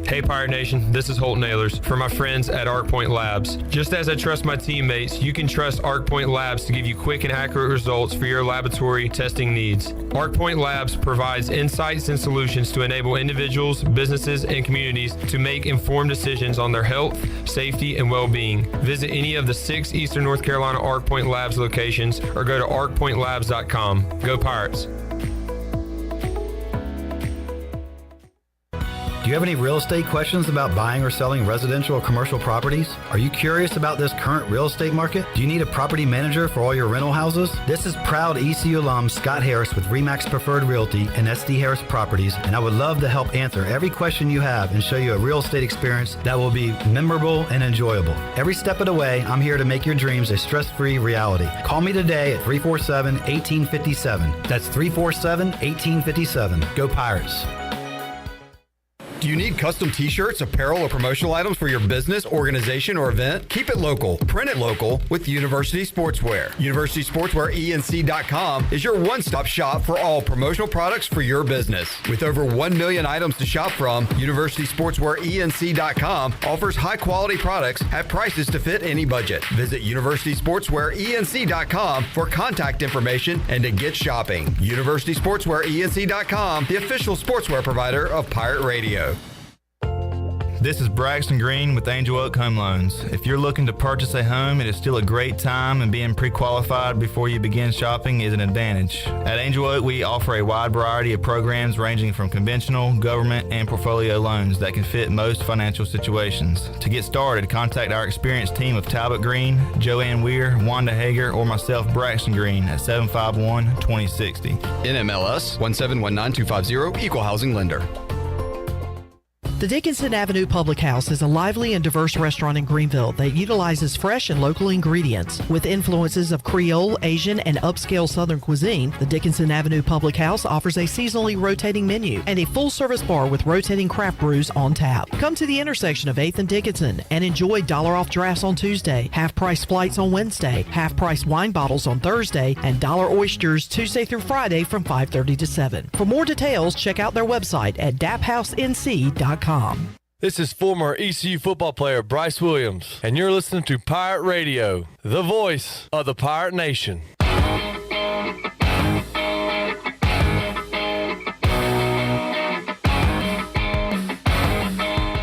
Hey Pirate Nation, this is Holt Nailers for my friends at ArcPoint Labs. Just as I trust my teammates, you can trust ArcPoint Labs to give you quick and accurate results for your laboratory testing needs. ArcPoint Labs provides insights and solutions to enable individuals, businesses, and communities to make informed decisions on their health, safety, and well-being. Visit any of the 6 Eastern North Carolina ArcPoint Labs locations or go to arcpointlabs.com. Go Pirates! Do you have any real estate questions about buying or selling residential or commercial properties? Are you curious about this current real estate market? Do you need a property manager for all your rental houses? This is proud ECU alum Scott Harris with RE/MAX Preferred Realty and SD Harris Properties, and I would love to help answer every question you have and show you a real estate experience that will be memorable and enjoyable. Every step of the way, I'm here to make your dreams a stress-free reality. Call me today at 347-1857. That's 347-1857. Go Pirates. Do you need custom t-shirts, apparel, or promotional items for your business, organization, or event? Keep it local. Print it local with University Sportswear. UniversitySportswearENC.com is your one-stop shop for all promotional products for your business. With over 1 million items to shop from, UniversitySportswearENC.com offers high-quality products at prices to fit any budget. Visit UniversitySportswearENC.com for contact information and to get shopping. UniversitySportswearENC.com, the official sportswear provider of Pirate Radio. This is Braxton Green with Angel Oak Home Loans. If you're looking to purchase a home, it is still a great time, and being pre-qualified before you begin shopping is an advantage. At Angel Oak, we offer a wide variety of programs ranging from conventional, government, and portfolio loans that can fit most financial situations. To get started, contact our experienced team of Talbot Green, Joanne Weir, Wanda Hager, or myself, Braxton Green, at 751-2060. NMLS 1719250, Equal Housing Lender. The Dickinson Avenue Public House is a lively and diverse restaurant in Greenville that utilizes fresh and local ingredients. With influences of Creole, Asian, and upscale Southern cuisine, the Dickinson Avenue Public House offers a seasonally rotating menu and a full-service bar with rotating craft brews on tap. Come to the intersection of 8th and Dickinson and enjoy $1 off drafts on Tuesday, half-price flights on Wednesday, half-price wine bottles on Thursday, and $1 oysters Tuesday through Friday from 5:30 to 7. For more details, check out their website at daphousenc.com. This is former ECU football player Bryce Williams, and you're listening to Pirate Radio, the voice of the Pirate Nation.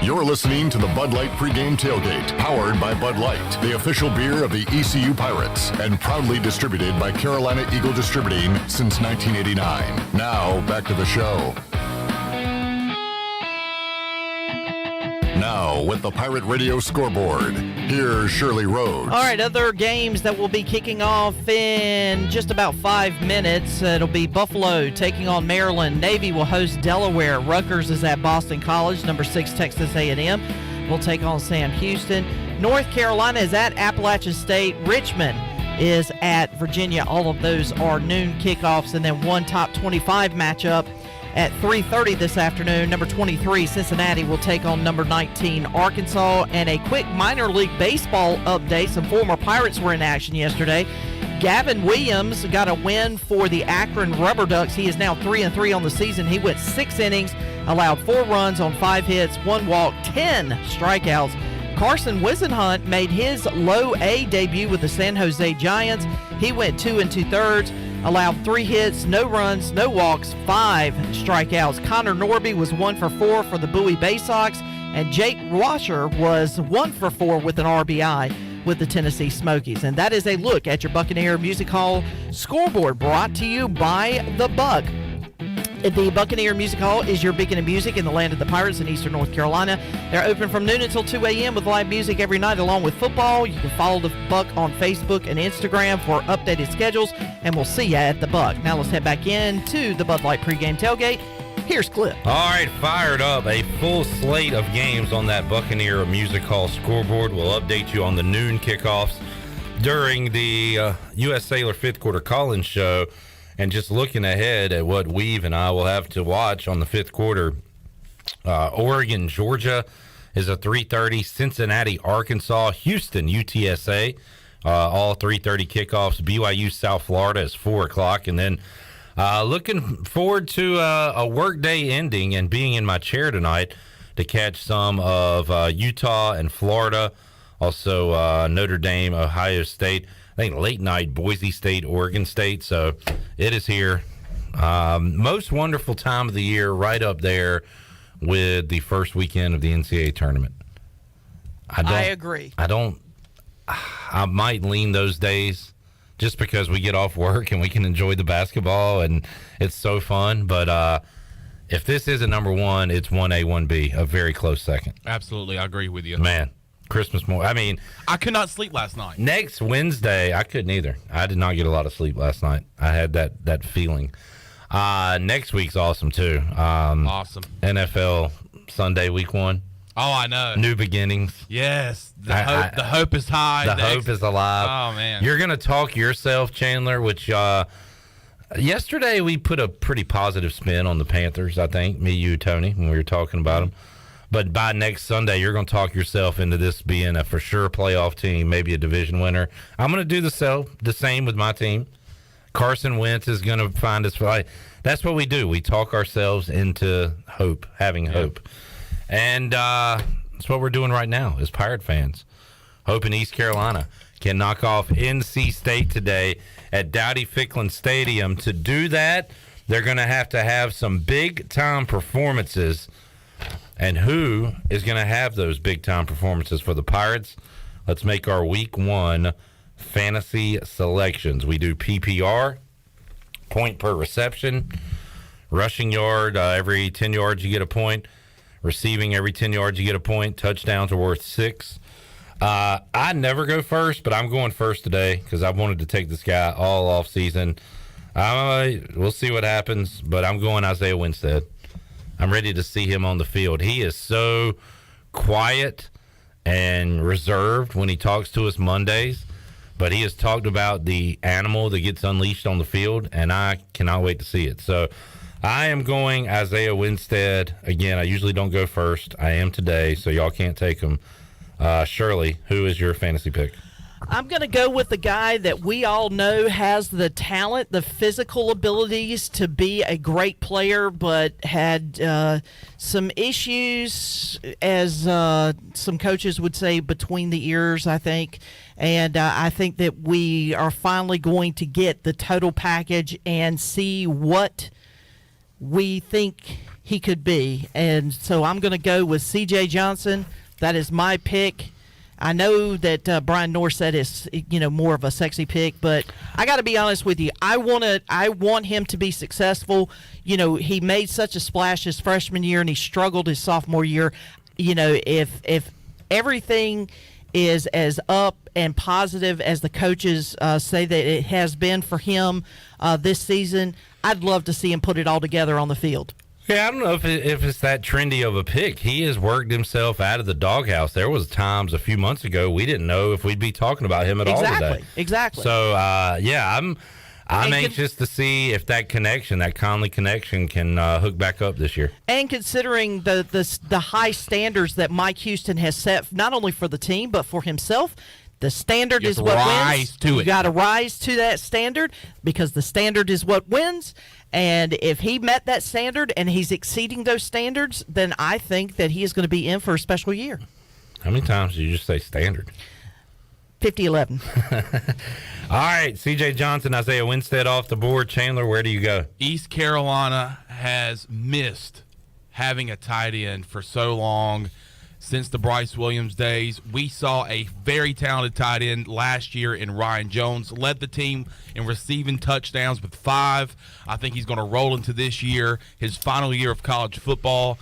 You're listening to the Bud Light Pregame Tailgate, powered by Bud Light, the official beer of the ECU Pirates, and proudly distributed by Carolina Eagle Distributing since 1989. Now, back to the show. Now, with the Pirate Radio scoreboard, here's Shirley Rhodes. All right, other games that will be kicking off in just about 5 minutes. It'll be Buffalo taking on Maryland. Navy will host Delaware. Rutgers is at Boston College. Number 6, Texas A&M will take on Sam Houston. North Carolina is at Appalachian State. Richmond is at Virginia. All of those are noon kickoffs. And then one top 25 matchup at 3:30 this afternoon. Number 23, Cincinnati, will take on number 19, Arkansas. And a quick minor league baseball update. Some former Pirates were in action yesterday. Gavin Williams got a win for the Akron Rubber Ducks. He is now 3-3 on the season. He went 6 innings, allowed 4 runs on 5 hits, 1 walk, 10 strikeouts. Carson Wisenhunt made his low A debut with the San Jose Giants. He went 2 2/3, allowed 3 hits, no runs, no walks, 5 strikeouts. Connor Norby was 1 for 4 for the Bowie Bay Sox, and Jake Washer was 1 for 4 with an RBI with the Tennessee Smokies. And that is a look at your Buccaneer Music Hall scoreboard, brought to you by The Buck. The Buccaneer Music Hall is your beacon of music in the land of the Pirates in eastern North Carolina. They're open from noon until 2 a.m. with live music every night along with football. You can follow the Buck on Facebook and Instagram for updated schedules, and we'll see you at the Buck. Now let's head back into the Bud Light pregame tailgate. Here's Clip. All right, fired up. A full slate of games on that Buccaneer Music Hall scoreboard. We'll update you on the noon kickoffs during the U.S. Sailor 5th quarter call-in show. And just looking ahead at what Weave and I will have to watch on the 5th quarter, Oregon, Georgia is a 3:30, Cincinnati, Arkansas, Houston, UTSA, all 3:30 kickoffs. BYU, South Florida is 4 o'clock. And then looking forward to a workday ending and being in my chair tonight to catch some of Utah and Florida, also Notre Dame, Ohio State. I think late night, Boise State, Oregon State. So it is here. Most wonderful time of the year, right up there with the first weekend of the NCAA tournament. I agree. I might lean those days just because we get off work and we can enjoy the basketball and it's so fun. But if this isn't number one, it's 1A, 1B, a very close second. Absolutely, I agree with you. Man, Christmas morning. I mean, I could not sleep last night. Next Wednesday, I couldn't either. I did not get a lot of sleep last night. I had that feeling. Next week's awesome, too. Awesome. NFL Sunday, week 1. Oh, I know. New beginnings. Yes. The hope is high. The hope is alive. Oh, man. You're going to talk yourself, Chandler, which yesterday we put a pretty positive spin on the Panthers, I think, me, you, Tony, when we were talking about them. But by next Sunday, you're going to talk yourself into this being a for sure playoff team, maybe a division winner. I'm going to do the same with my team. Carson Wentz is going to find us. That's what we do. We talk ourselves into hope, having hope. And that's what we're doing right now as Pirate fans. Hoping East Carolina can knock off NC State today at Dowdy-Ficklin Stadium. To do that, they're going to have some big-time performances. And who is going to have those big-time performances for the Pirates? Let's make our Week 1 fantasy selections. We do PPR, point per reception, rushing yard, every 10 yards you get a point, receiving every 10 yards you get a point, touchdowns are worth 6. I never go first, but I'm going first today because I wanted to take this guy all off season. We'll see what happens, but I'm going Isaiah Winstead. I'm ready to see him on the field. He is so quiet and reserved when he talks to us Mondays, but he has talked about the animal that gets unleashed on the field, and I cannot wait to see it. So I am going Isaiah Winstead. Again, I usually don't go first. I am today, so y'all can't take him. Shirley, who is your fantasy pick? I'm going to go with the guy that we all know has the talent, the physical abilities to be a great player, but had some issues, as some coaches would say, between the ears, I think. And I think that we are finally going to get the total package and see what we think he could be. And so I'm going to go with C.J. Johnson. That is my pick. I know that Brian Norris said it's more of a sexy pick, but I got to be honest with you. I want him to be successful. He made such a splash his freshman year, and he struggled his sophomore year. If everything is as up and positive as the coaches say that it has been for him this season, I'd love to see him put it all together on the field. Yeah, I don't know if it's that trendy of a pick. He has worked himself out of the doghouse. There was times a few months ago we didn't know if we'd be talking about him at all today. Exactly. So, I'm anxious to see if that Conley connection can hook back up this year. And considering the high standards that Mike Houston has set, not only for the team but for himself, the standard is what wins. You got to rise to that standard because the standard is what wins. And if he met that standard and he's exceeding those standards, then I think that he is going to be in for a special year. How many times did you just say standard? 50-11. All right, C.J. Johnson, Isaiah Winstead off the board. Chandler, where do you go? East Carolina has missed having a tight end for so long. Since the Bryce Williams days, we saw a very talented tight end last year in Ryan Jones, led the team in receiving touchdowns with 5. I think he's going to roll into this year, his final year of college football,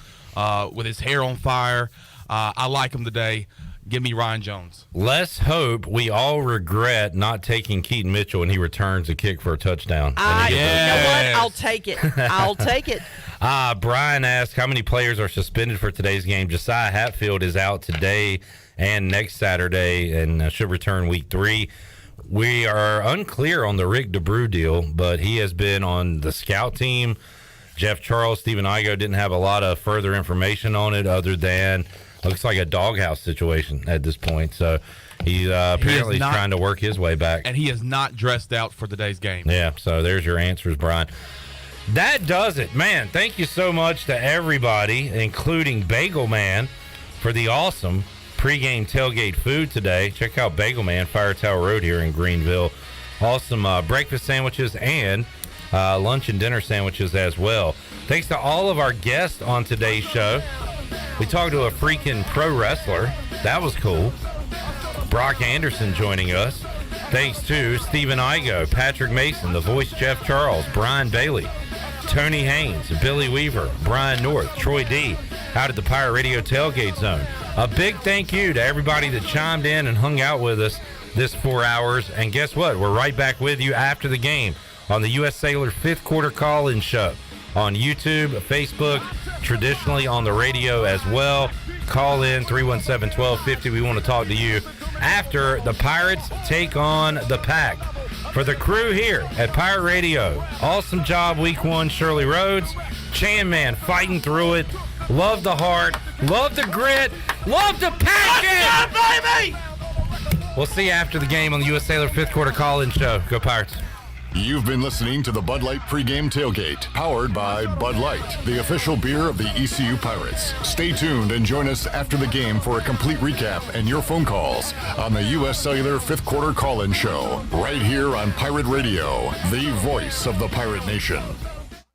with his hair on fire. I like him today. Give me Ryan Jones. Let's hope we all regret not taking Keaton Mitchell when he returns a kick for a touchdown. You know what? I'll take it. I'll take it. Brian asked, how many players are suspended for today's game? Josiah Hatfield is out today and next Saturday and should return week 3. We are unclear on the Rick DeBrew deal, but he has been on the scout team. Jeff Charles, Stephen Igo didn't have a lot of further information on it other than looks like a doghouse situation at this point. So he apparently is trying to work his way back. And he is not dressed out for today's game. Yeah, so there's your answers, Brian. That does it. Man, thank you so much to everybody, including Bagel Man, for the awesome pregame tailgate food today. Check out Bagel Man, Fire Tower Road here in Greenville. Awesome breakfast sandwiches and lunch and dinner sandwiches as well. Thanks to all of our guests on today's show. We talked to a freaking pro wrestler. That was cool. Brock Anderson joining us. Thanks to Stephen Igo, Patrick Mason, the voice Jeff Charles, Brian Bailey, Tony Haynes, Billy Weaver, Brian North, Troy D. out at the Pirate Radio Tailgate Zone. A big thank you to everybody that chimed in and hung out with us this 4 hours. And guess what? We're right back with you after the game on the U.S. Sailor 5th Quarter Call-In Show on YouTube, Facebook, traditionally on the radio as well. Call in 317-1250. We want to talk to you after the Pirates take on the Pack. For the crew here at Pirate Radio, awesome job week 1, Shirley Rhodes. Chan Man fighting through it. Love the heart. Love the grit. Love the passion. Baby! We'll see you after the game on the U.S. Sailor 5th Quarter Call-In Show. Go Pirates. You've been listening to the Bud Light Pregame Tailgate, powered by Bud Light, the official beer of the ECU Pirates. Stay tuned and join us after the game for a complete recap and your phone calls on the U.S. Cellular 5th Quarter Call-In Show, right here on Pirate Radio, the voice of the Pirate Nation.